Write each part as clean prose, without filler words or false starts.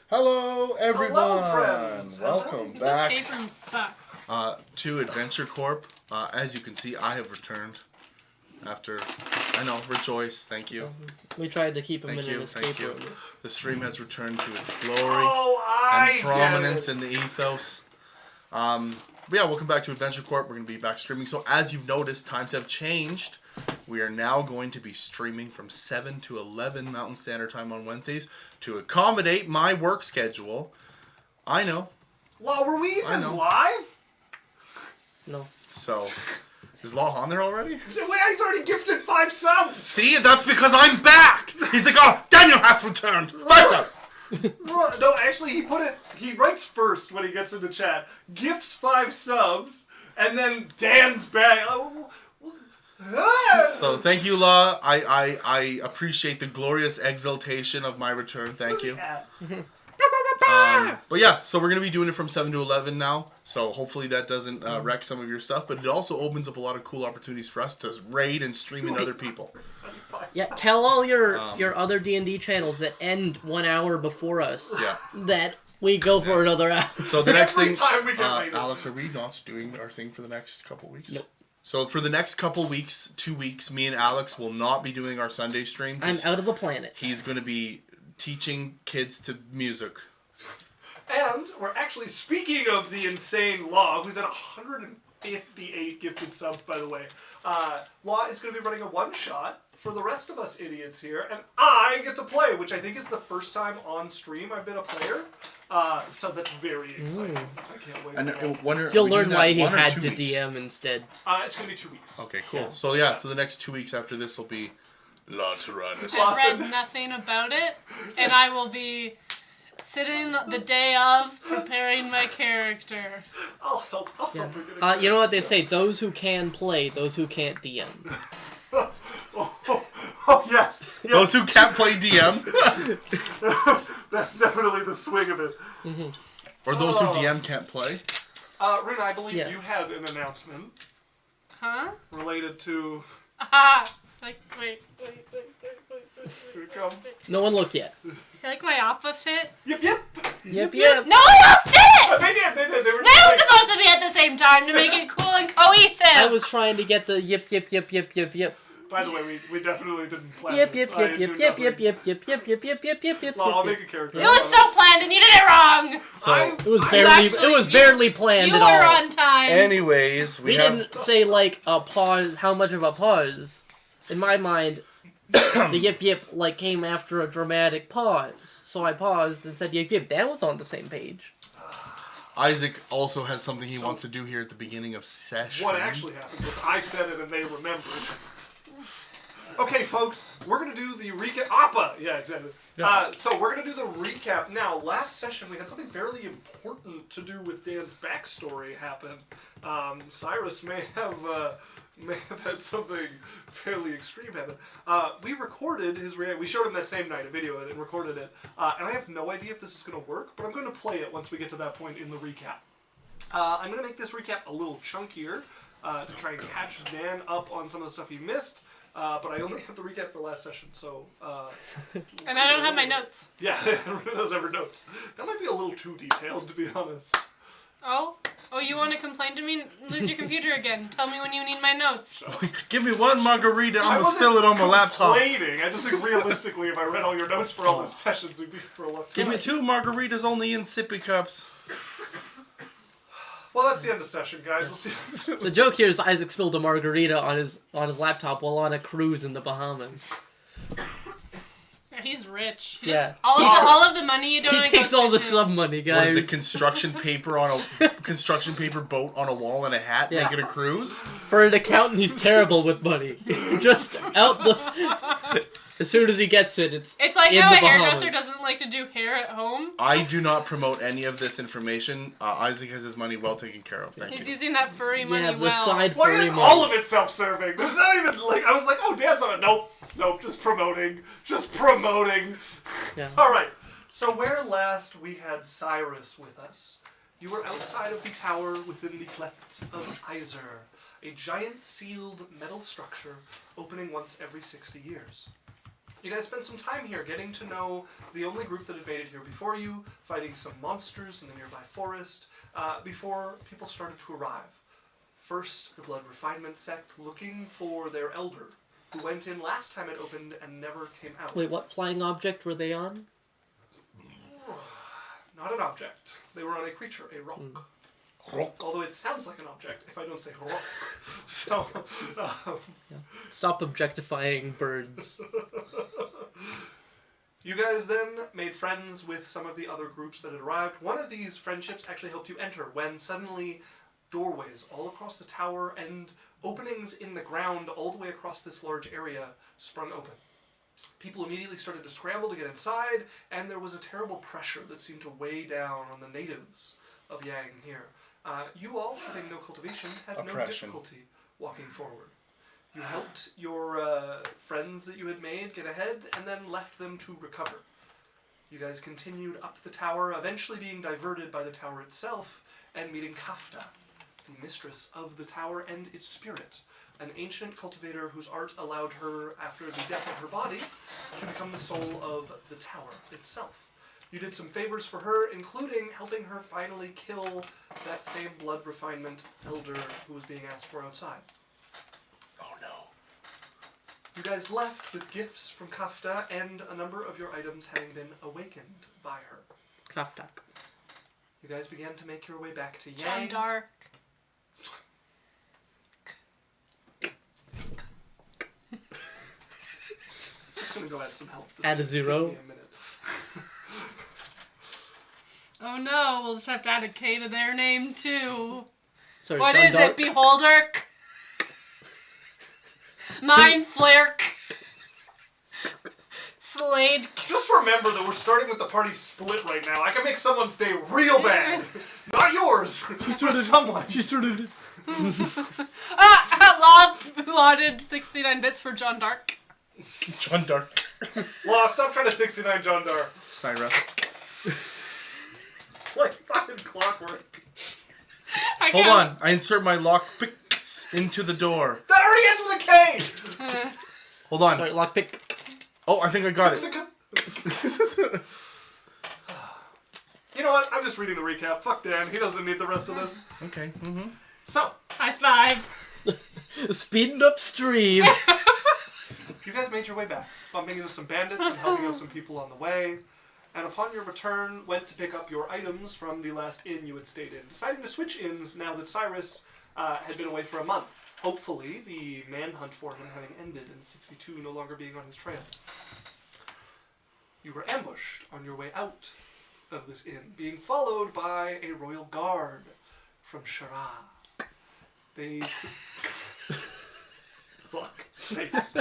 Hello, everyone. Hello, friends. Welcome This back. This escape room sucks. To Adventure Corp. As you can see, I have returned after. I know, rejoice. Thank you. We tried to keep him Thank in you. an Thank escape you. room. The stream has returned to its glory I and prominence get it. in the ethos. But yeah, welcome back to Adventure Corp. We're going to be back streaming. So as you've noticed, times have changed. We are now going to be streaming from 7 to 11 Mountain Standard Time on Wednesdays to accommodate my work schedule. I know. Law, were we I even know. live? No. So, is Law on there already? Wait, he's already gifted 5 subs. See, that's because I'm back! He's like, oh, Daniel has returned! 5 subs! No, actually, he writes first when he gets into chat, gifts 5 subs, and then Dan's back. So, thank you, Law. I appreciate the glorious exaltation of my return. Thank you. But yeah, so we're going to be doing it from 7 to 11 now. So hopefully that doesn't wreck some of your stuff. But it also opens up a lot of cool opportunities for us to raid and stream into other people. Yeah, tell all your other D&D channels that end 1 hour before us that we go for another hour. So the next Every thing, time we get raided. Alex, are we not doing our thing for the next couple weeks? Nope. So for the next couple weeks, 2 weeks, me and Alex will not be doing our Sunday stream. I'm out of the planet. He's going to be teaching kids to music. And we're actually, speaking of the insane Law, who's at 158 gifted subs, by the way, Law is going to be running a one-shot for the rest of us idiots here, and I get to play, which I think is the first time on stream I've been a player. So that's very exciting. I can't wait. And You'll learn why he had to DM instead. It's going to be 2 weeks. Okay, cool. Yeah. So yeah, so the next 2 weeks after this will be La Tyrannus. I've read nothing about it, and I will be sitting the day of preparing my character. I'll help. You know what they say? Those who can play, those who can't DM. Oh, yes. Those who can't play DM. That's definitely the swing of it. Or those who DM can't play. Runa, I believe Yeah. you had an announcement Huh? related to... Aha! Wait. Here it comes. No one look yet. You like my oppa fit? Yep. Yep. No one else did it! They did. They were That was supposed to be at the same time to make it cool and cohesive! I was trying to get the yip. By the way, we definitely didn't plan Yip. this. I didn't do nothing. Well, I'll make a character. It was so planned and you did it wrong! So, It was barely planned You at were all. on time! anyways, We have... didn't say like a pause. How much of a pause? In my mind, the yip like came after a dramatic pause. So I paused and said yip. That was on the same page. Isaac also has something he wants to do here at the beginning of session. What actually happened was I said it and they remembered. Okay, folks, we're going to do the recap. Appa! Yeah, exactly. Yeah. So we're going to do the recap. Now, last session we had something fairly important to do with Dan's backstory happen. Cyrus may have had something fairly extreme happen. We recorded his we showed him that same night, a video of it, and recorded it. And I have no idea if this is going to work, but I'm going to play it once we get to that point in the recap. I'm going to make this recap a little chunkier to try and catch Dan up on some of the stuff he missed. But I only have the recap for last session, so... And I don't have my notes. Yeah, those ever notes. That might be a little too detailed, to be honest. Oh, you want to complain to me? Lose your computer again. Tell me when you need my notes. Give me one margarita, I'm I gonna wasn't spill it on my laptop. complaining. I just think realistically, if I read all your notes for all the sessions, we'd be for a long time. Give me 2 margaritas only in sippy cups. Well, that's the end of session, guys. We'll see. The joke here is Isaac spilled a margarita on his laptop while on a cruise in the Bahamas. Yeah, he's rich. Yeah. All of the money you He donate takes goes all to the him. sub money, What guys. is it, construction paper boat on a wall and a hat, Yeah. make it a cruise? For an accountant, he's terrible with money. Just out the... As soon as he gets it, it's like in how a the Bahamas. hairdresser doesn't like to do hair at home. I do not promote any of this information. Isaac has his money well taken care of, thank He's you. using that furry money Yeah, the well. side Why furry is money. all of it self-serving? There's not even, like, I was like, oh, Dan's on it. Nope, just promoting. Yeah. Alright, so where last we had Cyrus with us, you were outside of the tower within the clefts of Iser, a giant sealed metal structure opening once every 60 years. You guys spent some time here getting to know the only group that had made it here before you, fighting some monsters in the nearby forest, before people started to arrive. First, the Blood Refinement sect looking for their elder, who went in last time it opened and never came out. Wait, what flying object were they on? Not an object. They were on a creature, a rock. Although it sounds like an object if I don't say rock. So, Stop objectifying birds. you guys then made friends with some of the other groups that had arrived. One of these friendships actually helped you enter when suddenly doorways all across the tower and openings in the ground all the way across this large area sprung open. People immediately started to scramble to get inside, and there was a terrible pressure that seemed to weigh down on the natives of Yang here. You all, having no cultivation, had no Oppression. difficulty walking forward. You helped your friends that you had made get ahead, and then left them to recover. You guys continued up the tower, eventually being diverted by the tower itself, and meeting Kafta, the mistress of the tower and its spirit, an ancient cultivator whose art allowed her, after the death of her body, to become the soul of the tower itself. You did some favors for her, including helping her finally kill that same blood refinement elder who was being asked for outside. Oh no. You guys left with gifts from Kafta and a number of your items having been awakened by her. Kaftak. You guys began to make your way back to John Yang. Dark. Just gonna go add some help. Add a zero. Give me a minute. Oh no, we'll just have to add a K to their name too. Sorry, What John is Dark? it, Beholder? Mind Flairk. Slade. Just remember that we're starting with the party split right now. I can make someone stay real bad. Not yours, but someone. She sort of. Law did 69 bits for John Dark. John Dark. Law, stop trying to 69 John Dar. Cyrus. Like fucking clockwork. Hold on. I insert my lock picks into the door. That already ends with a K! Hold on. Sorry, lockpick. Oh, I think I got it. You know what? I'm just reading the recap. Fuck Dan. He doesn't need the rest of this. Okay. Mm-hmm. So, High five. Speeding upstream. you guys made your way back, bumping into some bandits and helping out some people on the way. And upon your return, went to pick up your items from the last inn you had stayed in, deciding to switch inns now that Cyrus had been away for a month. Hopefully, the manhunt for him having ended and 62 no longer being on his trail. You were ambushed on your way out of this inn, being followed by a royal guard from Shara. They... Fuck sakes.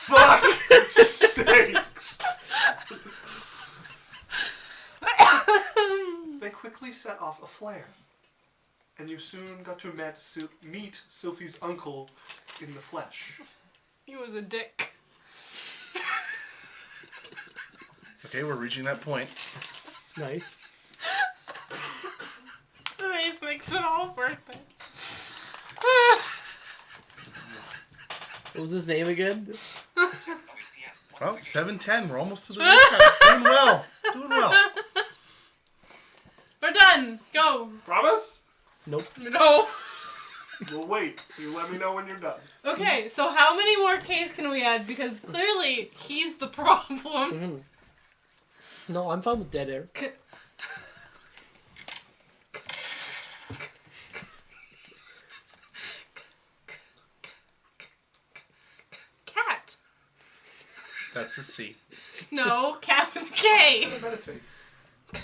Fuck sakes. They quickly set off a flare, and you soon got to meet Sylphie's uncle in the flesh. He was a dick. Okay, we're reaching that point. Nice. Space makes it all worth it. What was his name again? Well, 7:10. We're almost to the recap. Doing well. Doing well. We're done. Go. Promise? Nope. No. We'll wait. You let me know when you're done. Okay, so how many more Ks can we add? Because clearly he's the problem. Mhm. No, I'm fine with dead air. Cat. That's a C. No, cat with a K. I'm gonna meditate. I'm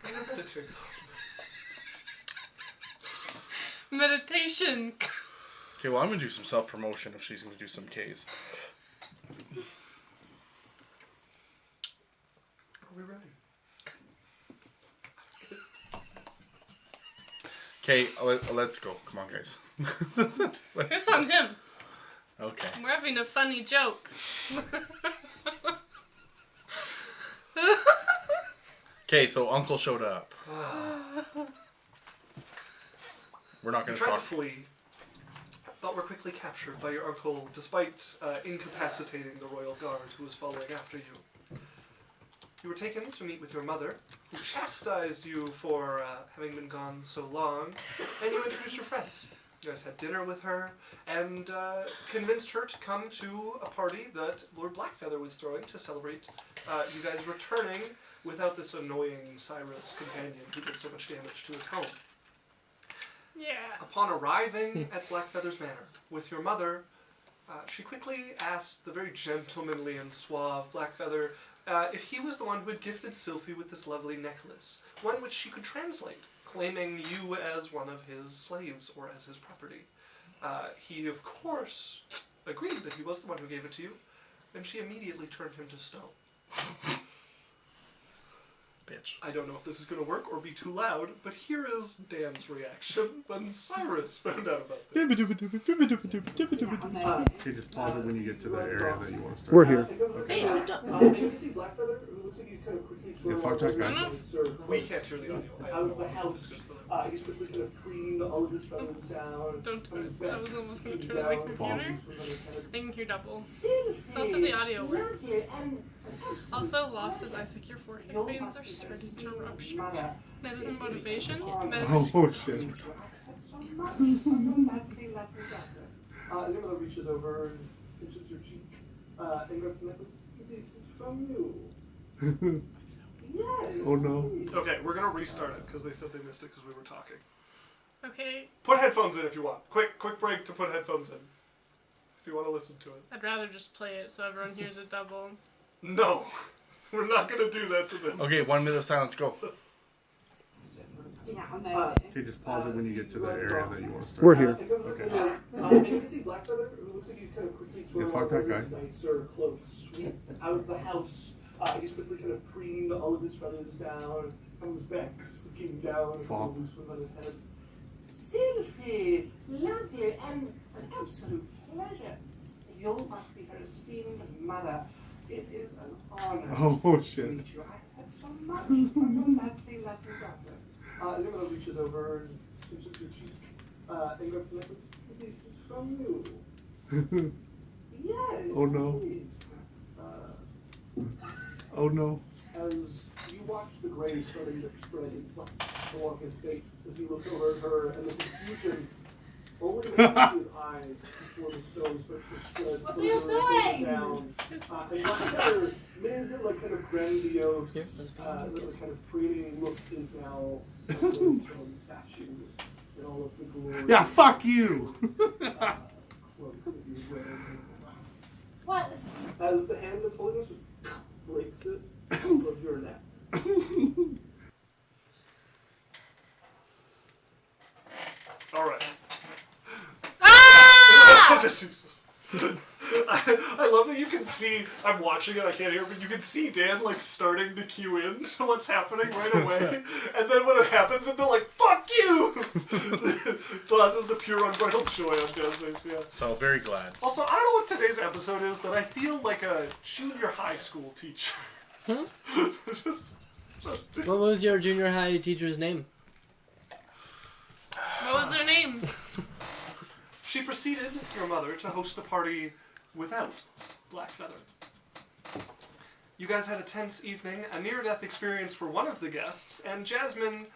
gonna meditate. Meditation. Okay, well, I'm going to do some self-promotion if she's going to do some Ks. Are we ready? Okay, let's go. Come on, guys. It's on him. Okay. We're having a funny joke. Okay, so Uncle showed up. We're not You going to tried to talk. flee. but were quickly captured by your uncle, despite incapacitating the royal guard who was following after you. You were taken to meet with your mother, who chastised you for having been gone so long, and you introduced your friends. You guys had dinner with her, and convinced her to come to a party that Lord Blackfeather was throwing to celebrate you guys returning without this annoying Cyrus companion who did so much damage to his home. Yeah. Upon arriving at Blackfeather's manor with your mother, she quickly asked the very gentlemanly and suave Blackfeather if he was the one who had gifted Sylphie with this lovely necklace, one which she could translate, claiming you as one of his slaves or as his property. He, of course, agreed that he was the one who gave it to you, and she immediately turned him to stone. Bitch. I don't know if this is going to work or be too loud, but here is Dan's reaction when Cyrus found out about this. Okay, just pause it when you get to the area that you want to start. We're here. Hey, we don't. You can see Blackfeather, who looks like he's kind of quickly Yeah, fuck that guy. We can't hear the audio. Out of the house. He's quickly kind of preened all of his feathers down. Don't do Comes it. back, I was almost going to sitting turn my down, computer. falls, I can hear double. Sylphie, Also, the audio works. lovely and absolute Also, Lost as Isaac, your forehead veins are starting to rupture. That isn't motivation. Meditation. Oh shit. so much from your lovely, lovely daughter. Your mother reaches over and pinches your cheek and grabs the necklace. This is from you. Yes. Oh no. Okay, we're going to restart it because they said they missed it because we were talking. Okay, Put headphones in if you want. Quick break to put headphones in. If you want to listen to it. I'd rather just play it so everyone hears it double. No, we're not going to do that to them. Okay, 1 minute of silence, go. Yeah, I know. Okay, just pause it when you get to the area that you want to start. We're here. Okay. And you can see Blackfeather, who looks like he's kind of quickly throwing Yeah, fuck all that of his guy. nicer clothes, sweep out of the house. He's quickly kind of preened all of his feathers down, comes back sticking down, and Fop. loose ones on his head. Sylphie, lovely and an absolute pleasure. You must be her esteemed mother. It is an honor Oh to shit. meet you. I had so much from your lovely, lovely daughter. Your mother reaches over and pinches your cheek and grabs the necklace. This is from you. Yes. Oh, no. please. Oh no. As you watch the gray starting to spread in flecks along his face, as he looks over at her, and the confusion only makes his eyes before the stone starts to spread What are further you and further doing? down. And Blackfeather, mid like kind of grandiose, like kind of preening look is now a stone statue in all of the glory. Yeah, fuck you. Cloak that he was wearing. What? As the hand that's holding this just breaks it off of your neck. All right. Ah! I love that you can see, I'm watching it, I can't hear, but you can see Dan, like, starting to cue in to what's happening right away. And then when it happens, and they're like, fuck you! This is the pure unbridled joy on Dan's face, yeah. So, very glad. Also, I don't know what today's episode is, that I feel like a junior high school teacher. just What was your junior high teacher's name? What was their name? She proceeded, your mother, to host the party without Blackfeather. You guys had a tense evening, a near-death experience for one of the guests, and Jasmine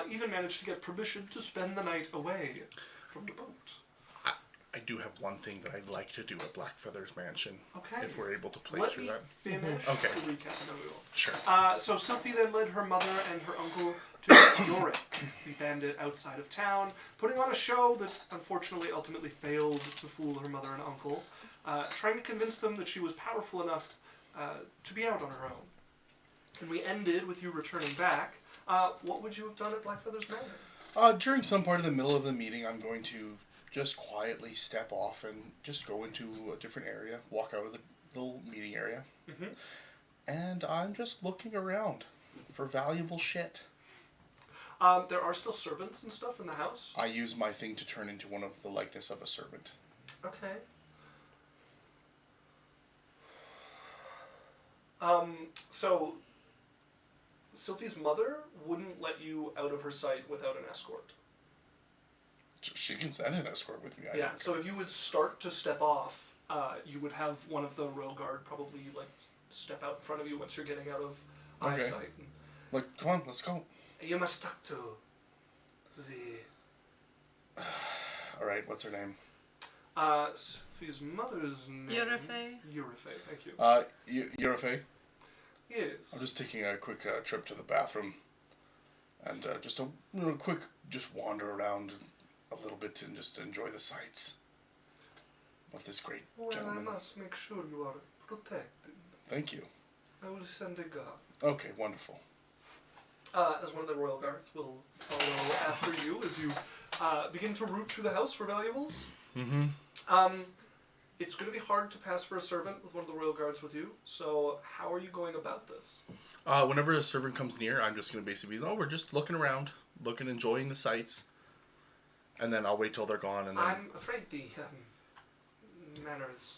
even managed to get permission to spend the night away from the boat. I do have one thing that I'd like to do at Blackfeather's mansion. Okay. If we're able to play Let through me that. finish Okay. the recap, and then we will. Sure. So Sophie then led her mother and her uncle to Yorick, the bandit outside of town, putting on a show that unfortunately ultimately failed to fool her mother and uncle, trying to convince them that she was powerful enough to be out on her own. And we ended with you returning back. What would you have done at Blackfeather's Manor? During some part of the middle of the meeting, I'm going to just quietly step off and just go into a different area, walk out of the little meeting area, and I'm just looking around for valuable shit. There are still servants and stuff in the house. I use my thing to turn into one of the likeness of a servant. Okay. So Sylphie's mother wouldn't let you out of her sight without an escort. She can send an escort with me. I Yeah, don't so care. if you would start to step off, you would have one of the royal guard probably like step out in front of you once you're getting out of Okay. eyesight. Like, come on, let's go. You must talk to the. All right, what's her name? Sophie's mother's name. Yurife. Yurife, thank you. You're okay? Yes. I'm just taking a quick trip to the bathroom, and just a quick, just wander around a little bit and just enjoy the sights of this great Well, gentleman. I must make sure you are protected. Thank you. I will send a guard. Okay, wonderful. As one of the royal guards will follow after you as you begin to root through the house for valuables. Mm-hmm. It's going to be hard to pass for a servant with one of the royal guards with you, so how are you going about this? Whenever a servant comes near, I'm just going to basically be, we're just looking around, enjoying the sights, and then I'll wait till they're gone, and then... I'm afraid the manners...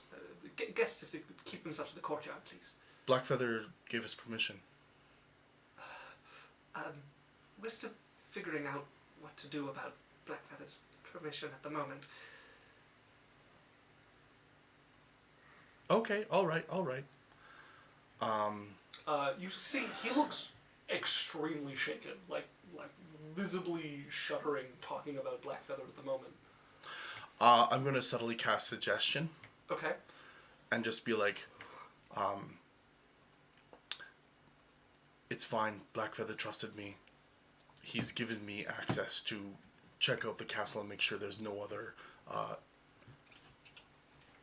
guests, if they could keep themselves to the courtyard, please. Blackfeather gave us permission. We're still figuring out what to do about Blackfeather's permission at the moment. Okay, all right. You see, he looks extremely shaken, like visibly shuddering, talking about Blackfeather at the moment. I'm going to subtly cast suggestion, Okay. and just be like, it's fine, Blackfeather trusted me. He's given me access to check out the castle and make sure there's no other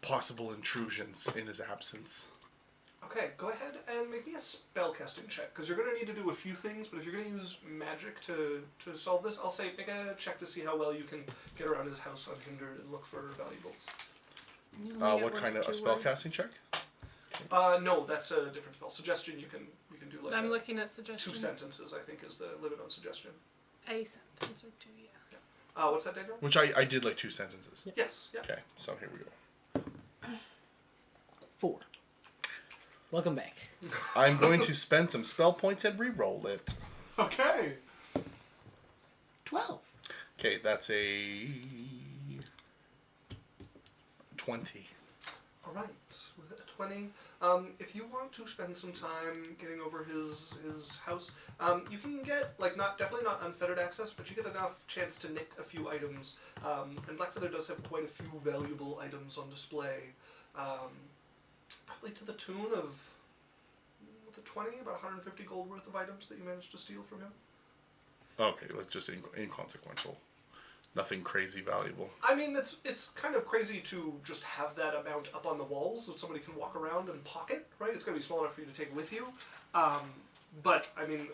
possible intrusions in his absence. Okay, go ahead and make me a spellcasting check, because you're going to need to do a few things, but if you're going to use magic to solve this, I'll say make a check to see how well you can get around his house unhindered and look for valuables. What kind of a spellcasting check? No, that's a different spell. Suggestion you can do like I'm looking at suggestion. 2 sentences, I think, is the limit on suggestion. A sentence or 2, yeah. What's that, Daniel? Which I did like 2 sentences. Yes, yeah. Okay, so here we go. 4. Welcome back. I'm going to spend some spell points and re-roll it. Okay. 12. Okay, that's a 20. All right, with a 20. If you want to spend some time getting over his house, you can get definitely not unfettered access, but you get enough chance to nick a few items. And Blackfeather does have quite a few valuable items on display, probably to the tune of about 150 gold worth of items that you managed to steal from him. Okay, like just inconsequential. Nothing crazy valuable. I mean, it's kind of crazy to just have that amount up on the walls that somebody can walk around and pocket, right? It's going to be small enough for you to take with you. But, I mean,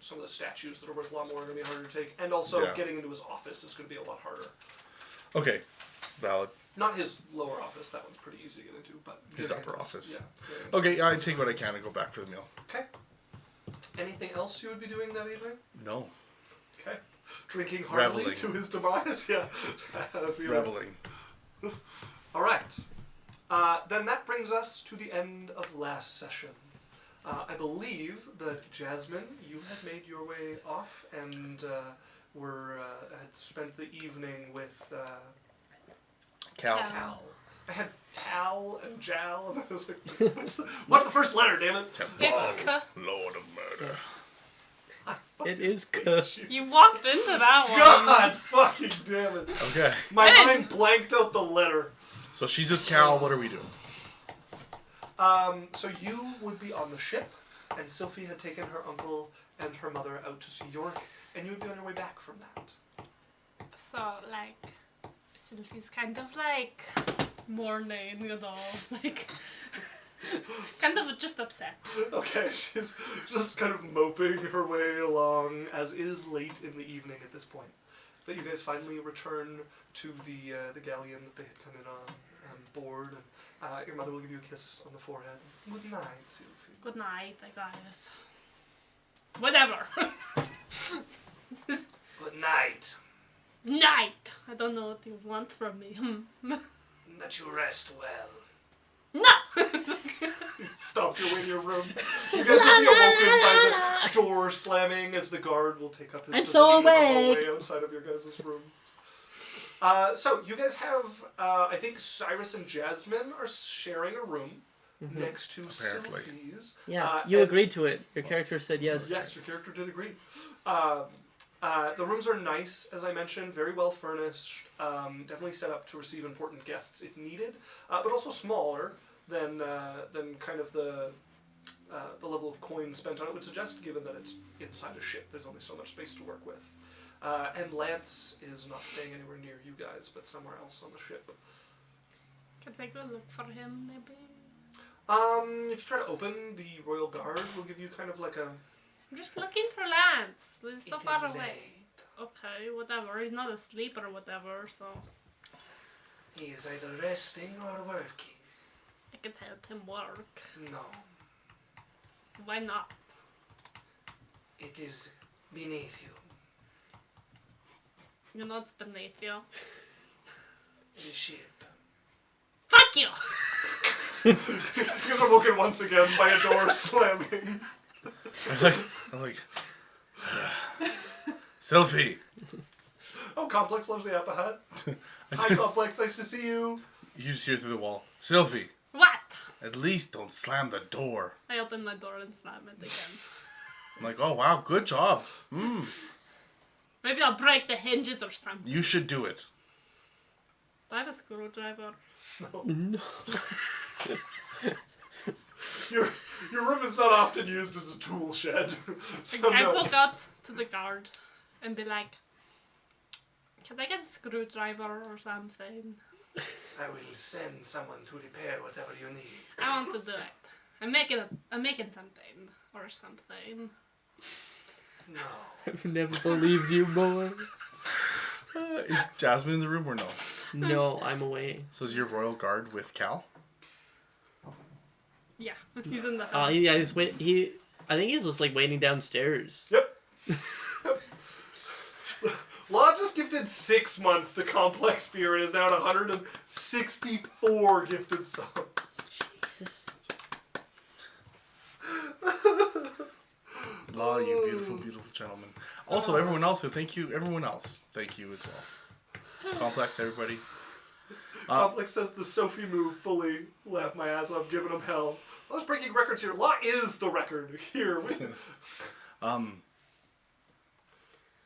some of the statues that are worth a lot more are going to be harder to take. And also, getting into his office is going to be a lot harder. Okay, valid. Not his lower office, that one's pretty easy to get into, but... His upper office. Yeah. Okay, I take what I can and go back for the meal. Okay. Anything else you would be doing that evening? No. Okay. Drinking heartily Reveling. to his demise? Yeah. Reveling. All right. Then that brings us to the end of last session. I believe that Jasmine, you had made your way off and had spent the evening with Cal. Cal. I had Tal and Jal, and I was like, what's the first letter, damn it? It's K. Lord of Murder. It is You walked into that one. God fucking damn it. Okay. My mind blanked out the letter. So she's with Cal. What are we doing? So you would be on the ship, and Sylphie had taken her uncle and her mother out to see York, and you would be on your way back from that. So, Sylvie's kind of mourning, kind of just upset. Okay, she's just kind of moping her way along, as it is late in the evening at this point. That you guys finally return to the galleon that they had come in on board, and your mother will give you a kiss on the forehead. Good night, Sylphie. Good night, I guess. Whatever. Good night. Night. I don't know what you want from me. That you rest well. No. Stomp your way to your room. You guys will be awoken by the door slamming as the guard will take up his I'm position so in the awake. hallway outside of your guys' room. So you guys have, I think Cyrus and Jasmine are sharing a room next to Apparently. Sylphie's. Yeah, you and- agreed to it. Your character said yes. Yes, your character did agree. The rooms are nice, as I mentioned, very well furnished, definitely set up to receive important guests if needed, but also smaller than kind of the level of coin spent on it would suggest, given that it's inside a ship. There's only so much space to work with. And Lance is not staying anywhere near you guys, but somewhere else on the ship. Can I go look for him, maybe? If you try to open, the Royal Guard will give you kind of like a... I'm just looking for Lance. He's so It far is away. late. Okay, whatever. He's not asleep or whatever, so He is either resting or working. I can help him work. No, Why not? it is beneath you. You know it's beneath you. The ship. Fuck you! You guys are woken once again by a door slamming. I'm like, Sylphie. Oh, Complex loves the Appa Hut. Hi, Complex. Nice to see you. You just hear through the wall, Sylphie. What? At least don't slam the door. I open my door and slam it again. I'm like, oh wow, good job. Maybe I'll break the hinges or something. You should do it. Do I have a screwdriver? No. Your room is not often used as a tool shed. So I no. walk out to the guard and be like, can I get a screwdriver or something? I will send someone to repair whatever you need. I want to do it. I'm making something or something. No. I've never believed you more. Is Jasmine in the room or no? No, I'm away. So is your royal guard with Cal? Yeah, he's in the house. Yeah, he's wait. I think he's just like waiting downstairs. Yep. Law just gifted 6 months to Complex Fear and is now at 164 gifted subs. Jesus. Law, you beautiful, beautiful gentleman. Also, everyone else, thank you as well. Complex, everybody. Complex says the Sophie move fully laughed my ass off, giving him hell. I was breaking records here. Law is the record here.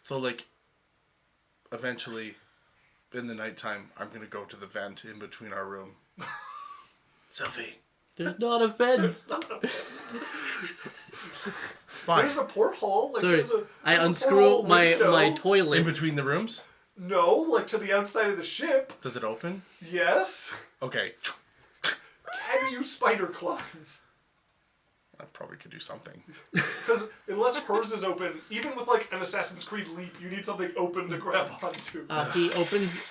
So like, eventually, in the nighttime, I'm gonna go to the vent in between our room. Sylphie, There's not a vent. It's not a fine. There's a porthole. Like Sorry, I there's a unscrew porthole my window. In toilet. between the rooms, No, like to the outside of the ship. does it open? Yes. Okay, Can you spider climb? I probably could do something. Because unless hers is open, even with like an Assassin's Creed leap, you need something open to grab onto.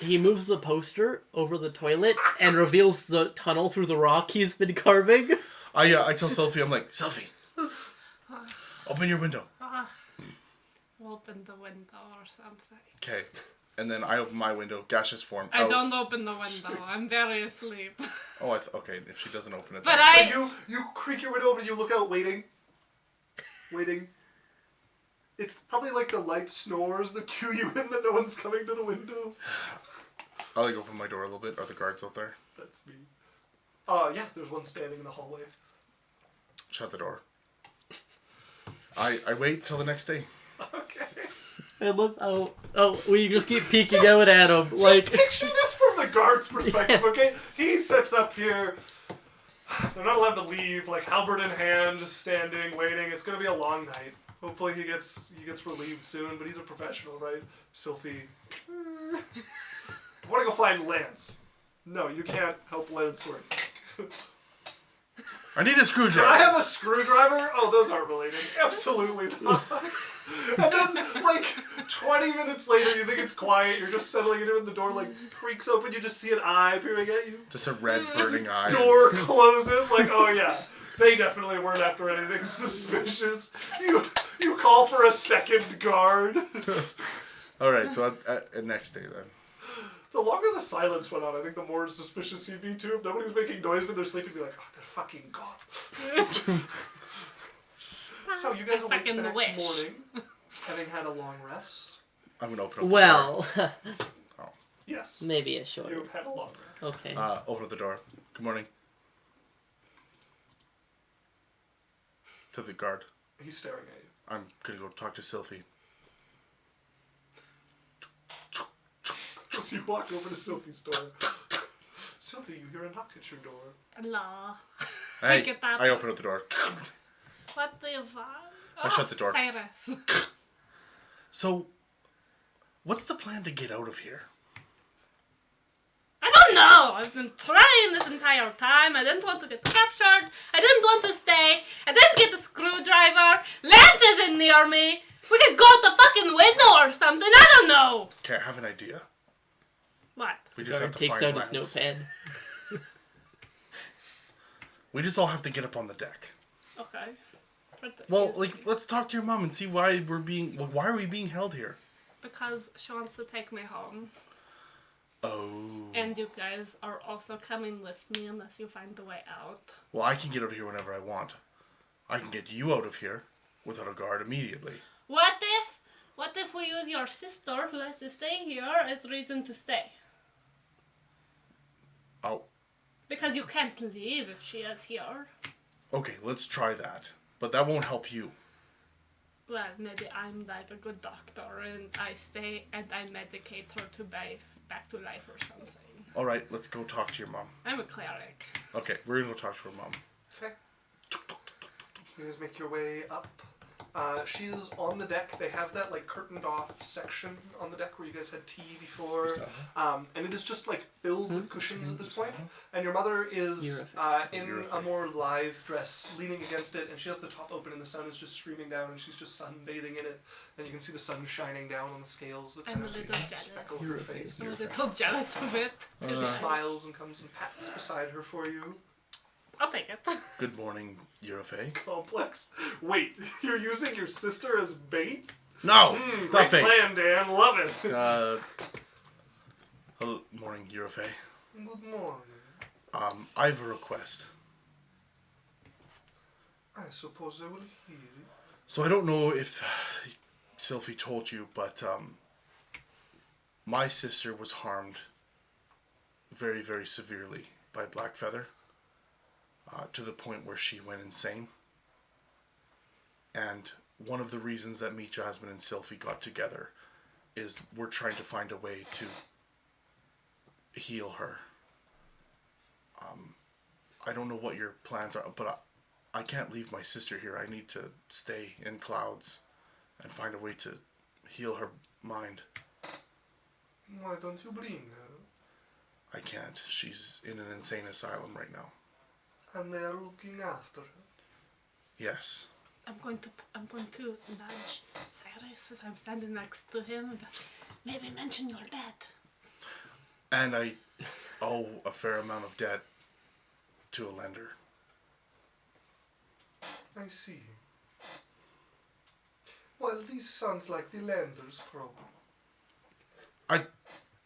He moves the poster over the toilet and reveals the tunnel through the rock he's been carving. I tell Sylphie, I'm like, Sylphie, open your window. Open the window or something. Okay, and then I open my window, gaseous form. I don't open the window. I'm very asleep. Oh, okay. If she doesn't open it, But then... You creak your window open, you look out, waiting. It's probably like the light snores that cue you in that no one's coming to the window. I like open my door a little bit. Are the guards out there? That's me. Yeah, there's one standing in the hallway. Shut the door. I wait till the next day. Okay. I love we just keep peeking out at him like. Just picture this from the guard's perspective, okay? He sets up here. They're not allowed to leave, like halberd in hand, just standing, waiting. It's gonna be a long night. Hopefully he gets relieved soon, but he's a professional, right? Sylphie. I wanna go find Lance. No, you can't help Lance work. I need a screwdriver. Can I have a screwdriver? Oh, those aren't related. Absolutely not. And then, like, 20 minutes later, you think it's quiet, you're just settling into it, and the door, like, creaks open, you just see an eye peering at you. Just a red burning eye. Door closes, like, oh yeah, they definitely weren't after anything suspicious. You call for a second guard. All right, so next day then. The longer the silence went on, I think the more suspicious he'd be too. If nobody was making noise in their sleep, he'd be like, oh, they're fucking gone. So you guys awake the next morning, having had a long rest. I'm gonna open up. Well, The door. Yes. Maybe a short. You've had longer. Okay. Open the door. Good morning. To the guard. He's staring at you. I'm gonna go talk to Sylvie. As you walk over to Sylvie's door. Sylvie, you hear a knock at your door. Hello. Hey, Get that. I open up the door. What do you want? I shut the door. Cyrus. So, what's the plan to get out of here? I don't know. I've been trying this entire time. I didn't want to get captured. I didn't want to stay. I didn't get a screwdriver. Lance isn't near me. We could go out the fucking window or something. I don't know. Okay, I have an idea. What? We just have Guard to takes find out his Lance. notepad. We just all have to get up on the deck. Okay. Well, like, let's talk to your mom and see why why are we being held here? Because she wants to take me home. Oh. And you guys are also coming with me unless you find the way out. Well, I can get out of here whenever I want. I can get you out of here without a guard immediately. What if we use your sister who has to stay here as reason to stay? Oh, Because you can't leave if she is here. okay, let's try that. But that won't help you. Well, maybe I'm like a good doctor and I stay and I medicate her to back to life or something. All right, let's go talk to your mom. I'm a cleric. Okay, we're gonna go talk to her mom. Okay. You guys make your way up. She is on the deck. They have that like curtained off section on the deck where you guys had tea before, and it is just like filled with cushions at this point. And your mother is in a more lithe dress, leaning against it, and she has the top open, and the sun is just streaming down, and she's just sunbathing in it, and you can see the sun shining down on the scales that I'm kind a of little speckle jealous. her face. I'm a little jealous of it. She smiles and comes and pats beside her for you. I'll take it. Good morning, Eurofay. Complex. Wait, you're using your sister as bait? No, Great not bait. plan, Dan. Love it. Hello, morning, Eurofay. Good morning. I have a request. I suppose I will hear it. So I don't know if Sylvie told you, but my sister was harmed very, very severely by Blackfeather. To the point where she went insane. And one of the reasons that me, Jasmine, and Sylvie got together is we're trying to find a way to heal her. I don't know what your plans are, but I can't leave my sister here. I need to stay in Clouds and find a way to heal her mind. Why don't you bring her? I can't. She's in an insane asylum right now. And they are looking after her. Yes. I'm going to nudge Cyrus as I'm standing next to him. Maybe mention your dad. And I owe a fair amount of debt to a lender. I see. Well, this sounds like the lender's problem.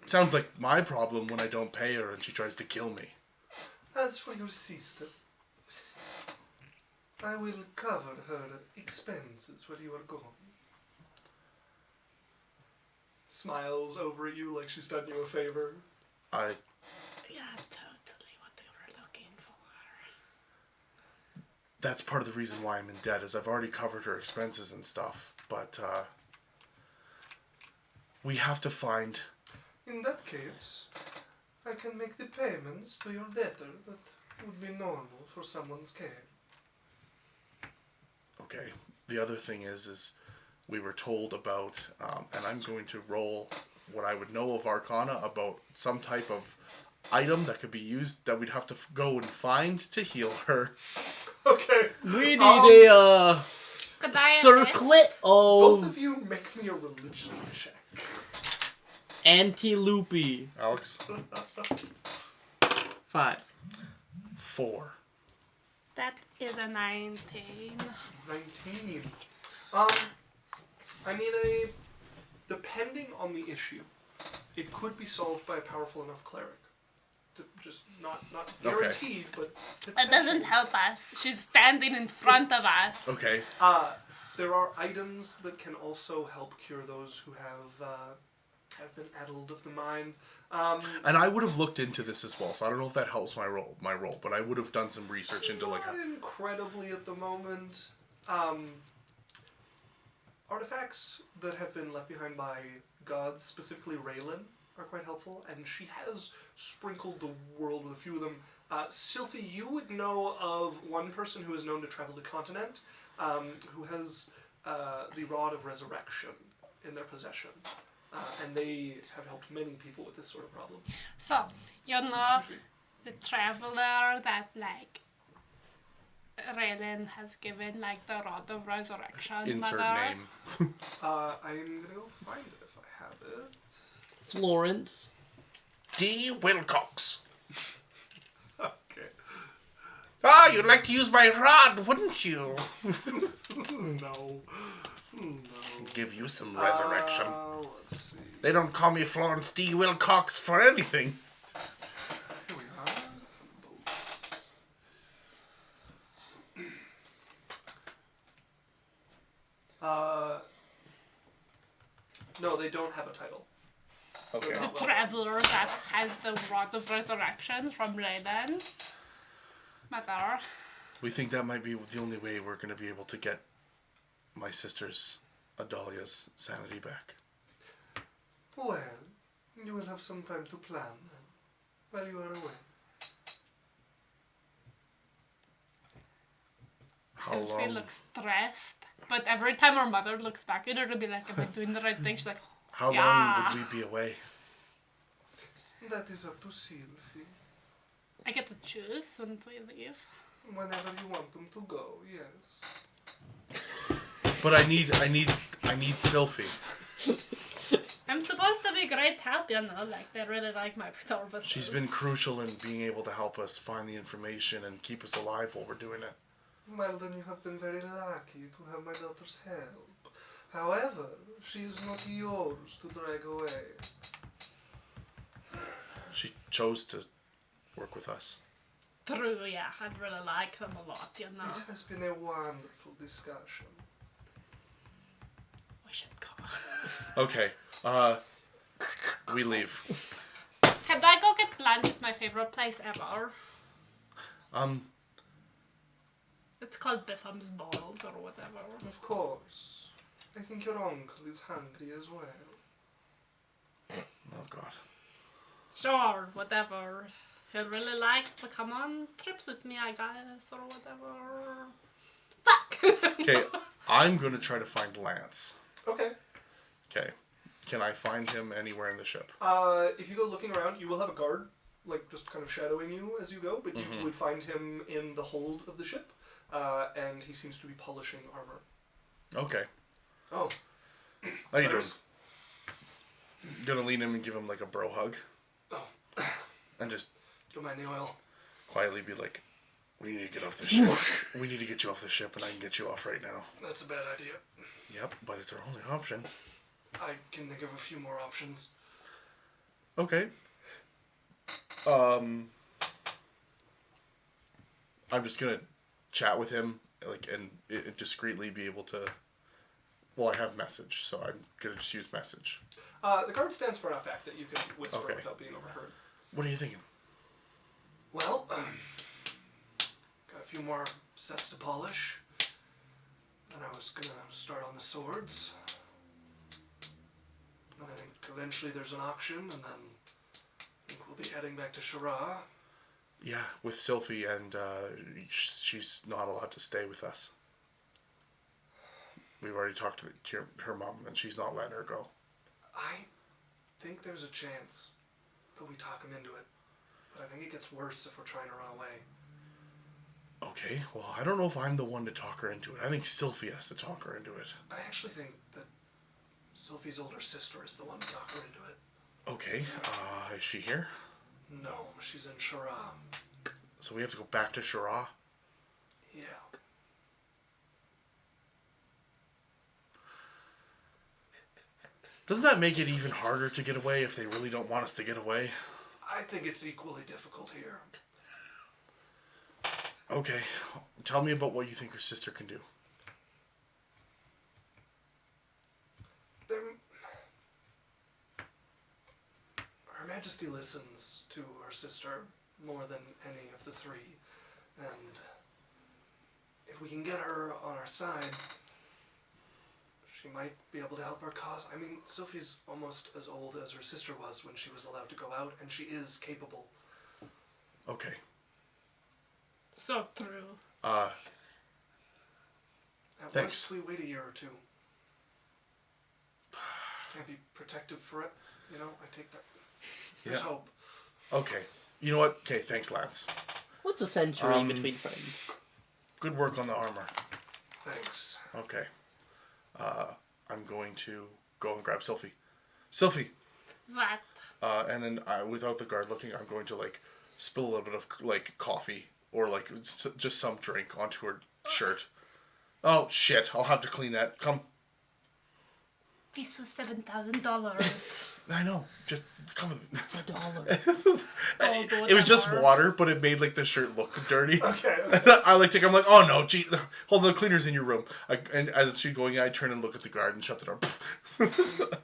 Sounds like my problem when I don't pay her and she tries to kill me. As for your sister, I will cover her expenses while you are gone. Smiles over at you like she's done you a favor. Yeah, totally what you were looking for. That's part of the reason why I'm in debt is I've already covered her expenses and stuff. But we have to find... In that case, I can make the payments to your debtor that would be normal for someone's care. Okay. The other thing is we were told about, and I'm going to roll what I would know of Arcana about some type of item that could be used that we'd have to go and find to heal her. Okay. We need a circlet Both of of you make me a religion check. antilope. Alex? 5. 4. That is a 19. 19. Depending on the issue, it could be solved by a powerful enough cleric. Just not guaranteed, but That doesn't help us. She's standing in front of us. Okay. There are items that can also help cure those who have have been addled of the mind. And I would have looked into this as well, so I don't know if that helps my role, but I would have done some research into like. Not incredibly at the moment. Artifacts that have been left behind by gods, specifically Raylan, are quite helpful, and she has sprinkled the world with a few of them. Sylphie, you would know of one person who is known to travel the continent, who has the Rod of Resurrection in their possession. And they have helped many people with this sort of problem. So, you know the traveler that, like, Raylan has given, like, the Rod of Resurrection. Insert mother? name. I'm gonna go find it if I have it. Florence. D. Wilcox. Okay. Ah, you'd like to use my rod, wouldn't you? No. Give you some resurrection. Let's see. They don't call me Florence D. Wilcox for anything. Here we are. No, they don't have a title. Okay. The traveler that has the Rod of Resurrection from Raylan. Mother. We think that might be the only way we're going to be able to get my sister's, Adalia's, sanity back. Well, you will have some time to plan then, while you are away. How Sylphie long? looks stressed, but every time her mother looks back at her, it'll be like, am I doing the right thing? She's like, How yeah. long would we be away? That is up to Sylphie. I get to choose when we leave. Whenever you want them to go, yes. But I need Sylphie. I'm supposed to be great help, you know, like, they really like my services. She's been crucial in being able to help us find the information and keep us alive while we're doing it. Well, then you have been very lucky to have my daughter's help. However, she is not yours to drag away. She chose to work with us. True, yeah, I really like them a lot, you know. This has been a wonderful discussion. We should go. Okay, we leave. Can I go get lunch at my favorite place ever? It's called Biffham's Balls or whatever. Of course. I think your uncle is hungry as well. Oh God. Sure, whatever. He really likes to come on trips with me, I guess, or whatever. Fuck! Okay, I'm gonna try to find Lance. Okay. Okay, can I find him anywhere in the ship? If you go looking around, you will have a guard, like, just kind of shadowing you as you go, but you would find him in the hold of the ship, and he seems to be polishing armor. Okay. Oh. How you doing? Cyrus? Gonna lean him and give him like a bro hug. Oh. And just Don't mind the oil. quietly be like, we need to get off the ship. We need to get you off the ship and I can get you off right now. That's a bad idea. Yep, but it's our only option. I can think of a few more options. Okay. I'm just gonna chat with him, like, and discreetly be able to. Well, I have message, so I'm gonna just use message. The guard stands far enough back that you can whisper Okay. without being overheard. What are you thinking? Well, got a few more sets to polish. Then I was gonna start on the swords. Then I think eventually there's an auction, and then I think we'll be heading back to Shara. Yeah, with Sylphie, and she's not allowed to stay with us. We've already talked to her mom, and she's not letting her go. I think there's a chance that we talk him into it. But I think it gets worse if we're trying to run away. Okay, well, I don't know if I'm the one to talk her into it. I think Sylphie has to talk her into it. I actually think that Sophie's older sister is the one to talk her into it. Okay, is she here? No, she's in Shara. So we have to go back to Shara? Yeah. Doesn't that make it even harder to get away if they really don't want us to get away? I think it's equally difficult here. Okay, tell me about what you think her sister can do. Majesty listens to her sister more than any of the three, and if we can get her on our side, she might be able to help our cause. I mean, Sophie's almost as old as her sister was when she was allowed to go out, and she is capable. Okay. So true. At Thanks. worst, we wait a year or two. She can't be protective for it. You know, I take that. There's Yeah. hope. Okay. You know what? Okay, thanks, Lance. What's a century between friends? Good work on the armor. Thanks. Okay. I'm going to go and grab Sylphie. Sylphie! What? And then without the guard looking, I'm going to like spill a little bit of like coffee or like just some drink onto her shirt. Oh shit! I'll have to clean that. Come. This was $7,000. I know. Just come with me. It's $1. It was just water, but it made like the shirt look dirty. Okay. I like take. I'm like, oh no, gee, hold on, the cleaner's in your room. And as she's going, I turn and look at the guard and shut the door.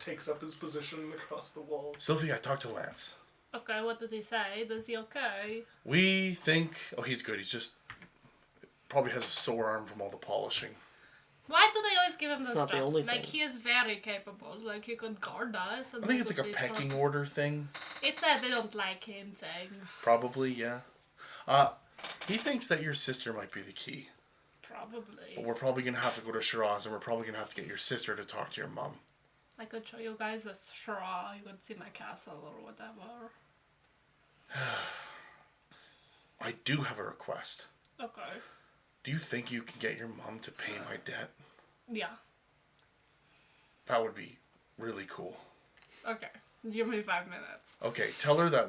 Takes up his position across the wall. Sylvie, I talked to Lance. Okay, what did he say? Is he okay? We think. Oh, he's good. He's just probably has a sore arm from all the polishing. Why do they always give him those not the jobs? only Like, thing. he is very capable. Like, he could guard us. And I think we it's could like a be pecking pro- order thing. It's a they don't like him thing. Probably, yeah. He thinks that your sister might be the key. Probably. But we're probably going to have to go to Shiraz, and we're probably going to have to get your sister to talk to your mom. I could show you guys a straw. You could see my castle or whatever. I do have a request. Okay. Do you think you can get your mom to pay my debt? Yeah. That would be really cool. Okay. Give me 5 minutes. Okay, tell her that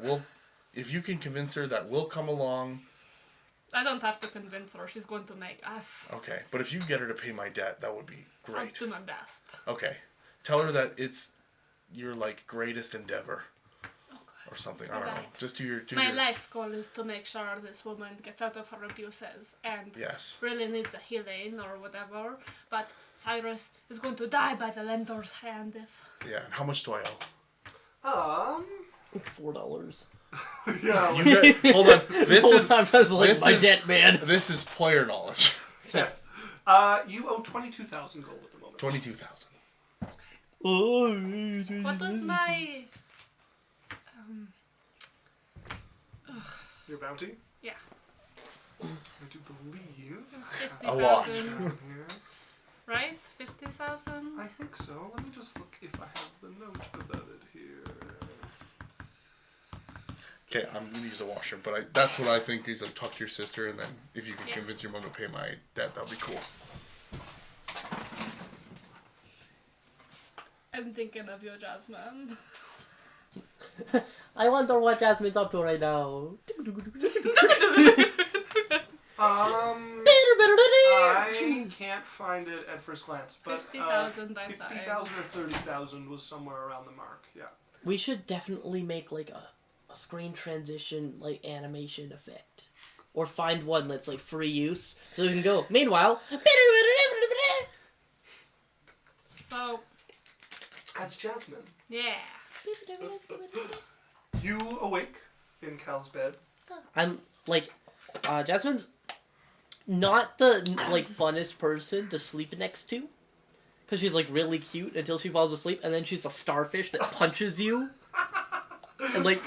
if you can convince her that we'll come along. I don't have to convince her. She's going to make us. Okay, but if you get her to pay my debt, that would be I'll great. do my best. Okay, tell her that it's your like greatest endeavor Okay. or something. I don't know. Right. Just do your. My life's goal is to make sure this woman gets out of her abuses and Yes. really needs a healing or whatever. But Cyrus is going to die by the lender's hand if... Yeah. And how much do I owe? $4. Yeah. You get, hold on. This is Sometimes like this my is- debt, man. This is player knowledge. You owe 22,000 gold at the moment. 22,000. What was my... Your bounty? Yeah. I do believe. It was A lot. 50,000, Down here. right? 50,000? I think so. Let me just look if I have the note about it here. Okay, I'm gonna use a washroom, but that's what I think is talk to your sister, and then if you can Yeah. convince your mom to pay my debt, that'd be cool. I'm thinking of you, Jasmine. I wonder what Jasmine's up to right now. I can't find it at first glance, but 50,000, I thought. 50,000 or 30,000 was somewhere around the mark. Yeah. We should definitely make like a screen transition like animation effect. Or find one that's like free use. So we can go, meanwhile. So, As Jasmine, yeah. you awake in Cal's bed. I'm like, Jasmine's not the like funnest person to sleep next to. Because she's like really cute until she falls asleep. And then she's a starfish that punches you. And like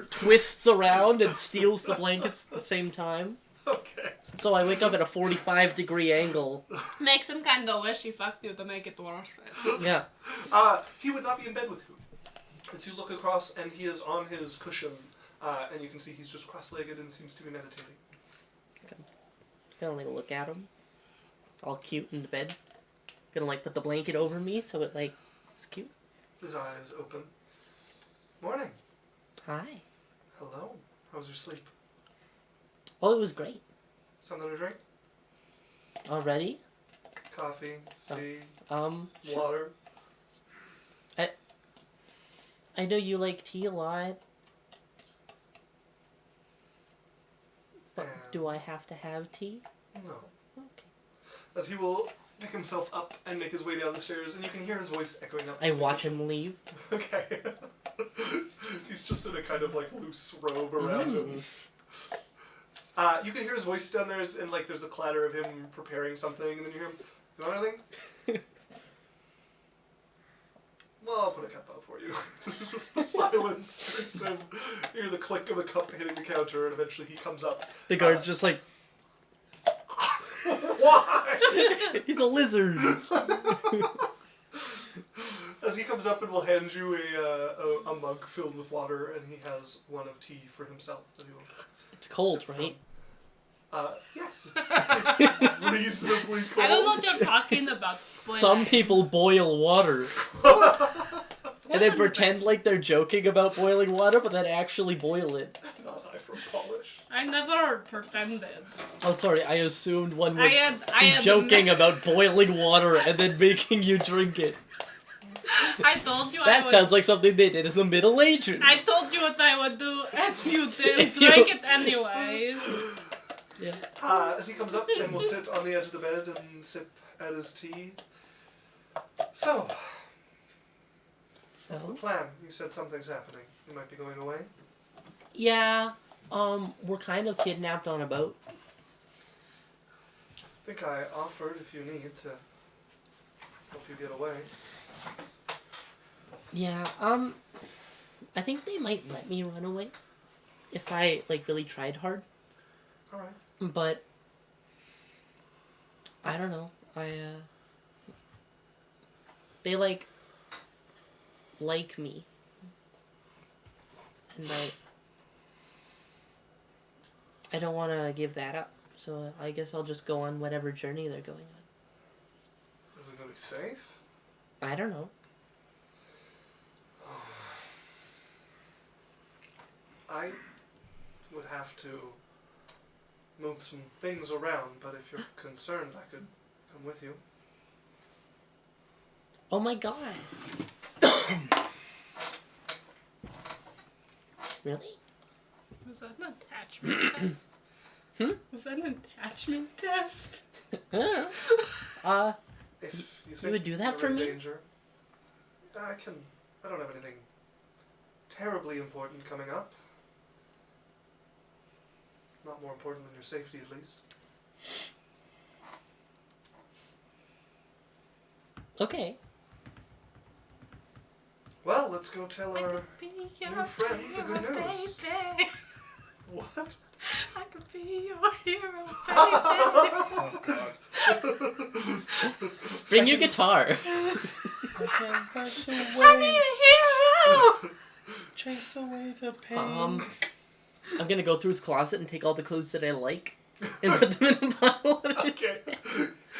twists around and steals the blankets at the same time. Okay. So I wake up at a 45-degree angle. Makes him kind of wish he fucked you to make it worth it. Yeah. He would not be in bed with you. As you look across, and he is on his cushion, and you can see he's just cross-legged and seems to be meditating. Gonna like look at him. All cute in the bed. Gonna like put the blanket over me so it like it's cute. His eyes open. Morning. Hi. Hello. How was your sleep? Oh, it was great. Something to drink? Already? Coffee, tea, Sure. water. I know you like tea a lot. But do I have to have tea? No. Okay. As he will pick himself up and make his way down the stairs, and you can hear his voice echoing up. I watch him leave. Okay. He's just in a kind of like loose robe around him. You can hear his voice down there, and like there's the clatter of him preparing something, and then you hear him. You want anything? Well, I'll put a cup out for you. Just the silence. So you hear the click of a cup hitting the counter, and eventually he comes up. The guard's just like, Why? he's a lizard. As he comes up and will hand you a mug filled with water, and he has one of tea for himself. That he will It's cold, sip from. right? Yes, it's reasonably cold. I don't know what you're talking about. Spoiler. Some people boil water. And then pretend like they're joking about boiling water, but then actually boil it. Not high from polish. I never pretended. Oh, sorry, I assumed one would I be had joking about boiling water and then making you drink it. I told you I That would. sounds like something they did in the Middle Ages. I told you what I would do, and you didn't You- drink it anyways. Yeah. As he comes up and will sit on the edge of the bed and sip at his tea. So, what's the So? plan? You said something's happening. You might be going away. Yeah, we're kind of kidnapped on a boat. I think I offered if you need to help you get away. Yeah, I think they might let me run away if I, like, really tried hard. Alright. But I don't know. They like me. And I don't want to give that up. So I guess I'll just go on whatever journey they're going on. Is it going to be safe? I don't know. I would have to move some things around, but if you're concerned, I could come with you. Oh my god. Really? Was that an attachment test? Was that an attachment test? I don't know. If you think would do that you're for in me? danger, I don't have anything terribly important coming up. Not more important than your safety, at least. Okay. Well, let's go tell I our could be your new friend the good hero, news. baby. What? I could be your hero, baby. Oh god. Bring your guitar. I need a hero. Chase away the pain. I'm gonna go through his closet and take all the clothes that I like and put them in a pile. Okay.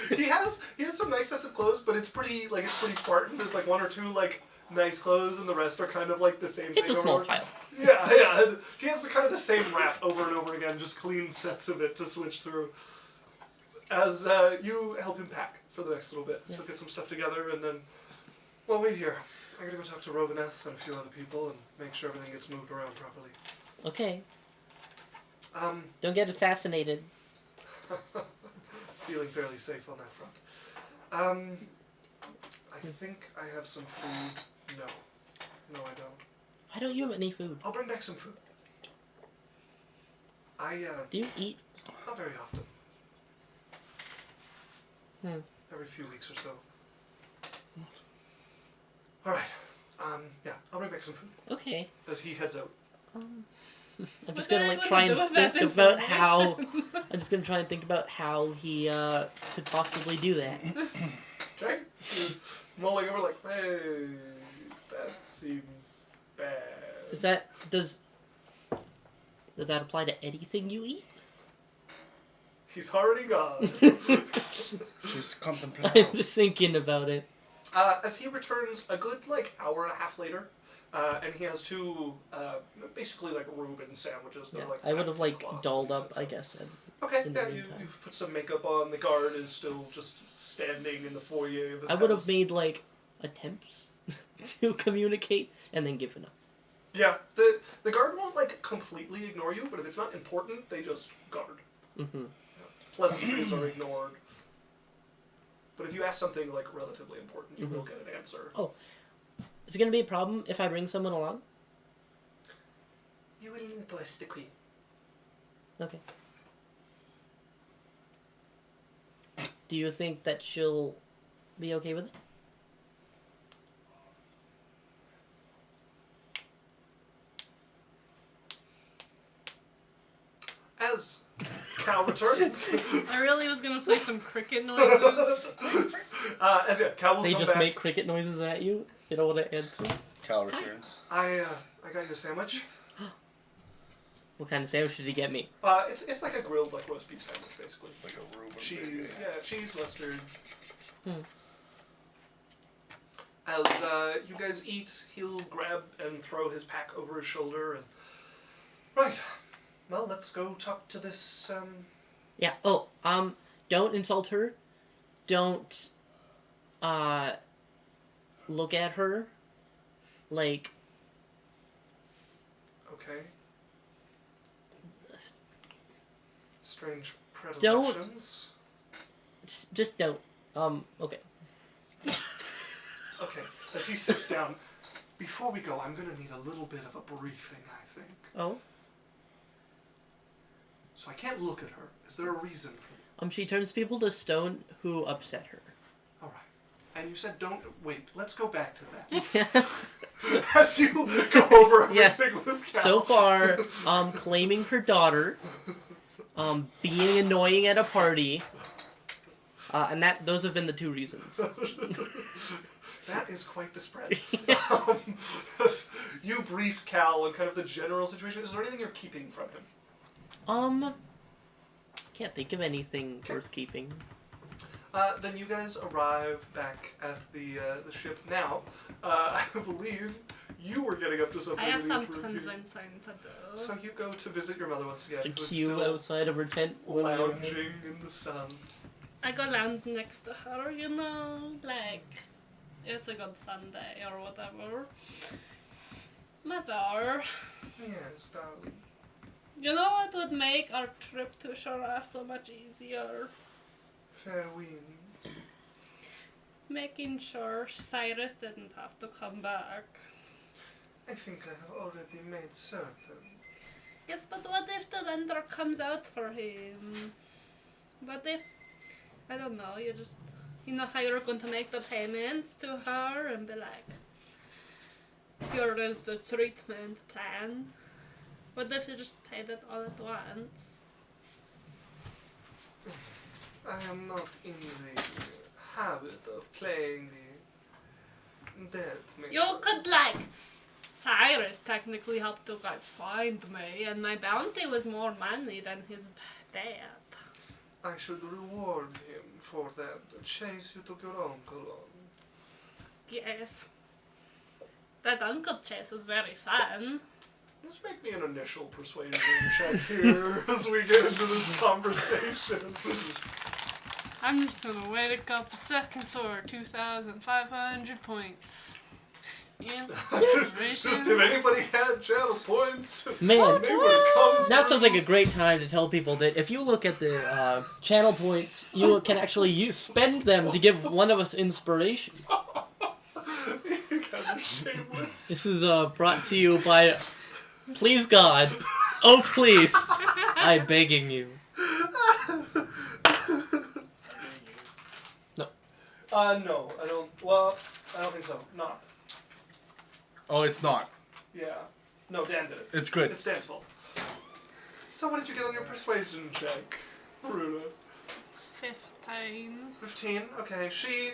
He has some nice sets of clothes, but it's pretty Spartan. There's like one or two like nice clothes, and the rest are kind of like the same It's thing. a small over. pile. Yeah. He has kind of the same wrap over and over again, just clean sets of it to switch through. As you help him pack for the next little bit, so get some stuff together, and then, well, wait here. I gotta go talk to Rovineth and a few other people and make sure everything gets moved around properly. Okay. Don't get assassinated. Feeling fairly safe on that front. I think I have some food. No, I don't. Why don't you have any food? I'll bring back some food. Do you eat? Not very often. Every few weeks or so. Alright. Yeah, I'll bring back some food. Okay. As he heads out. I'm just What gonna are like you try gonna and do with that think about how. information? I'm just gonna try and think about how he could possibly do that. Okay? You're mulling over like, hey, that seems bad. Does that apply to anything you eat? He's already gone. Just contemplating. I'm just thinking about it. As he returns a good, hour and a half later, and he has two, basically, Reuben sandwiches. Yeah, They're, I would have wrapped in cloth dolled and up, stuff. I guess. Okay, in the yeah, meantime. you've put some makeup on. The guard is still just standing in the foyer of his I would have house. made attempts to communicate and then given up. Yeah, the guard won't, completely ignore you, but if it's not important, they just guard. Mm-hmm. Pleasantries are ignored. But if you ask something, relatively important, you will get an answer. Is it gonna be a problem if I bring someone along? You will impress the queen. Okay. Do you think that she'll be okay with it? As Cal returns, I really was gonna play some cricket noises. Cal will They come just back. make cricket noises at you? You don't want to answer? Cal returns. I got you a sandwich. What kind of sandwich did he get me? It's like a grilled like roast beef sandwich basically. Like a Reuben Cheese, baby. yeah, cheese, mustard. Hmm. As you guys eat, he'll grab and throw his pack over his shoulder and... Right. Well, let's go talk to this, Yeah, oh, don't insult her. Don't, look at her. Like, Okay. Strange Don't- predilections. just don't. Okay. Okay, as he sits down, before we go, I'm gonna need a little bit of a briefing, I think. Oh? So I can't look at her. Is there a reason for She turns people to stone who upset her. Alright. And you said don't... Wait, let's go back to that. As you go over Yeah. everything with Cal. So far, claiming her daughter, being annoying at a party, and those have been the 2 reasons. That is quite the spread. You brief Cal on kind of the general situation. Is there anything you're keeping from him? Can't think of anything worth keeping. Then you guys arrive back at the ship now. I believe you were getting up to something. I have we some need to review. convincing to do. So you go to visit your mother once again. The who's queue still outside of her tent. when we're- lounging in the sun. I go lounge next to her, you know, like, it's a good Sunday or whatever. Mother, Yes, darling. you know it would make our trip to Shara so much easier. Fair winds. Making sure Cyrus didn't have to come back. I think I have already made certain. Yes, but what if the lender comes out for him? What if, I don't know, you know how you're going to make the payments to her and be like, here is the treatment plan. What if you just paid it all at once? I am not in the habit of playing the dead man. You could, like, Cyrus technically helped you guys find me, and my bounty was more money than his debt. I should reward him for that chase you took your uncle on. Yes. That uncle chase was very fun. Just make me an initial persuasion check here as we get into this conversation. I'm just gonna wait a couple seconds for 2,500 points. Yeah, Just if anybody had channel points, Man, they would come. that sounds like a great time to tell people that if you look at the channel points, you can actually spend them to give one of us inspiration. You guys are shameless. This is brought to you by, please God, oh please, I'm begging you. No, I don't. Well, I don't think so. Not. Oh, it's not. Yeah. No, Dan did it. It's good. It's Dan's fault. So what did you get on your persuasion check, Runa? 15. 15? Okay, she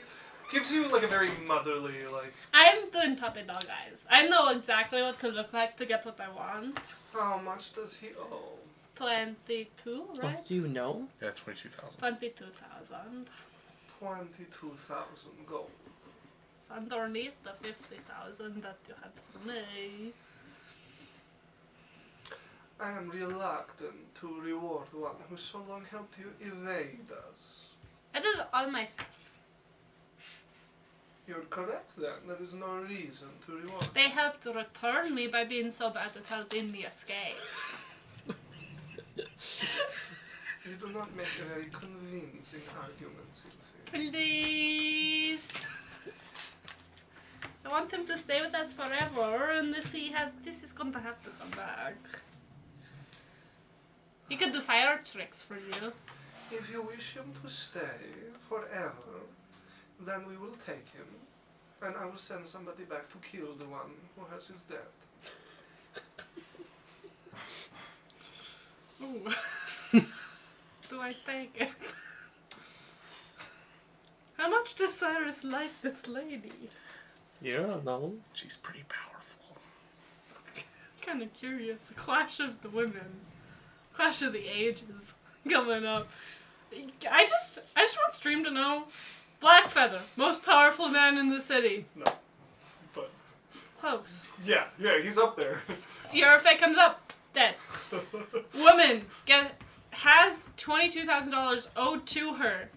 gives you like a very motherly, like, I'm doing puppy dog eyes. I know exactly what to look like to get what I want. how much does he owe? 22, Oh, right? do you know? Yeah, 22,000. 22,000. 22,000 gold. It's underneath the 50,000 that you had for me. I am reluctant to reward one who so long helped you evade us. I did it all myself. You're correct then. There is no reason to reward. They helped to return me by being so bad at helping me escape. You do not make a very convincing argument, Sylvie. Please. I want him to stay with us forever, and if he has this, he's going to have to come back. He could do fire tricks for you. If you wish him to stay forever, then we will take him, and I will send somebody back to kill the one who has his death. Ooh. Do I take it? How much does Cyrus like this lady? You don't know. She's pretty powerful. Kind of curious. Clash of the women. Clash of the ages coming up. I just want Stream to know. Blackfeather, most powerful man in the city. No, but Close. yeah, he's up there. Eurofay comes up, dead. Woman has $22,000 owed to her.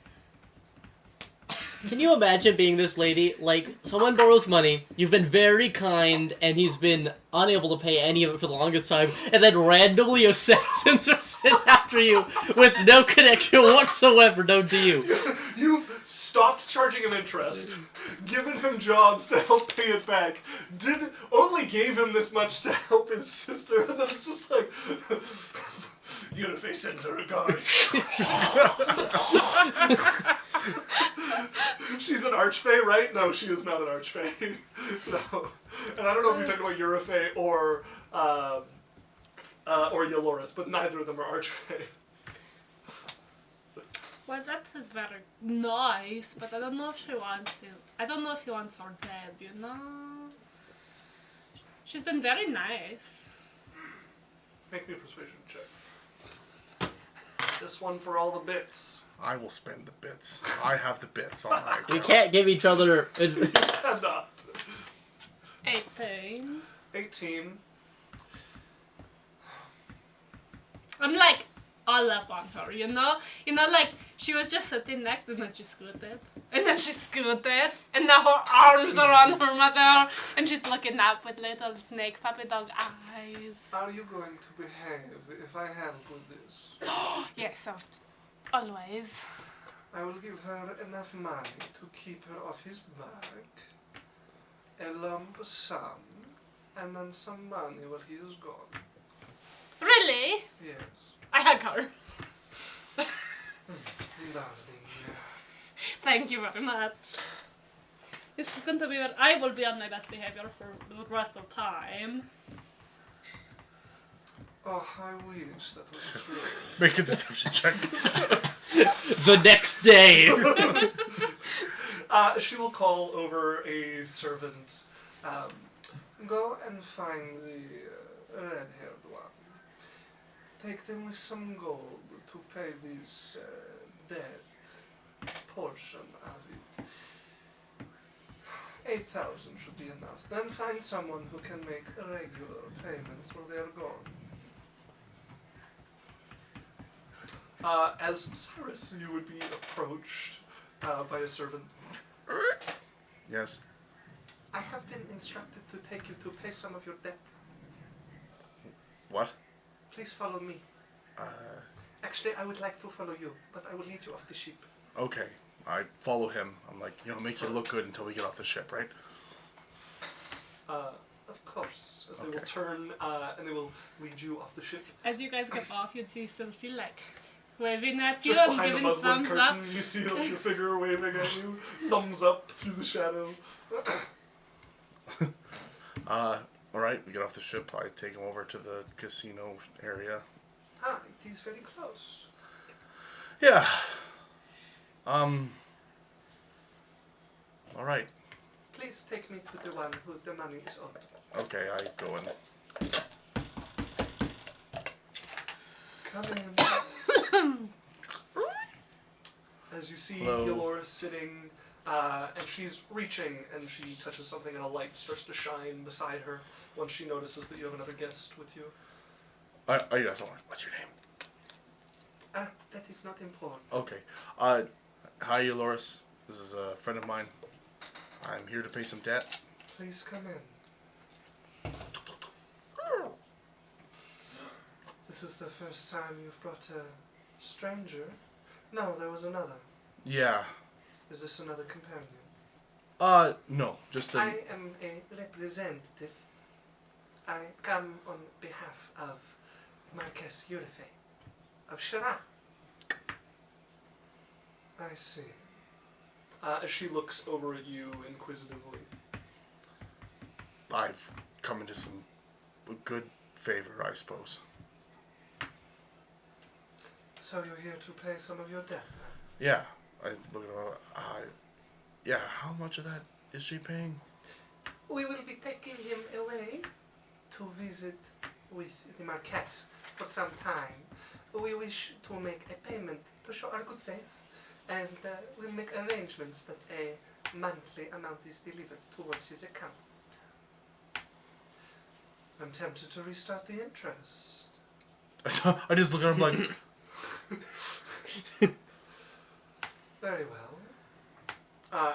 Can you imagine being this lady? Like, someone borrows money, you've been very kind, and he's been unable to pay any of it for the longest time, and then randomly assassins are sent after you with no connection whatsoever, known to you. You've stopped charging him interest, given him jobs to help pay it back, only gave him this much to help his sister, and then it's just like, Uniface sends her regards. She's an archfey, right? No, she is not an archfey. So, and I don't know if you're talking about Eurofey or Yoloris, but neither of them are archfey. Well, that is very nice, but I don't know if she wants him. I don't know if he wants her dead, you know? She's been very nice. Make me a persuasion check. This one for all the bits. I will spend the bits. I have the bits on my We account. can't give each other... Cannot. 18. 18. I'm like all up on her, you know? You know, like she was just sitting next and then she scooted. And then she scooted. And now her arms are on her mother. And she's looking up with little snake puppy dog eyes. How are you going to behave if I help with this? Yes, always. I will give her enough money to keep her off his back, a lump sum, and then some money while he is gone. Really? Yes. I hug her. Darling. Thank you very much. This is going to be where I will be on my best behavior for the rest of the time. Oh, I wish that was true. Make a deception check. the next day. She will call over a servant. Go and find the red-haired one. Take them with some gold to pay this debt portion of it. 8,000 should be enough. Then find someone who can make regular payments while they are gone. As Cyrus, you would be approached by a servant. Yes. I have been instructed to take you to pay some of your debt. What? Please follow me. Actually, I would like to follow you, but I will lead you off the ship. Okay. I follow him. I'm like, make you look good until we get off the ship, right? Of course. As they will Okay. turn and they will lead you off the ship. As you guys get off, you'd see Sylphie like waving at you Just and behind the giving muslin thumbs up. curtain, you see the figure waving at you, thumbs up through the shadow. Alright, we get off the ship. I take him over to the casino area. Ah, it is very close. Yeah. Alright. Please take me to the one who the money is owed. Okay, I go in. Come in. As you see Hello. Yolora sitting, and she's reaching, and she touches something, and a light starts to shine beside her once she notices that you have another guest with you. Yes, what's your name? Ah, that is not important. Okay. Hi, Loris. This is a friend of mine. I'm here to pay some debt. Please come in. This is the first time you've brought a stranger? No, there was another. Yeah. Is this another companion? No, just I am a representative. I come on behalf of Marquess Urife of Shara. I see. As she looks over at you inquisitively. I've come into some good favor, I suppose. So you're here to pay some of your debt? Yeah, I look at her. Yeah, how much of that is she paying? We will be taking him away to visit with the Marquess for some time. We wish to make a payment to show our good faith, and we'll make arrangements that a monthly amount is delivered towards his account. I'm tempted to restart the interest. I just look at him like, Very well.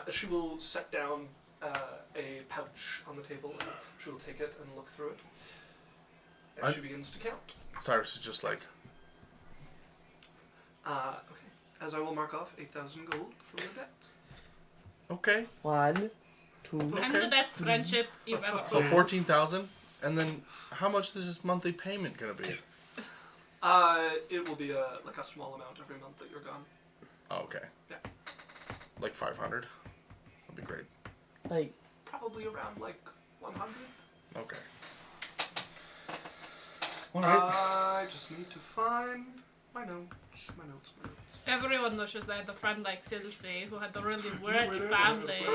She will set down a pouch on the table, and she will take it and look through it. And she begins to count. Cyrus is just like, Okay. As I will mark off 8,000 gold from your debt. okay. 1, 2. I'm Okay. the best friendship you've ever So had. 14,000, and then how much is this monthly payment gonna be? It will be like a small amount every month that you're gone. Oh, okay. Yeah. Like 500. That'd be great. Like, Probably around like 100. Okay. All right. I just need to find my notes. Everyone knows that I had a friend like Sylvie who had a really rich family.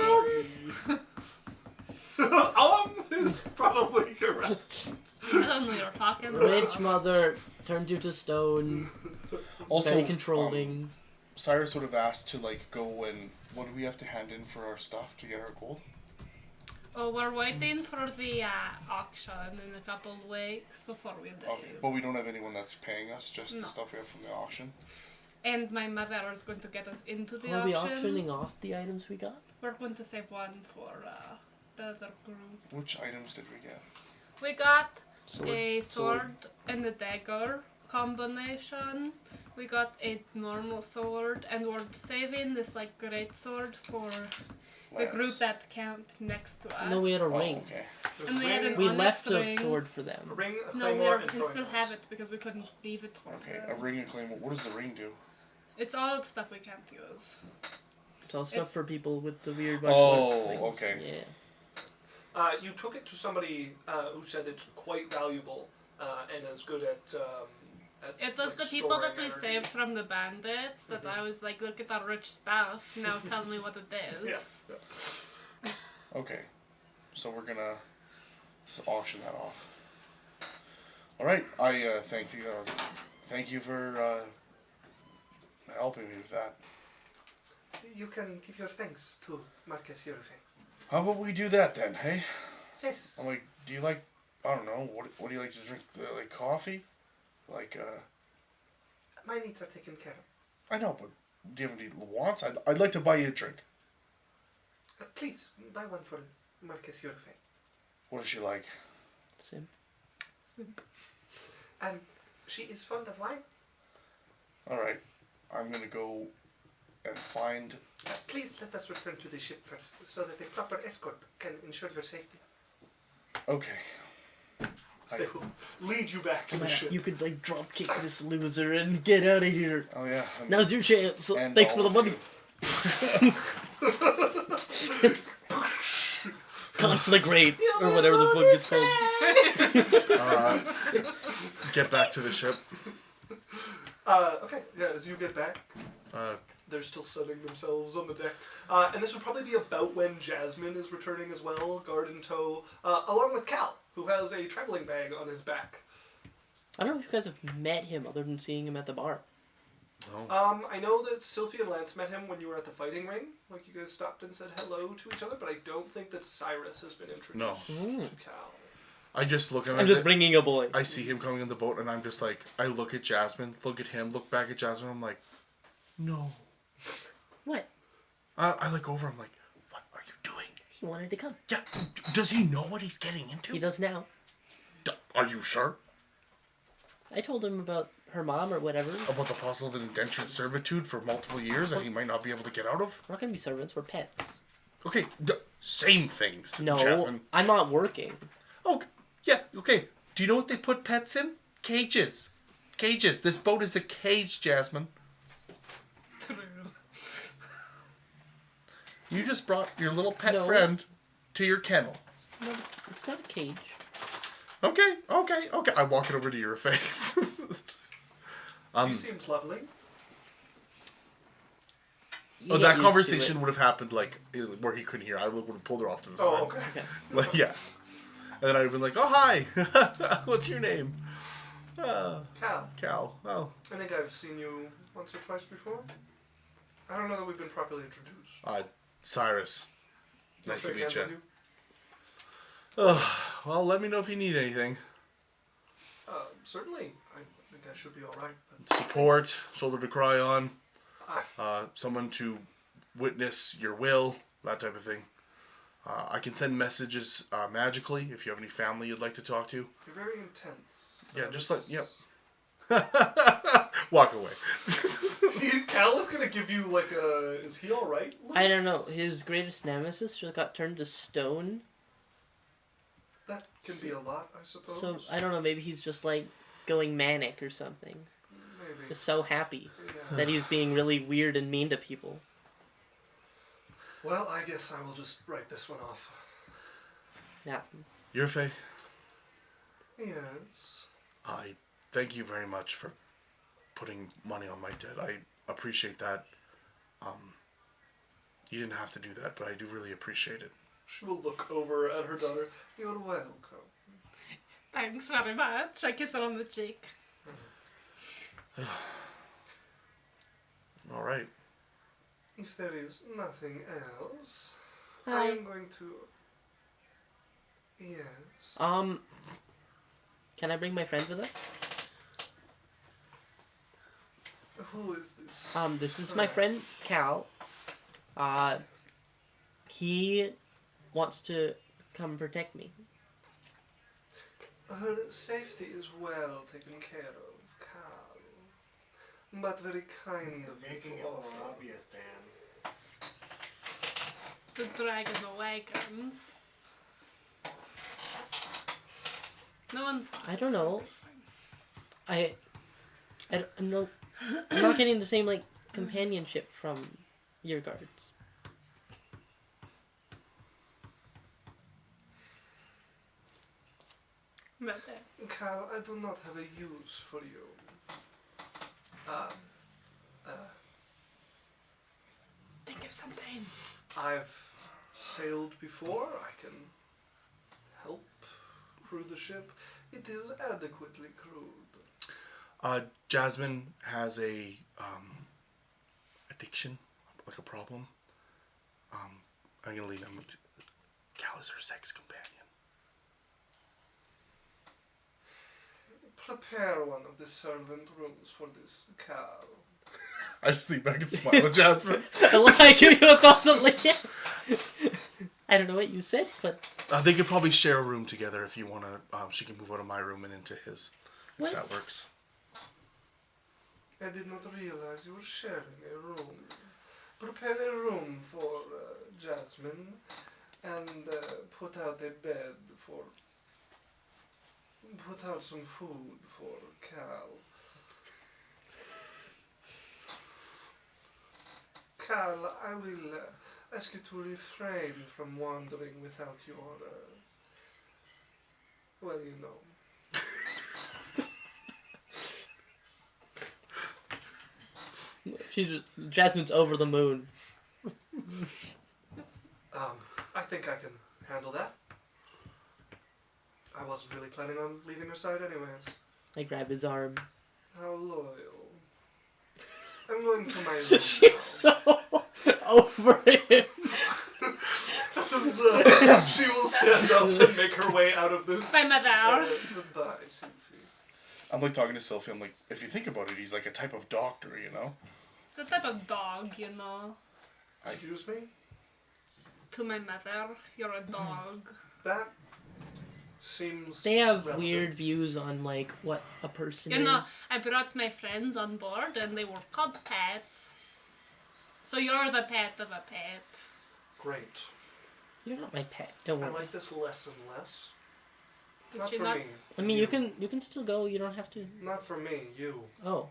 Is probably correct. I don't know what you're talking about. rich mother turns you to stone, Also, very controlling. Cyrus would have asked to like go and what do we have to hand in for our stuff to get our gold? Oh, we're waiting for the auction in a couple of weeks before we leave. Okay, but we don't have anyone that's paying us, just No. the stuff we have from the auction. And my mother is going to get us into the Are we auction. auctioning off the items we got? We're going to save one for the other group. Which items did we get? We got Sword. a sword and a dagger combination. We got a normal sword, and we're saving this like great sword for the Lance. group that camped next to us. No, we had a Oh, ring. okay. There's And we had an We onyx left a ring. sword for them. a ring, a No, claymore, we and still throwing have knives. it because we couldn't leave it for Okay, a them. ring and claymore. What does the ring do? It's all the stuff we can't use. It's all stuff It's- for people with the weird Oh, martial arts things. okay. Yeah. You took it to somebody who said it's quite valuable and as good at It was like, the people that we storing energy. saved from the bandits that I was like, look at our rich stuff. Now tell me what it is. Yeah. Okay, so we're gonna just auction that off. All right, I thank you for helping me with that. You can give your thanks to Marquess Urife. How about we do that then, hey? Yes. I'm like, do you like, I don't know, what do you like to drink? Like coffee? Like, My needs are taken care of. I know, but do you have any wants? I'd like to buy you a drink. Please, buy one for Marquess Urife. What is she like? Sim. She is fond of wine. All right, I'm gonna go and find. Please let us return to the ship first, so that a proper escort can ensure your safety. Okay. They will lead you back to the ship. You could like drop kick this loser and get out of here. Oh yeah. Now's your chance. And Thanks for all the of money. you. Conflict rate or whatever the fuck it's called. Get back to the ship. Okay, yeah, as you get back, Uh, they're still setting themselves on the deck. And this would probably be about when Jasmine is returning as well, guard in tow, along with Cal, who has a traveling bag on his back. I don't know if you guys have met him other than seeing him at the bar. I know that Sylphie and Lance met him when you were at the fighting ring. Like, you guys stopped and said hello to each other, but I don't think that Cyrus has been introduced to Cal. I just look at him. I'm just bringing a boy. I see him coming in the boat, and I'm just like, I look at Jasmine, look at him, look back at Jasmine. I'm like, no. What? I look over. I'm like, what are you doing? He wanted to come. Yeah. Does he know what he's getting into? He does now. Are you sure I told him about her mom or whatever. about the possible indentured servitude for multiple years that he might not be able to get out of? We're not gonna be servants. We're pets. Okay, same things, No, Jasmine. I'm not working. Oh, yeah, okay. Do you know what they put pets in? Cages. Cages. This boat is a cage, Jasmine. You just brought your little pet No. friend to your kennel. No, it's not a cage. Okay. I walk it over to your face. She seems lovely. You Oh, get that used to conversation it. would have happened like where he couldn't hear. I would have pulled her off to the side. Oh, okay. Okay. Like, yeah. And then I'd have been like, "Oh, hi. What's your name?" Cal, Cal. Oh, I think I've seen you once or twice before. I don't know that we've been properly introduced. Cyrus. I'll Nice to shake meet hands you. with Well, let me know if you need anything. Certainly. I think I should be all right. But Support, shoulder to cry on, someone to witness your will, that type of thing. I can send messages magically if you have any family you'd like to talk to. you're very intense. Yeah, just like, yep. Walk away. Cal is gonna give you like a. Is he all right? I don't know. His greatest nemesis just got turned to stone. That can be a lot, I suppose. So I don't know. Maybe he's just like going manic or something. Maybe. Just so happy Yeah. that he's being really weird and mean to people. Well, I guess I will just write this one off. Yeah. Your Faye, Yes. I thank you very much for putting money on my debt. I appreciate that. You didn't have to do that, but I do really appreciate it. She will look over at her daughter. You're welcome. Thanks very much. I kiss her on the cheek. All right. If there is nothing else, I Hi. am going to. Yes. Can I bring my friend with us? Who is this? This is my friend Cal. He wants to come protect me. Her safety is well taken care of, Cal. But very kind of you Making to it more offer. obvious, Dan. The dragon awakens. No one's. I don't know. I'm not getting the same like companionship from your guards. But, Cal, I do not have a use for you. think of something. I've sailed before. I can help crew the ship. It is adequately crewed. Jasmine has a addiction, like a problem. I'm gonna leave him. Cal is her sex companion. Prepare one of the servant rooms for this Cal. I just lean back and smile at Jasmine. Unless I give you a thought of like, yeah. I don't know what you said, but They could probably share a room together if you want to. She can move out of my room and into his, if What? that works. I did not realize you were sharing a room. Prepare a room for Jasmine and put out a bed for. Put out some food for Cal. Cal, I will ask you to refrain from wandering without your. Well, you know. Jasmine's over the moon. I think I can handle that. I wasn't really planning on leaving her side anyways. I grab his arm. How loyal. I'm going to my room. She's so over him. She will stand up and make her way out of this. Bye, mother. Goodbye, Sophie. I'm like talking to Sylphie. I'm like, if you think about it, he's like a type of doctor, you know? It's a type of dog, you know. Excuse me? To my mother, you're a dog. That seems. They have relevant. weird views on like what a person You know, is. I brought my friends on board and they were called pets. So you're the pet of a pet. Great. You're not my pet. Don't I worry. like this less and less. Did Not she for not? me. I mean, you can still go. You don't have to. Not for me. You. Oh,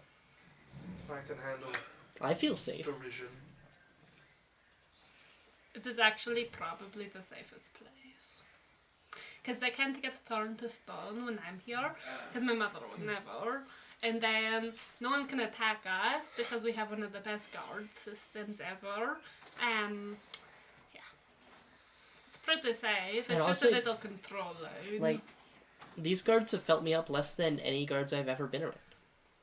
I can handle I feel safe. derision. It is actually probably the safest place. Because they can't get turned to stone when I'm here, because my mother would never. And then no one can attack us because we have one of the best guard systems ever. Yeah. It's pretty safe. And It's just a also, little controlling. Like, these guards have felt me up less than any guards I've ever been around.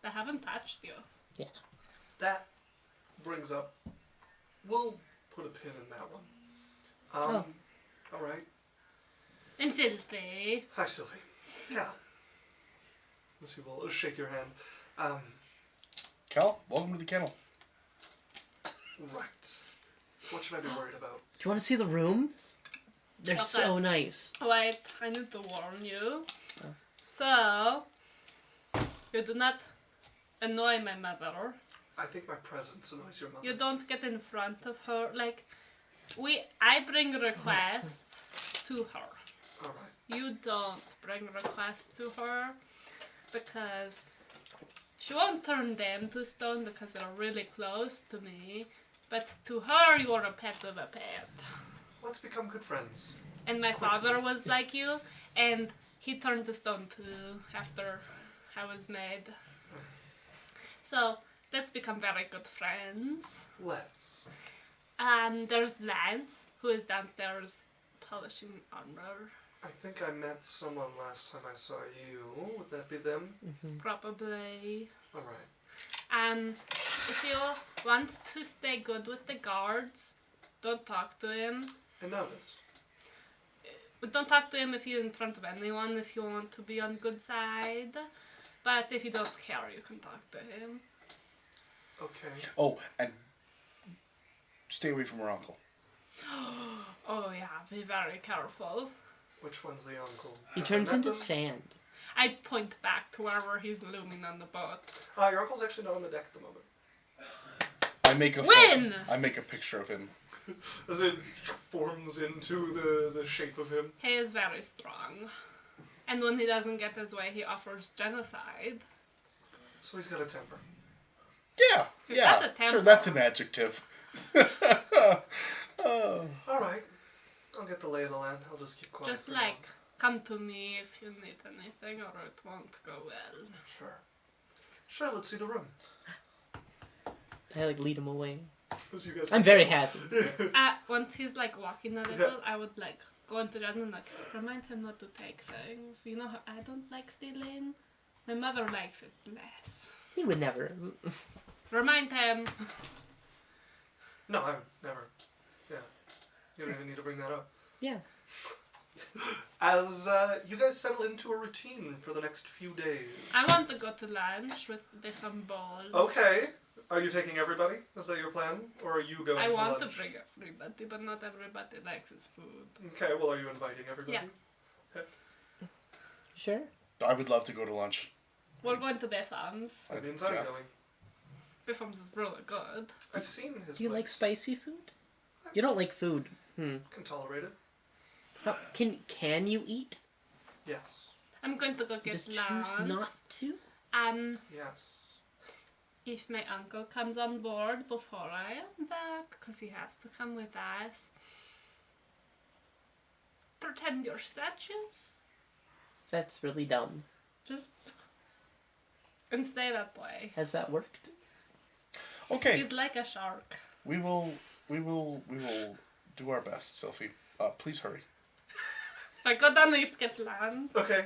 They haven't touched you. Yeah. That brings up. We'll put a pin in that one. Oh. All right. I'm Sylvie. Hi, Sylvie. Yeah. Let's see. We'll shake your hand. Cal, welcome to the kennel. Right. What should I be worried about? Do you want to see the rooms? They're Okay. so nice. Wait, I need to warn you. Oh. So, you do not annoy my mother. I think my presence annoys your mother. You don't get in front of her. Like, I bring requests to her. All right. You don't bring requests to her because she won't turn them to stone because they're really close to me. But to her, you're a pet of a pet. Let's become good friends. And my father was like you, and he turned to stone too after I was made. So let's become very good friends. Let's. There's Lance, who is downstairs polishing armor. I think I met someone last time I saw you. Would that be them? Probably. All right. If you want to stay good with the guards, don't talk to him. I noticed. But don't talk to him if you're in front of anyone, if you want to be on good side. But if you don't care, you can talk to him. Okay. Oh, and stay away from her uncle. Oh yeah, be very careful. Which one's the uncle? He Have I turns met into them? sand. I point back to wherever he's looming on the boat. Your uncle's actually not on the deck at the moment. I make a When? I make a picture of him. As it forms into the shape of him. He is very strong. And when he doesn't get his way, he offers genocide. So he's got a temper. Yeah, That's a sure, temper. that's an adjective. All right. I'll get the lay of the land. I'll just keep quiet. Just for like, come to me if you need anything or it won't go well. now. Sure. Sure. Let's see the room. I like lead him away. As you guys. I'm very happy. Once he's like walking a little, I would like go into Jasmine like, remind him not to take things. You know how I don't like stealing? My mother likes it less. He would never. Remind him. No, I never. Yeah. You don't even need to bring that up. Yeah. As you guys settle into a routine for the next few days. I want to go to lunch with different balls. Okay. Are you taking everybody? Is that your plan? Or are you going I to want lunch? to bring everybody, but not everybody likes his food. Okay, well, are you inviting everybody? Yeah. Sure. I would love to go to lunch. We're going to Bifham's. That means I'm Yeah. going. Bifham's is really good. I've seen his Do you like place. spicy food? You don't like food. Can tolerate it. Can you eat? Yes. I'm going to go get Just choose lunch. not to. Yes. If my uncle comes on board before I am back, because he has to come with us, pretend you're statues. That's really dumb. Just and stay that way. Has that worked? Okay, He's like a shark. we will do our best, Sophie. Please hurry. I go down and get lunch. Okay,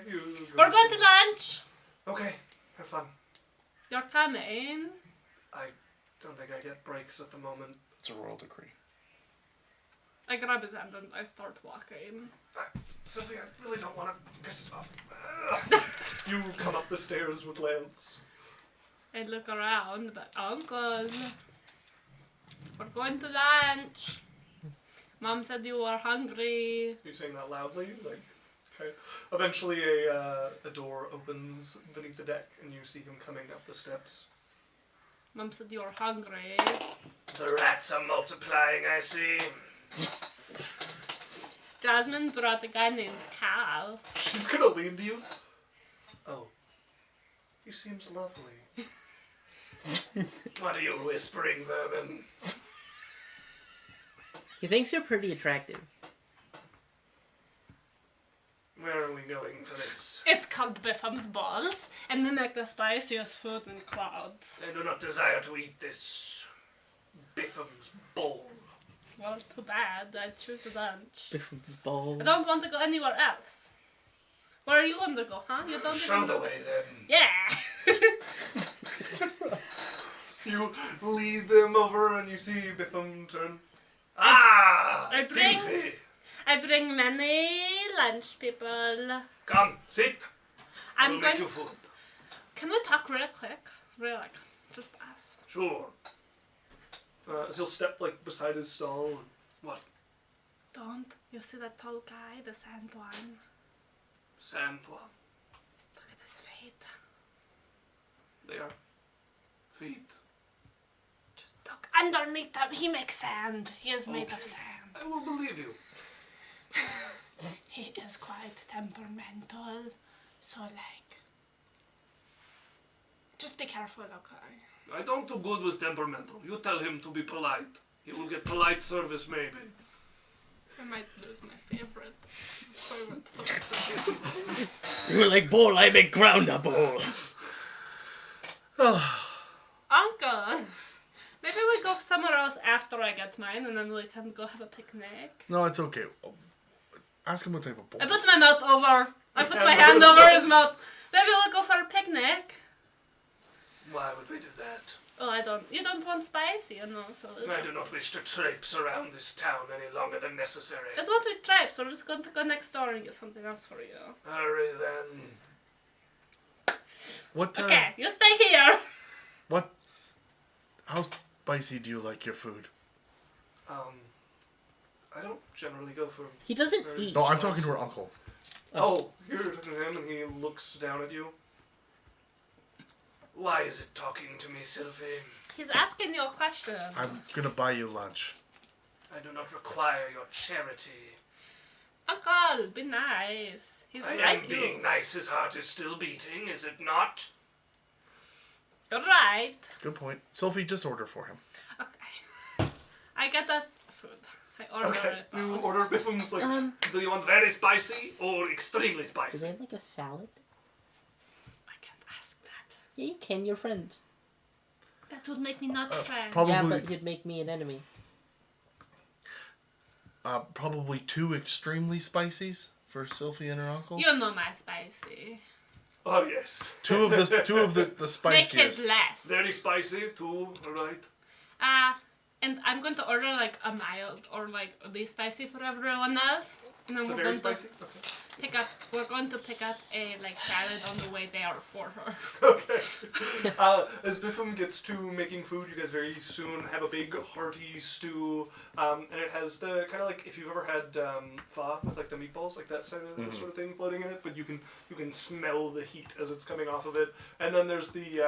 We're going to lunch. Okay, have fun. You're coming. I don't think I get breaks at the moment. It's a royal decree. I grab his hand and I start walking. Sylvia, I really don't want to piss off. You come up the stairs with Lance. I look around, but Uncle, we're going to lunch. Mom said you were hungry. You saying that loudly? Like, okay. Eventually, a door opens beneath the deck, and you see him coming up the steps. Mom said you were hungry. The rats are multiplying, I see. Jasmine brought a guy named Cal. She's gonna lean to you. Oh, he seems lovely. What are you whispering, vermin? He thinks you're pretty attractive. Where are we going for this? It's called Biffham's Balls, and they make the spiciest food in clouds. I do not desire to eat this Biffham's bowl. Well, too bad. I choose lunch. Biffham's balls. I don't want to go anywhere else. Where are you going to go, huh? You don't Show even... the way then. Yeah! So you lead them over and you see Biffam turn. Ah! I bring- Sylvie! I bring many lunch, people. Come, sit. I I'm will going... make you food. Can we talk real quick? Real, like, just us. Sure. As he'll step like beside his stall. What? Don't. You see that tall guy, the sand one? Sandwan. Look at his feet. They are feet. Just look underneath him. He makes sand. He is made of Okay. sand. I will believe you. He is quite temperamental. So, like... Just be careful, okay? I don't do good with temperamental. You tell him to be polite. He will get polite service, maybe. I might lose my favorite person. You're like bowl, I make grounder bowl. Uncle! Maybe we go somewhere else after I get mine, and then we can go have a picnic. No, it's okay. Ask him what type of bowl. I put my mouth over. I put my hand over his mouth. Maybe we'll go for a picnic. Why would we do that? Oh, I don't. You don't want spicy, you know, so. I do not wish to traipse around this town any longer than necessary. It won't be tribes, so we're just going to go next door and get something else for you. Hurry then. What? Okay, you stay here. What? How spicy do you like your food? I don't generally go for. He doesn't Very eat. No, I'm talking to her uncle. Oh, you're talking to him, and he looks down at you. Why is it talking to me, Sylvie? He's asking you a question. I'm gonna buy you lunch. I do not require your charity. Uncle, be nice. He's I am like being you. nice. His heart is still beating, is it not? You're right. Good point. Sophie, just order for him. Okay. I get us food. I order Okay. it. You order Biffum's like. Do you want very spicy or extremely Do spicy? they have like a salad? I can't ask that. Yeah, you can. You're friends. That would make me not friend. Probably, Yeah, but he'd make me an enemy. probably 2 extremely spicies for Sophie and her uncle. You know my spicy. Oh yes. Two of the Make spiciest. his less. Very spicy too. All right. And I'm going to order like a mild or like least spicy for everyone else. And then The we're very going spicy. to Okay. we're going to pick up a like salad on the way there for her. Okay. As Biffum gets to making food, you guys very soon have a big hearty stew, and it has the kind of like if you've ever had pho with like the meatballs, like that sort of thing floating in it. But you can smell the heat as it's coming off of it. And then there's the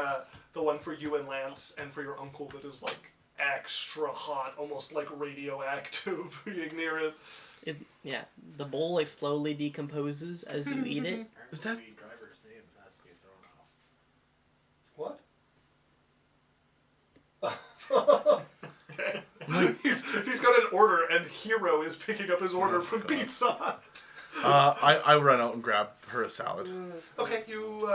one for you and Lance, and for your uncle that is like extra hot, almost like radioactive, being near it. Yeah, the bowl like slowly decomposes as you eat it. Is that driver's name has to be thrown off. Okay. He's got an order, and Hero is picking up his order from Pizza Hut. I run out and grab her a salad. Okay, you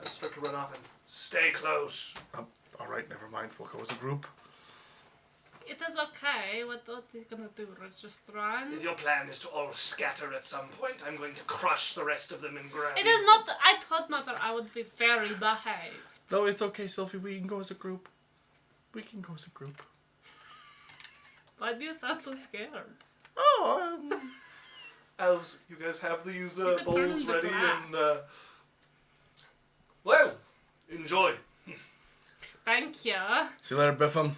start to run off and stay close. All right, never mind. We'll go as a group. It is okay. What are you gonna do? Just run? If your plan is to all scatter at some point, I'm going to crush the rest of them and grab It you. is not. I told Mother I would be very behaved. No, it's okay, Sophie. We can go as a group. We can go as a group. Why do you sound so scared? Oh, As you guys have these You could turn bowls into ready glass. and well, enjoy. Thank you. see you later, Biffum.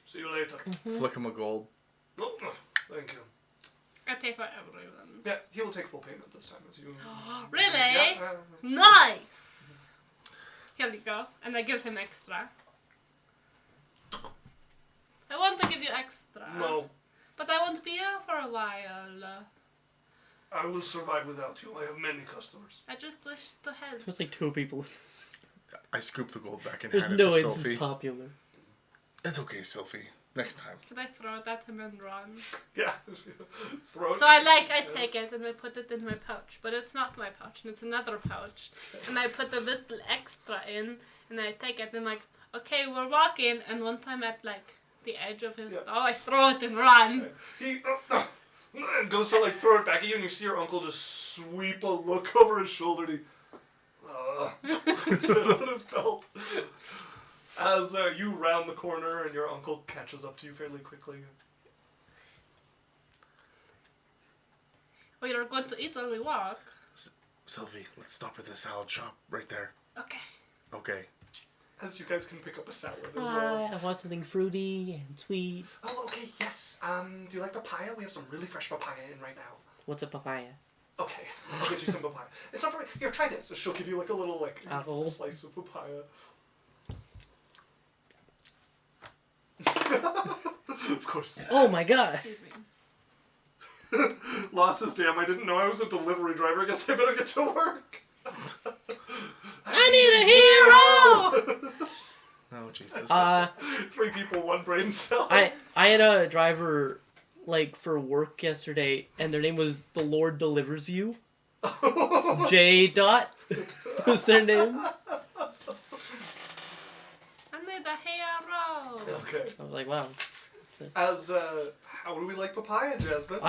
See you later. Flick him a gold. Oh, thank you. I pay for everyone. Yeah, he will take full payment this time as you. Really? Yeah, Nice. Here you go, and I give him extra. I want to give you extra. no. But I won't be here for a while. I will survive without you. I have many customers. I just wish to help. There's like 2 people. I scoop the gold back and There's hand it no to way this Sophie. is popular. It's okay, Sophie. Next time. Can I throw it at him and run? Yeah. Throw it. So I take it and I put it in my pouch, but it's not my pouch, and it's another pouch, and I put a little extra in, and I take it and I'm like, okay, we're walking, and once I'm at like the edge of his stall, I throw it and run. He goes to like throw it back at you, and you see your uncle just sweep a look over his shoulder, and he puts it on his belt. As you round the corner, and your uncle catches up to you fairly quickly. We are going to eat while we walk. Sophie, let's stop at the salad shop right there. Okay. Okay. As you guys can pick up a salad as well. I want something fruity and sweet. Oh, okay, yes. Do you like papaya? We have some really fresh papaya in right now. What's a papaya? Okay, I'll get you some papaya. It's not for here. Try this. So she'll give you like a little like Apple. slice of papaya. Of course. Oh my god! Excuse me. Lost his damn. I didn't know I was a delivery driver. I guess I better get to work. I need a hero! Oh, Jesus. 3 people, 1 brain cell. I had a driver like for work yesterday, and their name was The Lord Delivers You. J. Dot was their name. I need a hero! Okay. I was like, wow. As how do we like papaya, Jasmine?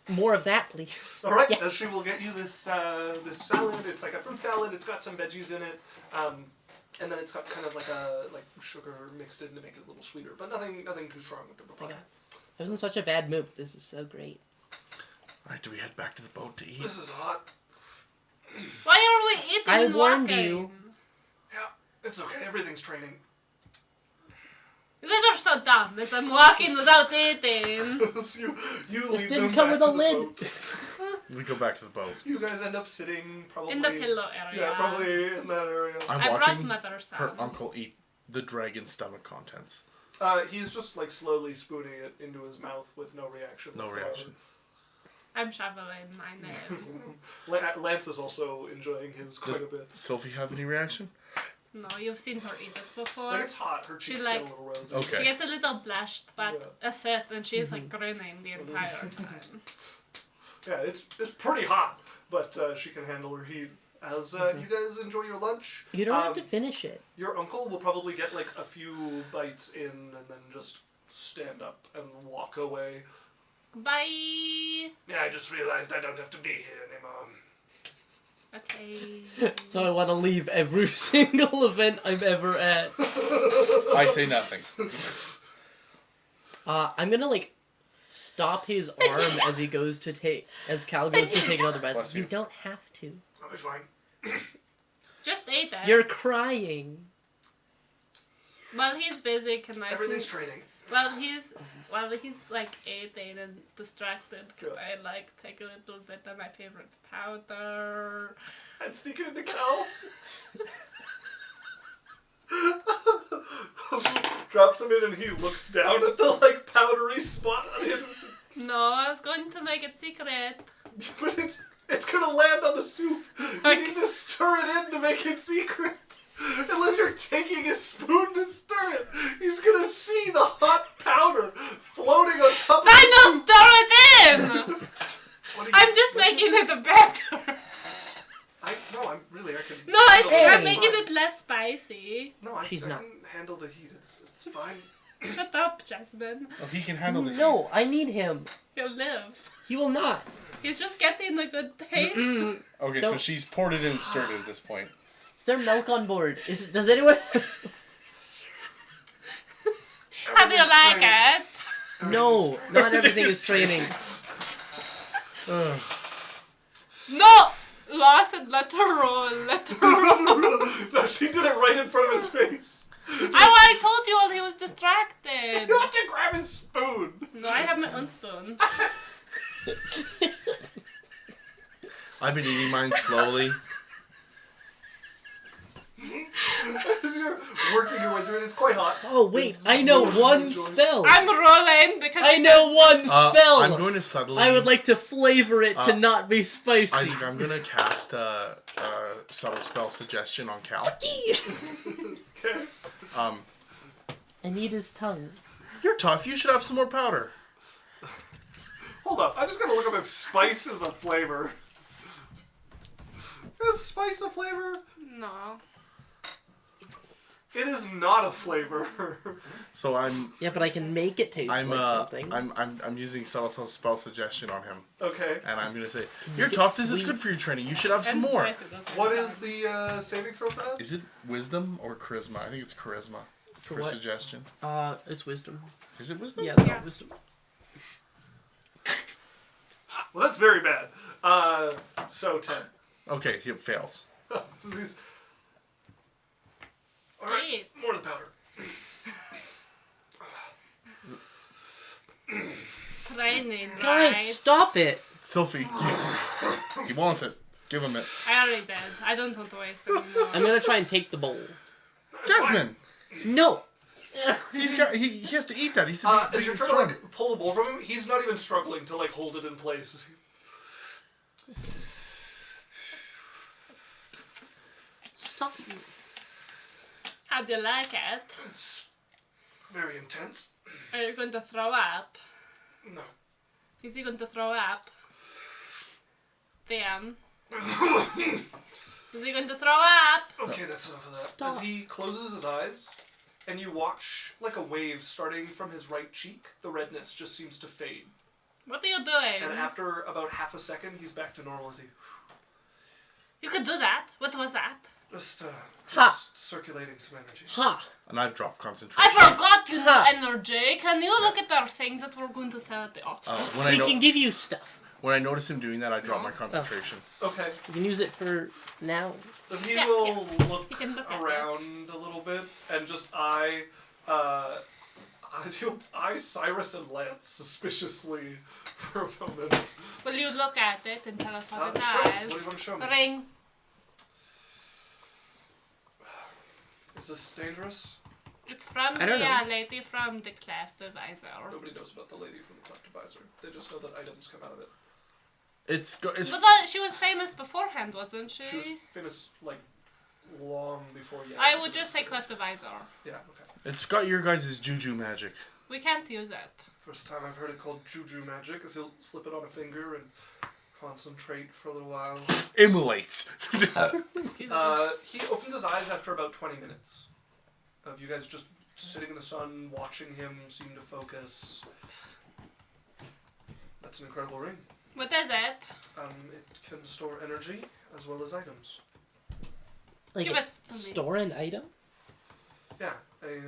More of that, please. All right, Yeah. as she will get you this this salad. It's like a fruit salad. It's got some veggies in it, and then it's got kind of like sugar mixed in to make it a little sweeter, but nothing too strong with the papaya. I was in such a bad mood. This is so great. Alright, do we head back to the boat to eat? This is hot. Why are we eating I and warned walking? you. Yeah, it's okay. Everything's training. You guys are so dumb. As I'm walking without eating. So you This lead didn't them come back with a to the lid. boat. We go back to the boat. You guys end up sitting probably In the pillow area. Yeah, probably in that area. I'm I brought watching mother some. her uncle eat the dragon's stomach contents. He's just like slowly spooning it into his mouth with no reaction. No whatsoever. reaction. I'm shoveling my name. Lance is also enjoying his quite Does a bit. Sophie have any reaction? No, you've seen her eat it before. Like it's hot. Her cheeks like- get a little rosy. Okay. She gets a little blushed, but Yeah. that's it, and she's like grinning the entire time. Yeah, it's pretty hot, but she can handle her heat. As you guys enjoy your lunch, You don't have to finish it. your uncle will probably get like a few bites in and then just stand up and walk away. Bye. Yeah, I just realized I don't have to be here anymore. Okay. So I want to leave every single event I'm ever at. I say nothing. I'm gonna like stop his arm as he goes to take, as Cal goes to take another bite. Bless You you. don't have to. I'll be fine. Just ate it. You're crying. While he's busy, can I Everything's see? training. While he's like eating and distracted, can Yeah. I like take a little bit of my favorite powder? And sneak it into Cal's. Drops him in and he looks down at the like powdery spot on him. No, I was going to make it secret. But it's gonna land on the soup. You need to stir it in to make it secret. Unless you're taking a spoon to stir it, he's gonna see the hot powder floating on top of the I know, soup. stir it in. What are you I'm just doing? making it better. I'm really, I can. No, I handle think it. I'm It's making fine. it less spicy. No, I She's can not. handle the heat. It's fine. Shut up, Jasmine. Oh, he can handle the heat. No, I need him. He'll live. He will not. He's just getting a good taste. Okay, so Don't- she's poured it in and stirred it at this point. Is there milk on board? Does anyone? How do you like it? No, not everything is training. Ugh. No! Lost and let her roll. Let her roll. No, she did it right in front of his face. I told you while he was distracted. You have to grab his spoon. No, I have my own spoon. I've been eating mine slowly. As you you're working your way through it, it's quite hot. Oh wait, It's I know slowly one enjoying- spell. I'm rolling because I this know is- one spell. I'm going to subtly. I would like to flavor it to not be spicy. Isaac, I'm going to cast a subtle spell suggestion on Cal. Okay. Um, I need his tongue. you're tough. You should have some more powder. Hold up. I just gotta look up if spice is a flavor. Is spice a flavor? No. It is not a flavor. So Yeah, but I can make it taste like something. I'm using subtle spell suggestion on him, Okay. and I'm going to say, you're get tough. This is sweet? good for your training. You should have some And more. spicy doesn't What count. is the saving throw for that? Is it wisdom or charisma? I think it's charisma for what? suggestion. It's wisdom. Is it wisdom? Yeah, Yeah. wisdom. Well, that's very bad. So 10. Okay, he fails. These- All right, Eight. more of the powder. Training, Guys, right? stop it! Sylphie, he wants it. Give him it. I already did. I don't want to waste anymore. I'm gonna try and take the bowl. Jasmine, No! he has to eat that. He's As you're trying to like pull the bowl from him, he's not even struggling to like hold it in place. Stop. How do you like it? It's very intense. Are you going to throw up? No. Is he going to throw up? Damn. Is he going to throw up? Okay, that's enough of that. Stop. As he closes his eyes, and you watch like a wave starting from his right cheek, the redness just seems to fade. What are you doing? And after about half a second, he's back to normal as he You could do that. What was that? just Ha. circulating some energy. Ha! And I've dropped I concentration. forgot you Huh. have energy. Can you look at our things that we're going to sell at the auction? When We can give you stuff. when I notice him doing that, I drop my concentration. Okay. You can use it for now. As he Yeah, will look You can look at it. around a little bit and just eye Cyrus and Lance suspiciously for a moment. Will you look at it and tell us what it Sure. What do you does? want to show me? Ring. Is this dangerous? It's from I don't the know. lady from the Cleft Advisor. Nobody knows about the lady from the Cleft Advisor. They just know that items come out of it. It's But she was famous beforehand, wasn't she? She was famous like long before. Yeah. I would just say Cleft Advisor. Yeah. Okay. it's got your guys' juju magic. We can't use it. First time I've heard it called juju magic is he'll slip it on a finger and concentrate for a little while. Immolates. Excuse me. He opens his eyes after about 20 minutes of you guys just sitting in the sun, watching him seem to focus. That's an incredible ring. What is it? It can store energy as well as items. Like Give a it to me. store an item? Yeah, a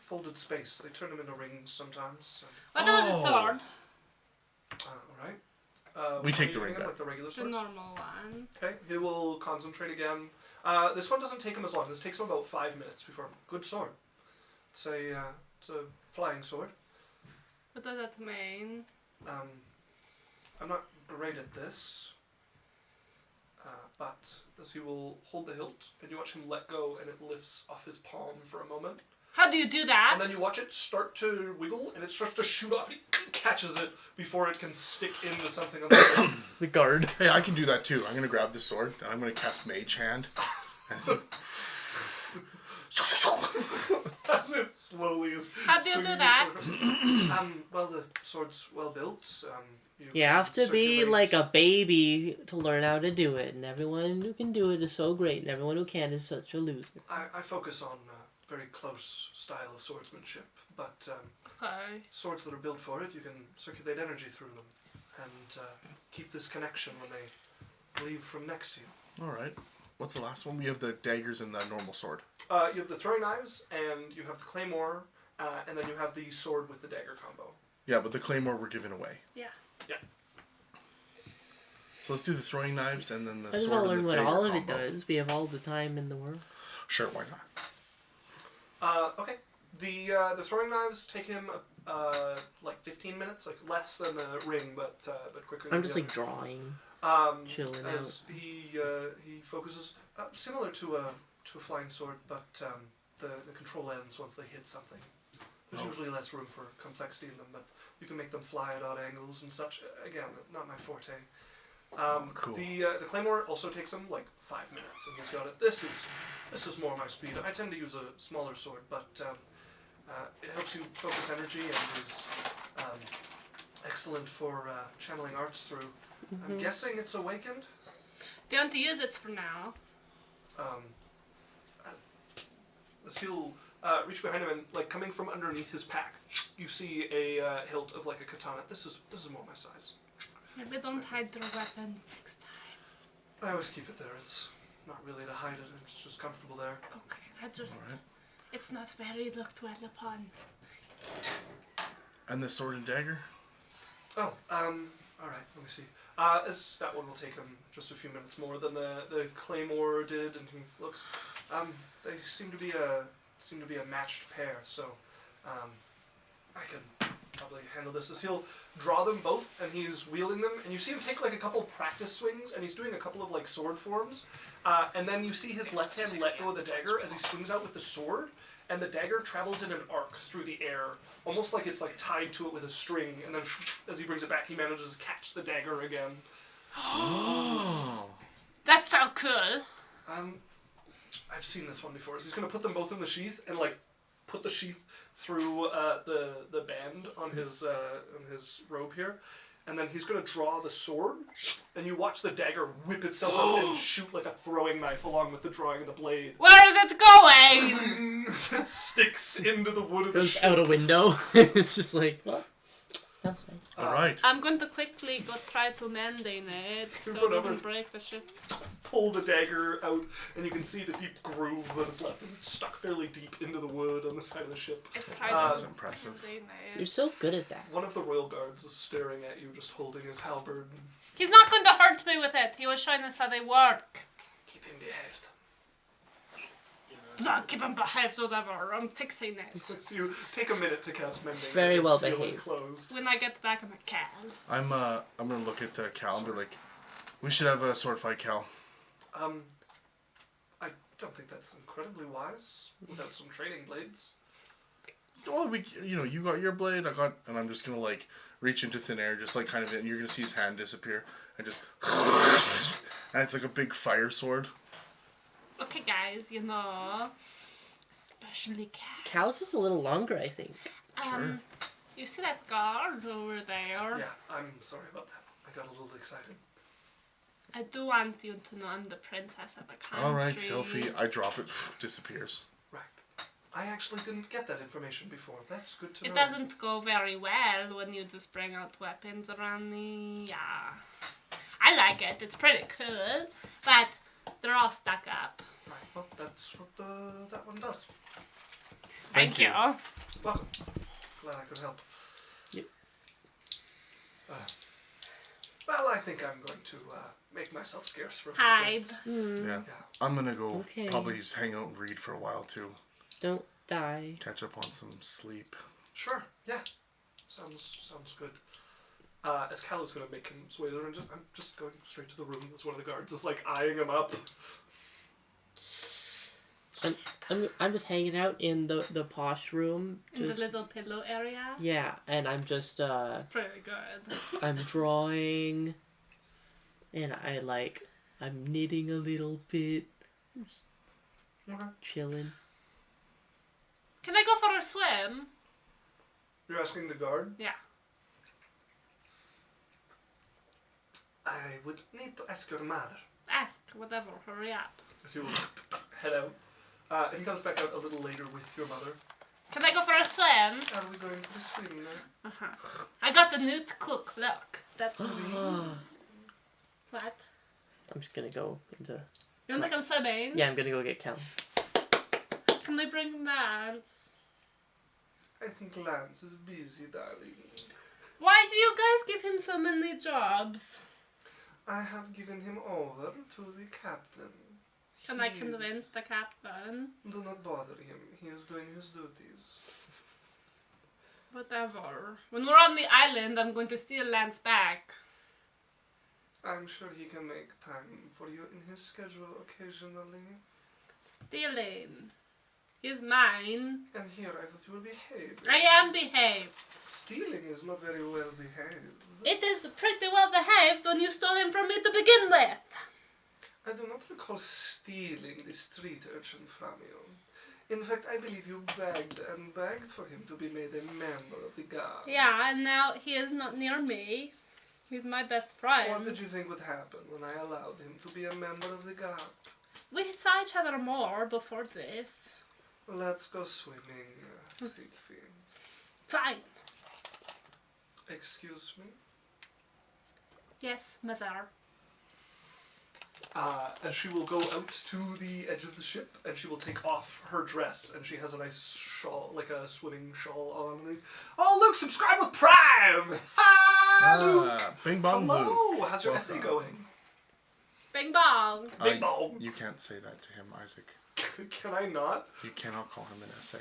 folded space. They turn them into rings sometimes. What about the Oh. sword? Alright. We take the ring again, back. like the regular The sword. normal one. Okay, he will concentrate again. This one doesn't take him as long. This takes him about 5 minutes before. Good sword. It's a flying sword. What does that mean? I'm not great at this, but as he will hold the hilt, and you watch him let go, and it lifts off his palm for a moment, How do you do that? and then you watch it start to wiggle, and it starts to shoot off, and he catches it before it can stick into something on the hilt. The guard. Hey, I can do that too. I'm gonna grab the sword and I'm gonna cast Mage Hand. And it's As it slowly is. How do you swinging do that? circles. Well, the sword's well built. You have to be circulate- like a baby to learn how to do it, and everyone who can do it is so great, and everyone who can is such a loser. I focus on very close style of swordsmanship, but Okay. swords that are built for it, you can circulate energy through them and keep this connection when they leave from next to you. all right. What's the last one? We have the daggers and the normal sword. You have the throwing knives, and you have the claymore, and then you have the sword with the dagger combo. Yeah, but the claymore we're giving away. Yeah. Yeah. So let's do the throwing knives and then the I just sword want to and learn the what dagger all of it combo. does. We have all the time in the world. Sure, why not? Okay. The throwing knives take him like 15 minutes, like less than the ring, but quicker. I'm than just the like drawing. other. chilling as he focuses similar to to a flying sword, but the control ends once they hit something. There's usually less room for complexity in them, but you can make them fly at odd angles and such. Again, not my forte. Cool. The claymore also takes him like 5 minutes, and he's got it. This is more my speed. I tend to use a smaller sword, but it helps you focus energy and is excellent for channeling arts through. I'm guessing it's awakened. Do you want to use it for now? As he'll reach behind him and, like, coming from underneath his pack, you see a hilt of like a katana. This is more my size. Maybe don't hide your weapons next time. I always keep it there. It's not really to hide it. It's just comfortable there. Okay, I just... All right. It's not very looked well upon. And the sword and dagger? Oh, alright, let me see. As that one will take him just a few minutes more than the claymore did, and he looks. They seem to be a matched pair, so I can probably handle this. As he'll draw them both, and he's wielding them, and you see him take like a couple practice swings, and he's doing a couple of like sword forms, and then you see his left hand let go of the dagger as he swings out with the sword, and the dagger travels in an arc through the air, almost like it's like tied to it with a string, and then as he brings it back, he manages to catch the dagger again. Oh. That's so cool. I've seen this one before. So he's gonna put them both in the sheath and like put the sheath through the band on his robe here, and then he's gonna draw the sword, and you watch the dagger whip itself up and shoot like a throwing knife along with the drawing of the blade. Where is it going? It sticks into the wood of the Goes ship. out a window. It's just like, what? That's nice. All right. I'm going to quickly go try to mending it so it Whatever. doesn't break the ship. Pull the dagger out, and you can see the deep groove that is left as it's stuck fairly deep into the wood on the side of the ship. I tried That's to impressive. mending You're it. so good at that. One of the royal guards is staring at you, just holding his halberd. He's not going to hurt me with it. He was showing us how they work. Keep him behaved. No, keep him behaved, whatever. I'm fixing it. So you take a minute to cast mending. Very and well seal it behaved. closed. When I get back, I'm a cat. I'm gonna look at Cal and be like, we should have a sword fight, Cal. I don't think that's incredibly wise without some training blades. Well, you got your blade, and I'm just gonna like reach into thin air, just like kind of, and you're gonna see his hand disappear, and just, and it's like a big fire sword. Okay, guys, especially cat. Cal's is a little longer, I think. Sure. You see that guard over there? Yeah, I'm sorry about that. I got a little excited. I do want you to know I'm the princess of the country. All right, selfie. I drop it, disappears. Right. I actually didn't get that information before. That's good to know. It doesn't go very well when you just bring out weapons around me. Yeah. I like it. It's pretty cool, but they're all stuck up. Right. Well, that's what that one does. Thank you. Welcome. Glad I could help. Yep. Well, I think I'm going to make myself scarce for a few Hide. days. Hmm. Yeah. I'm gonna go Okay. probably just hang out and read for a while too. Don't die. Catch up on some sleep. Sure. Yeah. Sounds good. As Cal is going to make his way there, and I'm just going straight to the room as one of the guards is like eyeing him up. I'm just hanging out in the posh room. In Just, the little pillow area. yeah, and I'm just It's pretty good. I'm drawing, and I'm knitting a little bit, Okay. chilling. Can I go for a swim? You're asking the guard? Yeah. I would need to ask your mother. Ask, whatever, hurry up. As he will head out. And he comes back out a little later with your mother. Can I go for a swim? Are we going to swim now? Uh-huh. I got the new to cook, look. That's me. What? I'm just gonna go into. You want to come swimming? Yeah, I'm gonna go get Cal. Can they bring Lance? I think Lance is busy, darling. Why do you guys give him so many jobs? I have given him over to the captain. Can I He is- convince the captain? Do not bother him. He is doing his duties. Whatever. When we're on the island, I'm going to steal Lance back. I'm sure he can make time for you in his schedule occasionally. stealing. He's mine. And here, I thought you were behaved. I am behaved. Stealing is not very well behaved. It is pretty well behaved when you stole him from me to begin with. I do not recall stealing the street urchin from you. In fact, I believe you begged and begged for him to be made a member of the guard. Yeah, and now he is not near me. He's my best friend. What did you think would happen when I allowed him to be a member of the guard? We saw each other more before this. Let's go swimming, Siegfried. Fine. Excuse me? Yes, mother. And she will go out to the edge of the ship, and she will take off her dress, and she has a nice shawl, like a swimming shawl on underneath. Oh, Luke, subscribe with Prime! Ah, Luke! Bing bong Luke. Hello! How's your Welcome. essay going? Bing bong. Bing bong. You can't say that to him, Isaac. Can I not? You cannot call him an essay.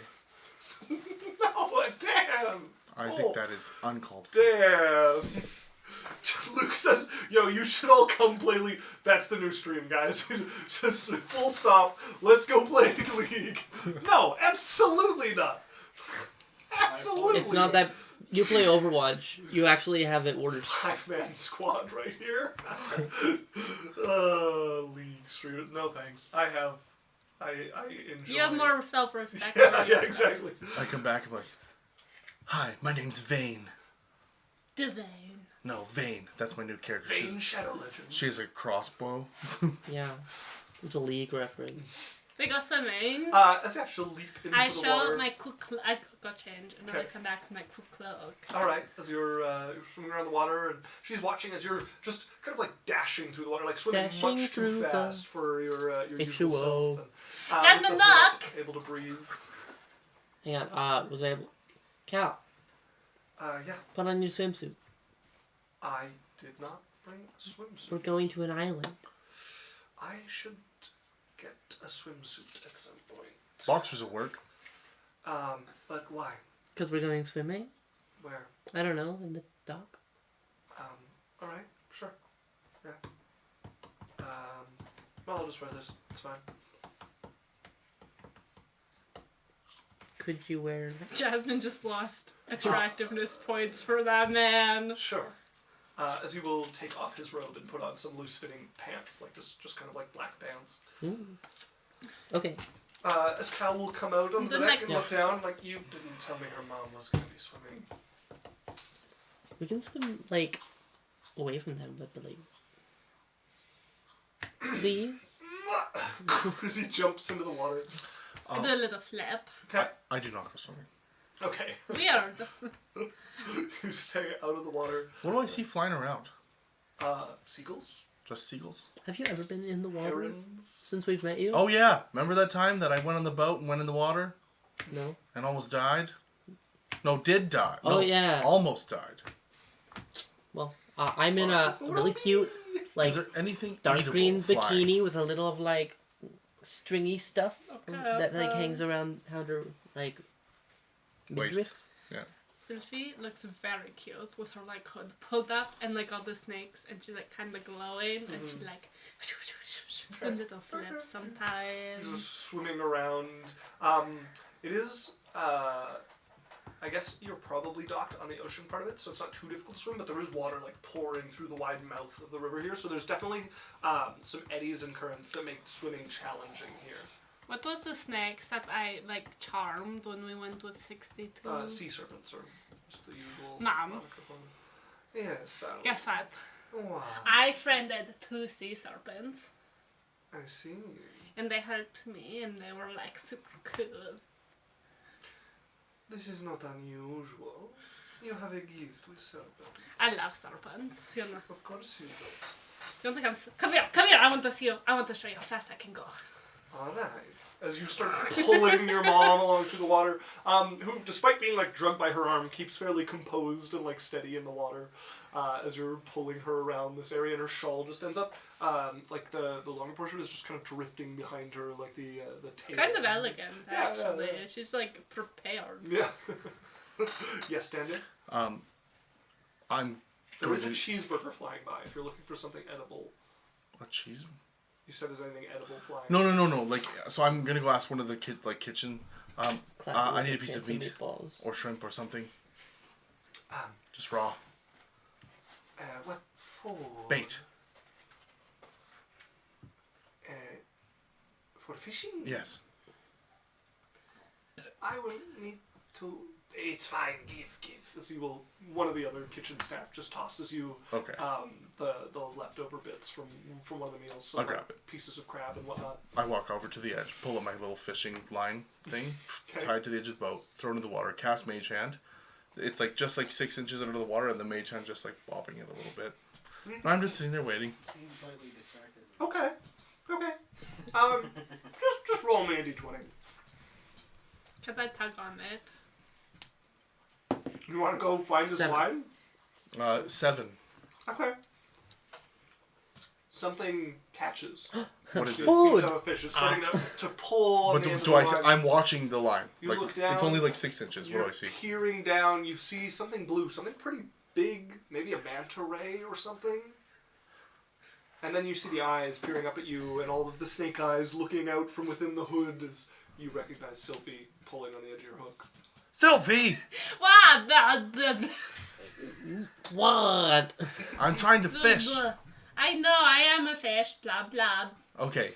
No, damn! Isaac, Oh. that is uncalled for. Damn! Luke says, yo, you should all come play League. That's the new stream, guys. Just full stop. Let's go play League. No, absolutely not. Absolutely. It's not that you play Overwatch. You actually have it ordered. 5-man squad right here. League stream. No thanks. I enjoy. You have more self-respect. Yeah, than yeah, you. exactly. I come back and be like, hi, my name's Vayne. Devane. No, Vayne. That's my new character. Bane Shadow Legend. She's a crossbow. Yeah. It's a League reference. We go swimming. As I shall leap into I the show water. my cool I go change, and then I Okay. come back to my cool cloak. All right, as you're swimming around the water, and she's watching as you're just kind of like dashing through the water, like swimming Dashing much through too the fast for your usual H2O. self. Jasmine, with the- look! Able to breathe. Hang on. Was I able? Cal, Yeah, put on your swimsuit. I did not bring a swimsuit. We're going to an island. I should get a swimsuit at some point. Boxers will work. But why? Because we're going swimming? Where? I don't know, in the dock. All right, sure. Yeah. Well, I'll just wear this. It's fine. Could you wear that? Jasmine just lost attractiveness points for that man. Sure. As he will take off his robe and put on some loose-fitting pants, like just kind of like black pants. Ooh. Okay. As Cal will come out on the The deck neck- and look down, like, you didn't tell me her mom was going to be swimming. We can swim, like, away from them, but like... Please? As he jumps into the water. I do a little flip. Okay. I do not go swimming. Okay. Weird. You stay out of the water. What do I see flying around? Seagulls? Just seagulls? Have you ever been in the water Herons? since we've met you? Oh yeah, remember that time that I went on the boat and went in the water No. and almost died? No, did die. Oh, No, yeah. Almost died. Well, I'm in a Boss's really world. cute, like, Is there anything dark eatable green flying? bikini with a little of, like, stringy stuff Okay, that, like, okay. hangs around her, like, Waist. midriff. Yeah. Sylphie looks very cute with her like hood pulled up and like all the snakes, and she's like kind of glowing, and she like do little flips sometimes. Just swimming around. It is, I guess you're probably docked on the ocean part of it, so it's not too difficult to swim, but there is water like pouring through the wide mouth of the river here, so there's definitely some eddies and currents that make swimming challenging here. What was the snakes that I like charmed when we went with 62? Sea serpents are just the usual. Mom. moniker for them. Yes, that. Guess what? Wow. I friended 2 sea serpents, I see. and they helped me, and they were like super cool. This is not unusual. You have a gift with serpents. I love serpents. You know. Of course you do. You want to come here? Come here! I want to see you. I want to show you how fast I can go. All right. As you start pulling your mom along through the water, who, despite being like drugged by her arm, keeps fairly composed and like steady in the water, as you're pulling her around this area, and her shawl just ends up, like the longer portion is just kind of drifting behind her, like the tail. Kind of elegant, Yeah, actually. yeah. She's like prepared. Yeah. Yes, Daniel. I'm There going is a to... cheeseburger flying by if you're looking for something edible. What cheese? You said is anything edible flying? No. Like, so I'm gonna go ask one of the kitchen. I need a piece of Fancy meat meatballs. or shrimp or something. Um, Just raw. what for? Bait. For fishing? Yes. I will need to. It's fine. Give. As you will, one of the other kitchen staff just tosses you Okay. the leftover bits from one of the meals. Some I'll grab it. Pieces of crab and whatnot. I walk over to the edge, pull up my little fishing line thing, Okay. tied to the edge of the boat, throw it into the water, cast Mage Hand. It's like just like 6 inches under the water, and the Mage Hand just like bobbing it a little bit. And I'm just sitting there waiting. Seems slightly distracted. Okay. Just roll me a d20. Can I tug on it? You want to go find this 7. line? 7. Okay. Something catches. What is It it? seems Food. to have a fish. It's starting to pull on But the end of do the I see? line. I'm watching the line. You Like, look down. it's only like 6 inches. What You're do I see? peering down. You see something blue, something pretty big, maybe a manta ray or something. And then you see the eyes peering up at you, and all of the snake eyes looking out from within the hood as you recognize Sylvie pulling on the edge of your hook. Sylvie! Wow, What? I'm trying to fish. I know, I am a fish, blah blah. Okay.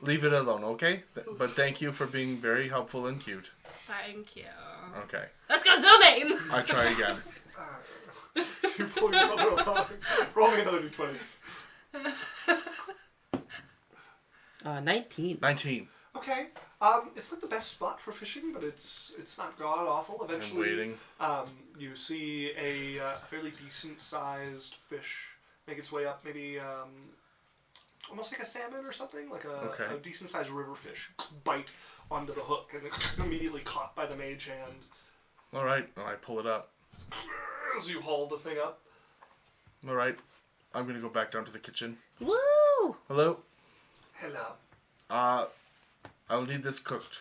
Leave it alone, okay? But thank you for being very helpful and cute. Thank you. Okay. Let's go zooming! I try again. So you pull your mother along. Roll me another d20. 19. 19. Okay. It's not the best spot for fishing, but it's not god awful. I'm Eventually, waiting. you see a fairly decent sized fish make its way up, maybe almost like a salmon or something, like Okay. a decent sized river fish, bite onto the hook and immediately caught by the mage hand All right. And I pull it up. as you haul the thing up. All right. I'm going to go back down to the kitchen. Woo! Hello? Hello. I'll need this cooked.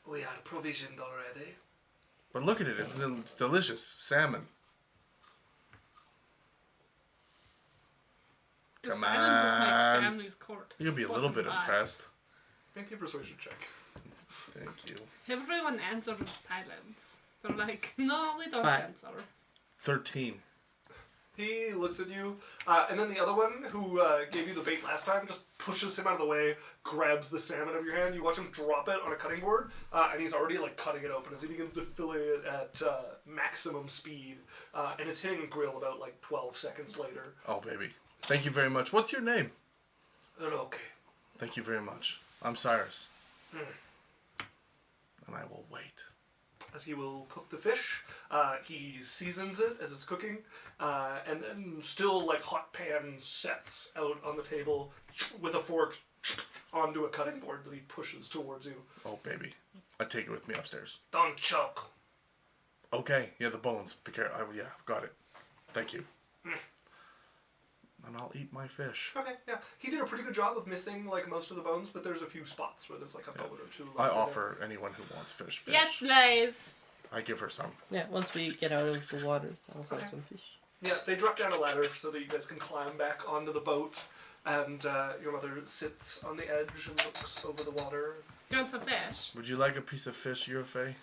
We are provisioned already. But look at it. It's delicious. Salmon. The Come silence is like on. family's court. You'll be a little bit Fucking vibe. impressed. Make me a persuasion check. Thank you. Everyone answered with silence. They're like, no, we don't 5. answer. 13. He looks at you, and then the other one who gave you the bait last time just pushes him out of the way, grabs the salmon out of your hand. You watch him drop it on a cutting board, and he's already like cutting it open as he begins to fillet it at maximum speed, and it's hitting the grill about like 12 seconds later. Oh, baby. Thank you very much. What's your name? Okay. Thank you very much. I'm Cyrus. And I will wait. As he will cook the fish, he seasons it as it's cooking, and then still like hot pan sets out on the table with a fork onto a cutting board that he pushes towards you. Oh, baby. I take it with me upstairs. Don't choke. Okay. Yeah, the bones. Be careful. Yeah, got it. Thank you. And I'll eat my fish. Okay, yeah. He did a pretty good job of missing like most of the bones, but there's a few spots where there's like a bone or two left I in there. offer anyone who wants fish. Yes, please. I give her some. Yeah, once we get out of the water, I'll have Okay. some fish. Yeah, they drop down a ladder so that you guys can climb back onto the boat, and your mother sits on the edge and looks over the water. Want a fish? Would you like a piece of fish, Yurfei?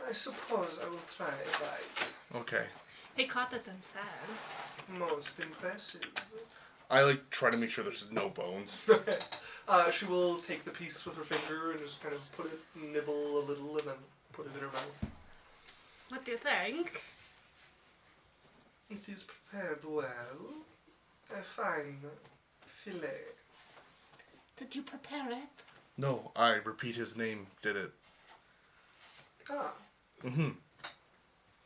I suppose I will try a bite. Okay. He caught it himself. Most impressive. I like try to make sure there's no bones. She will take the piece with her finger and just kind of put it, nibble a little, and then put it in her mouth. What do you think? It is prepared well. A fine fillet. Did you prepare it? No, I repeat his name. Did it? Ah, Mm-hmm.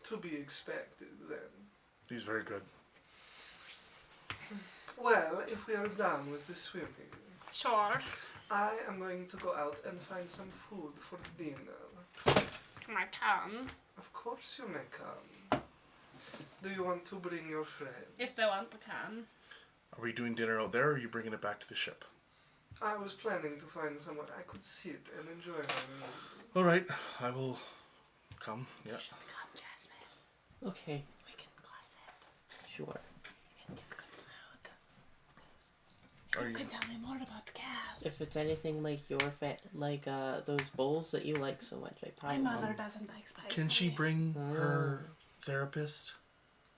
to be expected then. He's very good. Well, if we are done with the swimming, Sure. I am going to go out and find some food for dinner. I can. Of course you may come. Do you want to bring your friend? If they want, I can. Are we doing dinner out there, or are you bringing it back to the ship? I was planning to find somewhere I could sit and enjoy my meal. All right, I will come. Yeah. Come, Jasmine. Okay, We can gossip. sure. And get good Are You you? can tell me more about Cal. If it's anything like your those bowls that you like so much, I My probably. mother doesn't like spicy. Can she bring her therapist?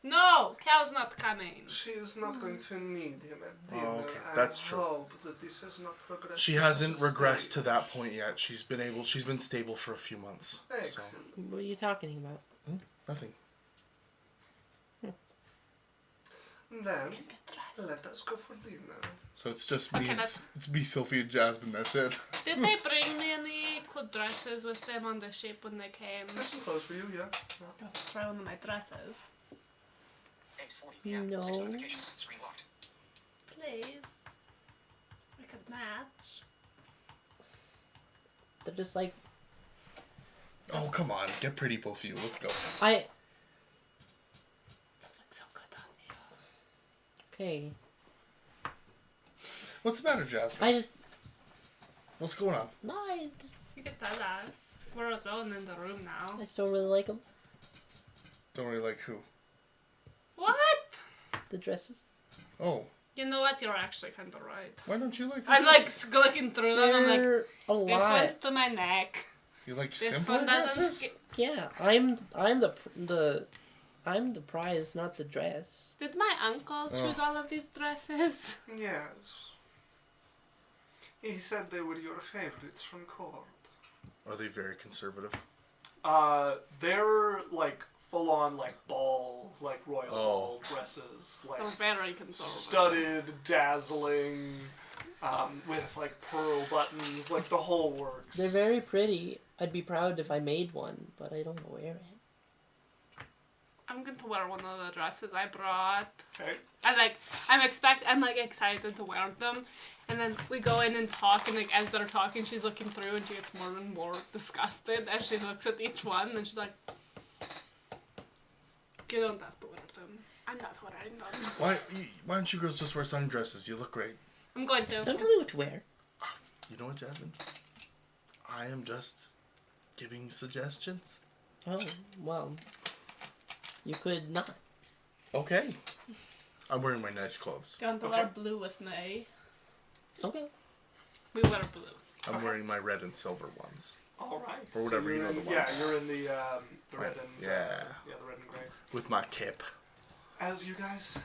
No, Cal's not coming. She is not going to need him at dinner. Oh, okay. That's I true. hope that this has not progressed. She to hasn't such a regressed state. to that point yet. She's been stable for a few months. So Excellent. What are you talking about? nothing. Then Get dressed. let us go for dinner. So it's just me. Okay, It's me, Sophie, and Jasmine. That's it. Did they bring me any cool dresses with them on the ship when they came? There's some clothes for you, yeah. Don't try on my dresses. 8:40 p.m. No. 6 notifications. Screen locked. Please. We could match. They're just like Oh come on, get pretty, both of you. Let's go. I. That looks so good on you. Okay. What's the matter, Jasmine? I just What's going on? no. You could tell us. We're alone in the room now. I still really like them. Don't really like who? What? The dresses. Oh, You know what? You're actually kind of right. why don't you like? The I'm like dresses? looking through them. I'm like, They're a this lot. one's to my neck. You like This simpler one doesn't. dresses? Yeah, I'm the prize, not the dress. Did my uncle choose all of these dresses? Yes. He said they were your favorites from Corp. Are they very conservative? They're like full on like ball, like royal Oh. ball dresses, like They're very conservative. studded, dazzling, with like pearl buttons, like the whole works. They're very pretty. I'd be proud if I made one, but I don't wear it. I'm going to wear one of the dresses I brought. Okay. I'm like excited to wear them, and then we go in and talk, and like as they're talking, she's looking through, and she gets more and more disgusted as she looks at each one, and she's like, "You don't have to wear them. I'm not wearing them. Why don't you girls just wear sundresses? You look great. I'm going to." Don't tell me what to wear. You know what, Jasmine? I am just giving suggestions. Oh, well. You could not. Okay. I'm wearing my nice clothes. You want to wear blue with me? Okay. We wear blue. I'm wearing my red and silver ones. All right. Or whatever, you're you know in, the yeah, ones. you're in the red and Yeah. the red and gray. With my cape. As you guys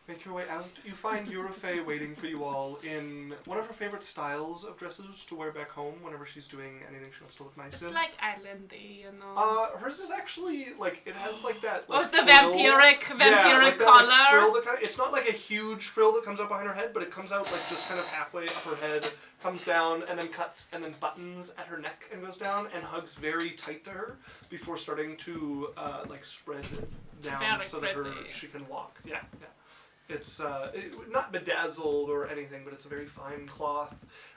make your way out, you find Eurofay waiting for you all in one of her favorite styles of dresses to wear back home whenever she's doing anything she wants to look nice in. Like islandy, you know. Hers is actually like it has like that. Oh, Like, it's the frill. vampiric Yeah, like that, color. Like, frill that kind of, it's not like a huge frill that comes out behind her head, but it comes out like just kind of halfway up her head, comes down, and then cuts, and then buttons at her neck and goes down, and hugs very tight to her before starting to like spread down Very so that pretty. she can walk. Yeah, yeah. It's not bedazzled or anything, but it's a very fine cloth,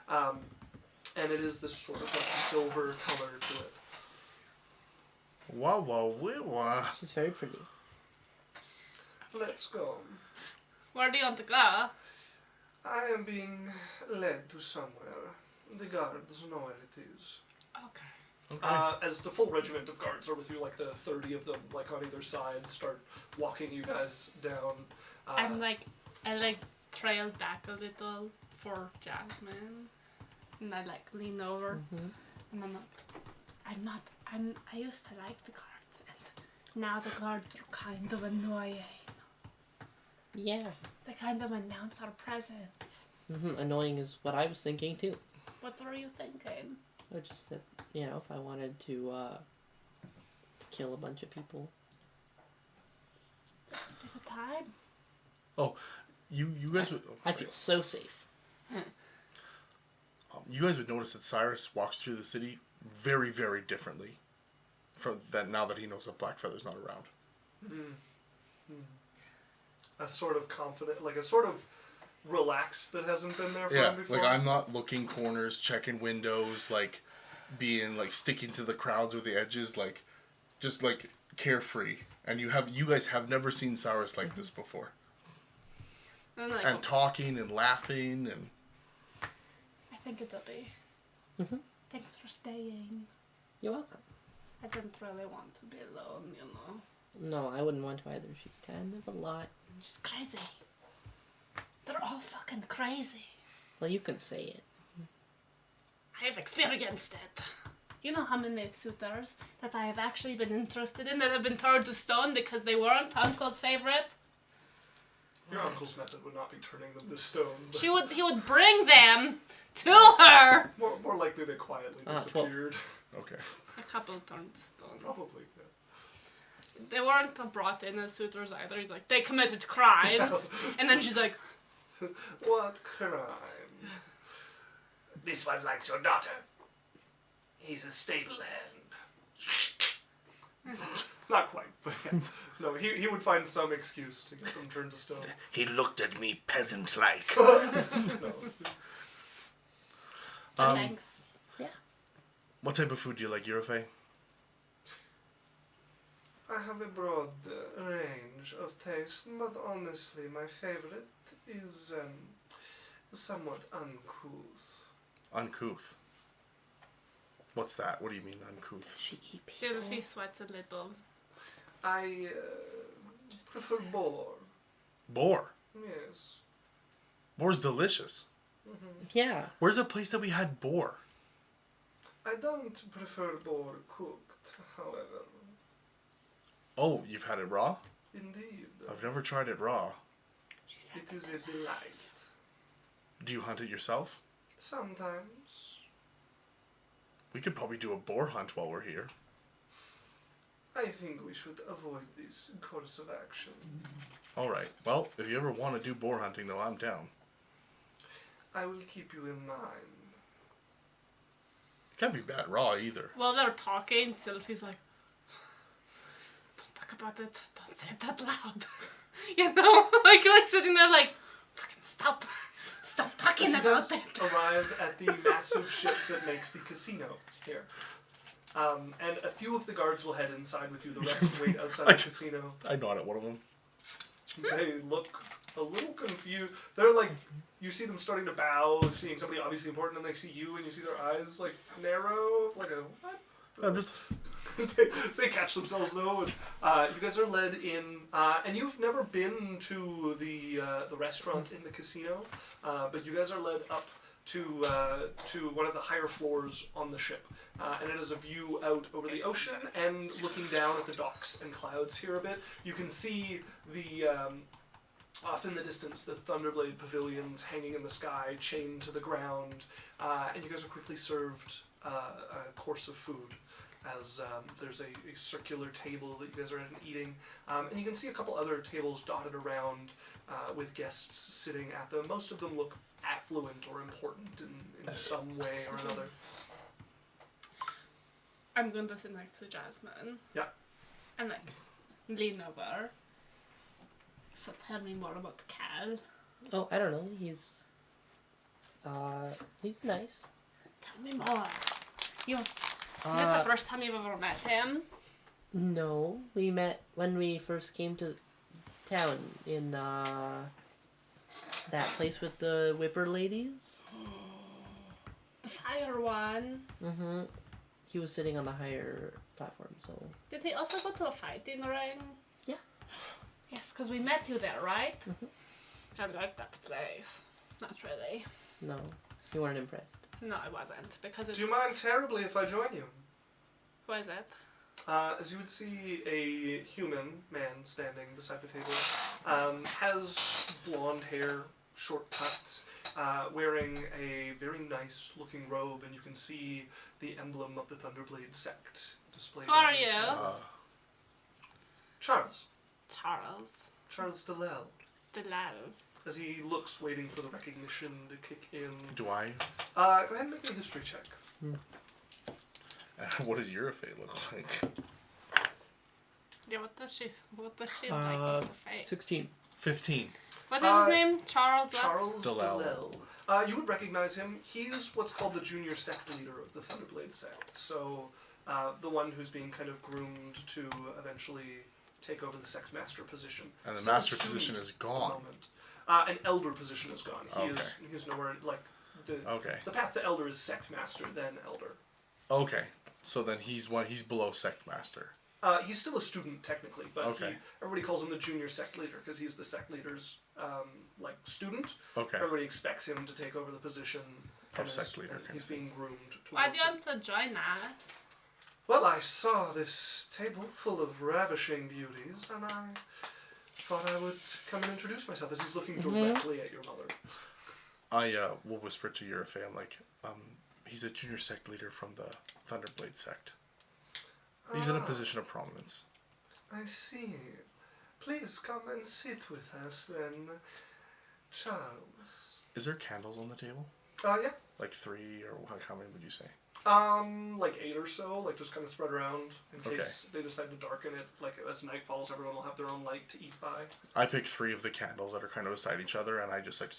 and it is this sort of like silver color to it. Wow, wow, wow. She's very pretty. Let's go. Where do you want to go? I am being led to somewhere. The guards know where it is. Okay. Okay. As the full regiment of guards are with you, like the 30 of them, like on either side, start walking you guys down. I trail back a little for Jasmine, and I like lean over, and I'm like, I used to like the guards, and now the guards are kind of annoying. Yeah. They kind of announce our presence. Annoying is what I was thinking too. What were you thinking? Or just that, if I wanted to kill a bunch of people. At the time. Oh, you guys would. I feel so safe. You guys would notice that Cyrus walks through the city very, very differently from that now that he knows that Blackfeather's not around. A sort of confident, like a sort of relaxed that hasn't been there for Yeah, him before. like I'm not looking corners, checking windows, like being like sticking to the crowds or the edges, like just like carefree. And you guys have never seen Cyrus like this before. And like, And talking and laughing and I think it'll be. Thanks for staying. You're welcome. I didn't really want to be alone, you know. No, I wouldn't want to either. She's kind of a lot. She's crazy. They're all fucking crazy. Well, you can say it. I have experienced it. You know how many suitors that I have actually been interested in that have been turned to stone because they weren't Uncle's favorite? Your uncle's method would not be turning them to stone. But He would bring them to her. more likely they quietly 12. disappeared. Okay. A couple turned to stone. Probably. Yeah. They weren't brought in as suitors either. He's like, they committed crimes. And then she's like, What crime? This one likes your daughter. He's a stable hand. Not quite, but yes. No, he would find some excuse to get them turned to stone. He looked at me peasant-like. No. thanks. What type of food do you like, Eurofei? I have a broad range of tastes, but honestly, my favorite is somewhat uncouth. Uncouth. What's that? What do you mean, uncouth? She eat people. Sylvie sweats a little. I prefer say it. boar. Boar. Yes. Boar's delicious. Yeah. Where's a place that we had boar? I don't prefer boar cooked, however. Oh, you've had it raw? Indeed. I've never tried it raw. It is a delight. Do you hunt it yourself? Sometimes. We could probably do a boar hunt while we're here. I think we should avoid this course of action. Alright. Well, if you ever want to do boar hunting, though, I'm down. I will keep you in mind. Can't be bad raw either. While they're talking, Sylvie's like, don't talk about it. Don't say it that loud. You know? like sitting there like, fucking stop. Stop talking As you about guys it. arrive at the massive ship that makes the casino here. And a few of the guards will head inside with you. The rest wait outside the casino. I nod at one of them. They look a little confused. They're like, you see them starting to bow, seeing somebody obviously important, and they see you, and you see their eyes like narrow, like a what? Just they catch themselves though, and you guys are led in, and you've never been to the restaurant in the casino, but you guys are led up to one of the higher floors on the ship, and it is a view out over the ocean and looking down at the docks and clouds here a bit. You can see the off in the distance the Thunderblade pavilions hanging in the sky, chained to the ground, and you guys are quickly served a course of food. As there's a circular table that you guys are at and eating. And you can see a couple other tables dotted around with guests sitting at them. Most of them look affluent or important in some way or another. I'm going to sit next to Jasmine. Yeah. And like, lean over. So tell me more about Cal. Oh, I don't know. He's nice. Tell me more. Is this the first time you've ever met him? No, we met when we first came to town in that place with the whipper ladies. The fire one. Mm-hmm. He was sitting on the higher platform, so... Did he also go to a fighting ring? Yeah. Yes, because we met you there, right? Mhm. I like that place. Not really. No, you weren't impressed. No, I wasn't. Because it Do you mind terribly if I join you? Why is that? As you would see, a human man standing beside the table has blonde hair, short cut, wearing a very nice looking robe, and you can see the emblem of the Thunderblade sect displayed. Who are on it. you? Charles. Charles Delel. Delal. As he looks, waiting for the recognition to kick in. do I? Go ahead and make me a history check. What does Eurofei look like? Yeah, what does she like? What's her face? 16. 15. What is his name? Charles what? Charles Delel. Delel. You would recognize him. He's what's called the junior sect leader of the Thunderblade sect. So, the one who's being kind of groomed to eventually take over the sect master position. And the Still a master student position is at the gone. moment. An elder position is gone. He's nowhere like Okay. the path to elder is sect master, then elder. Okay. So then he's below sect master. He's still a student technically, but Okay. everybody calls him the junior sect leader because he's the sect leader's like student. Okay. Everybody expects him to take over the position Of and sect leader and kind he's of thing. being groomed. Why do towards you it. want to join us? Well, I saw this table full of ravishing beauties, and I thought I would come and introduce myself as he's looking directly at your mother. I will whisper to Yurifei, I'm like, he's a junior sect leader from the Thunderblade sect. He's in a position of prominence. I see. Please come and sit with us then, Charles. Is there candles on the table? Yeah. Like 3, or how many would you say? Like 8 or so, like just kind of spread around in Okay. case they decide to darken it. Like as night falls, everyone will have their own light to eat by. I pick 3 of the candles that are kind of beside each other, and I just like,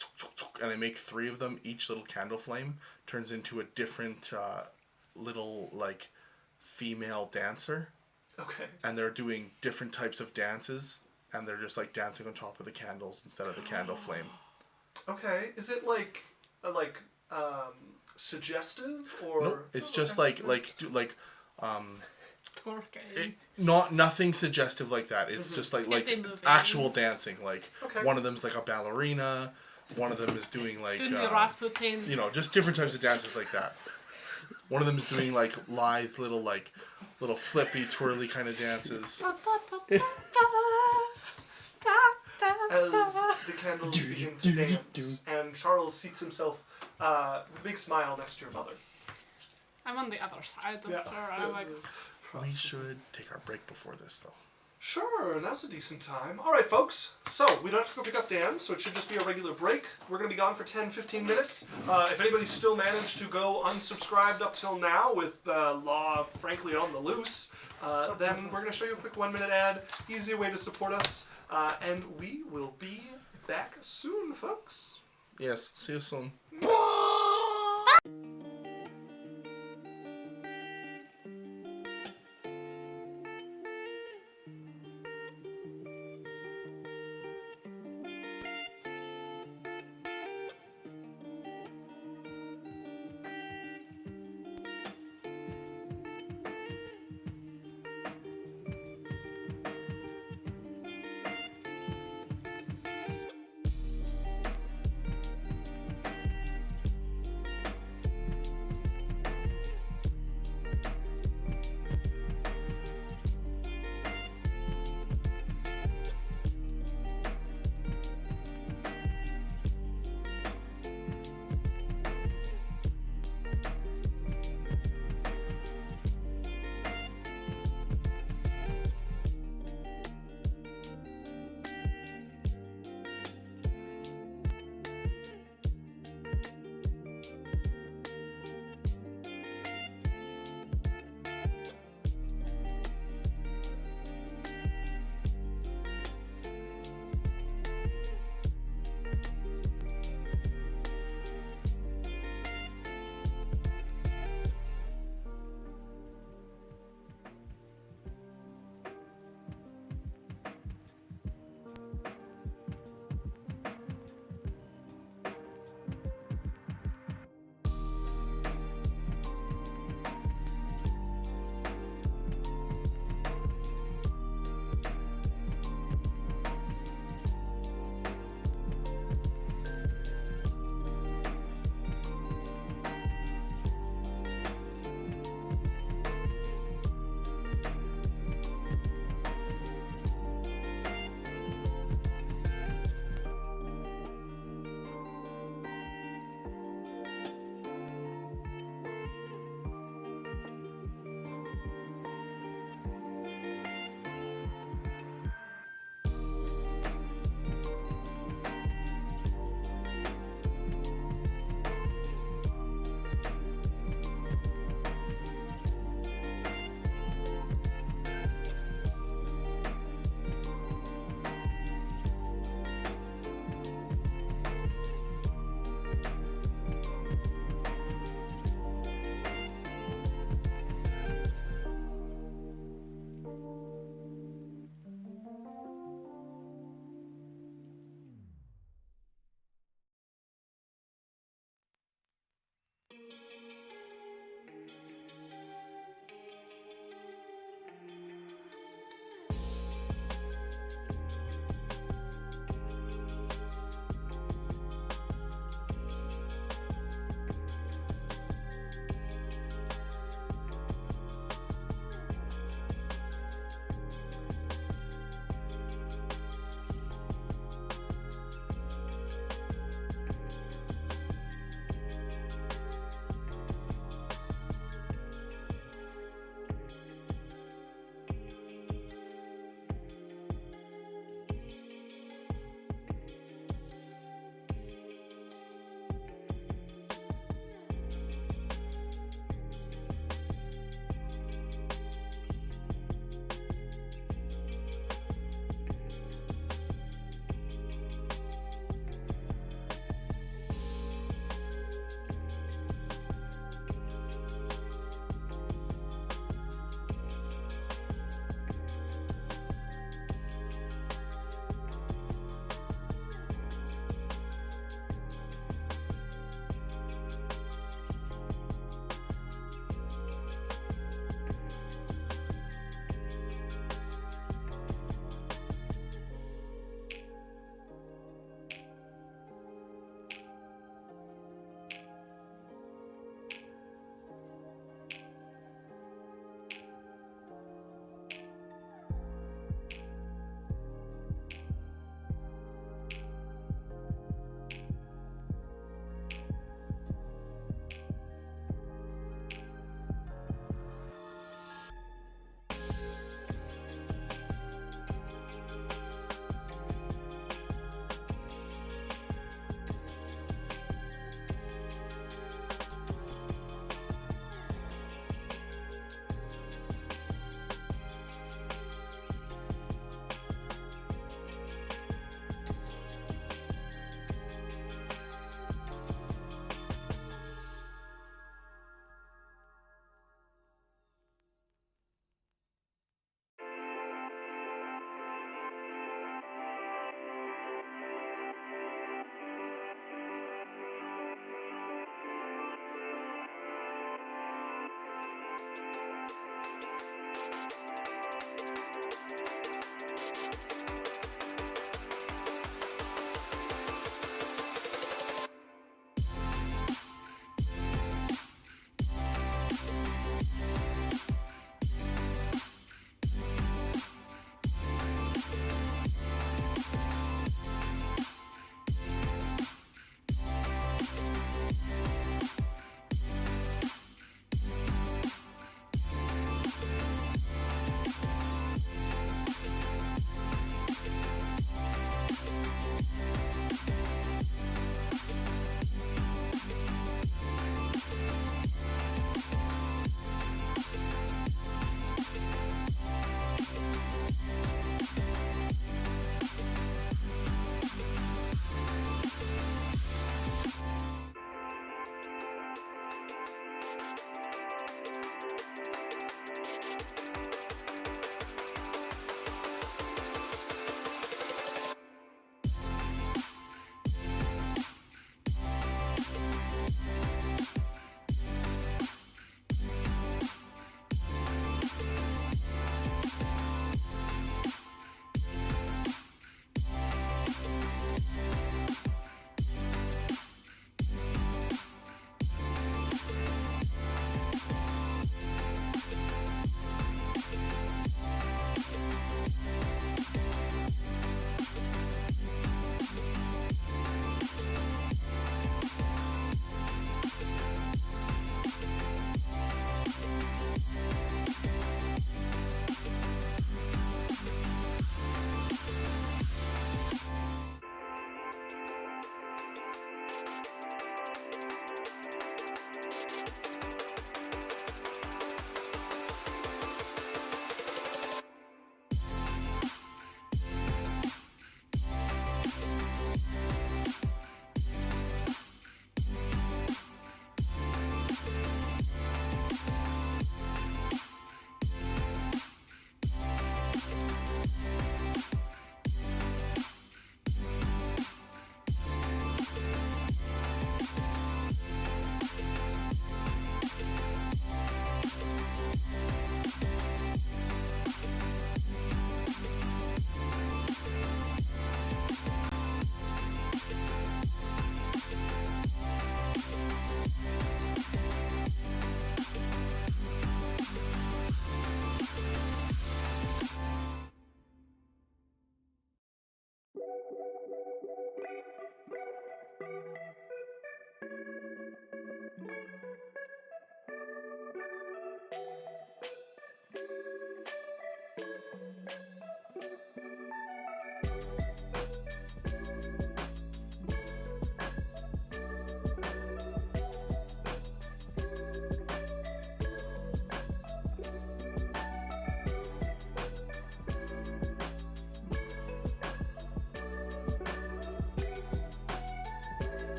and I make 3 of them. Each little candle flame turns into a different little like female dancer, Okay. and they're doing different types of dances, and they're just like dancing on top of the candles instead of the candle flame. Okay. Is it like suggestive or? No, it's Oh, just okay. Okay. Nothing suggestive like that. It's just like Can't they move actual in? dancing. Like Okay. one of them's like a ballerina, one of them is doing like Doing the Rasputin. you know, just different types of dances like that. One of them is doing like lithe little flippy twirly kind of dances. As the candles begin to dance, and Charles seats himself with a big smile next to your mother. I'm on the other side of Yeah. her. I'm like, We should take our break before this though. Sure, now's a decent time. All right, folks. So, we don't have to go pick up Dan, so it should just be a regular break. We're going to be gone for 10-15 minutes. If anybody's still managed to go unsubscribed up till now with law, frankly, on the loose, then we're going to show you a quick 1-minute ad. Easy way to support us. And we will be back soon, folks. Yes, see you soon.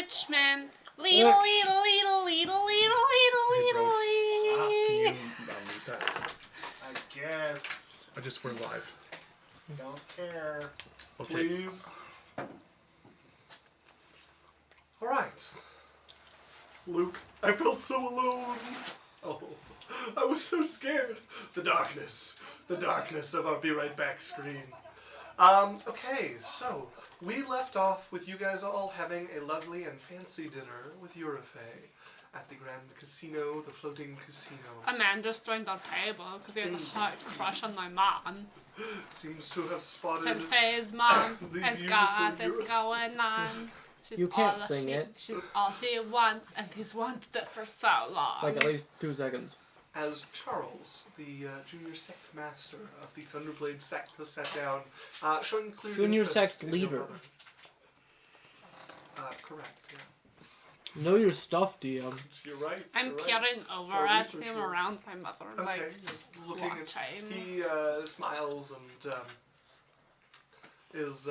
Richmond. Leedle, leedle, leedle, leedle, leedle, leedle, leedle, Can you leedle. mute that? I guess. I just we're live. Don't care. Okay. Please. Alright. Luke, I felt so alone. Oh, I was so scared. The darkness of our Be Right Back screen. Okay, so we left off with you guys all having a lovely and fancy dinner with Eurofay at the Grand Casino, the floating casino. A man just joined our table because he had a hot crush on my mom. Seems to have spotted Said Faye's mom The has beautiful got it Euro- going on. She's You can't all sing she, it. She's all he wants, and he's wanted it for so long. Like at least 2 seconds. as Charles, the junior sect master of the Thunderblade sect, has sat down, showing clear Junior interest sect in your leader. brother. Correct, yeah. Know your stuff, DM. You're right. I'm you're right. peering over Our at research him work. around my mother, Okay, like just looking at. watching. He smiles and is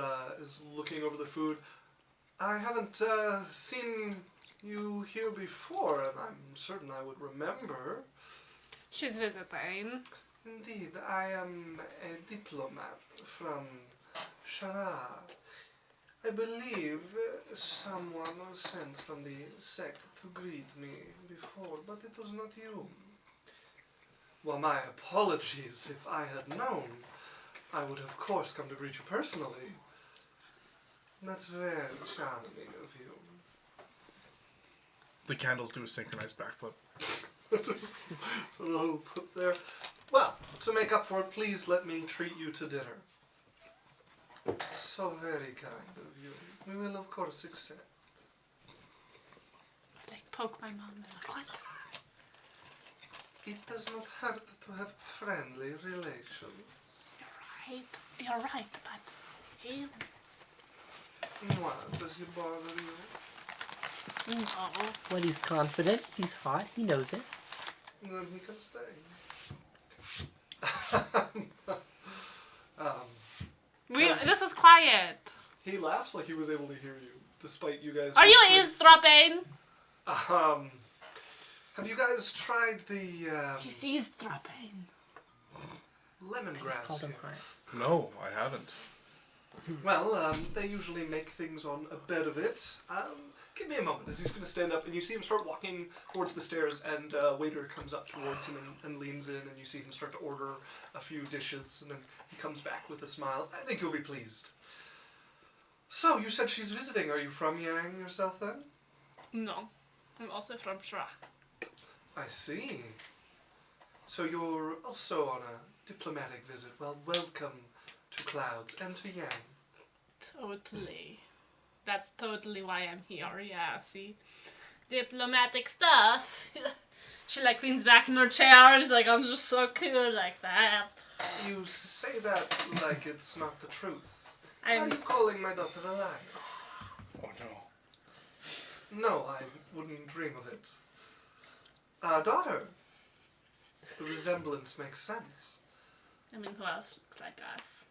looking over the food. I haven't seen you here before, and I'm certain I would remember. She's visiting. Indeed, I am a diplomat from Shara. I believe someone was sent from the sect to greet me before, but it was not you. Well, my apologies. If I had known, I would of course come to greet you personally. That's very charming of you. The candles do a synchronized backflip. A little put there. Well, to make up for it, please let me treat you to dinner. So very kind of you. We will of course accept. Like poke my mom. They're like, what? It does not hurt to have friendly relations. You're right, but he. What, does he bother you? No. When he's confident, he's hot, he knows it. Then he can stay. This was quiet. He laughs like he was able to hear you, despite you guys. Are you whispering. eavesdropping? Have you guys tried the He's eavesdropping. lemongrass? Called him here? high. No, I haven't. Well, they usually make things on a bed of it. Give me a moment, as he's going to stand up, and you see him start walking towards the stairs, and a waiter comes up towards him and leans in, and you see him start to order a few dishes, and then he comes back with a smile. I think you'll be pleased. So, you said she's visiting. Are you from Yang yourself, then? No. I'm also from Shra. I see. So you're also on a diplomatic visit. Well, welcome to Clouds and to Yang. Totally. That's totally why I'm here, yeah, see? Diplomatic stuff. She like leans back in her chair, she's like, I'm just so cool like that. You say that like it's not the truth. Are I'm you calling my daughter a liar? Oh no. No, I wouldn't dream of it. Daughter. The resemblance makes sense. I mean, who else looks like us?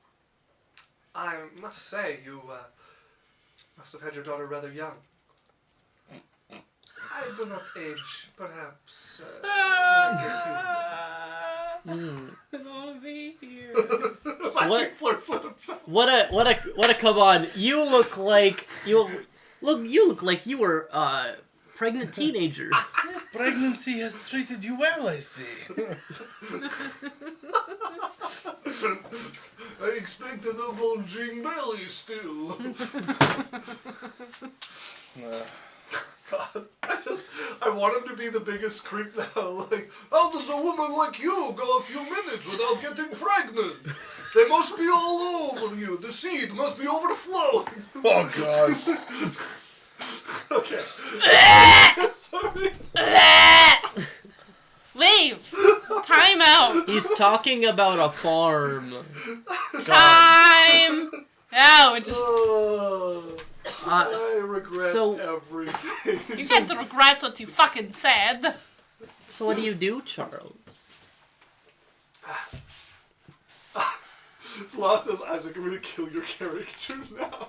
I must say, you must have had your daughter rather young. I do not age, perhaps, like a human. I wanna be here. Classic flirts with himself. What a come on. You look like you look like you were a pregnant teenager. Pregnancy has treated you well, I see. I expected a bulging belly still. God, I want him to be the biggest creep now. Like, how does a woman like you go a few minutes without getting pregnant? They must be all over you. The seed must be overflowing. Oh god. Okay. Sorry. Leave! Time out! He's talking about a farm. Time out! I regret so- everything. You can't regret what you fucking said. So what do you do, Charles? Law says, Isaac, I'm gonna kill your character now.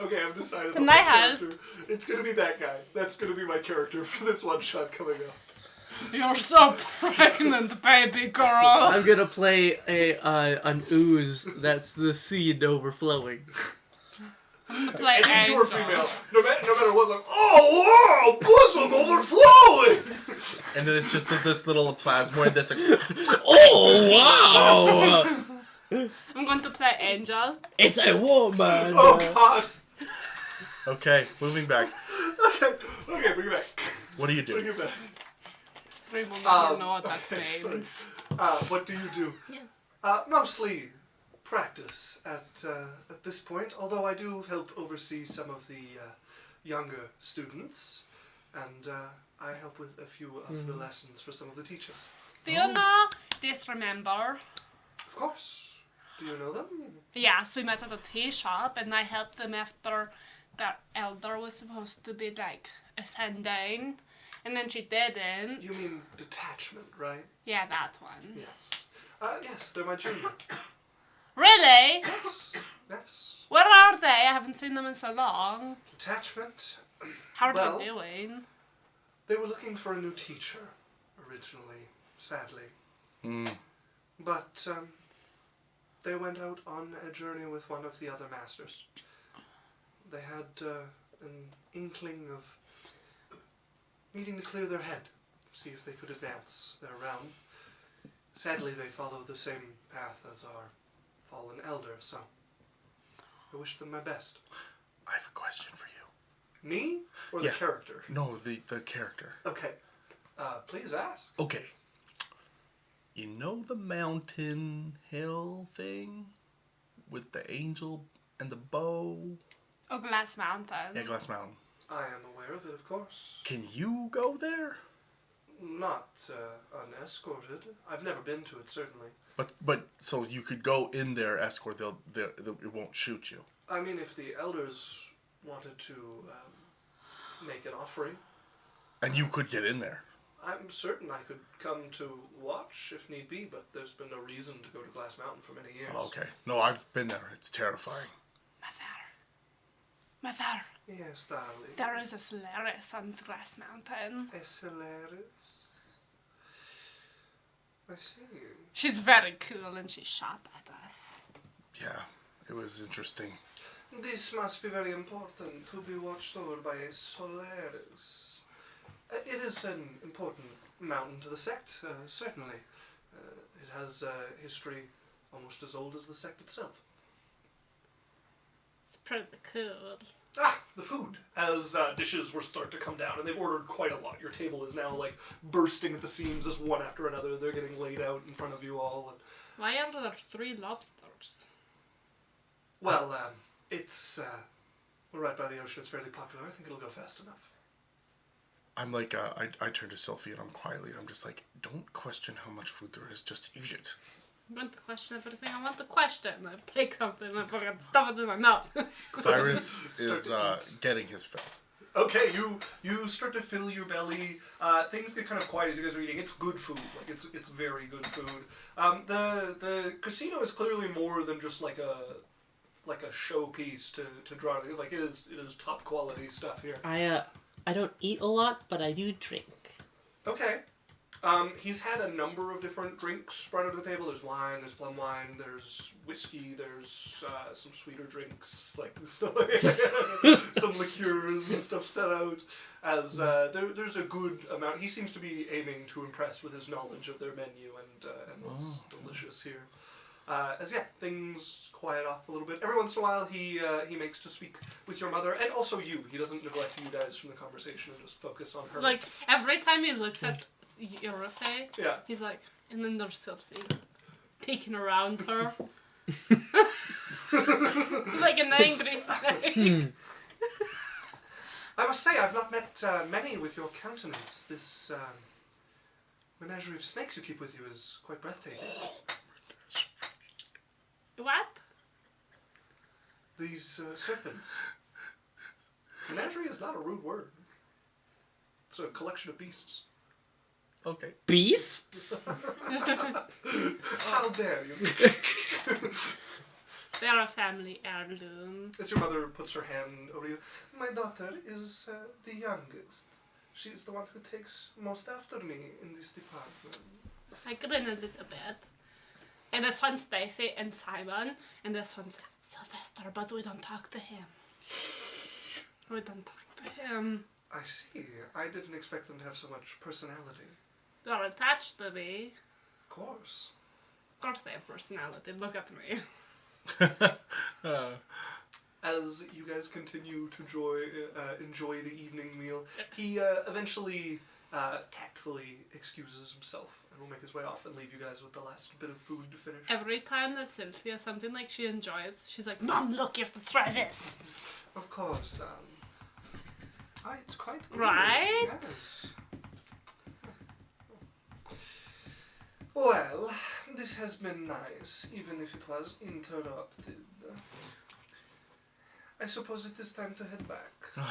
Okay, I've decided Can on my I help? character. It's gonna be that guy. That's gonna be my character for this one shot coming up. You're so pregnant, baby girl. I'm gonna play an ooze that's the seed overflowing. Play Any two or Angel. female, no matter what, like, oh wow, bosom overflowing. And then it's just this little plasmoid that's like, Oh wow! I'm going to play Angel. It's a woman. Oh god. okay, moving back. Okay, bring it back. What do you Bring do? it back. Stream will never know what that okay, sorry. means. What do you do? Yeah. Mostly practice at this point, although I do help oversee some of the younger students, and I help with a few of the lessons for some of the teachers. Do you know Disremember? Of course. Do you know them? Yes, we met at a tea shop and I helped them after their elder was supposed to be like ascending. And then she didn't. You mean detachment, right? Yeah, that one. Yes. Yes, they're my junior. Really? Yes. Yes. Where are they? I haven't seen them in so long. Detachment. How are Well- they doing? They were looking for a new teacher originally, sadly. But they went out on a journey with one of the other masters. They had an inkling of needing to clear their head, see if they could advance their realm. Sadly, they follow the same path as our fallen elder, so I wish them my best. I have a question for you. Me or the Yeah. character? No, the character. Okay. Please ask. Okay. You know the mountain hill thing? With the angel and the bow? Oh, Glass Mountain. Yeah, Glass Mountain. I am aware of it, of course. Can you go there? Not unescorted. I've never been to it, certainly. But so you could go in there, escort. They'll it won't shoot you. I mean, if the elders wanted to make an offering, And you could get in there. I'm certain I could come to watch if need be, but there's been no reason to go to Glass Mountain for many years. Oh, okay. No, I've been there. It's terrifying. Mother, Yes, darling. there is a Solaris on Glass Mountain. Solaris. I see. She's very cool and she shot at us. Yeah, it was interesting. This must be very important to be watched over by a Solaris. It is an important mountain to the sect, certainly. It has history almost as old as the sect itself. It's pretty cool. Ah, the food. As dishes were start to come down, and they've ordered quite a lot. Your table is now like bursting at the seams as one after another. They're getting laid out in front of you all. And, Why are there 3 lobsters? well, it's we're right by the ocean. It's fairly popular. I think it'll go fast enough. I'm like, I turn to Sylphie and I'm quietly, I'm just like, don't question how much food there is, just eat it. I want to question everything I want to question. I take something and I fucking stuff it in my mouth. Cyrus Start is to getting his fill. Okay, you start to fill your belly. Things get kind of quiet as you guys are eating. It's good food. Like it's very good food. The casino is clearly more than just like a showpiece to draw. Like it is top quality stuff here. I don't eat a lot, but I do drink. Okay. He's had a number of different drinks brought to the table. There's wine, there's plum wine, there's whiskey, there's some sweeter drinks, like stuff some liqueurs and stuff set out. As there's a good amount. He seems to be aiming to impress with his knowledge of their menu and what's delicious here. Things quiet off a little bit. Every once in a while, he makes to speak with your mother, and also you. He doesn't neglect you guys from the conversation and just focus on her. Like, every time he looks at Eurofe, Yeah. he's like, and then there's Sylphie peeking around her. Like an angry snake. I must say, I've not met many with your countenance. This menagerie of snakes you keep with you is quite breathtaking. What? These serpents. Menagerie is not a rude word. It's a collection of beasts. Okay. Beasts? How dare you? They're a family heirloom. As your mother puts her hand over you, my daughter is the youngest. She's the one who takes most after me in this department. I grin a little bit. And this one's Stacy and Simon, and this one's Sylvester, but we don't talk to him. We don't talk to him. I see. I didn't expect them to have so much personality. They're attached to me. Of course. Of course they have personality. Look at me. As you guys continue to enjoy the evening meal, he eventually tactfully excuses himself and will make his way off and leave you guys with the last bit of food to finish. Every time that Sylvia something like she enjoys, she's like, Mom, look, you have to try this. Of course, Dan. It's quite good. Right? Yes. Well, this has been nice, even if it was interrupted. I suppose it is time to head back.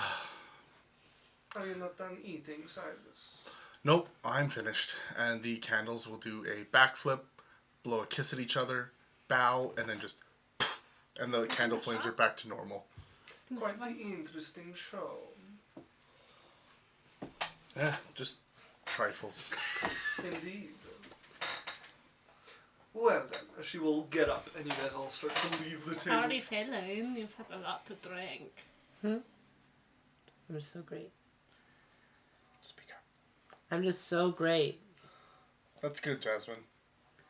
Are you not done eating, Cyrus? Nope, I'm finished. And the candles will do a backflip, blow a kiss at each other, bow, and then just poof, and the candle flames are back to normal. Quite the interesting show. Just trifles. Indeed. Well then, she will get up and you guys all start to leave the table. Howdy, feeling? You've had a lot to drink. I'm just so great. Speak up. I'm just so great. That's good, Jasmine.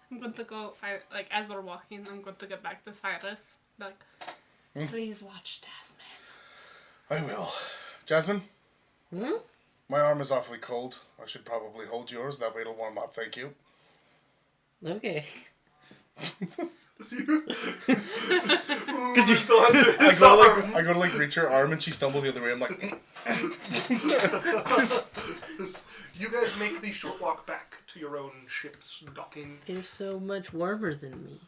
I'm going to go, like, as we're walking, I'm going to get back to Cyrus. Like, please watch Jasmine. I will. Jasmine? Hmm? My arm is awfully cold. I should probably hold yours. That way it'll warm up. Thank you. Okay. You I go to like reach her arm and she stumbles the other way. I'm like, You guys make the short walk back to your own ship's docking. You're so much warmer than me.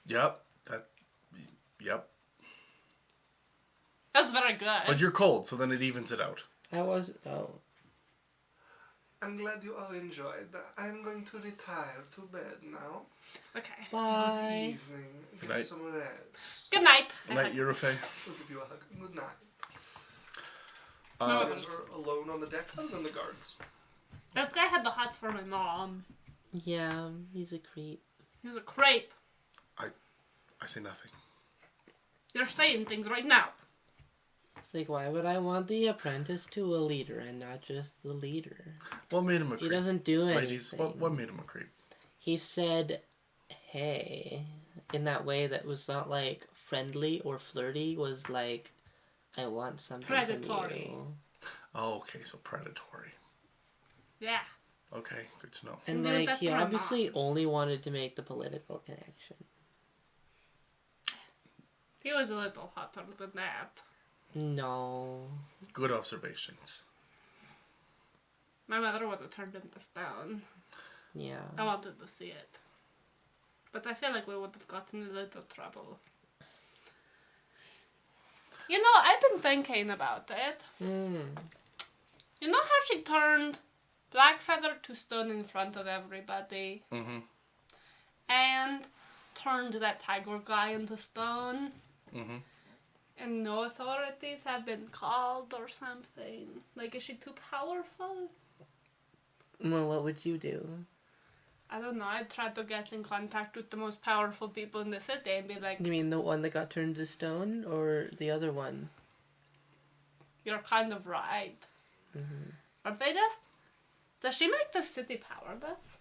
yep. That was very good. But you're cold, so then it evens it out. I was. Oh. I'm glad you all enjoyed. I'm going to retire to bed now. Okay. Good Bye. evening. Good Get night. some rest. Good night. Good night, Eurofay. She'll give you a hug. Good night. No, You guys are alone on the deck other than the guards. This guy had the hots for my mom. Yeah, he's a creep. He was a creep. I say nothing. You're saying things right now. It's like, why would I want the apprentice to a leader and not just the leader? What made him a He creep? doesn't do anything. Ladies, what made him a creep? He said, hey, in that way that was not like friendly or flirty, was like, I want something Predatory. from you. Oh, okay, so predatory. Yeah. Okay, good to know. And Dude, like, that's he my obviously only wanted to make the political connection. He was a little hotter than that. No. Good observations. My mother would have turned him to stone. Yeah. I wanted to see it. But I feel like we would have gotten in a little trouble. You know, I've been thinking about it. You know how she turned Blackfeather to stone in front of everybody? Mm-hmm. And turned that tiger guy into stone? Mm-hmm. And no authorities have been called or something. Like, is she too powerful? Well, what would you do? I don't know. I'd try to get in contact with the most powerful people in the city and be like, You mean the one that got turned to stone, or the other one? you're kind of right. Are they just... Does she make the city powerless?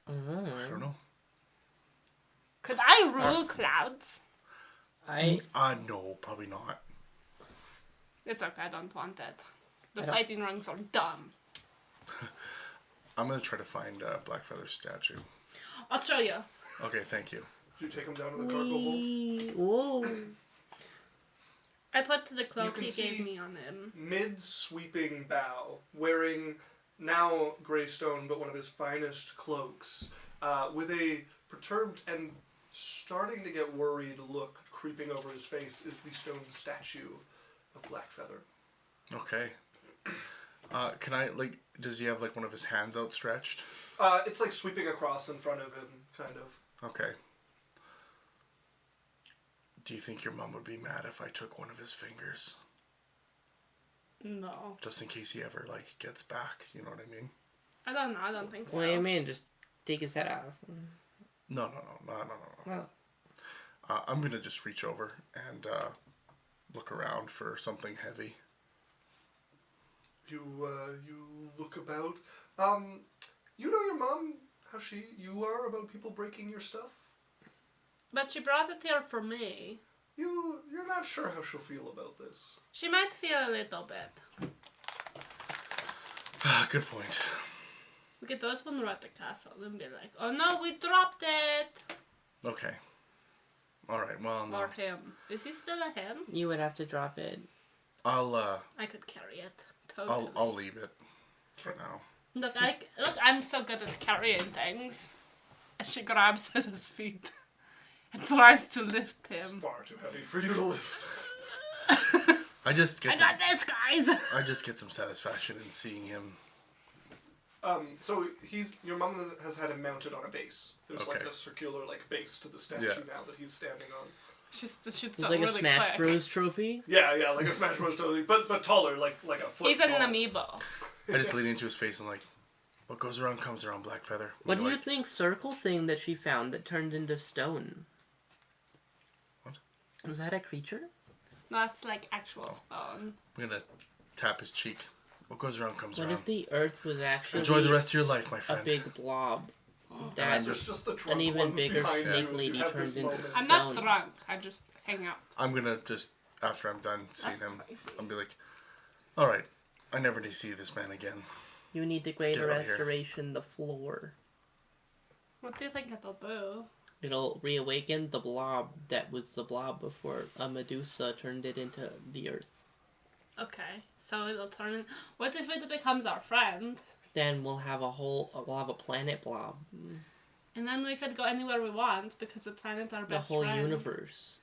I don't know. Could I rule clouds? No, probably not. It's okay, I don't want it. The I don't- fighting rings are dumb. I'm gonna try to find Blackfeather's statue. I'll show you. Okay, thank you. Did you take him down to the cargo hold? Whoa. I put the cloak can he see- gave me on him. Mid-sweeping bow, wearing now Greystone, but one of his finest cloaks, with a perturbed and starting to get worried look creeping over his face, is the stone statue of Blackfeather. Okay. Can I, like, does he have, like, one of his hands outstretched? It's like sweeping across in front of him, kind of. Okay. Do you think your mom would be mad if I took one of his fingers? No. Just in case he ever, like, gets back. You know what I mean? I don't know. I don't think so. What do you mean? Just take his head off. No. Oh. I'm going to just reach over and look around for something heavy. You look about. You know your mom, how you are about people breaking your stuff? But she brought it here for me. You're not sure how she'll feel about this. She might feel a little bit. Good point. We could do it when we're at the castle and be like, oh no, we dropped it. Okay. Alright, well, no. Or him. Is he still a him? You would have to drop it. I could carry it. Totally. I'll leave it for now. Look, I'm so good at carrying things. And she grabs at his feet and tries to lift It's him. far too heavy for you to lift. I just get I some, got this, guys. I just get some satisfaction in seeing him. So your mom has had him mounted on a base. There's like Okay. a circular base to the statue Yeah. now that he's standing on. She's It's felt like a really Smash quick. Bros. Trophy. Yeah, like a Smash Bros. Totally, but taller, like a foot. He's an tall. amiibo. I just lean into his face and like, what goes around comes around, Blackfeather. What do you Like, think circle thing that she found that turned into stone? What? Was that a creature? No, that's like actual stone. I'm gonna tap his cheek. What goes around comes What around. if the earth was actually Enjoy the rest of your life, my a friend. big blob? I'm That Just the drunk an even ones bigger behind you snake as you lady have turned this into moment. I'm not Stone. drunk. I just hang out. I'm gonna just, after I'm done seeing That's him, crazy. I'll be like, alright, I never need to see this man again. You need the Let's get greater out of here. restoration, the floor. What do you think it'll do? It'll reawaken the blob that was the blob before a Medusa turned it into the earth. Okay, so it'll turn in. What if it becomes our friend? Then we'll have a planet blob. And then we could go anywhere we want because the planet's our The best whole friend. universe.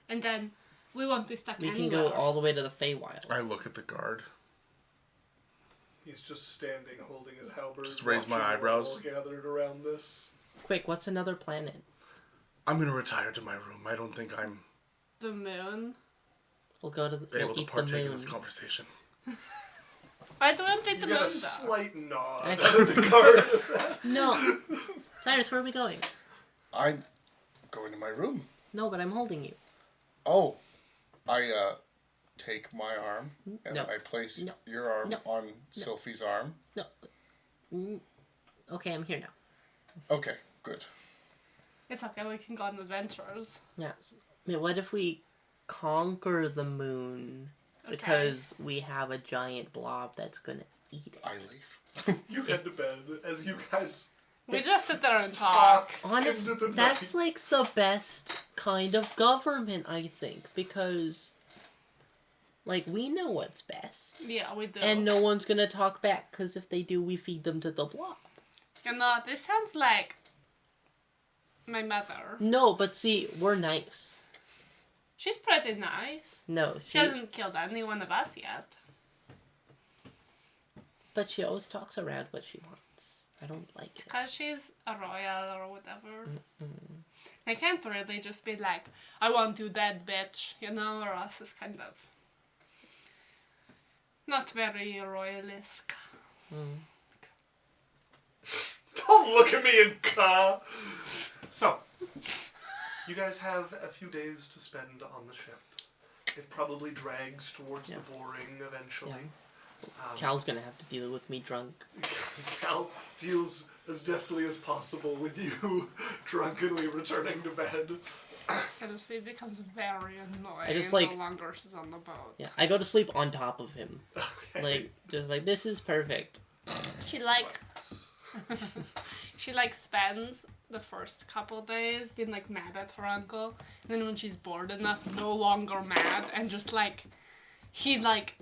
And then we won't be stuck We anywhere. can go all the way to the Feywild. I look at the guard. He's just standing, holding his halberd. Just raise my watching you eyebrows. all gathered around this. Quick, what's another planet? I'm gonna retire to my room. I don't think I'm The moon. We'll go to the, able we'll to eat the partake in moon. this conversation. Why do we take the You moon get a though? slight nod Actually- at the card. No! Cyrus, where are we going? I'm going to my room. No, but I'm holding you. Oh, I take my arm and No. I place No. your arm No. on Sylphie's arm. No. Okay, I'm here now. Okay, good. It's okay, we can go on adventures. Yeah. I mean, what if we conquer the moon Okay. because we have a giant blob that's gonna eat it? I leave. You head to bed as you guys We just sit there and talk. talk. Honest, into the that's night. like the best kind of government, I think, because like we know what's best, Yeah, we do. and no one's gonna talk back because if they do, we feed them to the blob. You know, this sounds like my mother. No, but see, we're nice. She's pretty nice. No, She hasn't killed any one of us yet. but she always talks around what she wants. I don't like it. Because she's a royal or whatever. They can't really just be like, I want you dead, bitch, you know, or else it's kind of not very royalesque. Don't look at me and caw. So, you guys have a few days to spend on the ship. It probably drags towards Yeah. the boring eventually. Cal's gonna have to deal with me drunk. Cal deals as deftly as possible with you drunkenly returning to bed. Seriously, it becomes very annoying I just, like- the longer she's on the boat. Yeah, I go to sleep on top of him. Okay. Like, just like, this is perfect. She like she like spends the first couple days being like mad at her uncle, and then when she's bored enough, no longer mad, and just like he's like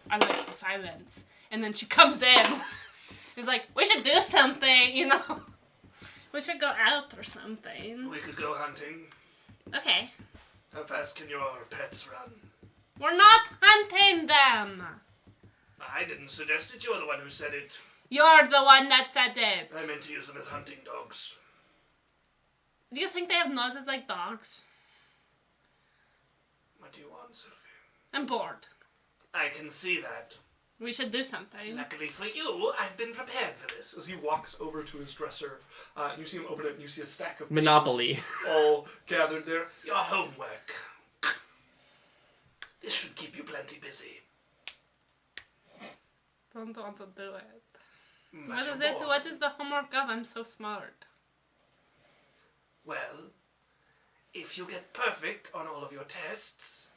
I like the silence, and then she comes in. He's like, we should do something, you know. We should go out or something. We could go hunting. Okay, How fast can your pets run? we're not hunting them. I didn't suggest it. You're the one who said it. You're the one that said it. I meant to use them as hunting dogs. Do you think they have noses like dogs? What do you want, Sylvie? I'm bored. I can see that. We should do something. Luckily for you, I've been prepared for this. As he walks over to his dresser, you see him open it and you see a stack of Monopoly. papers all gathered there. Your homework. This should keep you plenty busy. Don't want to do it. But What you're is it? bored. What is the homework of? I'm so smart. Well, if you get perfect on all of your tests,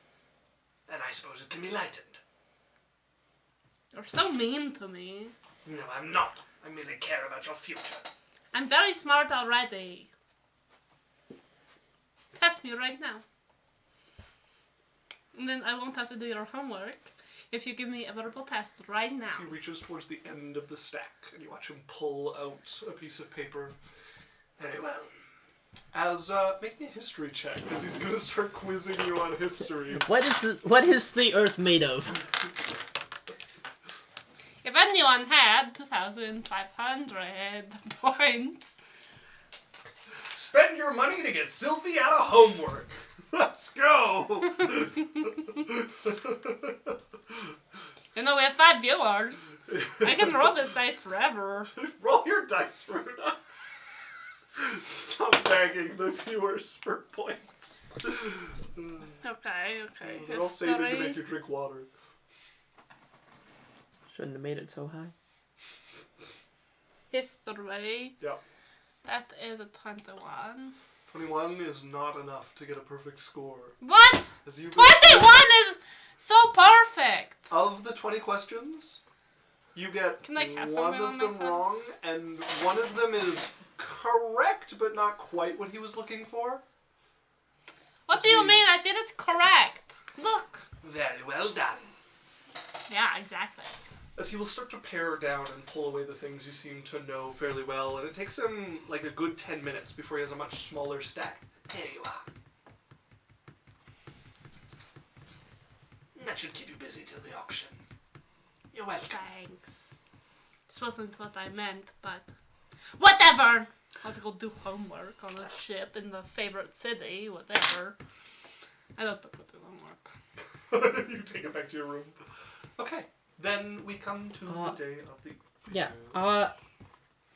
then I suppose it can be lightened. You're so mean to me. No, I'm not. I merely care about your future. I'm very smart already. Test me right now. And then I won't have to do your homework if you give me a verbal test right now. So he reaches towards the end of the stack, and you watch him pull out a piece of paper. Very well. Make me a history check, because he's going to start quizzing you on history. What is the Earth made of? If anyone had 2,500 points, Spend your money to get Sylvie out of homework. Let's go. you know, we have 5 viewers. I can roll this dice forever. Roll your dice, Runa. Stop begging the viewers for points. Okay. They're all saving to History. make you drink water. Shouldn't have made it so high. History. Yep. That is a 21. 21 is not enough to get a perfect score. What? As you 21 is so perfect. Of the 20 questions, you get Can I cast one something of on them myself? wrong, and one of them is correct, but not quite what he was looking for. What do you mean? I did it correct. Look. Very well done. Yeah, exactly. As he will start to pare down and pull away the things you seem to know fairly well, and it takes him like a good 10 minutes before he has a much smaller stack. Here you are. That should keep you busy till the auction. You're welcome. Thanks. This wasn't what I meant, but whatever. I'll go do homework on a ship in the favorite city, whatever. I don't have to go do homework. You take it back to your room. Okay, then we come to the day of the... Yeah.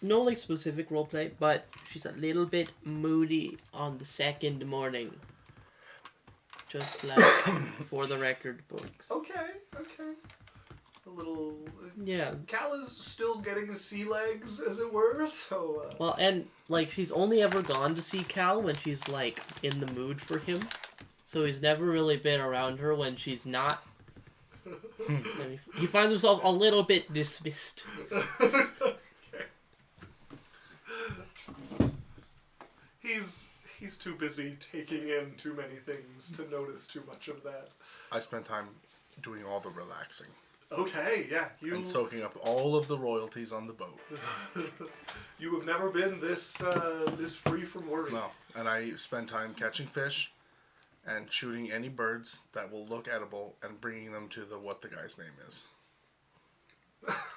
No like specific roleplay, but she's a little bit moody on the second morning. Just like for the record books. Okay. A little... Yeah. Cal is still getting his sea legs, as it were, so... Well, and like she's only ever gone to see Cal when she's like in the mood for him. So he's never really been around her when she's not. And he finds himself a little bit dismissed. Okay. He's too busy taking in too many things to notice too much of that. I spent time doing all the relaxing Okay, yeah, and soaking up all of the royalties on the boat. you have never been this free from worry. No, and I spend time catching fish and shooting any birds that will look edible and bringing them to what the guy's name is.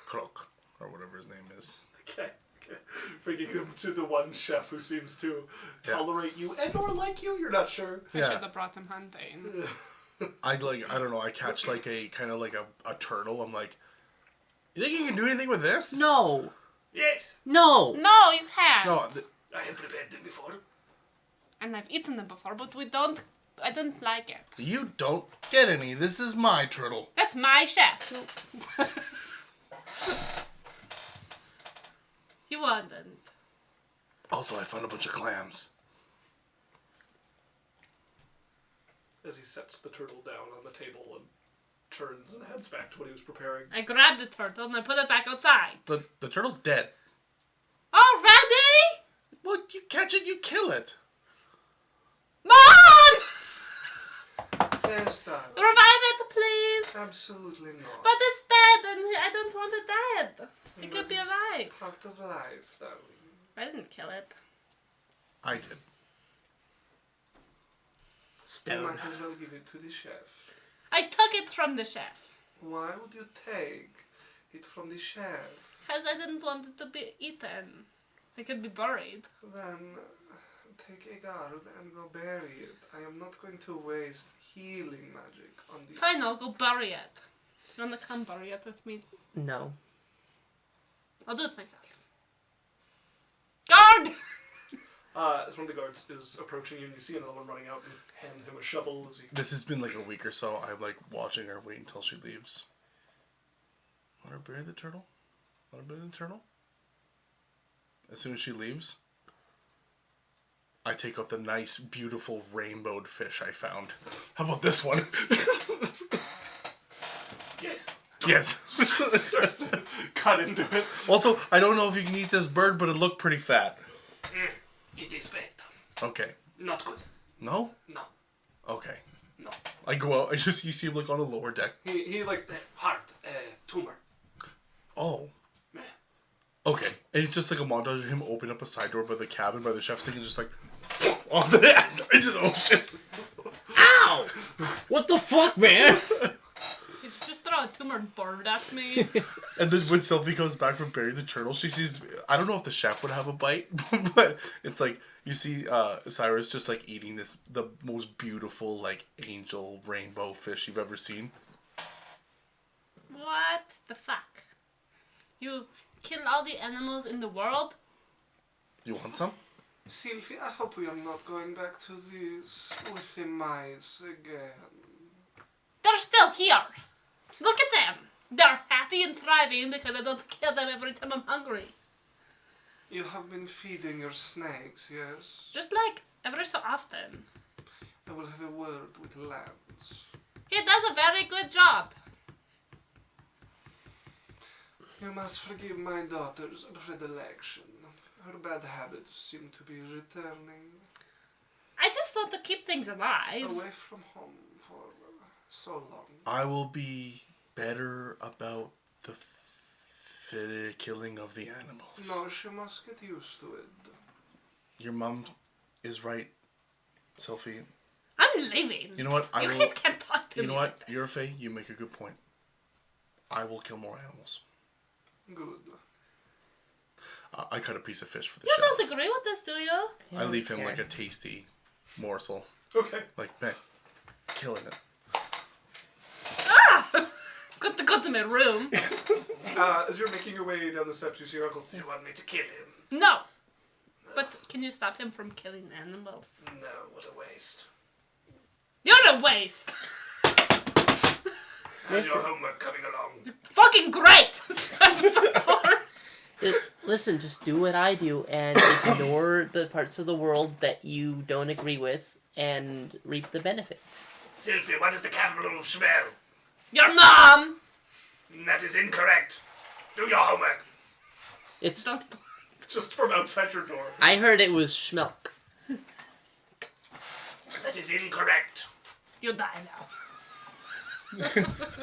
Croak, or whatever his name is. Okay. Bringing him to the one chef who seems to tolerate you and or like you. You're not sure. I should have brought him hunting. I don't know, I catch like a kind of like a turtle. I'm like, you think you can do anything with this? No. Yes, No. No, you can't. No, I have prepared them before. And I've eaten them before, but I didn't like it. you don't get any. This is my turtle. That's my chef. He wasn't. Also, I found a bunch of clams. As he sets the turtle down on the table and turns and heads back to what he was preparing. I grabbed the turtle and I put it back outside. The turtle's dead. Already? Well, you catch it, you kill it. Mom! Yes, darling. Revive it, please. Absolutely not. But it's dead and I don't want it dead. It could be That is alive. Part of life, darling. I didn't kill it. I did. You Stone. might as well give it to the chef. I took it from the chef. Why would you take it from the chef? Because I didn't want it to be eaten. It could be buried. Then take a guard and go bury it. I am not going to waste healing magic on these. Fine, I'll go bury it. You wanna come bury it with me? No. I'll do it myself. Guard! As one of the guards is approaching you, and you see another one running out and hand him a shovel as he... This has been like a week or so. I'm like watching her wait until she leaves. Let her bury the turtle. Let her bury the turtle. As soon as she leaves, I take out the nice, beautiful rainbowed fish I found. How about this one? Yes. Yes. Starts to cut into it. Also, I don't know if you can eat this bird, but it looked pretty fat. It is fat. Okay. Not good. No? No. Okay. No. I go out. You see him like on the lower deck. He like... Heart. Tumor. Oh. Meh. Okay. And it's just like a montage of him opening up a side door by the cabin by the chef's sink and just like off the into the ocean. Ow! What the fuck, man? You just throw a tumor bird at me. And then when Sylvie comes back from burying the turtle, she sees, I don't know if the chef would have a bite, but it's like, you see Cyrus just like eating the most beautiful like angel rainbow fish you've ever seen. What the fuck? You kill all the animals in the world? You want some? Sylvie, I hope we are not going back to this with the mice again. They're still here. Look at them. They're happy and thriving because I don't kill them every time I'm hungry. You have been feeding your snakes, yes? Just like every so often. I will have a word with Lance. He does a very good job. You must forgive my daughter's predilection. Her bad habits seem to be returning. I just want to keep things alive. Away from home for so long. I will be better about the killing of the animals. No, she must get used to it. Your mom is right, Sophie. I'm leaving. You know what? You kids can't talk to me. You know what? like this. You're Faye. You make a good point. I will kill more animals. Good. I cut a piece of fish for the You chef. don't agree with this, do you? I leave him like a tasty morsel. Okay. Like, man, killing it. Got to go to my room. As you're making your way down the steps, you see your uncle. Do you want me to kill him? No. But can you stop him from killing animals? No, what a waste. You're a waste. How's your homework coming along? Fucking great. That's the door. Listen, just do what I do and ignore the parts of the world that you don't agree with and reap the benefits. Sylvie, what is the capital of smell? Your mom. That is incorrect. Do your homework. It's. Don't. Just from outside your door. I heard it was schmelk. That is incorrect. You die now.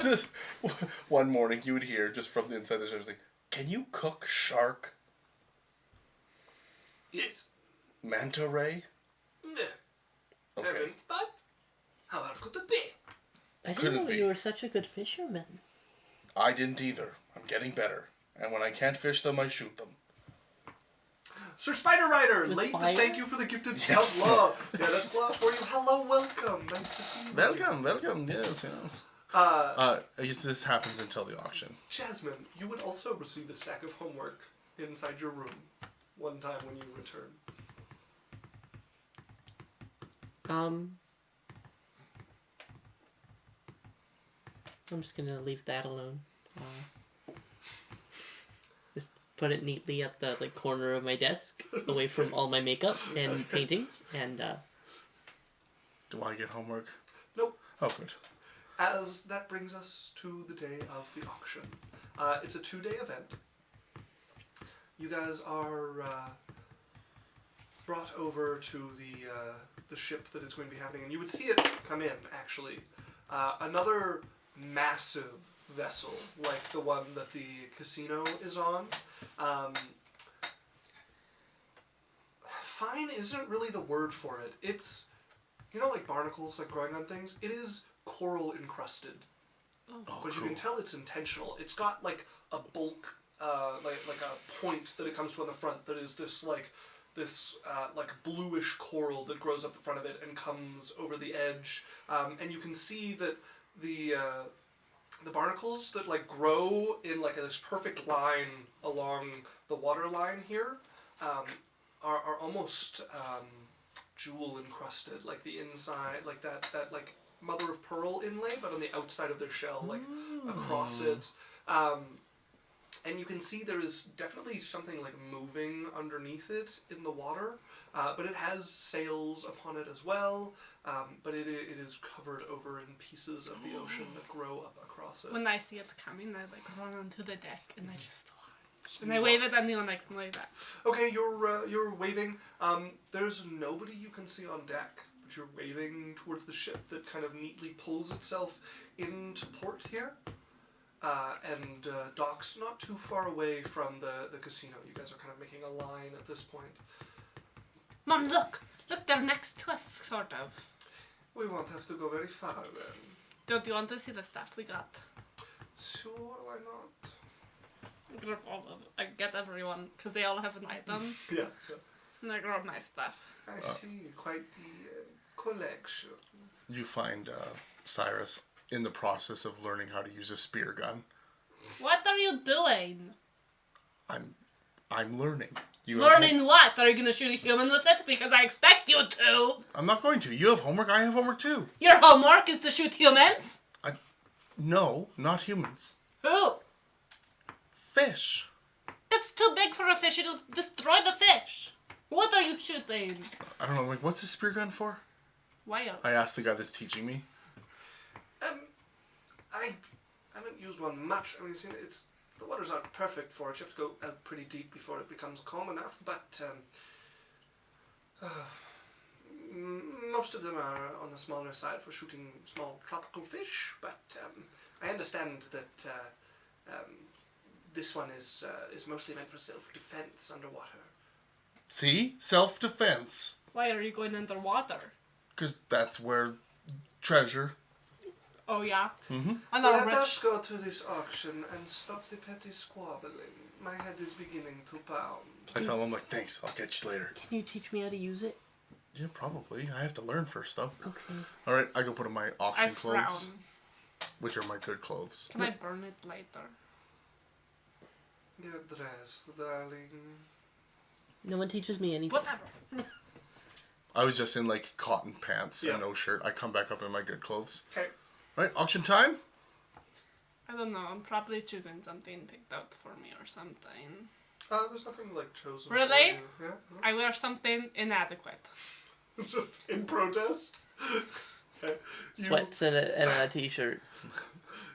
This- One morning, you would hear just from the inside the chef like, "Can you cook shark Yes. manta ray?" No. Okay. Haven't, but how hard could it be? I didn't Couldn't know be. you were such a good fisherman. I didn't either. I'm getting better. And when I can't fish them, I shoot them. Sir Spider Rider, With late, but fire? thank you for the gifted self-love. Yeah, that's love for you. Hello, welcome. Nice to see you. Welcome. Yes. I guess this happens until the auction. Jasmine, you would also receive a stack of homework inside your room one time when you return. I'm just gonna leave that alone. Just put it neatly at the corner of my desk, away from all my makeup and paintings, and Do I get homework? Nope. Oh, good. As that brings us to the day of the auction. It's a 2-day event. You guys are brought over to the ship that is going to be happening, and you would see it come in, actually. Another massive vessel, like the one that the casino is on. Fine isn't really the word for it. It's, like barnacles, like growing on things? It is coral encrusted. Oh, But you cool. can tell it's intentional. It's got like a bulk like a point that it comes to on the front that is this like bluish coral that grows up the front of it and comes over the edge, and you can see that the barnacles that like grow in like this perfect line along the water line here are almost jewel encrusted, like the inside, like that like mother of pearl inlay, but on the outside of their shell, like across it. And you can see there is definitely something like moving underneath it in the water, but it has sails upon it as well. But it is covered over in pieces of the ocean that grow up across it. When I see it coming, I like run onto the deck and I just watch. And I wave at anyone I can wave at. Okay, you're waving. There's nobody you can see on deck, but you're waving towards the ship that kind of neatly pulls itself into port here. And docks not too far away from the casino. You guys are kind of making a line at this point. Mom, look! Look, they're next to us, sort of. We won't have to go very far then. Don't you want to see the stuff we got? Sure, why not? Grab all of it. I get everyone, because they all have an item. Yeah. And I grab my stuff. I see, quite the collection. You find Cyrus in the process of learning how to use a spear gun. What are you doing? I'm learning. Learning what? Are you going to shoot a human with it? Because I expect you to. I'm not going to. You have homework. I have homework too. Your homework is to shoot humans? No, not humans. Who? Fish. That's too big for a fish. It'll destroy the fish. What are you shooting? I don't know. Like, what's the spear gun for? Whales. I asked the guy that's teaching me. I haven't used one much. I mean, the waters aren't perfect for it. You have to go out pretty deep before it becomes calm enough. But most of them are on the smaller side for shooting small tropical fish. But I understand that this one is mostly meant for self-defense underwater. See? Self-defense. Why are you going underwater? Because that's where treasure. Oh, yeah? Mm-hmm. And Let our us rich... go to this auction and stop the petty squabbling. My head is beginning to pound. I tell him, I'm like, thanks, I'll catch you later. Can you teach me how to use it? Yeah, probably. I have to learn first, though. Okay. Alright, I go put on my auction I frown. clothes, which are my good clothes. Can I burn it later? Get dressed, darling. No one teaches me anything. Whatever. I was just in, like, cotton pants Yeah. and no shirt. I come back up in my good clothes. Okay. Right, auction time? I don't know. I'm probably choosing something picked out for me or something. There's nothing like chosen. Really? For you. Yeah. I wear something inadequate. Just in protest. Okay. Sweats and a t-shirt.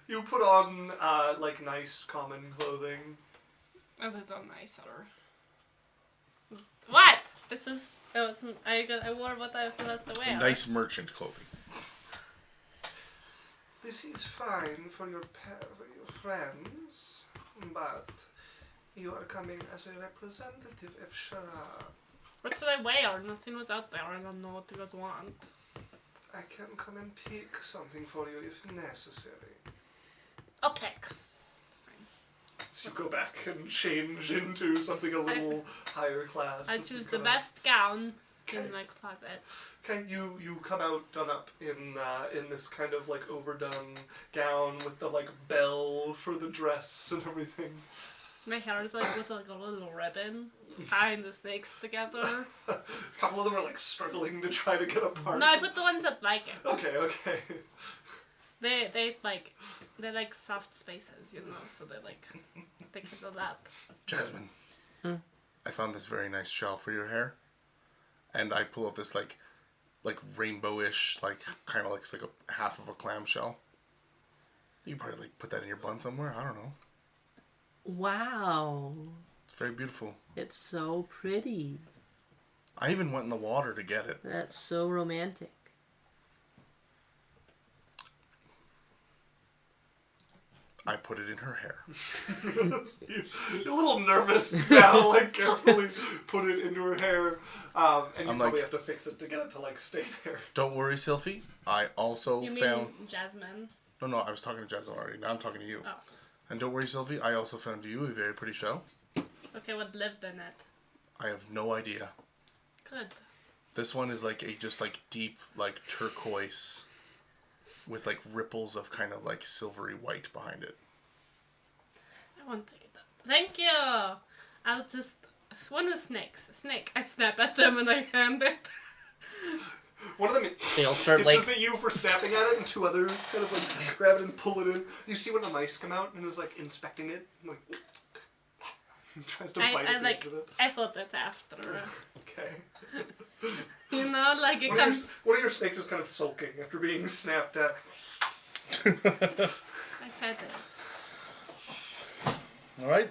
You put on like nice common clothing. A little nicer. What? This is... I wore what I was supposed to wear. Nice merchant clothing. This is fine for your friends, but you are coming as a representative of Shara. What should I wear? Nothing was out there. I don't know what you guys want. I can come and pick something for you if necessary. I'll pick. So you go back and change into something a little higher class. I as you choose the come out. best gown Okay. in my closet. Okay, you come out done up in this kind of like overdone gown with the like bell for the dress and everything. My hair is like with like a little ribbon tying the snakes together. A couple of them are like struggling to try to get apart. No, I put the ones that like it. Okay. They like soft spaces, you know, so they cuddle up. Jasmine, I found this very nice shell for your hair. And I pull out this like rainbowish, like kind of looks like a half of a clamshell. You can probably like put that in your bun somewhere. I don't know. Wow. It's very beautiful. It's so pretty. I even went in the water to get it. That's so romantic. I put it in her hair. You're a little nervous now, like carefully put it into her hair, and you I'm probably like- have to fix it to get it to like stay there. Don't worry, Sylphie. I also You found. mean Jasmine? No, I was talking to Jasmine already. Now I'm talking to you. Oh. And don't worry, Sylvie, I also found you a very pretty shell. Okay, what lived in it? I have no idea. Good. This one is like a just like deep like turquoise with like ripples of kind of like silvery white behind it. I won't take it up. Thank you. I'll just. One of the snakes. A snake. I snap at them and I hand it. One of them. They all start This like isn't you for snapping at it, and two other kind of like grab it and pull it in. You see one of the mice come out and is like inspecting it, and, like tries to bite I at the like. edge of it. I put it after. Okay. You know, like it One of, comes. one of your snakes is kind of sulking after being snapped at. I pet it. All right.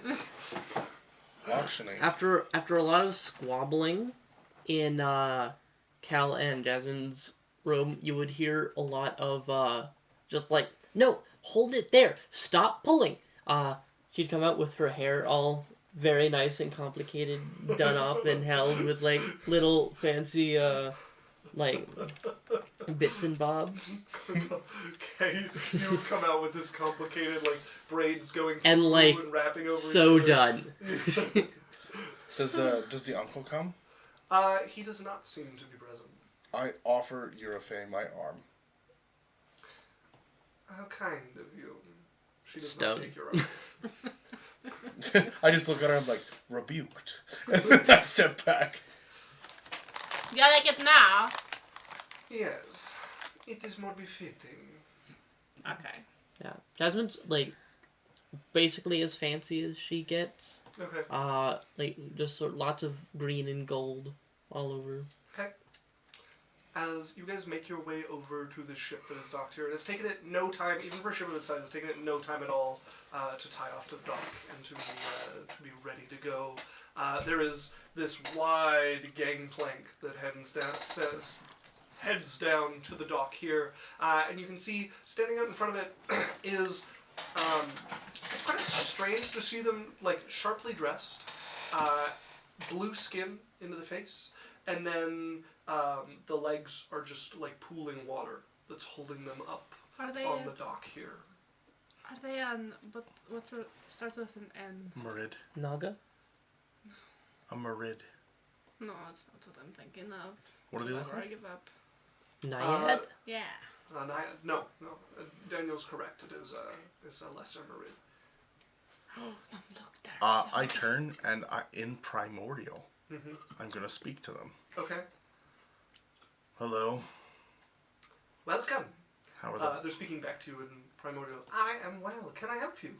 Auctioning. after a lot of squabbling in Cal and Jasmine's room, you would hear a lot of just like, no, hold it there, stop pulling. She'd come out with her hair all very nice and complicated, done up and held with like little fancy like bits and bobs. Okay, you would come out with this complicated like braids going through And, like, and wrapping over So each other. done. Does the uncle come? He does not seem to be present. I offer Eurofay my arm. How kind of you. She does Stone. not take your arm. I just look at her. I'm like rebuked. And then I step back. You like it now? Yes, it is more befitting. Okay. Yeah, Jasmine's like basically as fancy as she gets. Okay. Like just sort lots of green and gold all over. Okay. As you guys make your way over to the ship that is docked here, it has taken it no time, even for a ship of its size, it's taken it no time at all to tie off to the dock and to be ready to go. There is this wide gangplank that heads down to the dock here, and you can see standing out in front of it is it's kind of strange to see them like sharply dressed, blue skin into the face, and then the legs are just like pooling water that's holding them up Are they? on the dock here. Are they on? But what's it? Starts with an N. Marid. Naga? A Marid. No, it's not what I'm thinking of. What do they look Whatever, like? I give up. Naiad? Yeah. No. Daniel's correct. It is a lesser Marid. Look there. I turn and in primordial, Mm-hmm. I'm gonna speak to them. Okay. Hello. Welcome. How are they? They're speaking back to you in primordial. I am well. Can I help you?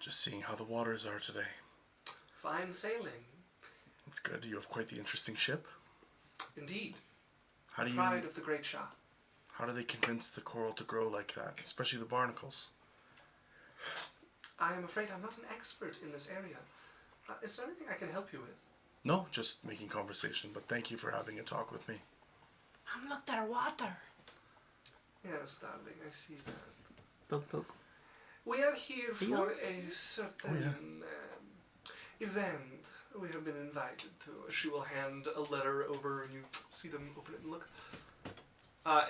Just seeing how the waters are today. Fine sailing. That's good. You have quite the interesting ship. Indeed. How do Pride of the great Shah. How do they convince the coral to grow like that, especially the barnacles? I am afraid I'm not an expert in this area. Is there anything I can help you with? No, just making conversation. But thank you for having a talk with me. Look there, water. Yes, darling, I see that. Poke, poke. We are here Are you for a certain Oh, event. We have been invited to. She will hand a letter over, and you see them open it and look.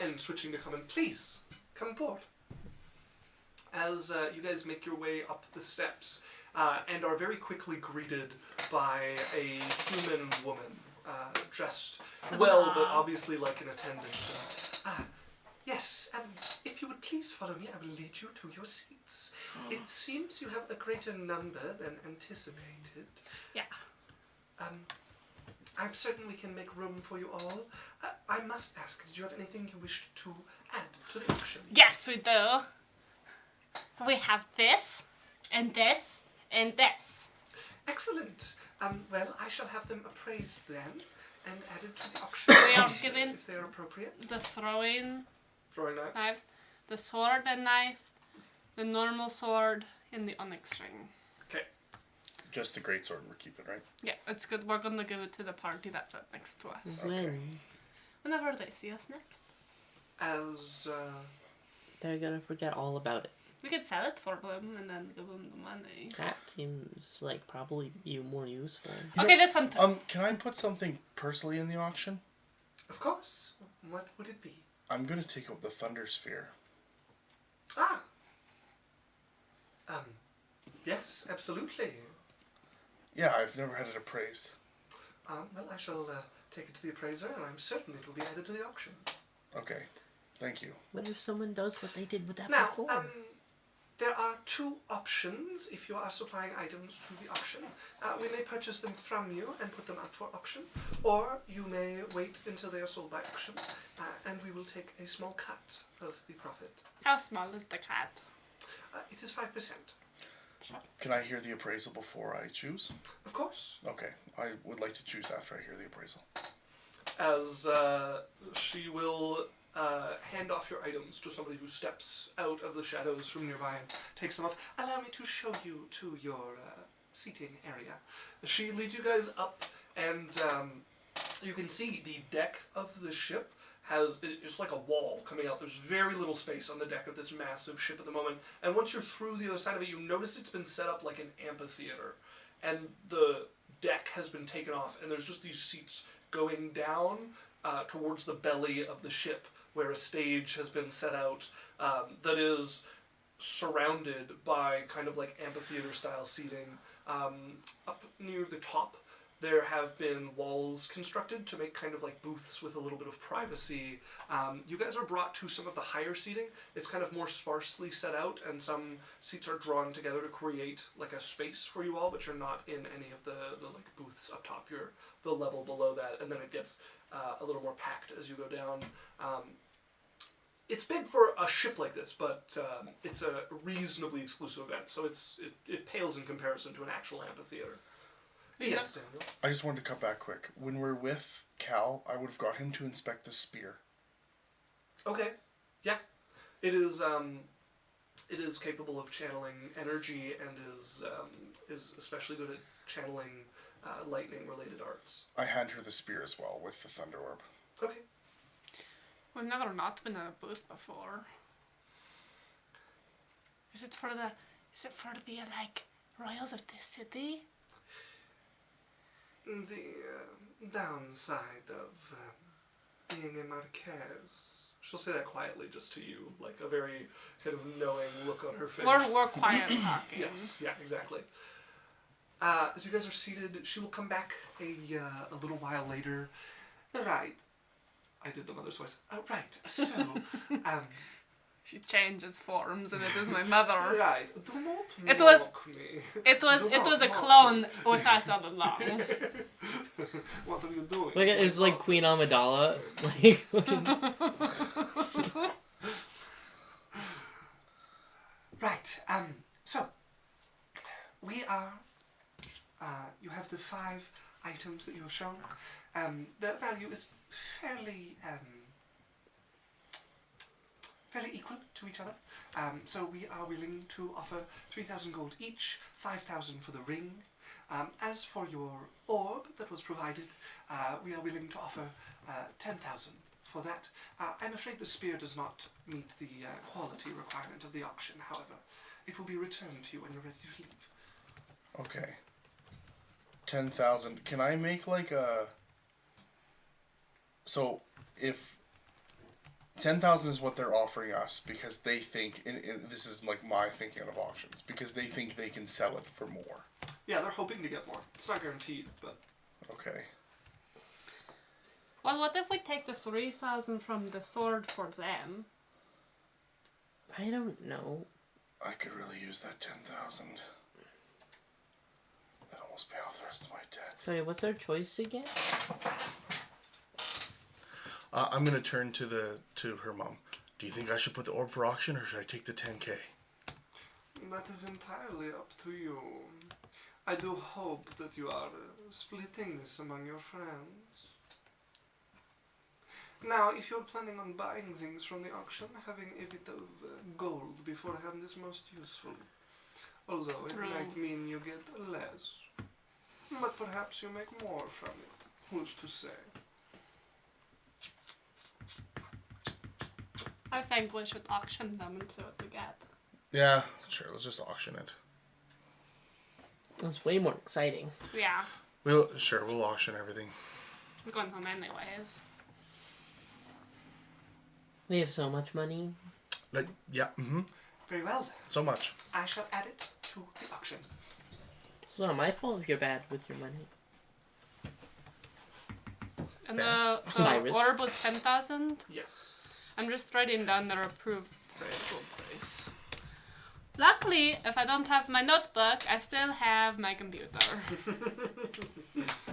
And switching to common, please come aboard. As you guys make your way up the steps, and are very quickly greeted by a human woman, dressed well, but obviously like an attendant. Yes, if you would please follow me, I will lead you to your seats. It seems you have a greater number than anticipated. Yeah. I'm certain we can make room for you all. I must ask, did you have anything you wished to add to the auction? Yes, we do. We have this, and this, and this. Excellent. Well, I shall have them appraised then and added to the auction. We are given if they are appropriate. the throwing Throwing knife. knives, the sword and knife, the normal sword, and the onyx ring. Okay. Just the great sword we're keeping, right? Yeah, it's good. We're gonna give it to the party that's up next to us. When? Whenever they see us next. As They're gonna forget all about it. We could sell it for them and then give them the money. That seems like probably more useful. You Okay, know, this one too. Can I put something personally in the auction? of course. What would it be? I'm gonna take out the thunder sphere. Ah. Yes, absolutely. Yeah, I've never had it appraised. Well, I shall take it to the appraiser, and I'm certain it will be added to the auction. Okay, thank you. What if someone does what they did with that Now, before? there are two options if you are supplying items to the auction. We may purchase them from you and put them up for auction, or you may wait until they are sold by auction, and we will take a small cut of the profit. How small is the cat? It is 5%. Can I hear the appraisal before I choose? Of course. Okay, I would like to choose after I hear the appraisal. As she will hand off your items to somebody who steps out of the shadows from nearby and takes them off. Allow me to show you to your seating area. She leads you guys up, and you can see the deck of the ship it's like a wall coming out. There's very little space on the deck of this massive ship at the moment. And once you're through the other side of it, you notice it's been set up like an amphitheater. And the deck has been taken off, and there's just these seats going down towards the belly of the ship, where a stage has been set out that is surrounded by kind of like amphitheater style seating. Up near the top, there have been walls constructed to make kind of like booths with a little bit of privacy. You guys are brought to some of the higher seating. It's kind of more sparsely set out, and some seats are drawn together to create like a space for you all, but you're not in any of the like booths up top. You're the level below that, and then it gets a little more packed as you go down. It's big for a ship like this, but it's a reasonably exclusive event, so it pales in comparison to an actual amphitheater. Yes, Daniel. I just wanted to cut back quick. When we're with Cal, I would have got him to inspect the spear. Okay. Yeah. It is capable of channeling energy and is especially good at channeling lightning related arts. I hand her the spear as well with the thunder orb. Okay. We've never not been in a booth before. Is it for the like royals of this city? The downside of being a Marquez. She'll say that quietly just to you, like a very kind of knowing look on her face. We're quiet talking. Yes, yeah, exactly. As you guys are seated, she will come back a little while later. Right. I did the mother's voice. Right. So, She changes forms, and it is my mother. right. Do not It was- mock me. It was Do a not clone mock me. with us all along. What are you doing? Like it's like Queen Amidala, like Right. So we are. You have the 5 items that you have shown. Their value is fairly equal to each other. So we are willing to offer 3,000 gold each, 5,000 for the ring. As for your orb that was provided, we are willing to offer 10,000 for that. I'm afraid the spear does not meet the quality requirement of the auction, however. It will be returned to you when you're ready to leave. Okay. 10,000. Can I make like a... So, if 10,000 is what they're offering us because they think, and this is like my thinking of auctions, because they think they can sell it for more. Yeah, they're hoping to get more. It's not guaranteed, but Okay. Well, what if we take the 3,000 from the sword for them? I don't know. I could really use that 10,000. That'd almost pay off the rest of my debt. Sorry, what's our choice again? I'm gonna turn to her mom. Do you think I should put the orb for auction, or should I take the 10K? That is entirely up to you. I do hope that you are splitting this among your friends. Now, if you're planning on buying things from the auction, having a bit of gold beforehand is most useful. Although it True. might mean you get less. But perhaps you make more from it. Who's to say? I think we should auction them and see what we get. Yeah, sure. Let's just auction it. It's way more exciting. Yeah, We'll auction everything. I'm going home anyways. We have so much money. Like, yeah. Mm-hmm. Very well. So much. I shall add it to the auction. It's not my fault if you're bad with your money. And the Cyrus. orb was 10,000. Yes. I'm just writing down their approved full price. Luckily, if I don't have my notebook, I still have my computer.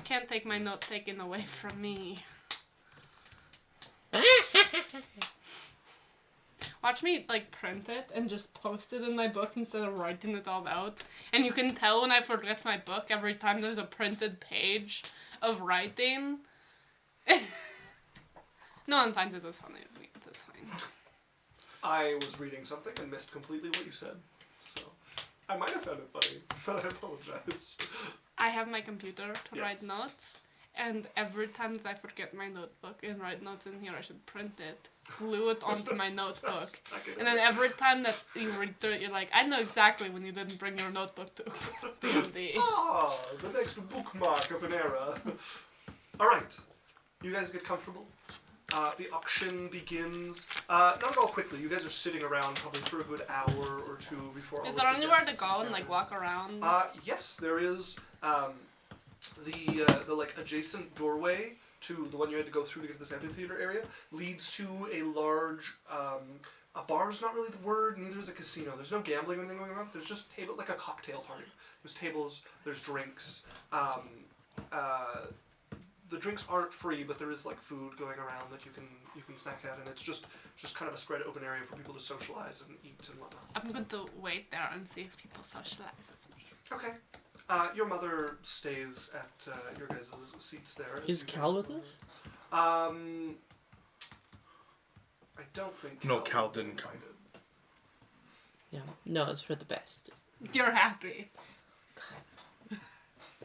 Can't take my note taken away from me. Watch me like print it and just post it in my book instead of writing it all out. And you can tell when I forget my book every time there's a printed page of writing. No one finds it as funny as me. That's fine. I was reading something and missed completely what you said. So, I might have found it funny, but I apologize. I have my computer to write Yes. notes, and every time that I forget my notebook and write notes in here, I should print it, glue it onto my notebook, and then every time that you read through it, you're like, I know exactly when you didn't bring your notebook to D&D. Ah, the next bookmark of an era. Alright, you guys get comfortable. The auction begins, not at all quickly. You guys are sitting around probably for a good hour or two before all Is of there the anywhere to guests go and gather. like walk around? Yes, there is the like adjacent doorway to the one you had to go through to get to this amphitheater area leads to a large a bar is not really the word, neither is a casino. There's no gambling or anything going on. There's just table like a cocktail party. There's tables, there's drinks. The drinks aren't free, but there is like food going around that you can snack at, and it's just kind of a spread open area for people to socialize and eat and whatnot. I'm going to wait there and see if people socialize with me. Okay. Your mother stays at your guys' seats there. as Is you Cal guys- with us? I don't think. No, Cal didn't come. Yeah. No, it's for the best. You're happy.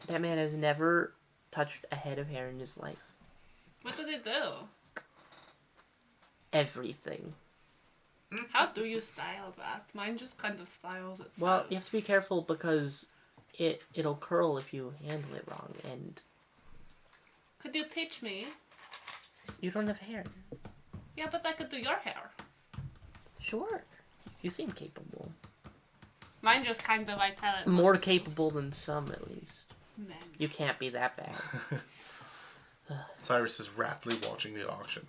That man has never touched a head of hair in his life. What did they do? Everything. How do you style that? Mine just kind of styles itself. Well, you have to be careful because it'll curl if you handle it wrong, and Could you teach me? you don't have hair. Yeah, but I could do your hair. Sure. You seem capable. Mine just kind of, I tell it. More capable than some, at least. Men. You can't be that bad. Cyrus is rapidly watching the auction.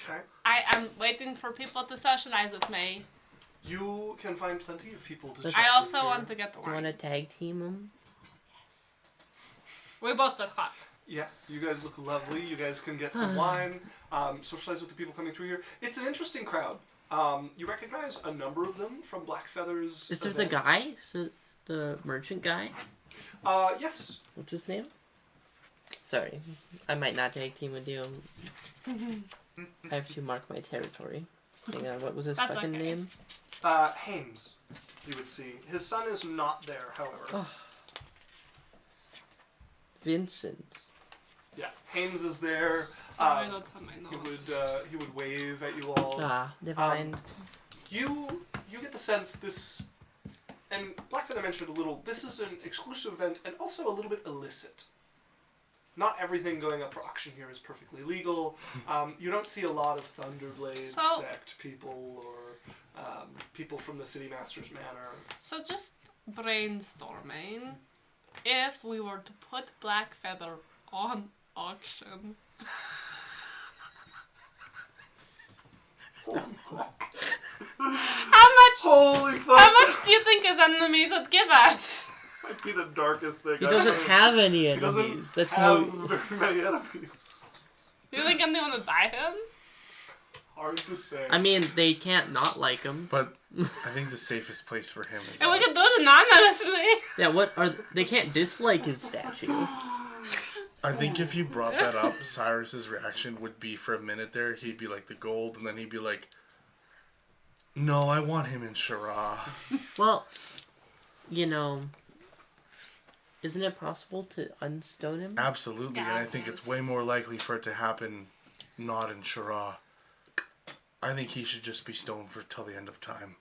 Okay. I am waiting for people to socialize with me. You can find plenty of people to. Does- chat I also with want to here. get the Do you want wine. to tag team them? We both look hot. Yeah, you guys look lovely. You guys can get some wine. Socialize with the people coming through here. It's an interesting crowd. You recognize a number of them from Blackfeather's. Is there the event. guy? The merchant guy? Yes. What's his name? Sorry, I might not tag team with you. I have to mark my territory. Hang on, what was his That's fucking okay. name? Hames. You would see. His son is not there, however. Oh. Vincent. Yeah, Hames is there. Sorry, I don't have my He notes. would wave at you all. Ah, never mind. You get the sense this, and Blackfeather mentioned a little. This is an exclusive event and also a little bit illicit. Not everything going up for auction here is perfectly legal. You don't see a lot of Thunderblade So- sect people or people from the City Master's Manor. So just brainstorming. If we were to put Blackfeather on auction, how Holy fuck! much do you think his enemies would give us? Might be the darkest thing. He I've doesn't ever- have any He doesn't enemies. That's have how. very many enemies. Do you think anyone would buy him? Hard to say. I mean, they can't not like him. But I think the safest place for him is. And we could do it anonymously. Yeah, what are they? Can't dislike his statue. I think if you brought that up, Cyrus's reaction would be for a minute there, he'd be like the gold, and then he'd be like, "No, I want him in Shara." Well, you know, isn't it possible to unstone him? Absolutely, and I think it's way more likely for it to happen not in Shara. I think he should just be stoned for till the end of time,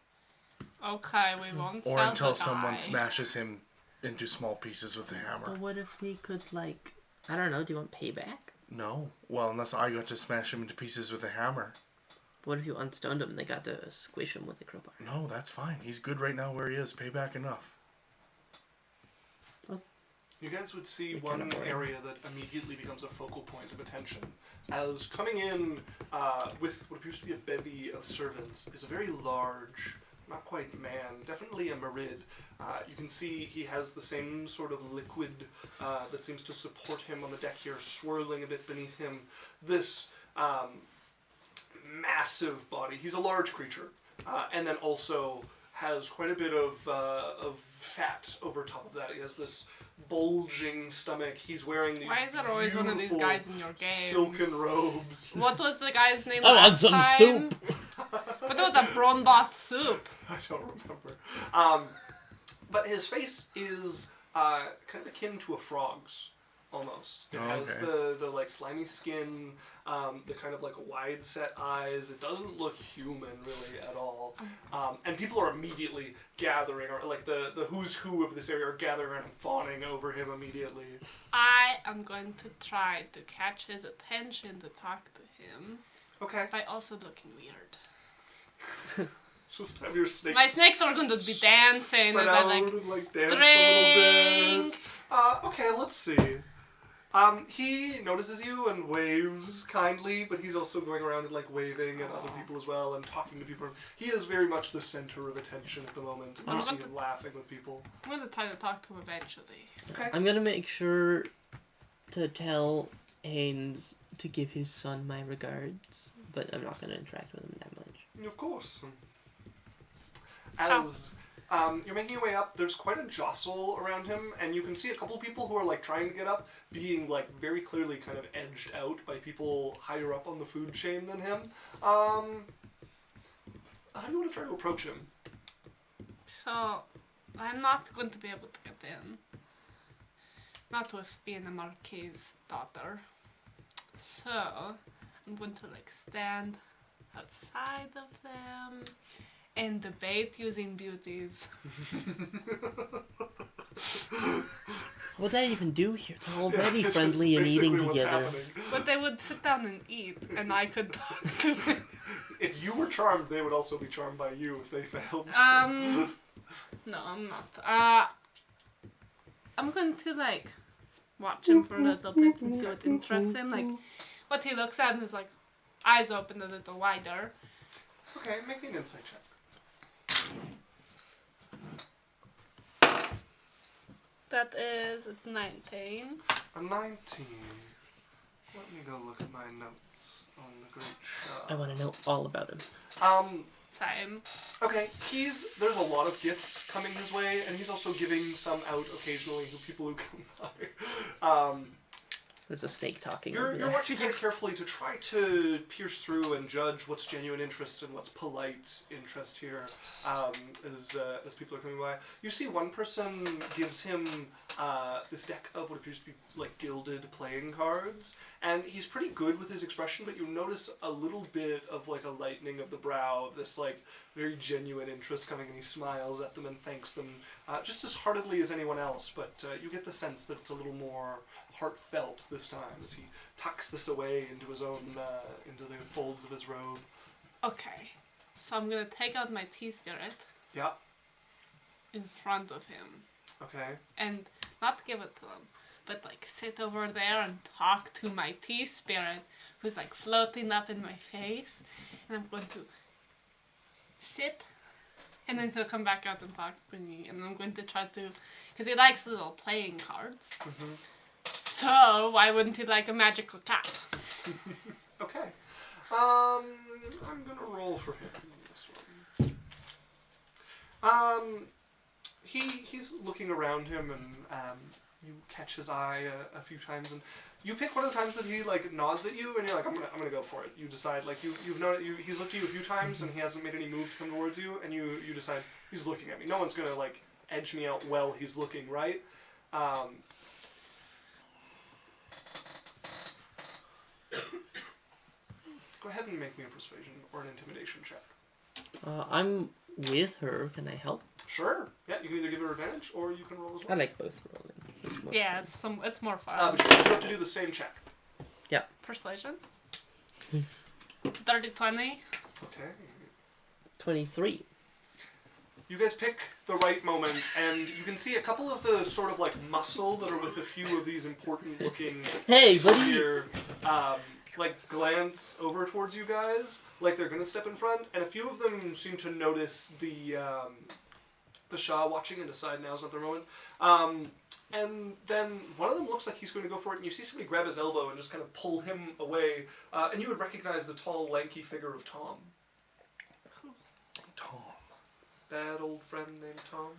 Okay, we won't or sell until the someone guy. smashes him into small pieces with a hammer. But what if they could, like, I don't know, do you want payback? No, well, unless I got to smash him into pieces with a hammer. What if you unstoned him and they got to squish him with a crowbar? No, that's fine. He's good right now where he is. Payback enough. You guys would see They're one kinda boring. area that immediately becomes a focal point of attention. As coming in with what appears to be a bevy of servants is a very large, not quite man, definitely a Merid. You can see he has the same sort of liquid that seems to support him on the deck here, swirling a bit beneath him. This massive body. He's a large creature, and then also has quite a bit of fat over top of that. He has this bulging stomach. He's wearing these Why is there always one of these beautiful guys in your games? silken robes. What was the guy's name I want last some time? soup. But there was a prawn broth soup. I don't remember. But his face is kind of akin to a frog's, almost. It has the like slimy skin, the kind of like wide set eyes. It doesn't look human really at all. And people are immediately gathering, or like the who's who of this area are gathering around and fawning over him immediately. I am going to try to catch his attention to talk to him Okay. by also looking weird. Just have your snakes. My snakes are going to be dancing spread as I out like and like dance drink. a little bit. Okay, let's see. He notices you and waves kindly, but he's also going around and like waving at other people as well and talking to people. He is very much the center of attention at the moment. You see him laughing with people. I'm going to try to talk to him eventually. Okay. I'm gonna make sure to tell Haynes to give his son my regards, but I'm not gonna interact with him that much. Of course. As you're making your way up, there's quite a jostle around him, and you can see a couple of people who are like trying to get up, being like very clearly kind of edged out by people higher up on the food chain than him. How do you want to try to approach him? So, I'm not going to be able to get in. Not with being a Marquis' daughter. So, I'm going to like stand outside of them and debate using beauties. What would that even do here? They're already It's friendly and basically eating what's together. happening. But they would sit down and eat, and I could talk to them. If you were charmed, they would also be charmed by you if they failed. No, I'm not. I'm going to like watch him for a little bit and see what interests him. Like, what he looks at and his like eyes open a little wider. Okay, make me an insight check. That is 19. A 19. Let me go look at my notes on the great I shot. want to know all about him. Same. Okay, there's a lot of gifts coming his way, and he's also giving some out occasionally to people who come by. There's a snake talking over You're there. watching kind of carefully to try to pierce through and judge what's genuine interest and what's polite interest here as people are coming by. You see one person gives him this deck of what appears to be like gilded playing cards, and he's pretty good with his expression, but you notice a little bit of like a lightening of the brow of this like very genuine interest coming, and he smiles at them and thanks them just as heartedly as anyone else, but you get the sense that it's a little more heartfelt this time as he tucks this away into his own, into the folds of his robe. Okay. So I'm gonna take out my tea spirit Yeah, in front of him okay. and not give it to him, but like sit over there and talk to my tea spirit who's like floating up in my face, and I'm going to sip, and then he'll come back out and talk to me, and I'm going to try to, because he likes little playing cards. Mm-hmm. So why wouldn't he like a magical cap? Okay. I'm gonna roll for him this one. He's looking around him, and you catch his eye a few times, and you pick one of the times that he like nods at you, and you're like, I'm gonna go for it. You decide, like you've noticed, he's looked at you a few times, and he hasn't made any move to come towards you, and you decide he's looking at me. No one's gonna like edge me out while he's looking, right? Go ahead and make me a persuasion or an intimidation check. I'm with her. Can I help? Sure. Yeah, you can either give her advantage or you can roll as I well. like both rolling. It's more Yeah, fun. it's more fun. But you have to do the same check. Persuasion. Dirty 20. Okay. 23. You guys pick the right moment, and you can see a couple of the sort of like muscle that are with a few of these important looking Hey, buddy. here, like glance over towards you guys, like they're gonna step in front, and a few of them seem to notice the Shah watching and decide now's not their moment. And then one of them looks like he's going to go for it, and you see somebody grab his elbow and just kind of pull him away, and you would recognize the tall, lanky figure of Tom. Tom. That old friend named Tom.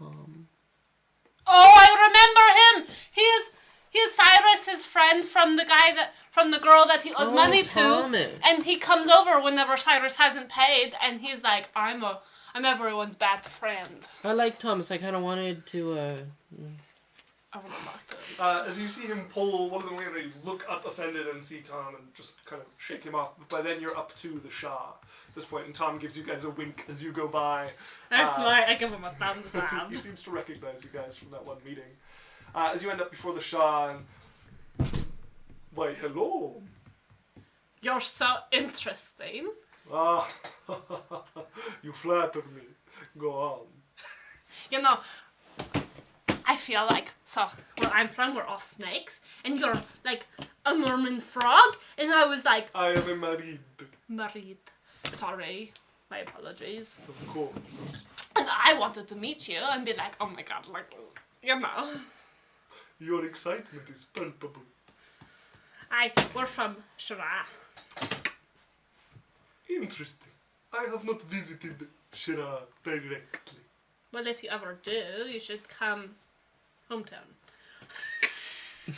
Oh, I remember him. He is Cyrus's friend from the girl that he owes money Thomas. to, and he comes over whenever Cyrus hasn't paid, and he's like, I'm everyone's bad friend. I like Thomas. I kind of wanted to. I remember. As you see him pull one of them away, you look up offended and see Tom and just kind of shake him off. But by then you're up to the Shah at this point, and Tom gives you guys a wink as you go by. I'm smart. I give him a thumbs up. He seems to recognize you guys from that one meeting. As you end up before the Shah, and why, hello. You're so interesting. Ah, you flatter me. Go on. You know, I feel like, so, where I'm from, we're all snakes, and you're, like, a merman frog, and I was like, I am a married. married. Sorry. My apologies. Of course. And I wanted to meet you and be like, oh my god, like, you know. Your excitement is palpable. We're from Shira. Interesting. I have not visited Shira directly. Well, if you ever do, you should come hometown. You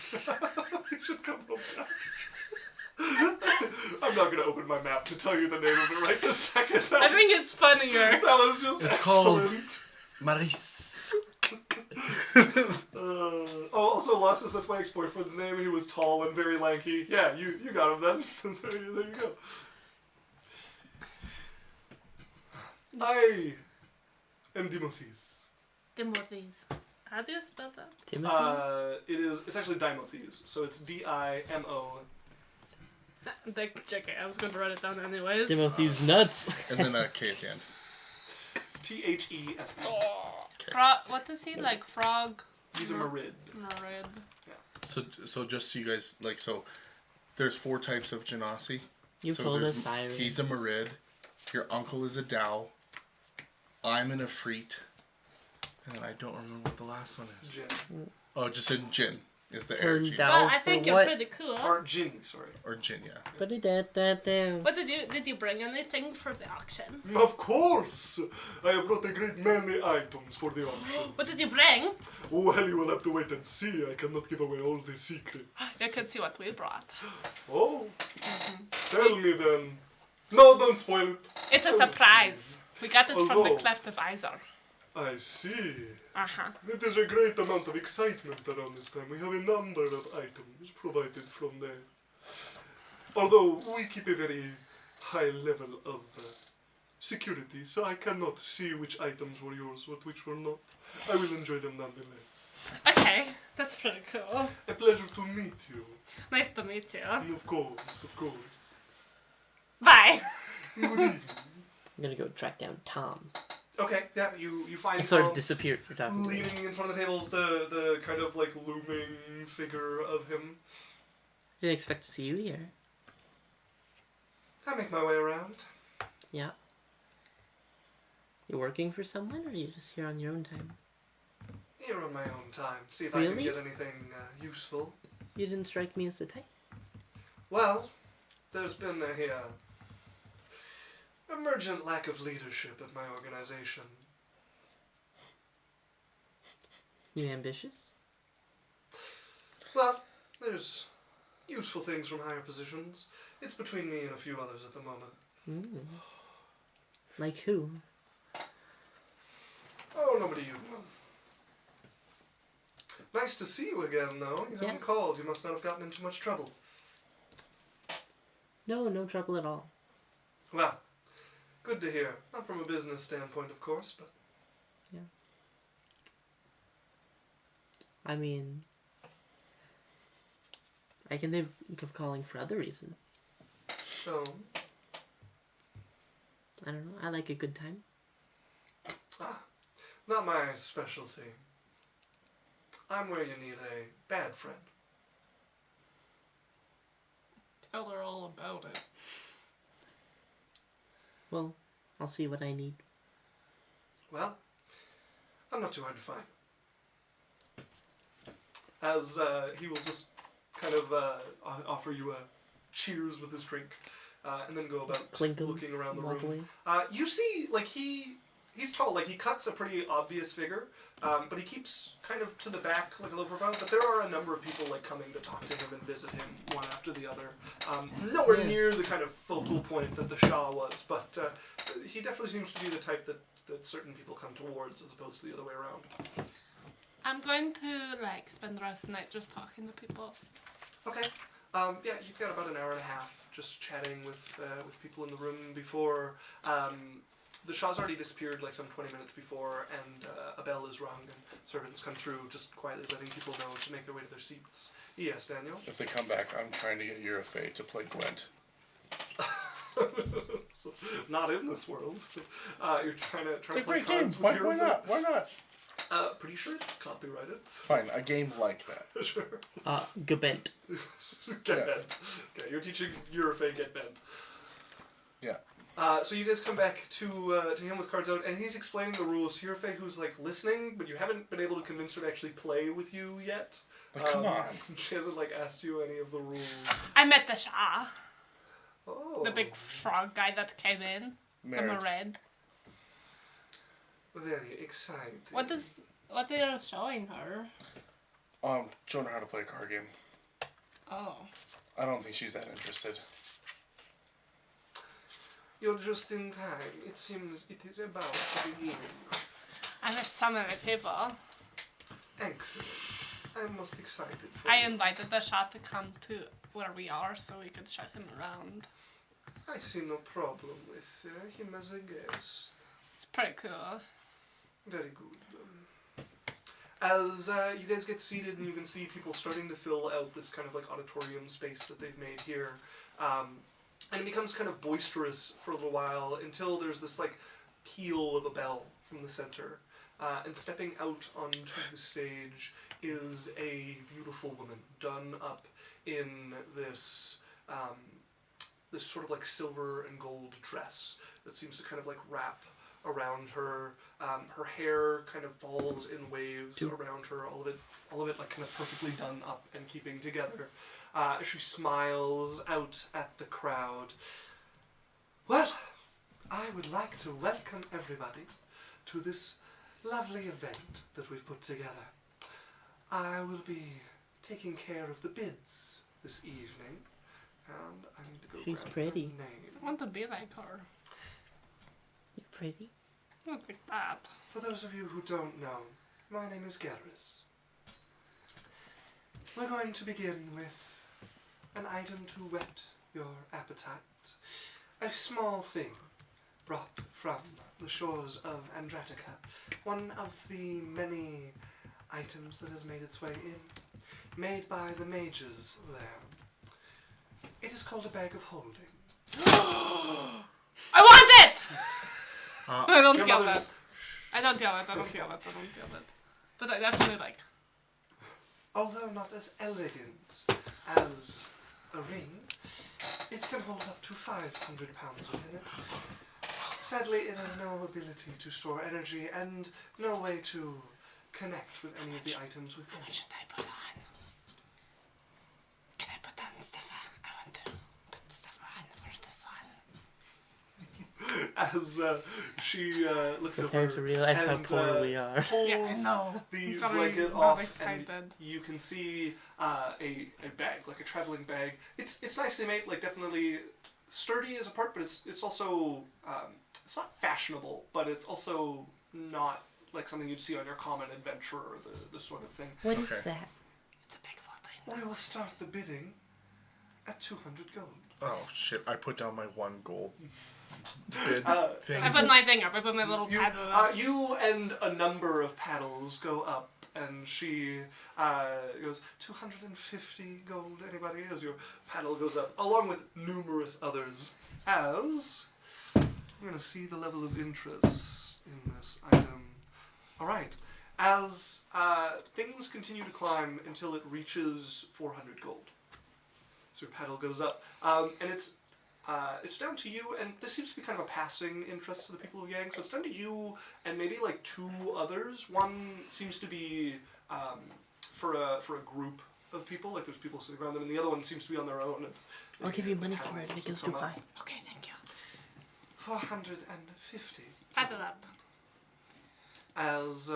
should come hometown. I'm not going to open my map to tell you the name of it right this second. I think it's funnier. That was just It's called excellent. Maris. Also, Losses, that's my ex-boyfriend's name. He was tall and very lanky. Yeah, you got him then. there you go. I am Dimothes. Timothy's. How do you spell that? Timothy. It's actually Dimothes, so it's D-I-M-O. JK, I was going to write it down anyways. Timothy's nuts. And then a K at the end. T-H-E-S-E. What is he, like, frog? He's a Marid. No, red. So just so you guys, like, so there's 4 types of Genasi. You so pulled a there's- siren. He's a Marid. Your uncle is a Dow. I'm an Efreet. And I don't remember what the last one is. Jin. Oh, just a Jin is the Turn air G. down. Well, I for think you're what? pretty cool. Or Ginny, sorry. Or Jin, yeah. What did you bring anything for the auction? Of course! I have brought a great many items for the auction. What did you bring? Well, you will have to wait and see. I cannot give away all the secrets. You can see what we brought. Oh? Tell me then. No, don't spoil it. It's a surprise. We got it from the Although- Cleft of Izar. I see. Uh-huh. It is a great amount of excitement around this time. We have a number of items provided from there. Although we keep a very high level of security, so I cannot see which items were yours, which were not. I will enjoy them nonetheless. Okay, that's pretty cool. A pleasure to meet you. Nice to meet you. Of course, of course. Bye. Good evening. I'm gonna go track down Tom. Okay, yeah, you find I sort Tom of disappeared through talking to me. leaning in front of the tables, the kind of like looming figure of him. Didn't expect to see you here. I make my way around. Yeah. You working for someone, or are you just here on your own time? Here on my own time. See if I Really? can get anything useful. You didn't strike me as the type. Well, there's been a emergent lack of leadership at my organization. You ambitious? Well, there's useful things from higher positions. It's between me and a few others at the moment. Mm. Like who? Oh, nobody you know. Nice to see you again, though. You Yeah. haven't called. You must not have gotten into much trouble. No trouble at all. Well, good to hear. Not from a business standpoint, of course, but... I mean, I can think of calling for other reasons. Oh, I don't know. I like a good time. Not my specialty. I'm where you need a bad friend. Tell her all about it. Well, I'll see what I need. Well, I'm not too hard to find. As he will just kind of offer you a cheers with his drink, and then go about Clink 'em, looking around the walk room. away. You see, like he's tall, like he cuts a pretty obvious figure, but he keeps kind of to the back, like a low profile. But there are a number of people like coming to talk to him and visit him one after the other. Nowhere Yeah. near the kind of focal point that the Shah was, but he definitely seems to be the type that certain people come towards as opposed to the other way around. I'm going to like spend the rest of the night just talking to people. Okay. Yeah, you've got about an hour and a half just chatting with people in the room before the Shah's already disappeared like some 20 minutes before, and a bell is rung and servants come through just quietly letting people know to make their way to their seats. Yes, Daniel? If they come back, I'm trying to get Eurofay to play Gwent. So, not in this world. You're trying to It's a play great game. cards with Why Eurofay? not? Why not? Pretty sure it's copyrighted. Fine, a game like that. Sure. Gebent. Get Yeah. bent. Okay, you're teaching Eurofay get bent. Yeah. So you guys come back to him with cards out, and he's explaining the rules to Eurofay, who's like listening, but you haven't been able to convince her to actually play with you yet. Like, come on. She hasn't like asked you any of the rules. I met the Shah, Oh. the big frog guy that came in. I'm a Married. red. Very exciting. What are you showing her? Showing her how to play a card game. Oh. I don't think she's that interested. You're just in time. It seems it is about to begin. I met so many people. Excellent. I'm most excited for I you. invited the Shah to come to where we are so we could show him around. I see no problem with him as a guest. It's pretty cool. Very good. As you guys get seated and you can see people starting to fill out this kind of like auditorium space that they've made here, and it becomes kind of boisterous for a little while until there's this like peal of a bell from the center, and stepping out onto the stage is a beautiful woman done up in this this sort of like silver and gold dress that seems to kind of like wrap around her. Her hair kind of falls in waves around her, all of it like kind of perfectly done up and keeping together. She smiles out at the crowd. Well, I would like to welcome everybody to this lovely event that we've put together. I will be taking care of the bids this evening, and I need to go She's grab pretty. her name. I want to be like her. You pretty? Not like that. For those of you who don't know, my name is Garrus. We're going to begin with an item to whet your appetite. A small thing brought from the shores of Andratica. One of the many items that has made its way in. Made by the mages there. It is called a bag of holding. I want it! I don't Your feel mother that. just- I don't feel it. I don't feel it. I don't feel it. But I definitely like. Although not as elegant as a ring, it can hold up to 500 pounds within it. Sadly, it has no ability to store energy and no way to connect with any of the items within What it. should I put on? Can I put on stuff on? I want to put stuff on for this one. As she looks Prepare over to realize how and, poor we are. pulls Yeah, I know. the I'm very blanket not off, and excited. you can see a bag, like a traveling bag. It's nicely made, like definitely sturdy as a part, but it's also it's not fashionable, but it's also not like something you'd see on your common adventure or the sort of thing. What is Okay. that? It's a big thing. We will start the bidding at 200 gold. Oh shit! I put down my 1 gold bid thing. I put my thing up. I put my little You, pad up. you and a number of paddles go up, and she goes, 250 gold, anybody? As your paddle goes up, along with numerous others, as I'm going to see the level of interest in this item. All right. As things continue to climb until it reaches 400 gold. So your paddle goes up. And it's down to you, and this seems to be kind of a passing interest to the people of Yang, so it's down to you and maybe like 2 others. One seems to be for a group of people, like there's people sitting around them, and the other one seems to be on their own. I'll give you money for it if it goes too high. Okay, thank you. 450. Paddle up. As,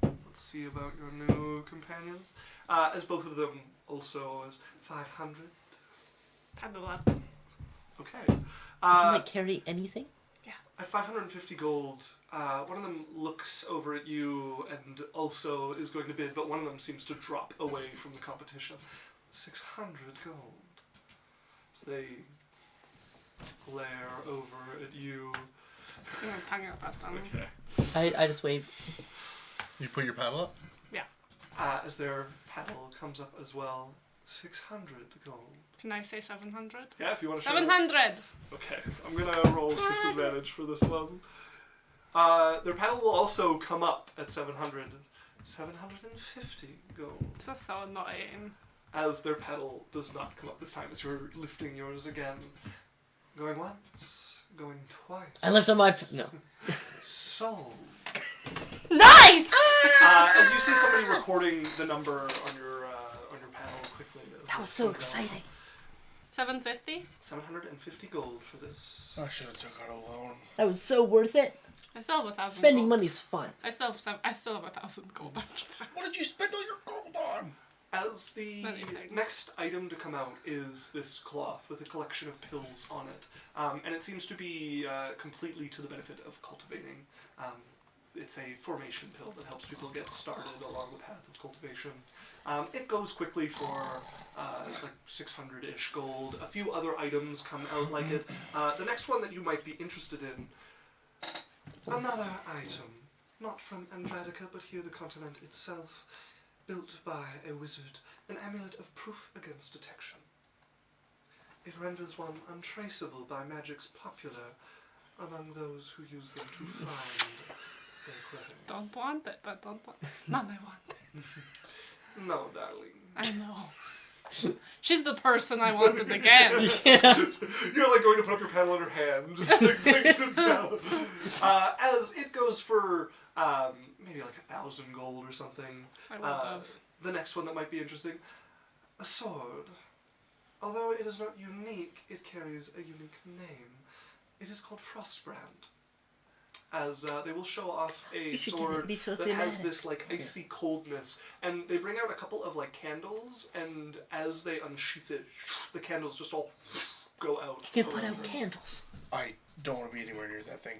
let's see about your new companions. As both of them also as 500. Paddle up. Okay. You can like carry anything? At 550 gold, one of them looks over at you and also is going to bid, but one of them seems to drop away from the competition. 600 gold. So they glare over at you. See my tongue about them. Okay. I just wave. You put your paddle up? As their paddle comes up as well. 600 gold. Can I say 700? Yeah, if you want to 700! Okay, I'm gonna roll with disadvantage for this one. Their paddle will also come up at 700. 750 gold. This is so annoying. As their paddle does not come up this time, as you're lifting yours again. Going once, going twice. I lift on my... No. Sold. Nice! As you see somebody recording the number on your paddle quickly. That was so exciting. 750? 750 gold for this. I should have took out a loan. That was so worth it. I still have 1,000 Spending gold. money's fun. I still have 1,000 gold after that. What did you spend all your gold on? As the Many things. next item to come out is this cloth with a collection of pills on it. And it seems to be completely to the benefit of cultivating. It's a formation pill that helps people get started along the path of cultivation. It goes quickly for it's like 600-ish gold. A few other items come out like it. The next one that you might be interested in, another item, not from Andradica, but here the continent itself, built by a wizard, an amulet of proof against detection. It renders one untraceable by magics popular among those who use them to find their quarry. Don't want it, but don't want it. Mom, I want it. No, darling. I know. She's the person I wanted again. You're like going to put up your paddle in her hand, just like brings it down. As it goes for maybe like 1,000 gold or something. I would have. The next one that might be interesting, a sword. Although it is not unique, it carries a unique name. It is called Frostbrand. As they will show off a sword that has this like icy coldness, and they bring out a couple of like candles, and as they unsheath it, the candles just all go out. You can put out candles. I don't want to be anywhere near that thing.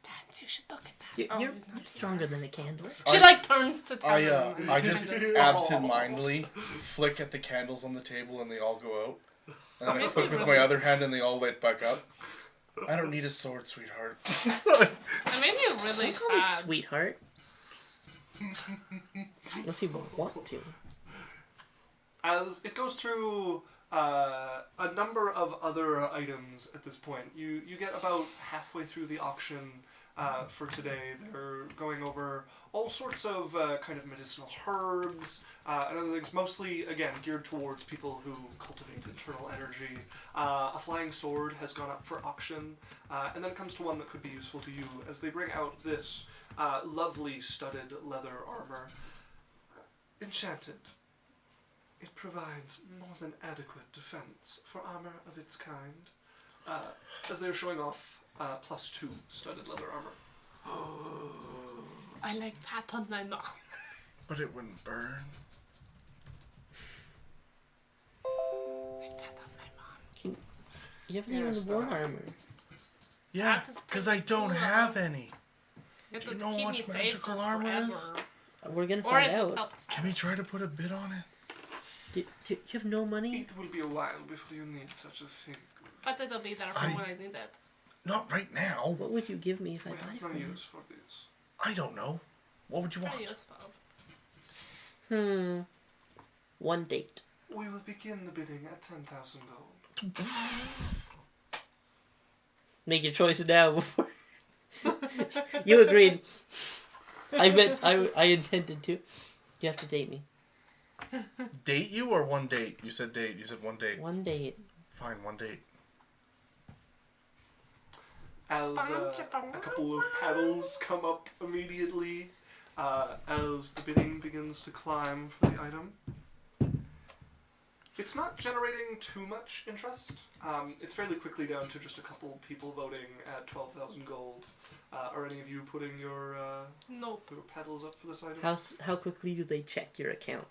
Dance, you should look at that. You're he's not here. stronger than a candle. She like turns to tell him. I just absent-mindedly flick at the candles on the table and they all go out. And then I flick with my other hand and they all light back up. I don't need a sword, sweetheart. It made me really Call me sad. sweetheart. Unless you want to. As it goes through a number of other items at this point, you get about halfway through the auction for today. They're going over all sorts of kind of medicinal herbs and other things, mostly, again, geared towards people who cultivate internal energy. A flying sword has gone up for auction, and then it comes to one that could be useful to you as they bring out this lovely studded leather armor. Enchanted. It provides more than adequate defense for armor of its kind, as they're showing off +2 studded leather armor. I like that on my mom. But it wouldn't burn. I like that on my mom. You haven't Yes, even worn darling. armor. Yeah, That is because pretty I don't cool. have any. You have Do you to know keep what me safe magical for armor forever. is? We're gonna Or find it would out. help us Can we try to put a bid on it? Do you have no money? It will be a while before you need such a thing. But it'll be there for I- when I need it. Not right now. What would you give me if I We buy have it no from you? use for this. I don't know. What would you Pretty want? useful. One date. We will begin the bidding at 10,000 gold. Make your choice now before. You agreed. I intended to. You have to date me. Date you or one date? You said date. You said one date. One date. Fine, one date. As a couple of paddles come up immediately, as the bidding begins to climb for the item. It's not generating too much interest. It's fairly quickly down to just a couple people voting at 12,000 gold. Are any of you putting your Nope. your paddles up for this item? How quickly do they check your account?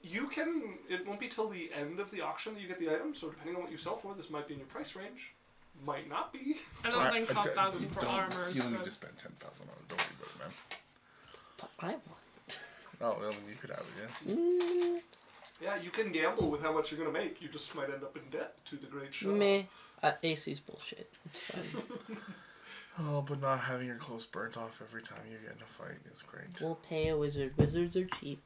You can. It won't be till the end of the auction that you get the item. So depending on what you sell for, this might be in your price range. Might not be. I don't think 12,000 for don't- armor is You don't need good. to spend 10,000 on it. Don't worry about it, man. But I want. Oh, well, you could have it, yeah. Yeah, you can gamble with how much you're gonna make. You just might end up in debt to the great show. Meh. AC's bullshit. It's fine. Oh, but not having your clothes burnt off every time you get in a fight is great. We'll pay a wizard. Wizards are cheap.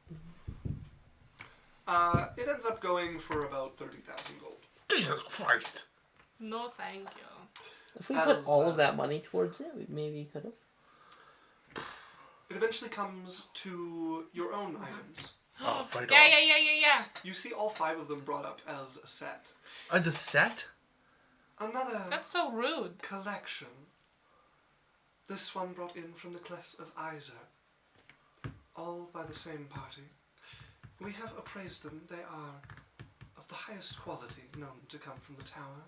It ends up going for about 30,000 gold. Jesus Christ! No, thank you. If we put As, all of that money towards it, we maybe could have. It eventually comes to your own items. Oh, right Yeah, on. yeah. You see all 5 of them brought up as a set. As a set? Another That's so rude. collection. This one brought in from the clefts of Iser. All by the same party. We have appraised them. They are of the highest quality known to come from the tower.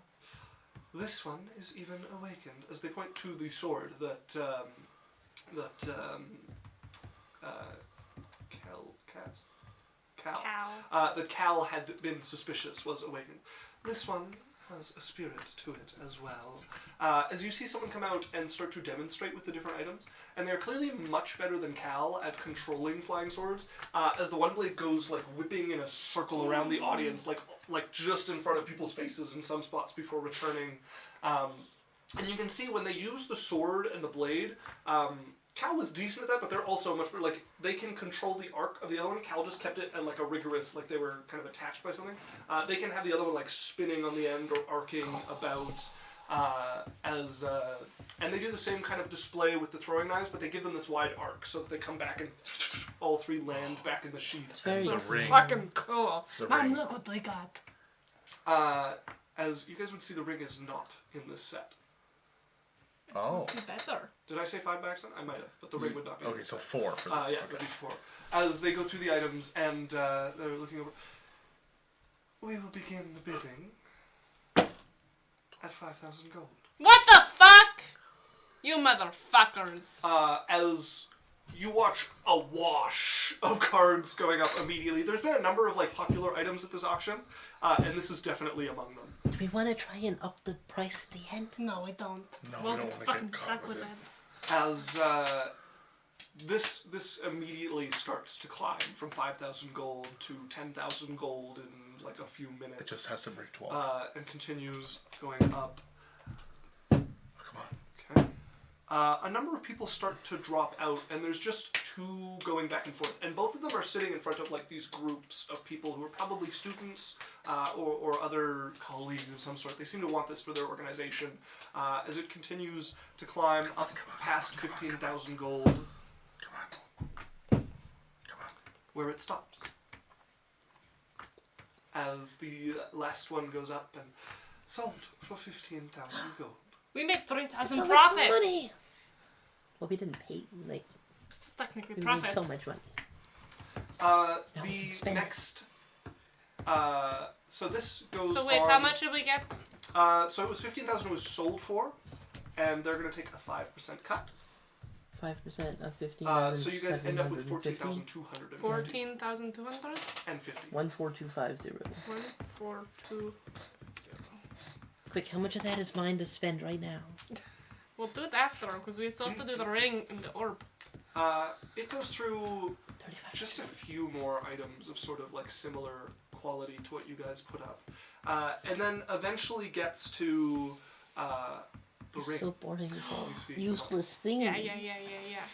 This one is even awakened, as they point to the sword that Cal had been suspicious was awakened. This one has a spirit to it as well. As you see someone come out and start to demonstrate with the different items, and they're clearly much better than Cal at controlling flying swords, as the one blade goes like whipping in a circle around the audience, like just in front of people's faces in some spots before returning. And you can see when they use the sword and the blade, Cal was decent at that, but they're also much better. Like, they can control the arc of the other one. Cal just kept it at like a rigorous, like they were kind of attached by something. They can have the other one like spinning on the end or arcing about. And they do the same kind of display with the throwing knives, but they give them this wide arc so that they come back and all 3 land back in the sheath. Very The ring. Fucking cool. The Mom, ring. look what we got. As you guys would see, the ring is not in this set. It Oh. sounds better. Did I say 5 by accident? I might have, but the ring would not be. in Okay, this so set. 4 for this. Yeah, it would okay. be 4. As they go through the items and they're looking over, we will begin the bidding at 5,000 gold. What the fuck? You motherfuckers. As you watch a wash of cards going up immediately, there's been a number of like popular items at this auction, and this is definitely among them. Do we want to try and up the price at the end? No, we don't. No, we we'll don't get wanna get fucking caught stuck with with it. it. As this immediately starts to climb from 5,000 gold to 10,000 gold in like a few minutes. It just has to break 12. And continues going up. Come on. Okay. A number of people start to drop out, and there's just 2 going back and forth. And both of them are sitting in front of like these groups of people who are probably students or other colleagues of some sort. They seem to want this for their organization. As it continues to climb up past 15,000 gold, Come on. Come on. where it stops. As the last one goes up and sold for 15,000 gold. We made It's 3,000 so much profit. money. Well, we didn't pay. Like, It's technically we profit. made so much money. we The can spend it. next. So this goes. So wait, on, how much did we get? So it was 15,000 was sold for, and they're going to take a 5% cut. 5% of 15. So you guys end up with 14,250. 14,200? And 50. 14250. 1,420. Quick, how much of that is mine to spend right now? We'll do it after, because we still have to do the ring and the orb. It goes through 35. just a few more items of sort of like similar quality to what you guys put up, and then eventually gets to the It's ring. so boring. It's a You see. useless thing. Yeah.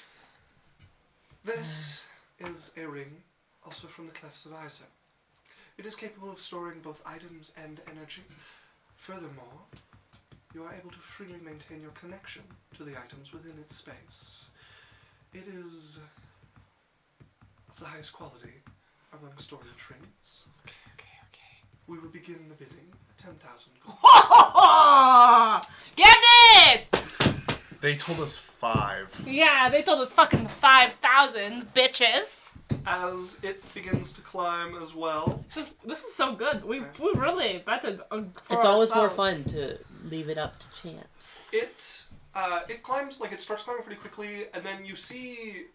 This is a ring, also from the clefts of Iser. It is capable of storing both items and energy. Furthermore, you are able to freely maintain your connection to the items within its space. It is of the highest quality among storage rings. Okay. We will begin the bidding at 10,000 gold. Get it! They told us 5. Yeah, they told us fucking 5,000, bitches. As it begins to climb as well. This is so good. We really betted for It's always more ourselves. fun to leave it up to chance. It climbs, like it starts climbing pretty quickly, and then you see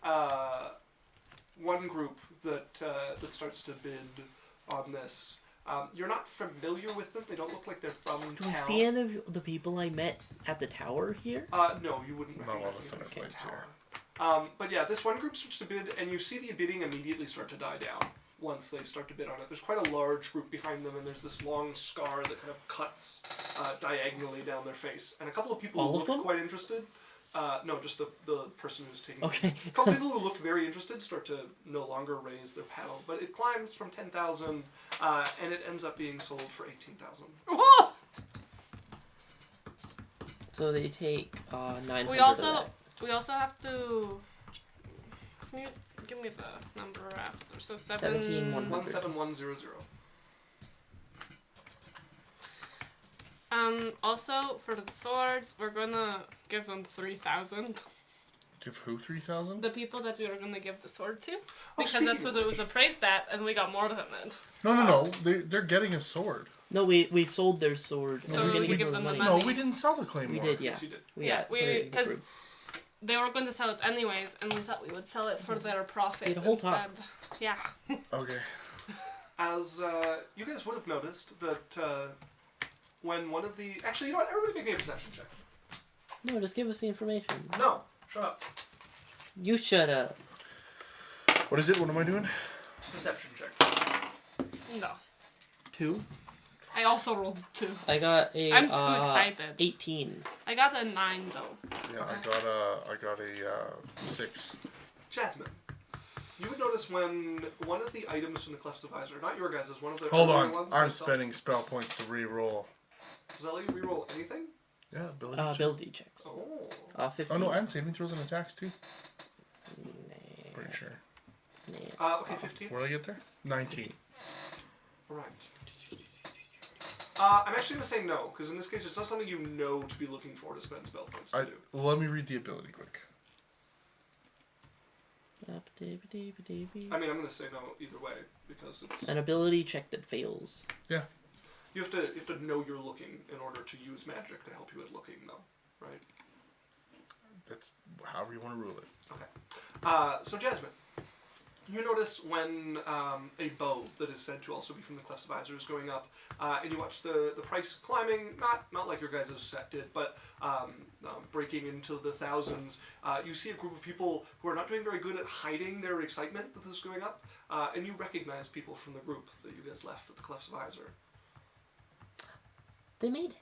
one group that starts to bid on this. You're not familiar with them. They don't look like they're from Do town. I see any of the people I met at the tower here? No, you wouldn't Not a lot recognize of anything from the Fennerplates tower. here. But yeah, this one group starts to bid, and you see the bidding immediately start to die down once they start to bid on it. There's quite a large group behind them, and there's this long scar that kind of cuts diagonally down their face. And a couple of people All who of looked them? quite interested. No, just the person who's taking. Okay. A couple people who looked very interested start to no longer raise their paddle, but it climbs from 10,000, and it ends up being sold for 18,000. So they take 900 We of also that. have to. Can you give me the number after? So 17,100. 17100. Also for the swords, we're gonna give them 3,000. Give who 3,000? The people that we were gonna give the sword to, Oh, because speaking that's what of it was appraised at, and we got more than it. No. They're getting a sword. No, we sold their sword. So we're gonna we give give them them the money. money. No, we didn't sell the claymore. We did, yeah. Yes, you did. Yeah, put it in the because group. they were going to sell it anyways, and we thought we would sell it for their profit Yeah, the whole instead. top. Yeah. Okay. As you guys would have noticed that when one of the... Actually, you know what? Everybody make me a perception check. No, just give us the information. No, shut up. You shut up. What is it? What am I doing? Perception check. No. 2. I also rolled 2. I got a I'm too excited. 18. I got a 9 though. Yeah, I got a 6. Jasmine, you would notice when one of the items from the Clef's Advisor, not your guys', one of the Hold earlier on. ones, I'm myself- spending spell points to re-roll. Does that let you reroll anything? Yeah, ability. check. Ability checks. Oh. 15. Oh no, and saving throws and attacks too. Nah, Pretty sure. nah. Okay, 15. Where did I get there? 19. Right. I'm actually going to say no, because in this case, it's not something you know to be looking for to spend spell points to do. Let me read the ability quick. I mean, I'm going to say no either way, because it's... An ability check that fails. Yeah. You have to know you're looking in order to use magic to help you at looking, though, right? That's however you want to rule it. Okay. So Jasmine, you notice when a bow that is said to also be from the Clef's Advisor is going up, and you watch the price climbing, not like your guys' set did, but breaking into the thousands. You see a group of people who are not doing very good at hiding their excitement that this is going up, and you recognize people from the group that you guys left at the Clef's Advisor. They made it.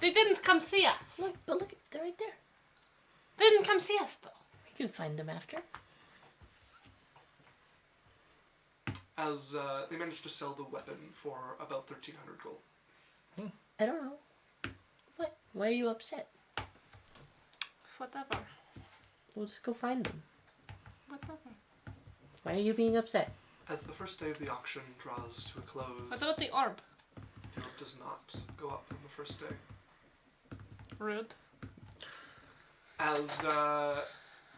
They didn't come see us. Look, but look, they're right there. They didn't come see us though. We can find them after. As they managed to sell the weapon for about 1,300 gold. I don't know. What? Why are you upset? Whatever. We'll just go find them. Whatever. Why are you being upset? As the first day of the auction draws to a close, What about the orb? the orb does not go up on the first day. Rude. As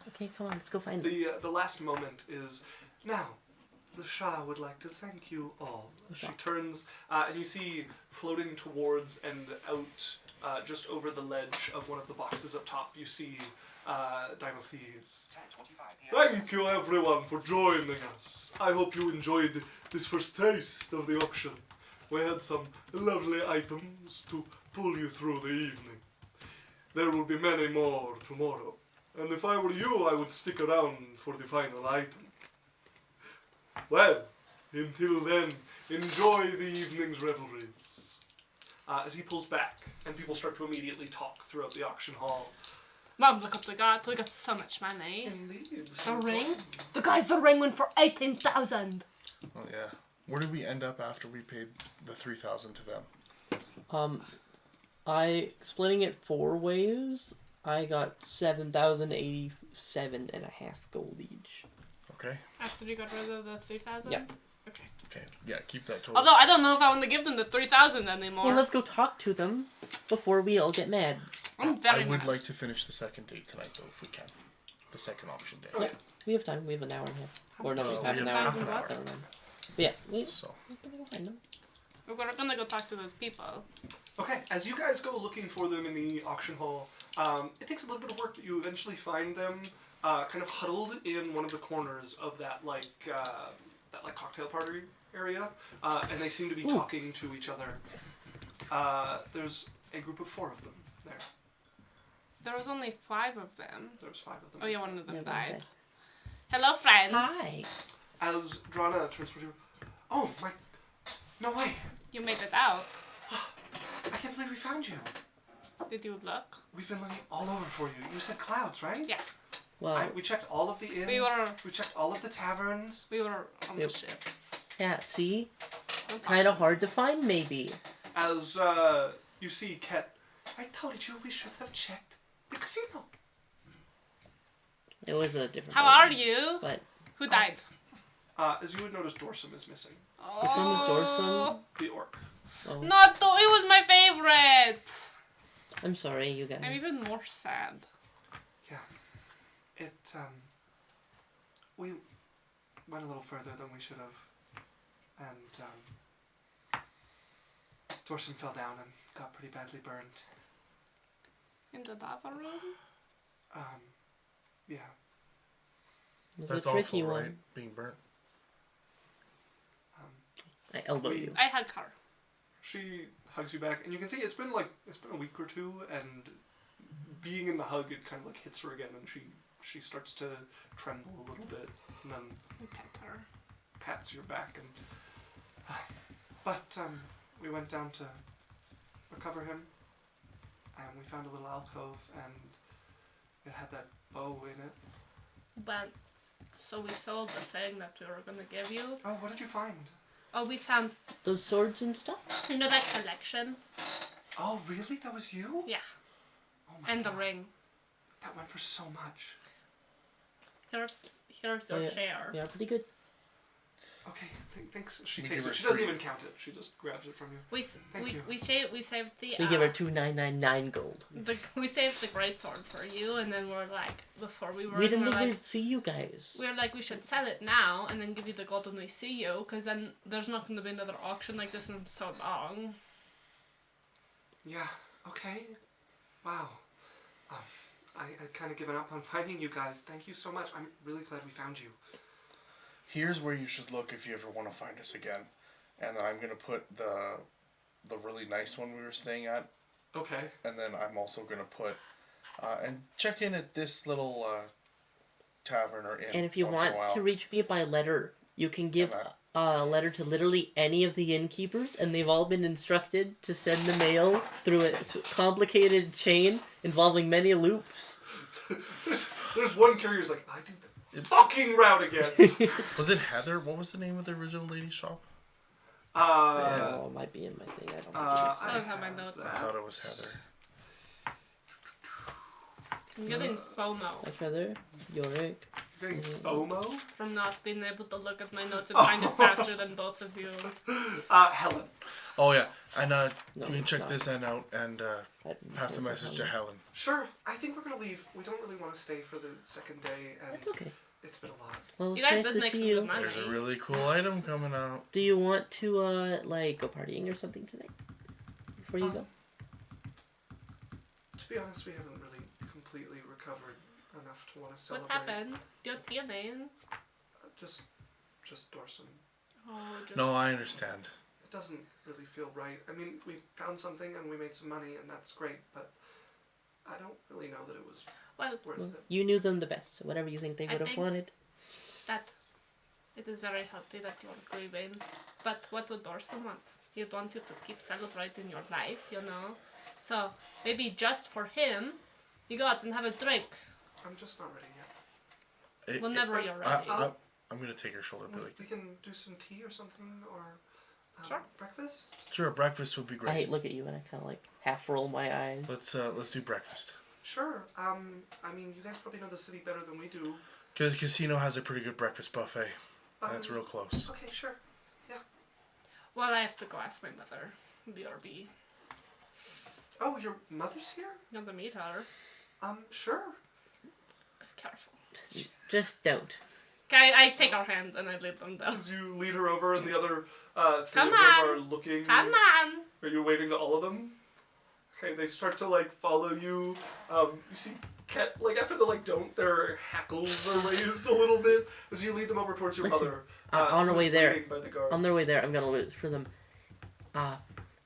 Okay, come on, let's go find them. the last moment is now. The Shah would like to thank you all. She turns, and you see floating towards and out, just over the ledge of one of the boxes up top, you see Dino Thieves. Thank you everyone for joining us. I hope you enjoyed this first taste of the auction. We had some lovely items to pull you through the evening. There will be many more tomorrow. And if I were you, I would stick around for the final item. Well, until then, enjoy the evening's revelries. As he pulls back, and people start to immediately talk throughout the auction hall. Mom, look what we got. We got so much money. Indeed. The ring? The guys, the ring went for 18,000. Oh yeah. Where did we end up after we paid the 3,000 to them? Splitting it 4 ways, I got 7,087.5 gold each. Okay. After you got rid of the 3,000? Yeah. Okay. Okay. Yeah, keep that total. Although I don't know if I want to give them the 3,000 anymore. Well, let's go talk to them before we all get mad. I'm very I would mad. like to finish the second date tonight, though, if we can. The second option day. Yeah, we have time. We have an hour and a half. Or no, much it's is half an it? hour. 1,000 I what? don't remember. But yeah, we're So. gonna go find them. We're gonna go talk to those people. Okay, as you guys go looking for them in the auction hall, it takes a little bit of work, but you eventually find them kind of huddled in one of the corners of that cocktail party area, and they seem to be talking to each other. There's a group of 4 of them there. There was only 5 of them. There's 5 of them. Oh yeah, one of them Yeah, died. okay. Hello, friends. Hi. As Drana turns towards you, oh my, no way! You made it out. I can't believe we found you. Did you look? We've been looking all over for you. You said Clouds, right? Yeah. Well, We checked all of the inns. We checked all of the taverns. We were on the Yep. ship. yeah, see? Don't talk Kind of to hard to find, maybe. As you see Ket, I told you we should have checked the casino. It was a different How boat, are you? But Who died? As you would notice, Dorsum is missing. which one was Dorsum? The orc. Oh, Not though. It was my favorite. I'm sorry, you guys. I'm even more sad. Yeah. We went a little further than we should have. And, Dorsum fell down and got pretty badly burned. In the lava room? Yeah. It was That's a tricky awful, one. right? Being burnt. I elbow We- you. I hug her. She hugs you back, and you can see it's been a week or two, and being in the hug, it kind of like hits her again, and she starts to tremble a little bit, and then I pet her. pats your back, and but we went down to recover him, and we found a little alcove, and it had that bow in it. But so we sold the thing that we were gonna give you. Oh, what did you find? Oh, we found, Those swords and stuff? you know, that collection. Oh, really? That was you? Yeah. Oh my And the God. ring. That went for so much. Here's Oh, your yeah. share. Yeah, pretty good. Okay, thanks. She We takes give her it. She doesn't 3. even count it. She just grabs it from you. We Thank you. we saved the We give her 2,999 gold. we saved the great sword for you, and then we're like, before we were We didn't we're think like, we'd see you guys. we're like, we should sell it now and then give you the gold when we see you, because then there's not going to be another auction like this in so long. Yeah. Okay. Wow. I kind of given up on finding you guys. Thank you so much. I'm really glad we found you. Here's where you should look if you ever want to find us again. And then I'm going to put the really nice one we were staying at. Okay. And then I'm also going to put... and check in at this little tavern or inn And if you once in a want while. to reach me by letter, you can give And a letter to literally any of the innkeepers, and they've all been instructed to send the mail through a complicated chain involving many loops. There's one carrier who's like, I do the fucking route again. Was it Heather? What was the name of the original lady's shop? Oh, it might be in my thing. I don't think it is. I don't have my notes. I thought it was Heather. I'm getting FOMO Like Feather, Yorick. Getting FOMO? from not being able to look at my notes and find it faster than both of you. Helen. Oh, yeah. And No, you can it's check not. this end out and pass the the message to Helen. Sure. I think we're gonna leave. We don't really want to stay for the second day, and That's okay. it's been a lot. Well, it's You guys nice did to make some see good you. money. There's a really cool item coming out. Do you want to go partying or something tonight before you go? To be honest, we haven't really completely recovered enough to want to celebrate. What happened? Your tienen? Just Dorsum. Oh, just... No, I understand. It doesn't really feel right. I mean, we found something and we made some money, and that's great, but I don't really know that it was Well, worth Well, it. you knew them the best, so whatever you think they I would have think- wanted. that it is very healthy that you are grieving. But what would Dorson want? He'd want you to keep celebrating your life, you know? So maybe just for him, you go out and have a drink. I'm just not ready yet. Whenever you're ready. I'm going to take her shoulder, Billy. We can do some tea or something, or Sure. breakfast. Sure, breakfast would be great. I look at you and I kind of like half roll my eyes. Let's do breakfast. Sure. I mean, you guys probably know the city better than we do. Because the casino has a pretty good breakfast buffet. That's Um, real close. Okay, sure. Well, I have to go ask my mother. BRB. Oh, your mother's here? You want to meet her? Sure. Careful. Just don't. Okay, I take her hand and I lead them down. As you lead her over, and the other three Come of them on. are looking. Come on! Are you waving to all of them? Okay, they start to like follow you. You see, Ket, like after the like don't, their hackles are raised a little bit as you lead them over towards your Listen, mother. on our who's way there- waiting by the guards. On their way there, I'm gonna look for them.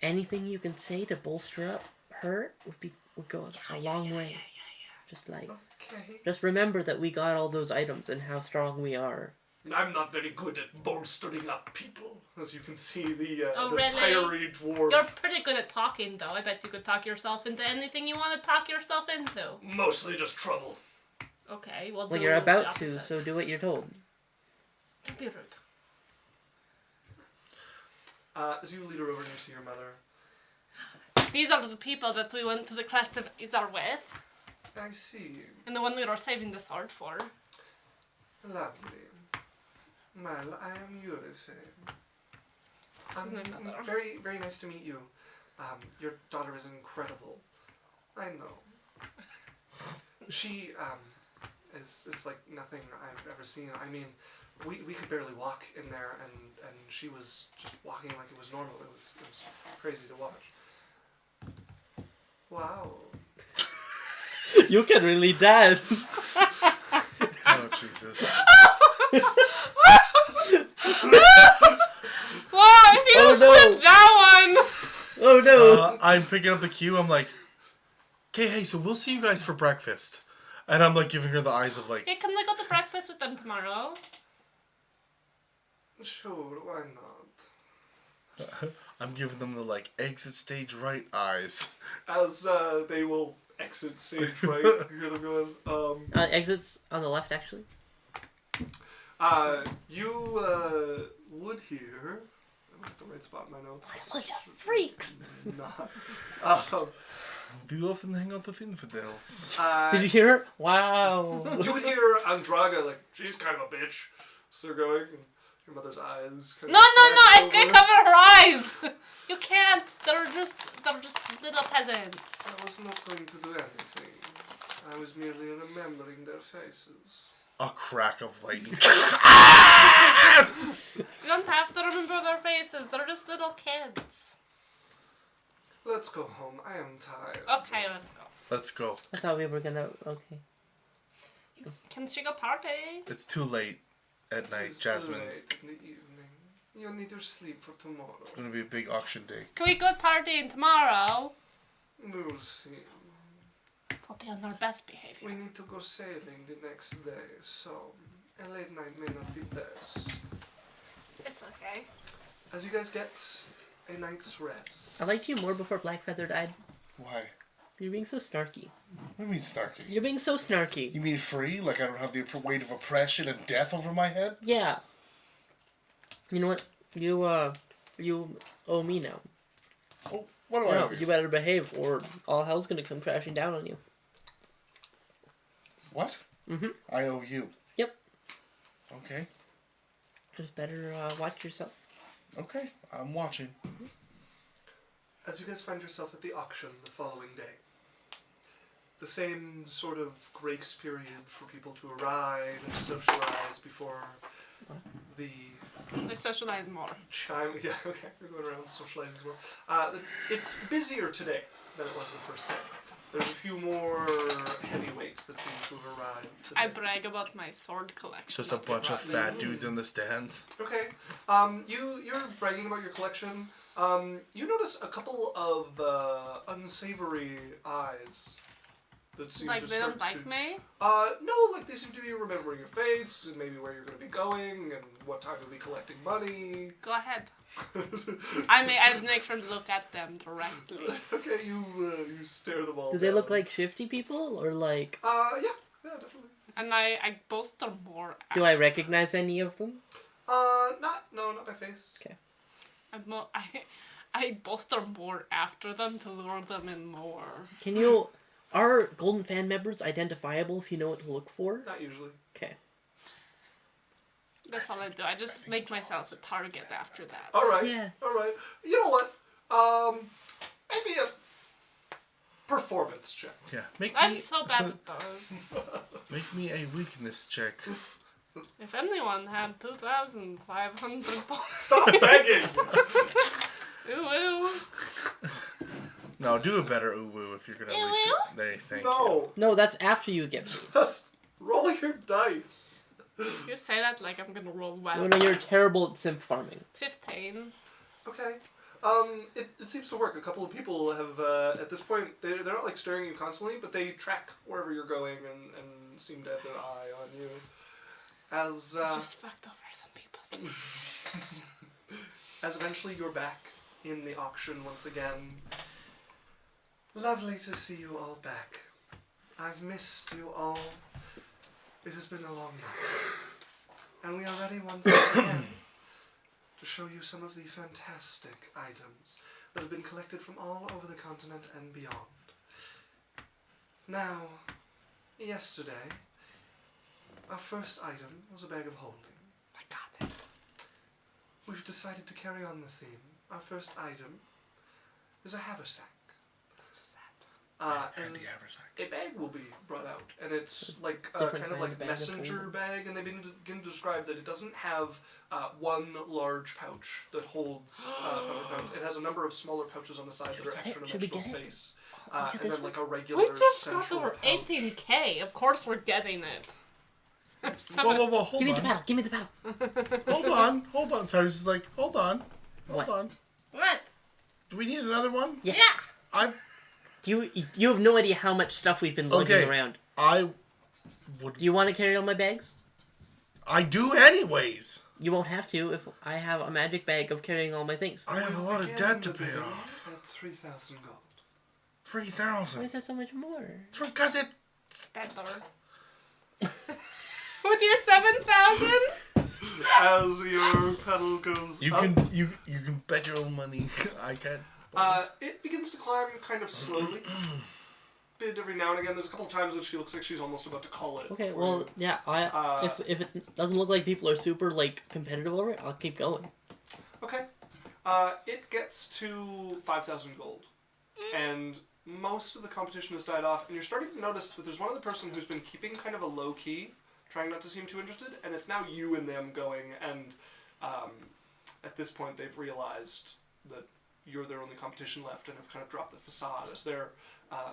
Anything you can say to bolster up her would go a long way. Just like, Okay. just remember that we got all those items and how strong we are. I'm not very good at bolstering up people. As you can see, the Oh, the really? fiery dwarf. You're pretty good at talking, though. I bet you could talk yourself into anything you want to talk yourself into. Mostly just trouble. Okay, well, Well, do you're the about to, opposite. so do what you're told. Don't be rude. As you lead her over and you see your mother. These are the people that we went to the collective Izar with, I see. and the one we were saving the sword for. Lovely. Well, I am Yurife. She's my mother. Very, very nice to meet you. Your daughter is incredible. I know. She is like nothing I've ever seen. I mean, we could barely walk in there, and she was just walking like it was normal. It was crazy to watch. Wow. You can really dance. Oh, Jesus. Whoa, if you Oh, don't no. clip that one! Oh no! I'm picking up the cue. I'm like, okay, hey, so we'll see you guys for breakfast. And I'm like giving her the eyes of like, Hey, can I go to breakfast with them tomorrow? Sure, why not? I'm giving them the like exit stage right eyes. As they will exit stage right, you hear them going. Exits on the left, actually. You would hear. I'm at the right spot in my notes. Bunch of freaks! Not. Do you often hang out with infidels? Did you hear her? Wow. You would hear Andraga like, she's kind of a bitch. So they're going, and your mother's eyes. Kind No, of I glaze can't over. cover her eyes! You can't! They're just little peasants. I was not going to do anything. I was merely remembering their faces. A crack of lightning. You don't have to remember their faces. They're just little kids. Let's go home. I am tired. Okay, let's go. Let's go. I thought we were gonna. Okay. Can she go party? It's too late at It night, is Jasmine. late in the evening. You need your sleep for tomorrow. It's gonna be a big auction day. Can we go partying tomorrow? We will see. We'll be on our best We behavior. need to go sailing the next day, so a late night may not be best. It's okay. As you guys get a night's rest. I liked you more before Blackfeather died. Why? You're being so snarky. What do you mean snarky? You're being so snarky. You mean free? Like I don't have the weight of oppression and death over my head? Yeah. You know what? You owe me now. Oh, what do I No, owe you better behave, or all hell's gonna come crashing down on you. What? Mhm. I owe you. Yep. Okay. Just better watch yourself. Okay. I'm watching. As you guys find yourself at the auction the following day, the same sort of grace period for people to arrive and to socialize before the They socialize more. chime. Yeah, okay, we're going around socializing as well. It's busier today than it was the first day. There's a few more heavyweights that seem to have arrived today. I brag about my sword collection. Just a bunch of fat dudes in the stands. Okay. You're bragging about your collection. You notice a couple of unsavory eyes that seem Like to they start don't like to... me? No, like they seem to be remembering your face and maybe where you're going to be going and what time you'll be collecting money. Go ahead. I make sure to look at them directly. Okay, you stare them all Do they down. look like shifty people, or like? Yeah, definitely. And I boast them more. Do I recognize any of them? Not by face. I'm I bolster more after them to lure them in more. Can you... Are Golden Fan members identifiable if you know what to look for? Not usually. Okay. That's all I do. I just make myself a target after that. All right. Yeah. All right. You know what? Maybe a performance check. Yeah. Make I'm me so bad at those. make me a weakness check. If anyone had 2,500 points. Stop begging. Ooh, ooh. No, do a better ooh if you're gonna at least. There, thank you. No. No, that's after you get paid. Just roll your dice. You say that like I'm gonna roll well. You know, you're terrible at simp farming. 15. Okay. It seems to work. A couple of people have, at this point, they're not like staring at you constantly, but they track wherever you're going and seem to have their eye on you. As, Just fucked over some people's lives. as eventually you're back in the auction once again. Lovely to see you all back. I've missed you all. It has been a long night. And we are ready once again to show you some of the fantastic items that have been collected from all over the continent and beyond. Now, yesterday, our first item was a bag of holding. I got it. We've decided to carry on the theme. Our first item is a haversack. What's that? And Handy haversack. a bag will be brought out, and it's like a Different kind of kind like of bag of messenger holding. bag, and they begin to describe that it doesn't have one large pouch that holds pounds. It has a number of smaller pouches on the side that are extra Should we dimensional get it? space, look at and this then like a We regular just got central over pouch. 18k. Of course we're getting it. Whoa, hold Give me on. the paddle. Give me the paddle. Hold on. So I was just like, hold on. What? What? Do we need another one? Yeah. I You have no idea how much stuff we've been lugging Okay. around. would. Do you want to carry all my bags? I do anyways. You won't have to if I have a magic bag of carrying all my things. I have a We'll lot of begin debt to the pay bidding off. at 3,000 gold. Why 3,000. is that so much more? It's because it. Better. With your 7,000? As your pedal goes You up, can bet your own money. I can't. it begins to climb kind of slowly. Bid every now and again. There's a couple of times that she looks like she's almost about to call it. Okay, for well, you. yeah. If it doesn't look like people are super like competitive over it, I'll keep going. Okay. It gets to 5,000 gold. And most of the competition has died off, and you're starting to notice that there's one other person who's been keeping kind of a low key, trying not to seem too interested, and it's now you and them going, and at this point they've realized that you're their only competition left and have kind of dropped the facade as their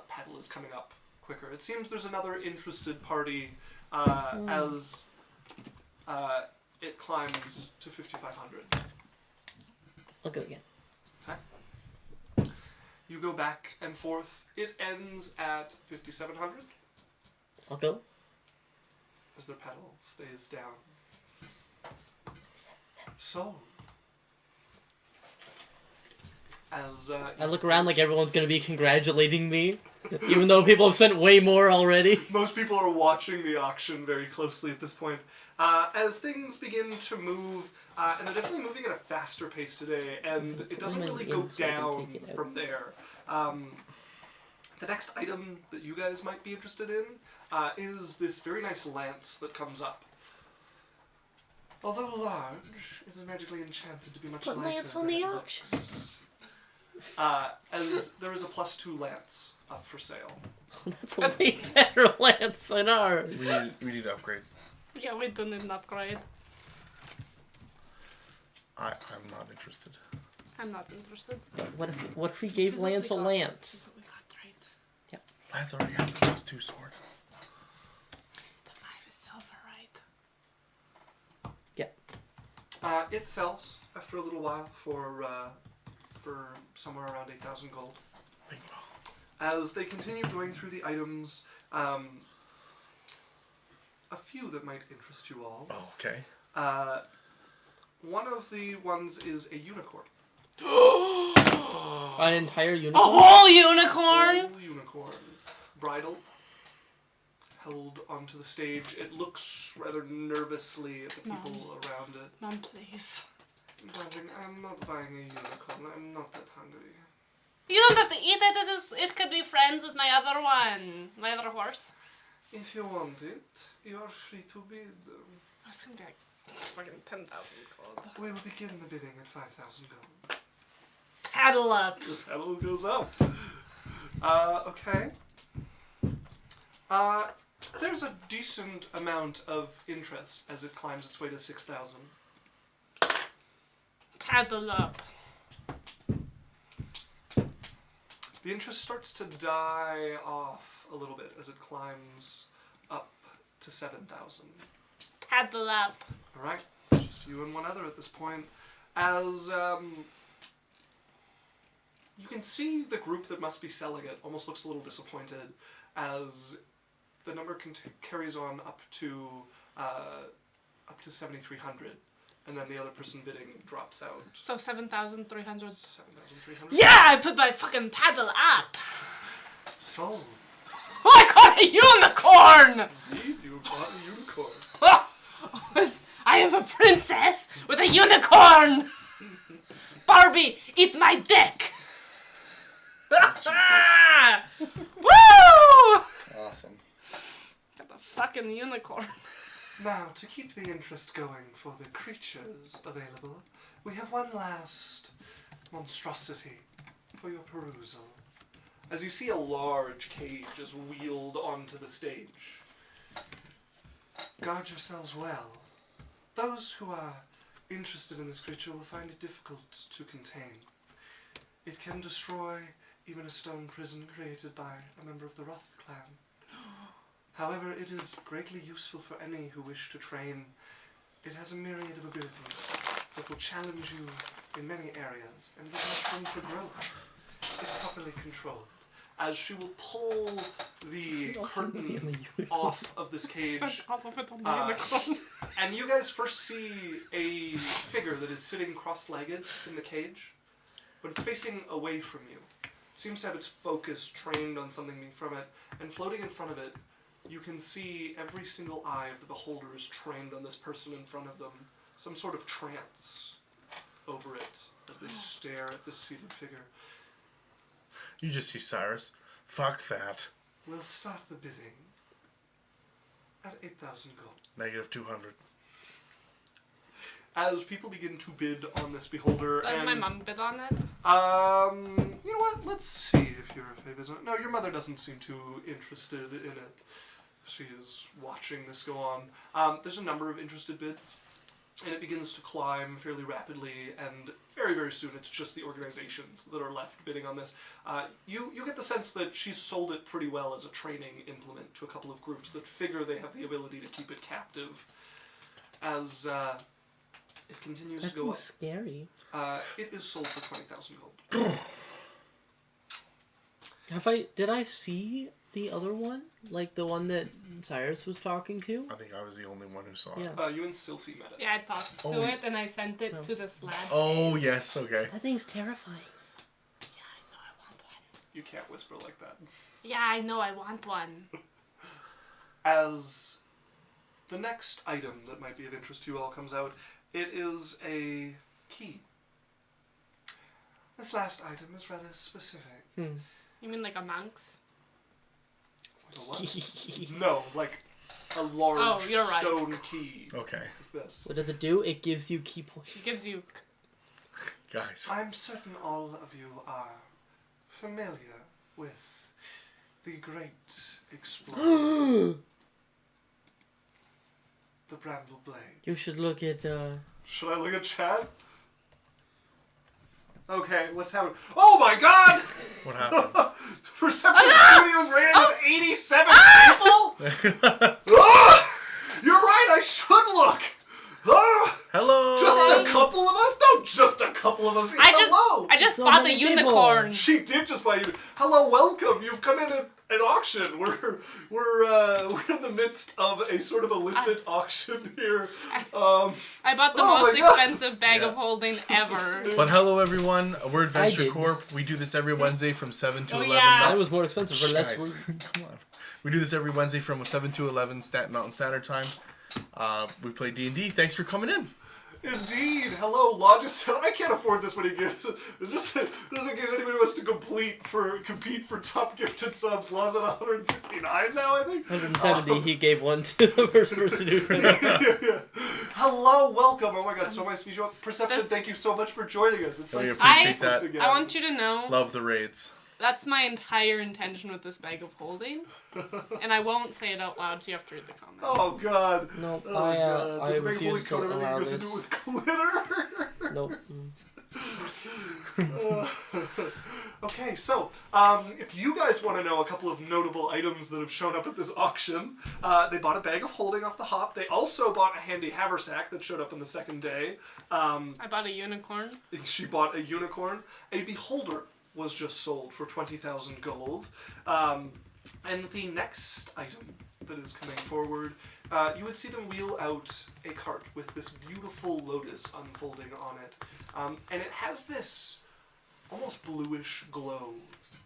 paddle is coming up quicker. It seems there's another interested party as it climbs to 5,500. I'll go again. You go back and forth. It ends at 5,700 I'll go. as their pedal stays down. So, as I look around like everyone's gonna be congratulating me, even though people have spent way more already. most people are watching the auction very closely at this point. As things begin to move, and they're definitely moving at a faster pace today, and it doesn't really go down from there. The next item that you guys might be interested in is this very nice lance that comes up. Although large, it is magically enchanted to be much But lighter lance on than the it auction. looks. As there is a +2 lance up for sale. That's a way better lance than ours. We need to upgrade. Yeah, we do need an upgrade. I'm not interested. I'm not interested. What if we This gave is what Lance a we got. lance? This is what we got, right? Lance already has a +2 sword. The 5 is silver, right? It sells after a little while for somewhere around 8,000 gold. Bing bong. As they continue going through the items, a few that might interest you all. Oh, okay. One of the ones is a unicorn. An entire A unicorn? whole unicorn? Full unicorn. Bridled. Held onto the stage. It looks rather nervously at the people around it. Mom, please. Darling, I'm not buying a unicorn. I'm not that hungry. You don't have to eat it. It could be friends with my other one. My other horse. If you want it, you're free to bid. It's gonna be like, it's fucking 10,000 gold. We will begin the bidding at 5,000 gold. Paddle up. The pedal goes up. Okay. There's a decent amount of interest as it climbs its way to 6,000. Paddle up. The interest starts to die off a little bit as it climbs up to 7,000. Paddle up. Alright, it's just you and one other at this point. As, you can see the group that must be selling it almost looks a little disappointed as the number carries on up to 7,300. And then the other person bidding drops out. So 7,300. 7,300? Yeah, I put my fucking paddle up. Sold. Oh, I caught a unicorn! Indeed, you bought a unicorn. I am a princess with a unicorn! Barbie, eat my dick! Woo! Awesome. Got the fucking unicorn. Now, to keep the interest going for the creatures available, we have one last monstrosity for your perusal. As you see a large cage is wheeled onto the stage. Guard yourselves well. Those who are interested in this creature will find it difficult to contain. It can destroy even a stone prison created by a member of the Roth clan. However, it is greatly useful for any who wish to train. It has a myriad of abilities that will challenge you in many areas and give much room for growth, if properly controlled. As she will pull the curtain off of this cage, and you guys first see a figure that is sitting cross-legged in the cage, but it's facing away from you. It seems to have its focus trained on something from it, and floating in front of it, you can see every single eye of the beholder is trained on this person in front of them. Some sort of trance over it as they stare at this seated figure. You just see Cyrus. Fuck that. We'll start the bidding at 8,000 gold. Negative 200. As people begin to bid on this beholder, Does and my mom bid on it? you know what? Let's see if you're a favor. No, your mother doesn't seem too interested in it. She is watching this go on. There's a number of interested bids, and it begins to climb fairly rapidly, and very, very soon it's just the organizations that are left bidding on this. You get the sense that she's sold it pretty well as a training implement to a couple of groups that figure they have the ability to keep it captive. As it continues to go up. Scary. It is sold for 20,000 gold. Did I see the other one? Like the one that Cyrus was talking to? I think I was the only one who saw it. Yeah. You and Sylphie met it. Yeah, I talked to it and I sent it to the slab. Oh, yes, okay. That thing's terrifying. Yeah, I know I want one. You can't whisper like that. Yeah, I know I want one. As the next item that might be of interest to you all comes out, it is a key. This last item is rather specific. You mean like a monk's? Like a what? No, like a large you're right. stone key. Okay. Like this. What does it do? It gives you key points. It gives you... Guys. I'm certain all of you are familiar with the great explorer. The Bramble Blade. You should look at, Should I look at Chad? Okay, what's happening? Oh my god! What happened? Perception Studios rated with 87 people? Ah! You're right, I should look! Ah! Hello! Just a couple of us? No, just a couple of us. Hello! I just So bought the many people. unicorn. She did just buy you. Hello, welcome. You've come in at an auction. We're in the midst of a sort of illicit auction here. I bought the Oh most my God. expensive bag Yeah. of holding ever. But hello, everyone. We're Adventure did. Corp. We do this every Wednesday from 7 to Oh, 11. yeah. that was more expensive for less Guys, room. come on. We do this every Wednesday from 7 to 11 Mountain Standard Time. We play D&D. Thanks for coming in. Indeed. Hello, Law just said I can't afford this many gifts. Just in case anybody wants to compete for top gifted subs. Law's at 169 now, I think. 170. He gave one to the first person who. Yeah. Hello, welcome. Oh my God, so my speech. Perception, thank you so much for joining us. It's We nice appreciate to see you that. again. I want you to know Love the raids. that's my entire intention with this bag of holding, and I won't say it out loud, so you have to read the comment. Oh God. No, Oh I God. This big holy refuse to coat, everything allow goes this. into it with glitter. Nope. Okay, so if you guys want to know a couple of notable items that have shown up at this auction, they bought a bag of holding off the hop. They also bought a handy haversack that showed up on the second day. I bought a unicorn. She bought a unicorn. A beholder was just sold for 20,000 gold. And the next item that is coming forward, you would see them wheel out a cart with this beautiful lotus unfolding on it. And it has this almost bluish glow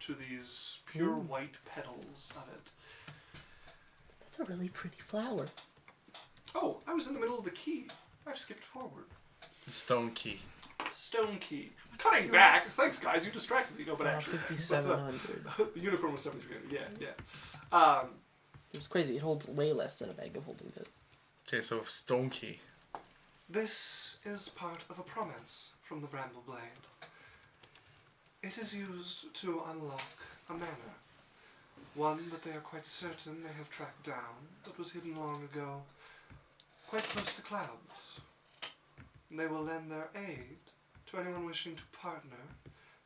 to these pure white petals of it. That's a really pretty flower. Oh, I was in the middle of the key. I've skipped forward. Stone key. Stone key. Cutting back. Thanks, guys. You distracted me. No, but actually. 5,700. The unicorn was 7,300. Yeah. It's crazy. It holds way less than a bag of holding does. Okay, so stone key. This is part of a promise from the Bramble Blade. It is used to unlock a manor. One that they are quite certain they have tracked down, that was hidden long ago, quite close to clouds. They will lend their aid to anyone wishing to partner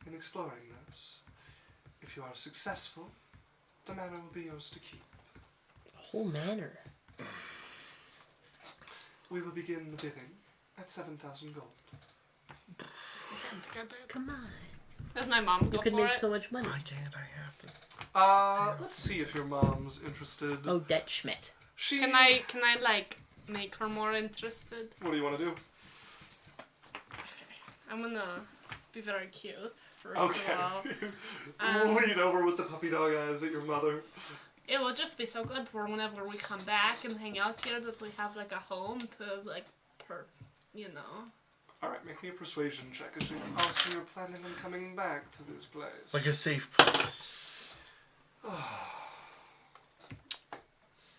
in exploring this. If you are successful, the manor will be yours to keep. A whole manor. We will begin the bidding at 7,000 gold. Come on. Does my mom go You could for make it? so much money. Why can't I have to? Let's see if your mom's interested. Oh, Det Schmidt. She. Can I like make her more interested? What do you want to do? I'm gonna be very cute first Okay. of all. Lean over with the puppy dog eyes at your mother. It will just be so good for whenever we come back and hang out here that we have like a home to like, you know. Alright, make me a persuasion check. Oh, so you're planning on coming back to this place? Like a safe place.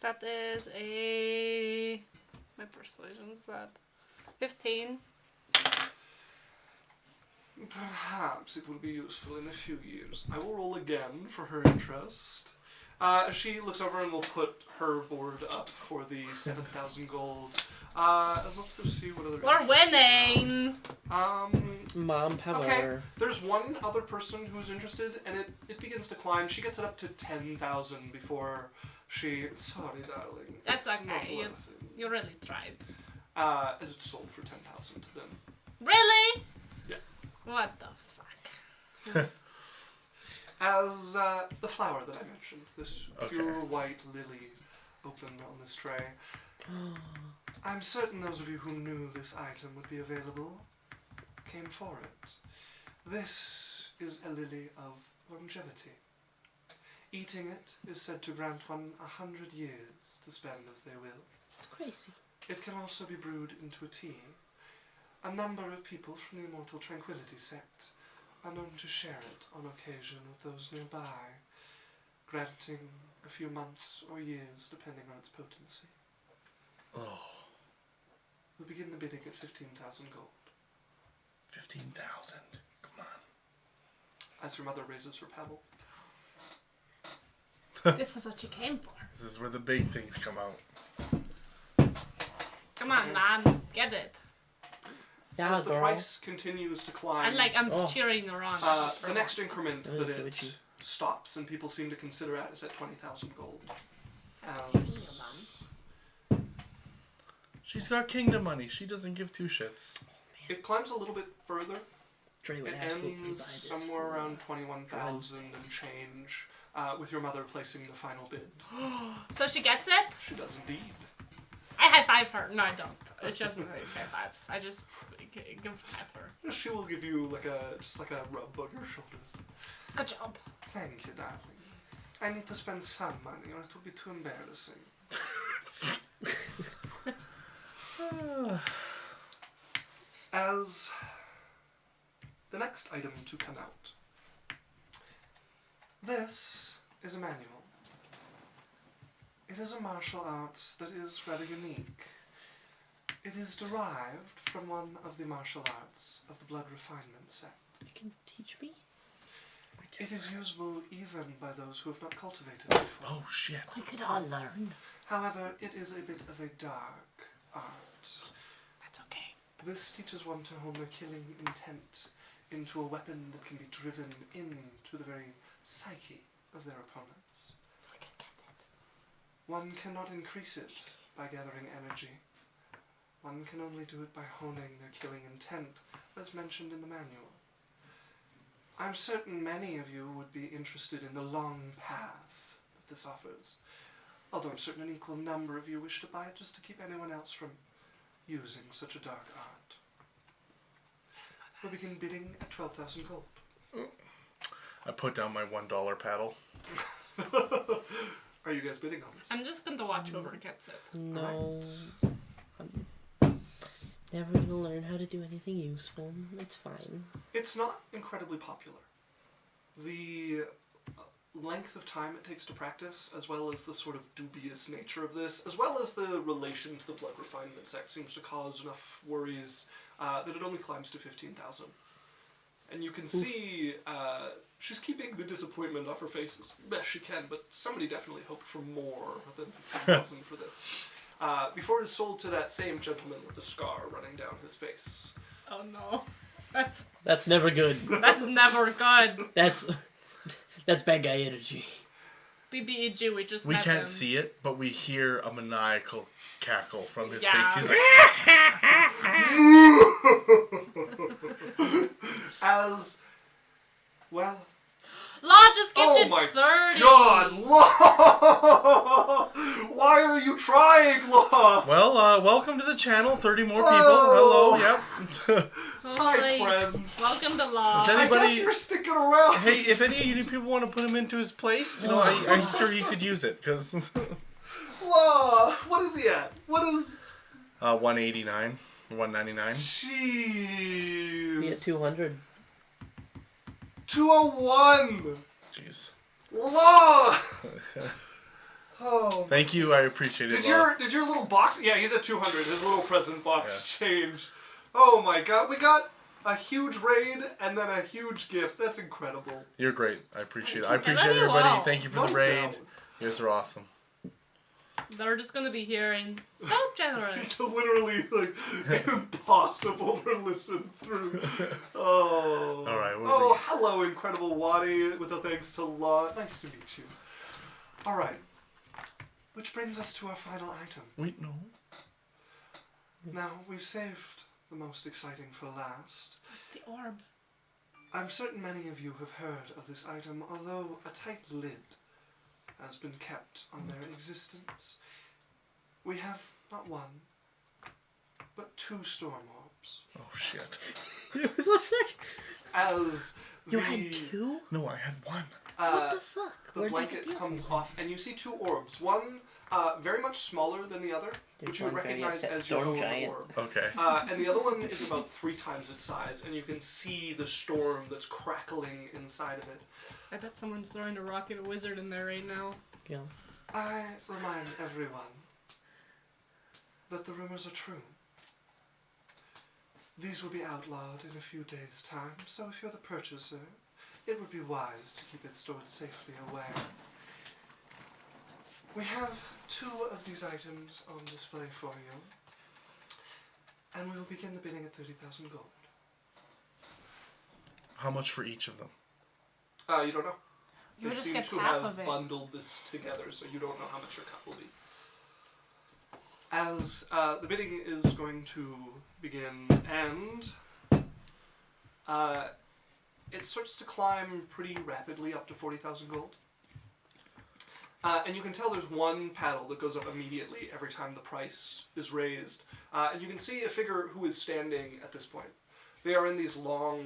That is a. My persuasion's that 15. Perhaps it will be useful in a few years. I will roll again for her interest. She looks over and will put her board up for the 7,000 gold. Let's go see what other. We're interests winning! are. Mom power. Okay, there's one other person who's interested, and it begins to climb. She gets it up to 10,000 before she. Sorry, darling. That's it's okay. Not worth it. You really tried. As it's sold for 10,000 to them. Really? Yeah. What the fuck? As the flower that I mentioned, this pure Okay. white lily opened on this tray. I'm certain those of you who knew this item would be available came for it. This is a lily of longevity. Eating it is said to grant one 100 years to spend as they will. It's crazy. It can also be brewed into a tea. A number of people from the Immortal Tranquility sect are known to share it on occasion with those nearby, granting a few months or years depending on its potency. Oh, We'll begin the bidding at 15,000 gold. 15,000. Come on. As your mother raises her paddle. This is what you came for. This is where the big things come out. Come on, man. Get it. Yeah, As the girl. price continues to climb, I'm cheering her on. the next increment That that is it witchy. stops and people seem to consider at is at 20,000 gold. Giving you, Mom. She's got kingdom money. She doesn't give two shits. It climbs a little bit further. Dre would It absolutely buy ends this. somewhere around 21,000 and change, with your mother placing the final bid. So she gets it? She does indeed. I high five her. No, I don't. She doesn't really high fives. I just give at her. She will give you just like a rub on your shoulders. Good job. Thank you, darling. I need to spend some money or it will be too embarrassing. As the next item to come out, this is a manual. It is a martial arts that is rather unique. It is derived from one of the martial arts of the blood refinement sect. You can teach me? It is usable even by those who have not cultivated it before. Oh shit. We could all learn. However, it is a bit of a dark art. That's okay. This teaches one to hone their killing intent into a weapon that can be driven into the very psyche of their opponents. We can get it. One cannot increase it by gathering energy. One can only do it by honing their killing intent, as mentioned in the manual. I'm certain many of you would be interested in the long path that this offers, although I'm certain an equal number of you wish to buy it just to keep anyone else from using such a dark art. We'll begin bidding at 12,000 gold. I put down my $1 paddle. Are you guys bidding on this? I'm just going to watch whoever gets it. No. I'm never gonna learn how to do anything useful. It's fine. It's not incredibly popular. The length of time it takes to practice, as well as the sort of dubious nature of this, as well as the relation to the blood refinement sect, seems to cause enough worries that it only climbs to 15,000. And you can see she's keeping the disappointment off her face as best she can, but somebody definitely hoped for more than 15,000 for this. Before it is sold to that same gentleman with the scar running down his face. Oh no. That's never good. That's never good. That's bad guy energy. BBEG, we just We met can't him. see it, but we hear a maniacal cackle from his Yeah. face. He's like, As, well... Law just gifted Oh my 30. God, Law! Why are you trying, Law? well, welcome to the channel. 30 more people. Oh. Hello, yep. Hi, Holy- friends. Welcome to Law. If I anybody- guess you're sticking around. Hey, if any of you people want to put him into his place, you know, I'm sure he could use it, because... Law, what is he at? What is... 189, 199. Jeez. Be at 200. 201. Jeez. Law. Oh. Thank you, I appreciate it. Did your little box? Yeah, he's at 200. His little present box changed. Oh my God, we got a huge raid and then a huge gift. That's incredible. You're great. I appreciate it. Thank I you. appreciate I love you everybody. all. Thank you for No the raid. doubt. You guys are awesome. They're just gonna be hearing so generous. It's literally like impossible to listen through. Oh. All right, what Oh, do we- hello, incredible Wadi. With a thanks to Law. Nice to meet you. All right. Which brings us to our final item. Wait, no. Now we've saved the most exciting for last. What's the orb? I'm certain many of you have heard of this item, although a tight lid has been kept on their existence. We have not one, but 2 storm orbs. Oh, shit. As You the, had 2? No, I had 1. What the fuck? the Where'd they get blanket the other comes one? off, and you see 2 orbs. One very much smaller than the other, There's which you would one very recognize upset as your storm own giant. orb. Okay. And the other one is about 3 times its size, and you can see the storm that's crackling inside of it. I bet someone's throwing a rock at a wizard in there right now. Yeah. I remind everyone that the rumors are true. These will be outlawed in a few days' time, so if you're the purchaser, it would be wise to keep it stored safely away. We have 2 of these items on display for you, and we will begin the bidding at 30,000 gold. How much for each of them? You don't know. You They just seem get to half have of it. bundled this together, so you don't know how much your cut will be. As the bidding is going to begin, and it starts to climb pretty rapidly up to 40,000 gold. And you can tell there's one paddle that goes up immediately every time the price is raised. And you can see a figure who is standing at this point. They are in these long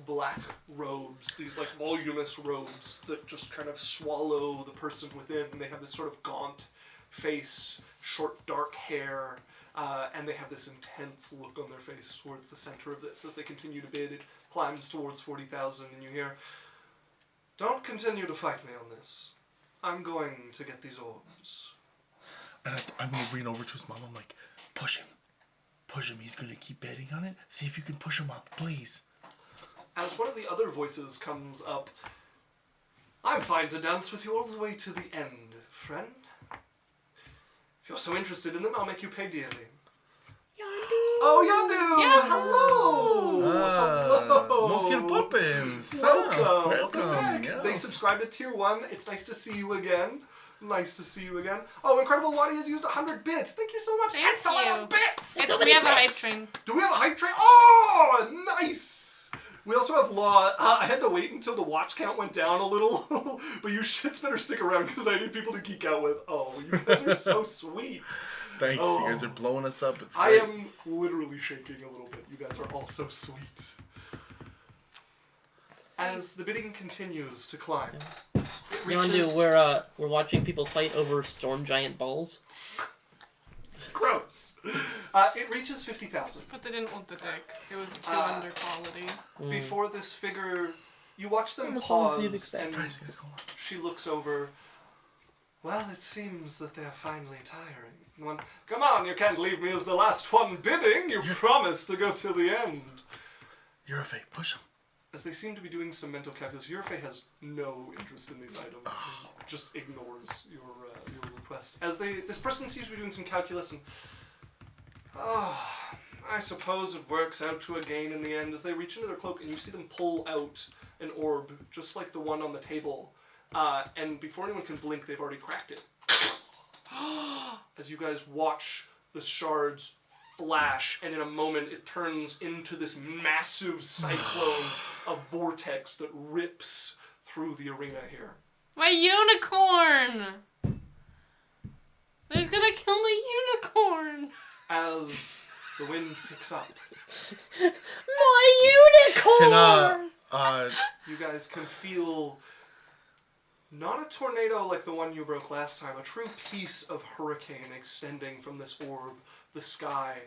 black robes, these like voluminous robes that just kind of swallow the person within. And they have this sort of gaunt face, short dark hair, and they have this intense look on their face towards the center of this. As they continue to bid, it climbs towards 40,000, and you hear, "Don't continue to fight me on this. I'm going to get these orbs." And I'm going to lean over to his mom. I'm like, push him. Push him. He's going to keep betting on it. See if you can push him up, please. As one of the other voices comes up, "I'm fine to dance with you all the way to the end, friend. If you're so interested in them, I'll make you pay dearly." Oh, Yondu! Hello! Monsieur Poppins. Welcome Welcome. back. Yes. They subscribed to Tier 1. It's nice to see you again. Nice to see you again. Oh, Incredible Wadi has used 100 bits. Thank you so much. Thank That's a lot you. of bits! We have a hype train. Do we have a hype train? Oh, nice! We also have Law. I had to wait until the watch count went down a little, but you shits better stick around because I need people to geek out with. Oh, you guys are so sweet. Thanks. Oh. You guys are blowing us up. It's I great. am literally shaking a little bit. You guys are all so sweet. As the bidding continues to climb, it reaches... Yondu, we're watching people fight over storm giant balls. Gross. It reaches 50,000. But they didn't want the dick. It was too Uh, under quality. Before this figure, you watch them As long as you'd pause, expect. and Guys, hold on. she looks over. "Well, it seems that they're finally tiring." One, "Come on, you can't leave me as the last one bidding. You promised to go till the end." You're a fake. Push him. As they seem to be doing some mental calculus, Yurfei has no interest in these items. He just ignores your request. As this person seems to be doing some calculus, and I suppose it works out to a gain in the end. As they reach into their cloak, and you see them pull out an orb, just like the one on the table, and before anyone can blink, they've already cracked it. As you guys watch the shards flash, and in a moment it turns into this massive cyclone of vortex that rips through the arena here. My unicorn! He's gonna kill my unicorn! As the wind picks up, My unicorn! Can, you guys can feel not a tornado like the one you broke last time, a true piece of hurricane extending from this orb, the sky,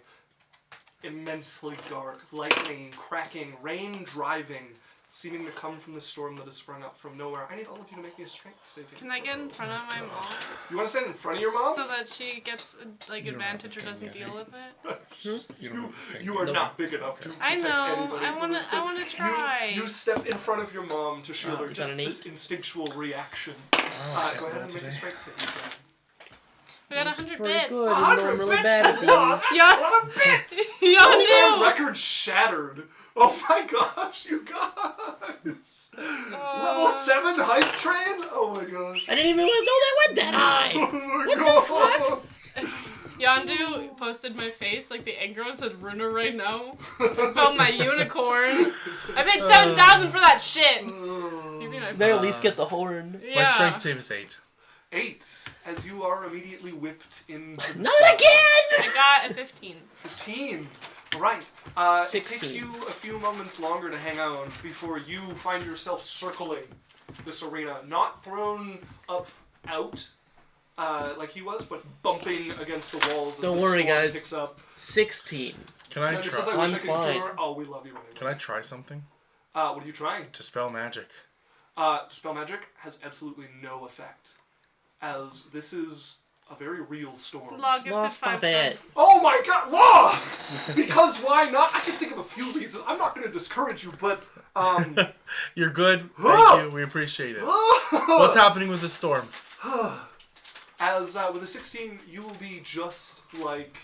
immensely dark, lightning cracking, rain driving, seeming to come from the storm that has sprung up from nowhere. I need all of you to make me a strength saving Can I get in front of my mom You want to stand in front of your mom? so that she gets like You don't have advantage the or thing doesn't yet, deal with it? you don't have the thing. You are Nope. not big enough to I protect know. anybody from this, but I wanna try. You step in front of your mom to shield Oh, her. you got Just an this 8? instinctual reaction. I Go can't ahead roll and make a today. strength saving throw. We got 100 Pretty bits. good. I know I'm really bad at these. Yeah. A lot of bits! Yondu! All-time record shattered. Oh my gosh, you guys! Level 7 hype train? Oh my gosh. I didn't even know that went that high! Oh my god! Yondu posted my face like the egg girl said Runa right now about my unicorn. I paid 7,000 for that shit. Give me my They at least get the horn. yeah. My strength save is 8. 8, as you are immediately whipped into the Not sky. again! I got a 15. 15. Right. It 16. takes you a few moments longer to hang on before you find yourself circling this arena. Not thrown up out like he was, but bumping against the walls as Don't the worry, storm guys. picks up. 16. Can I No, just as try? I wish I'm I could fine. endure. Oh, we love you anyway. Can I try something? What are you trying? Dispel magic. Spell magic has absolutely no effect, as this is a very real storm. Law gifted Law, 5 stop it. subs. Oh my god, Law! Because why not? I can think of a few reasons. I'm not going to discourage you, but You're good. Thank you. We appreciate it. What's happening with the storm? as with a 16, you will be just like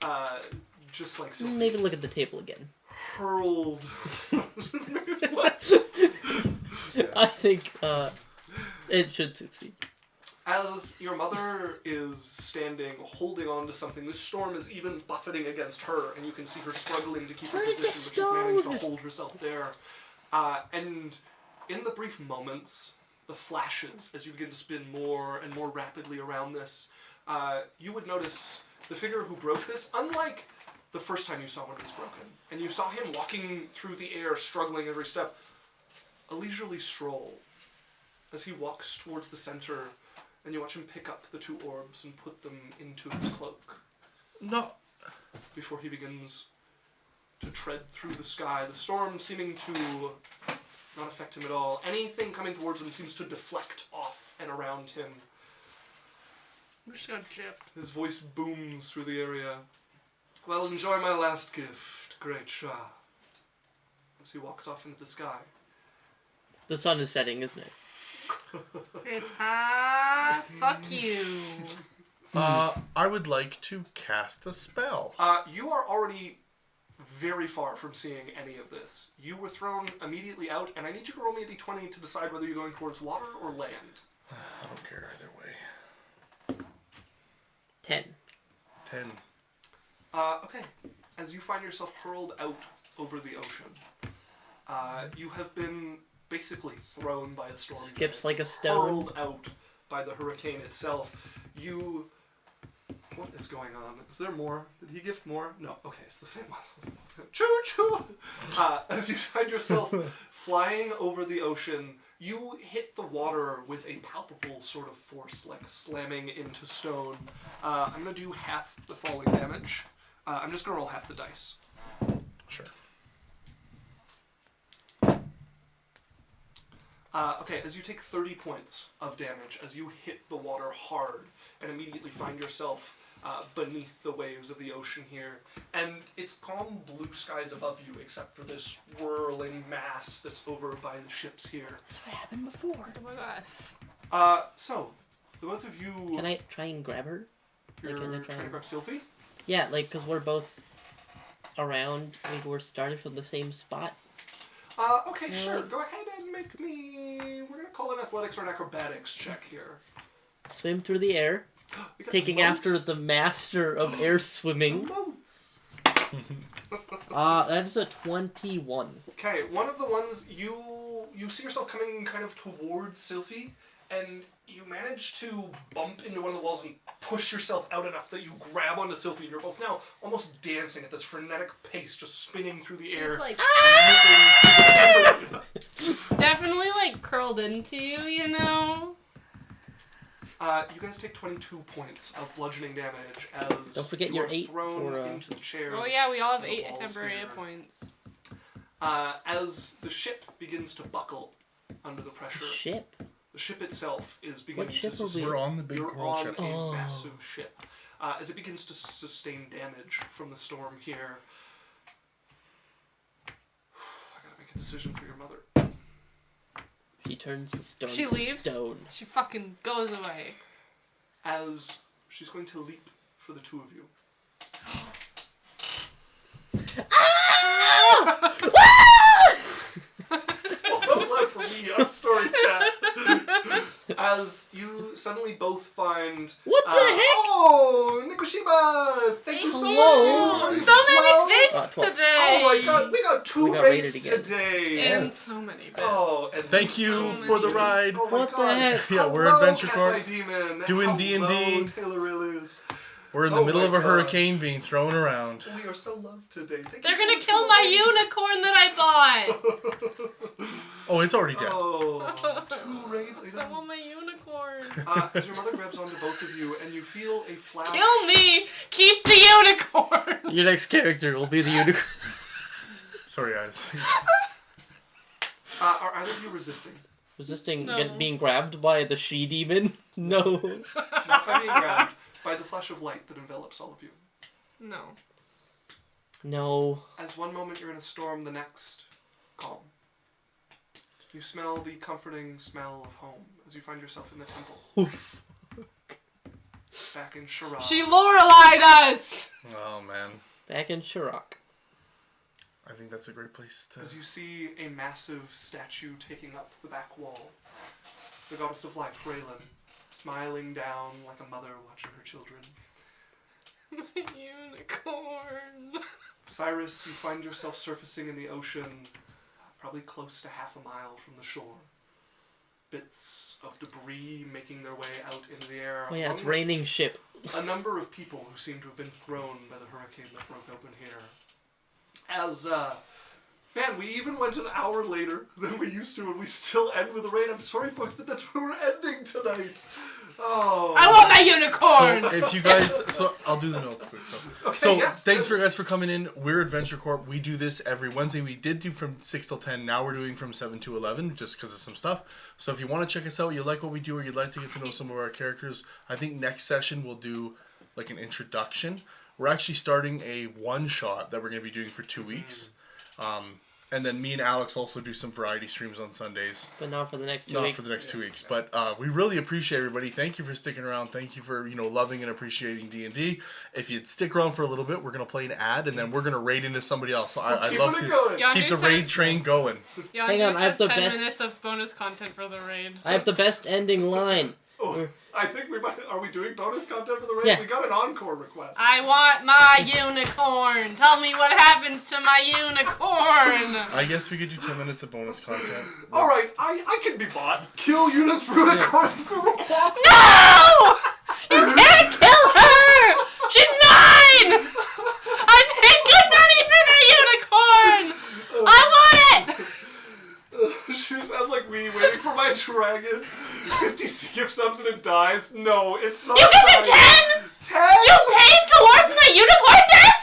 Sophie, Maybe look at the table again. hurled. I think it should succeed. As your mother is standing, holding on to something, this storm is even buffeting against her, and you can see her struggling to keep her Where did position, this but she's managed to stone? hold herself there. And in the brief moments, the flashes, as you begin to spin more and more rapidly around this, you would notice the figure who broke this, unlike the first time you saw when it was broken, and you saw him walking through the air, struggling every step, a leisurely stroll. As he walks towards the center, and you watch him pick up the 2 orbs and put them into his cloak No. before he begins to tread through the sky. The storm seeming to not affect him at all. Anything coming towards him seems to deflect off and around him. I'm just gonna chip. His voice booms through the area. Well, enjoy my last gift, great Shah. As he walks off into the sky. The sun is setting, isn't it? It's hot. Fuck you. I would like to cast a spell. You are already very far from seeing any of this. You were thrown immediately out, and I need you to roll me a d20 to decide whether you're going towards water or land. I don't care either way. 10. 10. Okay. As you find yourself hurled out over the ocean, you have been basically thrown by a storm. Skips like a stone. Hurled out by the hurricane itself. What is going on? Is there more? Did he gift more? No. Okay, it's the same one. Choo choo! As you find yourself flying over the ocean, you hit the water with a palpable sort of force, like slamming into stone. I'm going to do half the falling damage. I'm just going to roll half the dice. Sure. Okay, as you take 30 points of damage, as you hit the water hard and immediately find yourself beneath the waves of the ocean here, and it's calm blue skies above you except for this whirling mass that's over by the ships here. That's what happened before. Oh my gosh. So, the both of you... Can I try and grab her? You're Like, can I trying to grab Sylphie? Yeah, like, because we're both around. Like, we're started from the same spot. Okay, sure. Go ahead and make me... We're going to call it athletics or an acrobatics check here. Swim through the air. We got Taking the moat. after the master of air The swimming. moats. That is a 21. Okay, one of the ones you see yourself coming kind of towards Sylphie, and you manage to bump into one of the walls and push yourself out enough that you grab onto Sylphie, and you're both now almost dancing at this frenetic pace, just spinning through the air. She's like Ah! definitely like curled into you, you know. You guys take 22 points of bludgeoning damage as Don't forget you your are 8 thrown for, into the chairs. Oh yeah, we all have the 8 walls temporary here. hit points. As the ship begins to buckle under the pressure, Ship. the ship itself is beginning ship to are we- sustain. We're on the big You're coral on ship. a Oh. massive ship. As it begins to sustain damage from the storm here, I gotta make a decision for your mother. She turns the stone She to leaves? stone. She fucking goes away. As she's going to leap for the two of you. Well, don't laugh for me. I'm story chat. As you suddenly both find. What the heck? Oh, Nikushima! Thank you so Hello. much. So many Well, things 12. today. Oh my god, we got 2 We got rated raids again. today. And so many bits. Oh, and Thank you So for the many. ride. Oh my What the god. heck? Yeah, we're Hello, Adventure Cat's Corp. Eye Demon. Doing Hello, D&D. Taylor Willis. We're in the Oh middle my of a God. hurricane being thrown around. We are so loved today. Thank They're you so gonna much kill for my the unicorn that I bought. Oh, it's already dead. Oh, 2 raids. I want my unicorn. As your mother grabs onto both of you, and you feel a flash. Kill me. Keep the unicorn. Your next character will be the unicorn. Sorry, guys. Are either of you resisting? Resisting No. being grabbed by the she-demon? No. Not by being grabbed, by the flash of light that envelops all of you. No. No. As one moment you're in a storm, the next, calm. You smell the comforting smell of home as you find yourself in the temple. Back in Shiraz. She Loreley'd us. Oh, man. Back in Shirok. I think that's a great place to... As you see a massive statue taking up the back wall. The goddess of light, Raylan, smiling down like a mother watching her children. My unicorn. Cyrus, you find yourself surfacing in the ocean, probably close to half a mile from the shore. Bits of debris making their way out into the air. Oh yeah, it's along raining ship. with a number of people who seem to have been thrown by the hurricane that broke open here. As, man, we even went an hour later than we used to, and we still end with a rain. I'm sorry, folks, but that's where we're ending tonight. Oh. I want my unicorn! So if you guys, so I'll do the notes quick. Okay, So yes. thanks for guys for coming in. We're Adventure Corp. We do this every Wednesday. We did do from 6 till 10. Now we're doing from 7 to 11 just because of some stuff. So if you want to check us out, you like what we do, or you'd like to get to know some of our characters, I think next session we'll do like an introduction. We're actually starting a one-shot that we're going to be doing for 2 weeks. And then me and Alex also do some variety streams on Sundays. But not for the next 2 Not weeks. for the next 2 weeks, but we really appreciate everybody. Thank you for sticking around. Thank you for loving and appreciating D&D. If you'd stick around for a little bit, we're gonna play an ad, and then we're gonna raid into somebody else. So I'd love Keeping to it going. Yondu keep the says- raid train going. Yondu Hang on, I have says the 10 best- minutes of bonus content for the raid. I have the best ending line. Oh, I think we might. Are we doing bonus content for the raid? Yeah. We got an encore request. I want my unicorn. Tell me what happens to my unicorn. I guess we could do 10 minutes of bonus content. All right, I can be bought. Kill Eunice Brunicorn for the cat. No! You can't kill her! She's mine! I paid good money for the unicorn! I want it! She sounds like me waiting for my dragon. 50 gift subs and it dies. No, it's not. You get dying. to 10? 10? You paid towards my unicorn death?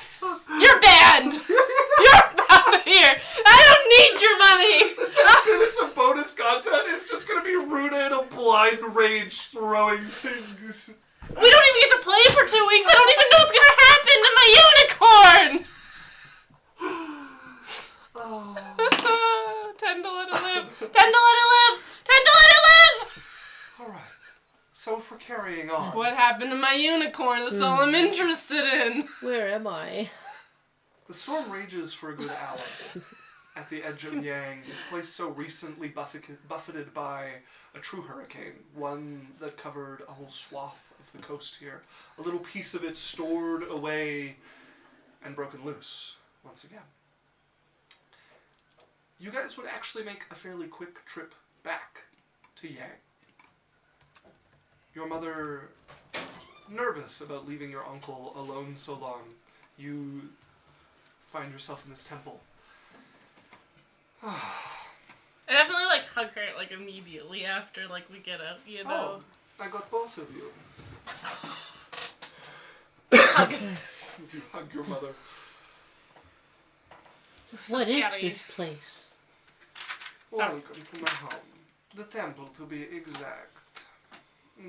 You're banned. You're out of here. I don't need your money. 10 minutes of bonus content is just gonna be Runa in a blind rage throwing things. We don't even get to play for 2 weeks. I don't even know what's gonna happen to my unicorn. Oh. 10 to let it live. 10 to let it live. 10 to let it live. All right. So for carrying on. What happened to my unicorn is all I'm interested in. Where am I? The storm rages for a good hour. At the edge of Yang, this place so recently buffeted by a true hurricane, one that covered a whole swath of the coast here. A little piece of it stored away and broken loose once again. You guys would actually make a fairly quick trip back to Yang. Your mother, nervous about leaving your uncle alone so long, you find yourself in this temple. I definitely hug her immediately after we get out, you know. Oh, I got both of you. As you hug your mother. What is scary. this place? Welcome to my home. The temple, to be exact.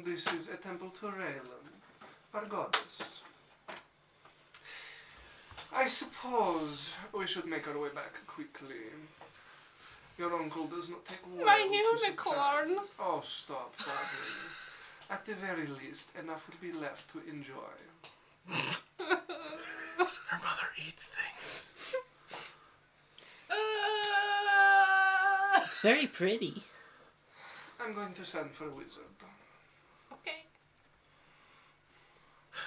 This is a temple to Raylan, our goddess. I suppose we should make our way back quickly. Your uncle does not take well My to unicorn. surprises. Oh, stop, darling. At the very least, enough will be left to enjoy. Her mother eats things. It's very pretty. I'm going to send for a wizard. Okay.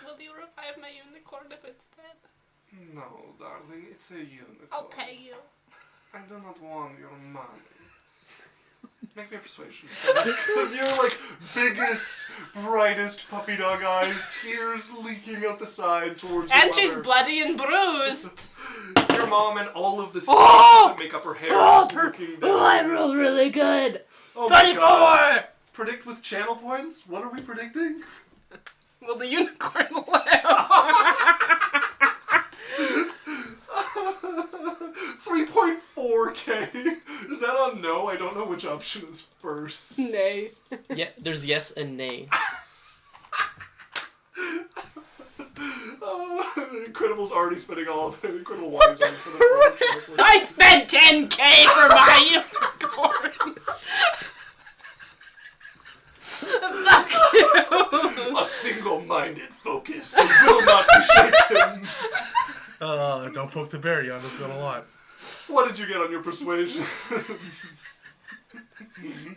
Will you revive my unicorn if it's dead? No, darling, it's a unicorn. I'll pay you. I do not want your money. Make me a persuasion. Because you're biggest, brightest puppy dog eyes, tears leaking out the side towards your And she's mother. bloody and bruised. Your mom and all of the Oh! stuff that make up her hair Oh, is looking down. Oh, I rolled really good. Oh my 24! God. Predict with channel points? What are we predicting? Will the unicorn live? 3.4k. Is that on no? I don't know which option is first. Nay. Yeah, there's yes and nay. Incredible's already spending all of it. Incredible Wise for the I spent 10K for my unicorn. Fuck you. A single-minded focus that will not be shaken. Don't poke the bear, Yonda's got a lot. What did you get on your persuasion?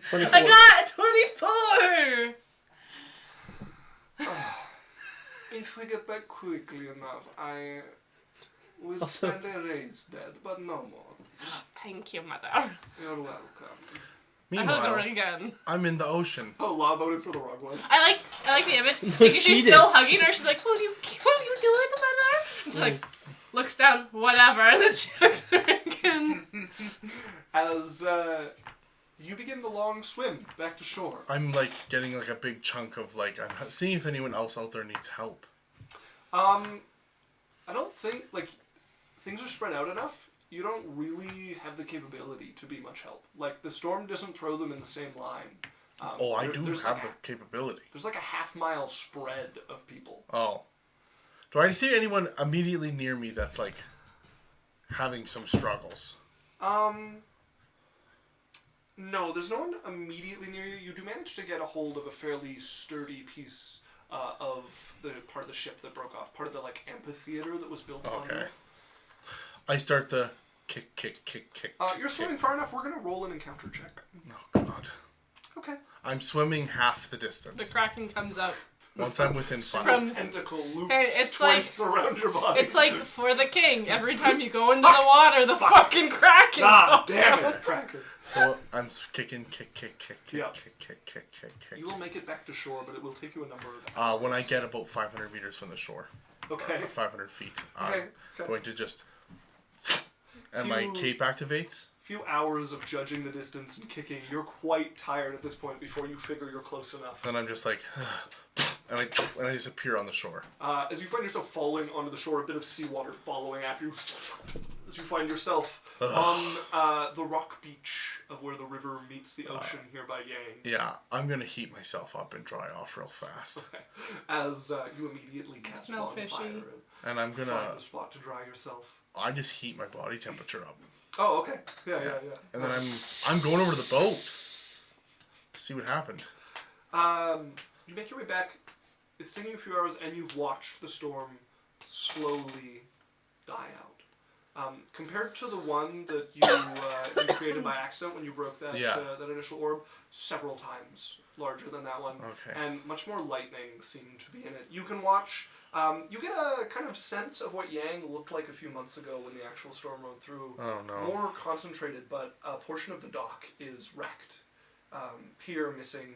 24. I got 24. If we get back quickly enough, I will Also- spend a raise dead, but no more. Thank you, mother. You're welcome. I hug her Meanwhile, again. I'm in the ocean. Oh, La voted for the wrong one. I like the image. No, Because she she's did. still hugging her. She's like, what are you doing, mother? And she's looks down, whatever, and then she hugs her again. As You begin the long swim back to shore. I'm like getting like a big chunk of like I'm seeing if anyone else out there needs help. I don't think like things are spread out enough. You don't really have the capability to be much help. Like the storm doesn't throw them in the same line. I do there's have like the capability. There's like a half-mile spread of people. Oh. Do I see anyone immediately near me that's like having some struggles? No, there's no one immediately near you. You do manage to get a hold of a fairly sturdy piece of the part of the ship that broke off. Part of the like amphitheater that was built on Okay. it. I start the kick. You're swimming far enough. We're gonna roll an encounter check. Oh God. Okay. I'm swimming half the The distance. Kraken comes up. Once I'm within From- 5. Tentacle loops Hey, it's twice around your body. It's like for the king. Every time you go into the water, the fucking Kraken God comes damn up. it, Cracker. So I'm kicking, kick. Yeah. Kick. You will make it back to shore, but it will take you a number of hours. When I get about 500 meters from the shore, Okay. 500 feet, I'm Okay. going to just, and my You- cape activates. Few hours of judging the distance and kicking. You're quite tired at this point before you figure you're close enough. Then I'm just like, and I just appear on the shore. As you find yourself falling onto the shore, a bit of seawater following after you, as you find yourself on the rock beach of where the river meets the ocean here by Yang. Yeah, I'm gonna heat myself up and dry off real fast, As you immediately cast smell bonfire fishy. and I'm and gonna. find a spot to dry yourself. I just heat my body temperature up, Oh, okay. Yeah. and then I'm going over to the boat. See what happened. You make your way back. It's taking a few hours, and you've watched the storm slowly die out. Compared to the one that you created by accident when you broke that that initial orb, several times larger than that one, Okay. and much more lightning seemed to be in it. You can watch. You get a kind of sense of what Yang looked like a few months ago when the actual storm rode through. Oh no. More concentrated, but a portion of the dock is wrecked. Pier missing,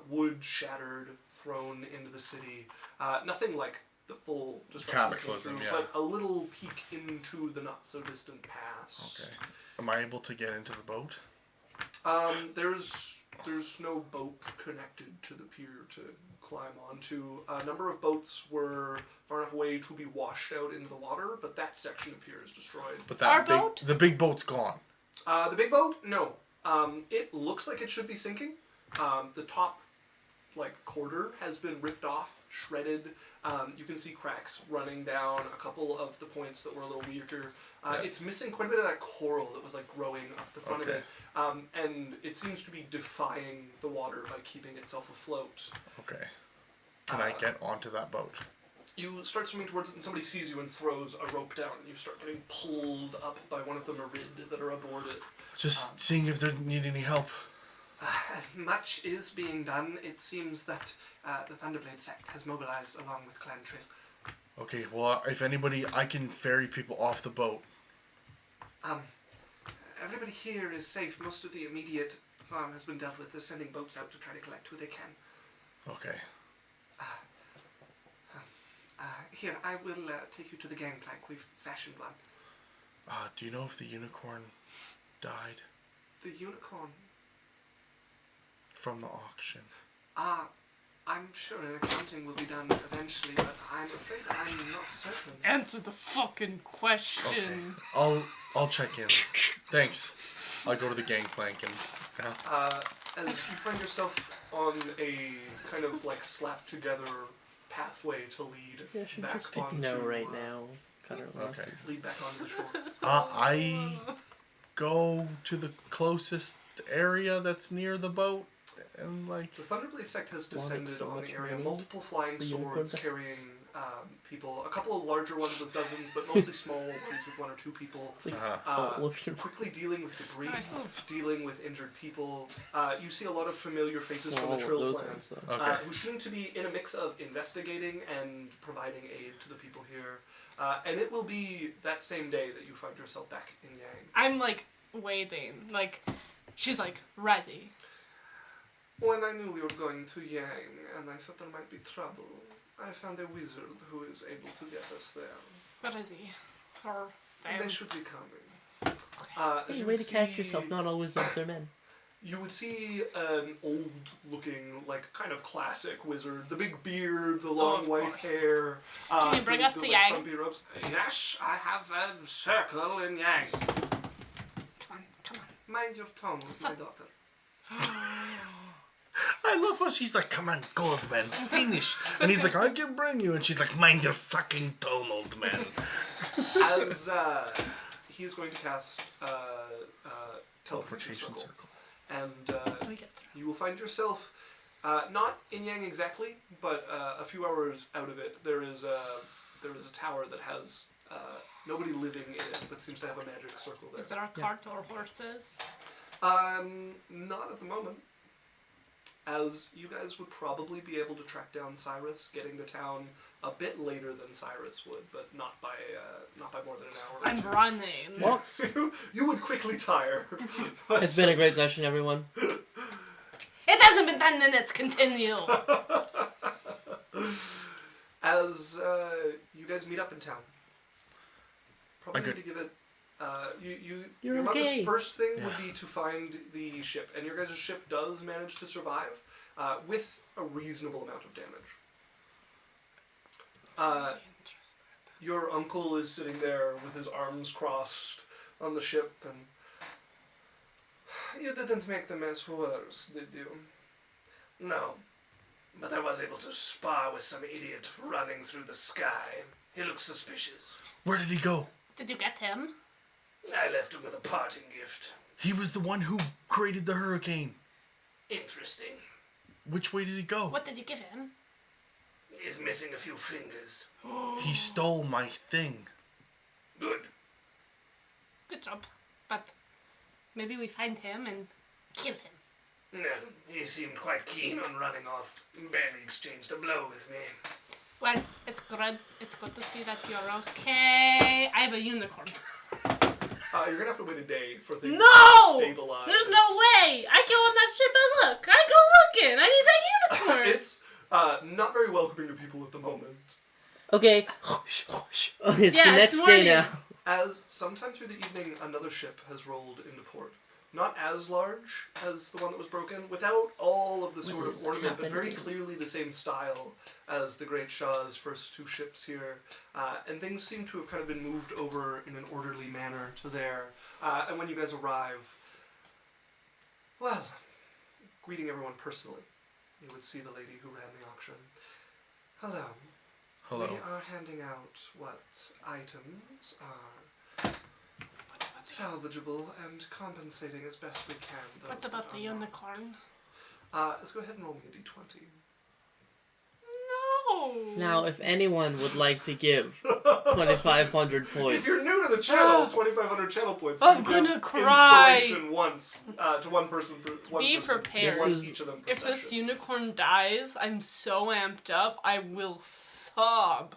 wood shattered, thrown into the city. Nothing like the full destruction came Cataclysm, through, yeah. but a little peek into the not so distant past. Okay. Am I able to get into the boat? There's no boat connected to the pier to climb onto. A number of boats were far enough away to be washed out into the water, but that section of pier is destroyed. But Our that big, boat? the big boat's gone. The big boat, no. It looks like it should be sinking. The top, quarter has been ripped off, shredded. You can see cracks running down a couple of the points that were a little weaker. It's missing quite a bit of that coral that was growing up the front of it. And it seems to be defying the water by keeping itself afloat. Okay. Can I get onto that boat? You start swimming towards it and somebody sees you and throws a rope down and you start getting pulled up by one of the Marid that are aboard it. Just seeing if there's need any help. Much is being done. It seems that the Thunderblade sect has mobilized along with Clan Trail. Okay, well, if anybody, I can ferry people off the boat. Everybody here is safe. Most of the immediate harm has been dealt with. They're sending boats out to try to collect who they can. Okay. Here, I will take you to the gangplank. We've fashioned one. Do you know if the unicorn died The unicorn. from the auction? I'm sure an accounting will be done eventually, but I'm afraid I'm not certain. Answer the fucking question. Okay. I'll check in. Thanks. I'll go to the gangplank and. As you find yourself on a kind of slapped together pathway to lead Yeah, should back just pick onto no right now. Cut our losses. Okay. lead back onto the shore. I go to the closest area that's near the boat and The Thunderblade sect has Wanna make descended so on much the area. money Multiple flying for unicorns. swords carrying people. A couple of larger ones with dozens, but mostly small ones with one or two people. It's like Uh-huh. all of your Quickly dealing with debris, I still have- dealing with injured people. You see a lot of familiar faces well, from all the of Trill those clan. ones though. Okay. Who seem to be in a mix of investigating and providing aid to the people here. And it will be that same day that you find yourself back in Yang. I'm waiting. She's ready. When I knew we were going to Yang, and I thought there might be trouble, I found a wizard who is able to get us there. What is he? Or them? They should be coming. As Hey, you way can to catch see, yourself. Not all wisdoms are men. You would see an old-looking, like, kind of classic wizard. The big beard, the long of white course. hair. Can you bring us to Yang? frumpy robes. Yes, I have a circle in Yang. Come on. Mind your tongue with my daughter. I love how she's like, come on, Goldman, finish. And he's like, I can bring you. And she's like, mind your fucking tone, old man. As he's going to cast teleportation circle. And We get through. you will find yourself not in Yang exactly, but a few hours out of it. There is a tower that has nobody living in it, but seems to have a magic circle there. Is there a cart or horses? Not at the moment. As you guys would probably be able to track down Cyrus, getting to town a bit later than Cyrus would, but not by more than an hour. or I'm two. running. Well, You would quickly tire. But- it's been a great session, everyone. It hasn't been 10 minutes. Continue. As you guys meet up in town, probably Okay. need to give it. Your You're mother's okay. first thing would be to find the ship, and your guys' ship does manage to survive with a reasonable amount of damage. Your uncle is sitting there with his arms crossed on the ship, and you didn't make the mess worse, did you? No, but I was able to spar with some idiot running through the sky. He looks suspicious. Where did he go? Did you get him? I left him with a parting gift. He was the one who created the hurricane. Interesting. Which way did he go? What did you give him? He's missing a few fingers. He stole my thing. Good. Good job. But maybe we find him and kill him. No, he seemed quite keen on running off. Barely exchanged a blow with me. Well, it's good. It's good to see that you're okay. I have a unicorn. You're gonna have to wait a day for things No! to stabilize. There's no way. I go on that ship and look. I go looking. I need that unicorn. It's not very welcoming to people at the moment. Okay. It's Yeah, the it's next day morning. now. As sometime through the evening, another ship has rolled into port. Not as large as the one that was broken, without all of the sort of is ornament, but very happening? clearly the same style as the Great Shah's first two ships here. And things seem to have kind of been moved over in an orderly manner to there. And when you guys arrive, well, greeting everyone personally, you would see the lady who ran the auction. Hello. Hello. We are handing out what items are salvageable and compensating as best we can. What those about that the are not. unicorn? Let's go ahead and roll me a d20. No. Now, if anyone would like to give 2,500 points, If you're new to the channel, 2,500 channel points. I'm you gonna give cry. Inspiration once to one person. One Be person, prepared. Once This is- each of them per If this session. unicorn dies, I'm so amped up, I will sob.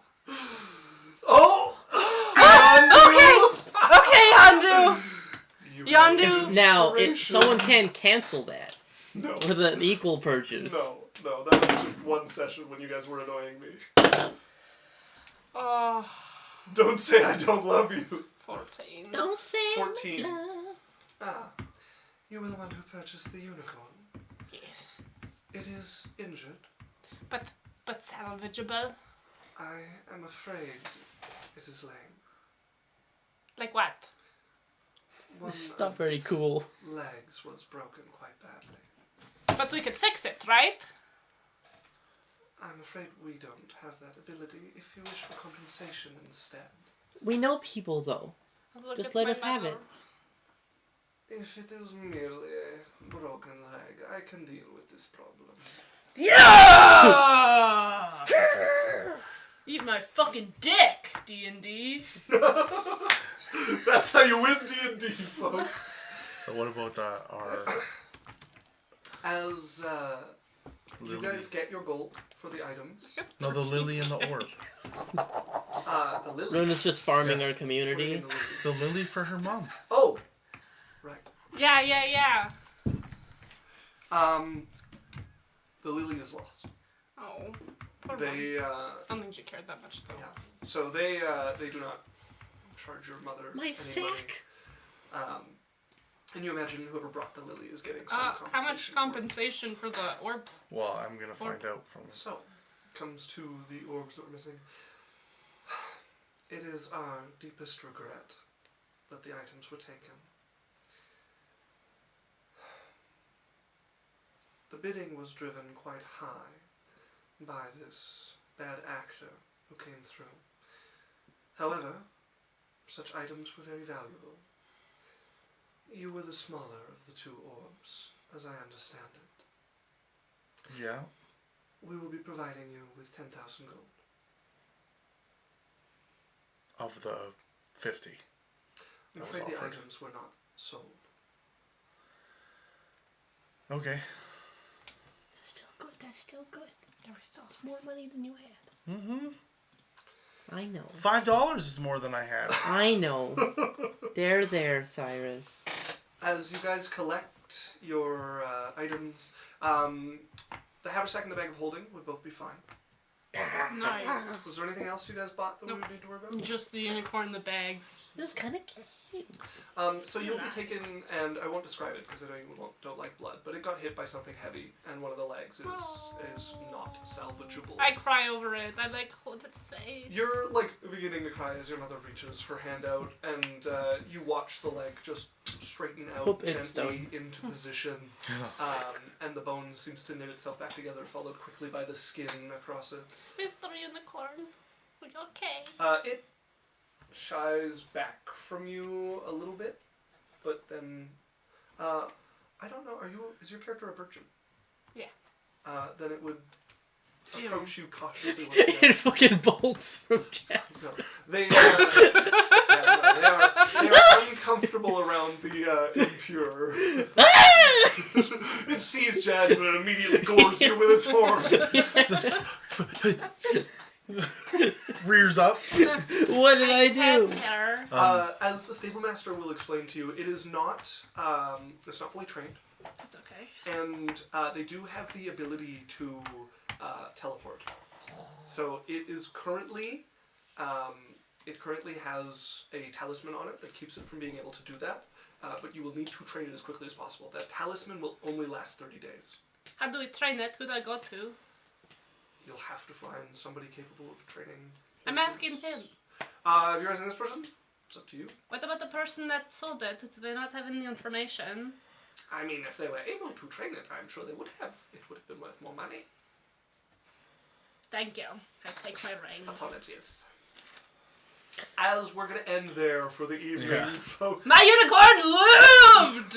Oh! Okay, Yandu. You Yandu. have if, now, if inspiration. someone can cancel that No. with an equal purchase. No, that was just one session when you guys were annoying me. Oh, Don't say I don't love you. 14. Don't say 14. love. Ah, you were the one who purchased the unicorn. Yes. It is injured. But salvageable? I am afraid it is lame. Like what? One It's not of very its cool. legs was broken quite badly. But we could fix it, right? I'm afraid we don't have that ability. If you wish for compensation instead. We know people, though. Look Just at let my us have mother. If it is merely a broken leg, I can deal with this problem. Yeah! Eat my fucking dick, D&D. That's how you win D&D, folks. So what about our As you Lily? guys get your gold for the items, No, the lily and the orb. the lily. Runa's just farming our What do you community. mean the lily? The lily for her mom. Oh, right. Yeah. The lily is lost. Oh, poor mom. They I don't think she cared that much, though. yeah. So they do not charge your mother My any money. sack. And you imagine whoever brought the lily is getting some compensation. How much for it. compensation for the orbs? Well, I'm gonna find out from. So, comes to the orbs that we're missing. It is our deepest regret that the items were taken. The bidding was driven quite high by this bad actor who came through. However, such items were very valuable. You were the smaller of the two orbs, as I understand it. Yeah. We will be providing you with 10,000 gold. Of the 50. I'm That was afraid the offered. items were not sold. Okay. Still good. That's still good. There was still More money than you had. Mm-hmm. I know. $5 is more than I had. I know. there, Cyrus. As you guys collect your items, the haversack and the bag of holding would both be fine. Nice. Was there anything else you guys bought that we would need to worry about? Just the unicorn, the bags. This is kind of cute. So you'll be taken, and I won't describe it because I know you don't like blood, but it got hit by something heavy, and one of the legs is not salvageable. I cry over it. I like hold its face. You're like beginning to cry as your mother reaches her hand out, and you watch the leg just straighten out Hope it's gently into position, and the bone seems to knit itself back together, followed quickly by the skin across it. Mr. Unicorn, are you okay? It shies back from you a little bit, but then I don't know. Is your character a virgin? Yeah. Then it would approach you cautiously. It fucking bolts from chest. No, they are uncomfortable around the impure. It sees Jasmine and immediately gores you with its horn. Just rears up. What did I do? Hair. As the stable master will explain to you, it is not. It's not fully trained, That's okay. and they do have the ability to teleport. So it is currently. It currently has a talisman on it that keeps it from being able to do that, but you will need to train it as quickly as possible. That talisman will only last 30 days. How do we train it? Who do I go to? You'll have to find somebody capable of training. I'm asking him. You're asking this person? It's up to you. What about the person that sold it? Do they not have any information? I mean, if they were able to train it, I'm sure they would have. It would have been worth more money. Thank you. I take my rings. Apologies. As we're going to end there for the evening, Yeah. folks. My unicorn lived!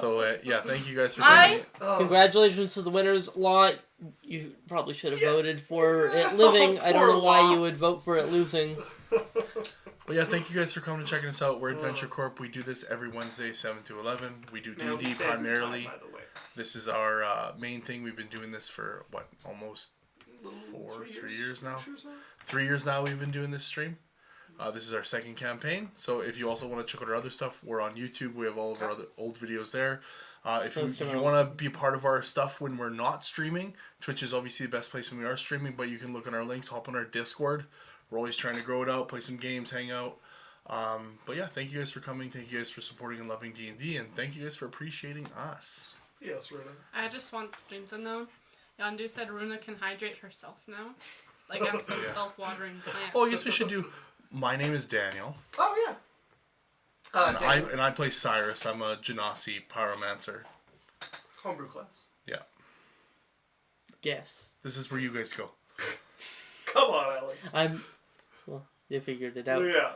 So, yeah, thank you guys for coming. Congratulations to the winners. Law, you probably should have voted for it living. I don't know why you would vote for it losing. But yeah, thank you guys for coming and checking us out. We're Adventure Corp. We do this every Wednesday, 7 to 11. We do Now, D&D standard primarily. time, by the way. This is our main thing. We've been doing this for, what, almost Little 3 years now? 3 years now? 3 years now we've been doing this stream. This is our second campaign. So if you also want to check out our other stuff, we're on YouTube. We have all of our other old videos there. If you want to be a part of our stuff when we're not streaming, Twitch is obviously the best place when we are streaming, but you can look on our links, hop on our Discord. We're always trying to grow it out, play some games, hang out. But yeah, thank you guys for coming. Thank you guys for supporting and loving D&D, and thank you guys for appreciating us. Yes, Runa. I just want stream to know. Yandu said Runa can hydrate herself now. Like I'm some Yeah. self-watering plant. Oh, I guess we should do. My name is Daniel, Oh, yeah. and I play Cyrus. I'm a Genasi pyromancer. Homebrew class. Yeah, Yes. this is where you guys go. Come on, Alex. Well, you figured it out. Yeah.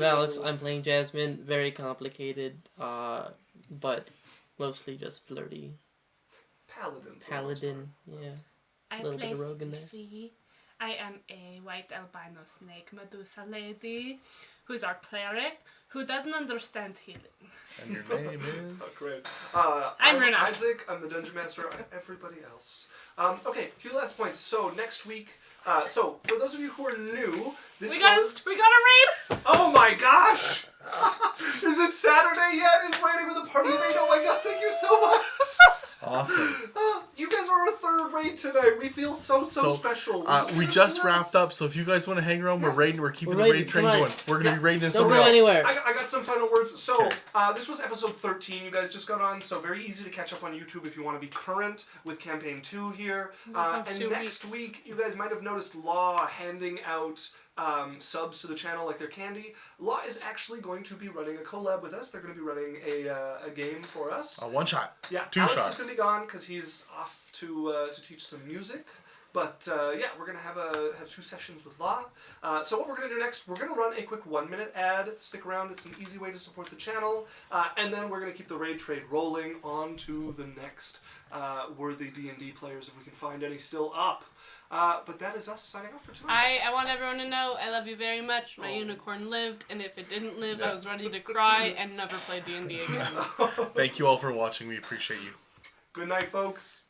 Alex, I'm playing Jasmine. Very complicated, but mostly just flirty. Paladin, yeah. I little play bit of rogue in there. Sylvie. I am a white albino snake Medusa lady who's our cleric who doesn't understand healing. And your name is. Oh, great. I'm Runa. Isaac. I'm the dungeon master. I'm everybody else. Okay, a few last points. So next week. So for those of you who are new, this We got a raid. Oh my gosh! Is it Saturday yet? Is waiting with a party event? Oh my god! Thank you so much. Awesome. You guys are our third raid tonight. We feel so special. We just wrapped up, so if you guys want to hang around, we're raiding. We're keeping We're the raiding, raid train come on. going. We're gonna be raiding Don't somewhere go else. anywhere. I got some final words. So, Okay. this was episode 13. You guys just got on, so very easy to catch up on YouTube if you want to be current with campaign 2 here. have And 2 next weeks. week, you guys might have noticed Law handing out subs to the channel like they're candy. Law is actually going to be running a collab with us. They're going to be running a game for us. A one shot. Yeah, Two Alex shot. is going to be gone because he's off to teach some music. But yeah, we're gonna have 2 sessions with Law. So what we're gonna do next, we're gonna run a quick 1-minute ad. Stick around; it's an easy way to support the channel. And then we're gonna keep the raid trade rolling on to the next worthy D&D players if we can find any still up. But that is us signing off for tonight. I want everyone to know I love you very much. My unicorn lived, and if it didn't live, I was ready to cry and never play D&D again. Thank you all for watching. We appreciate you. Good night, folks.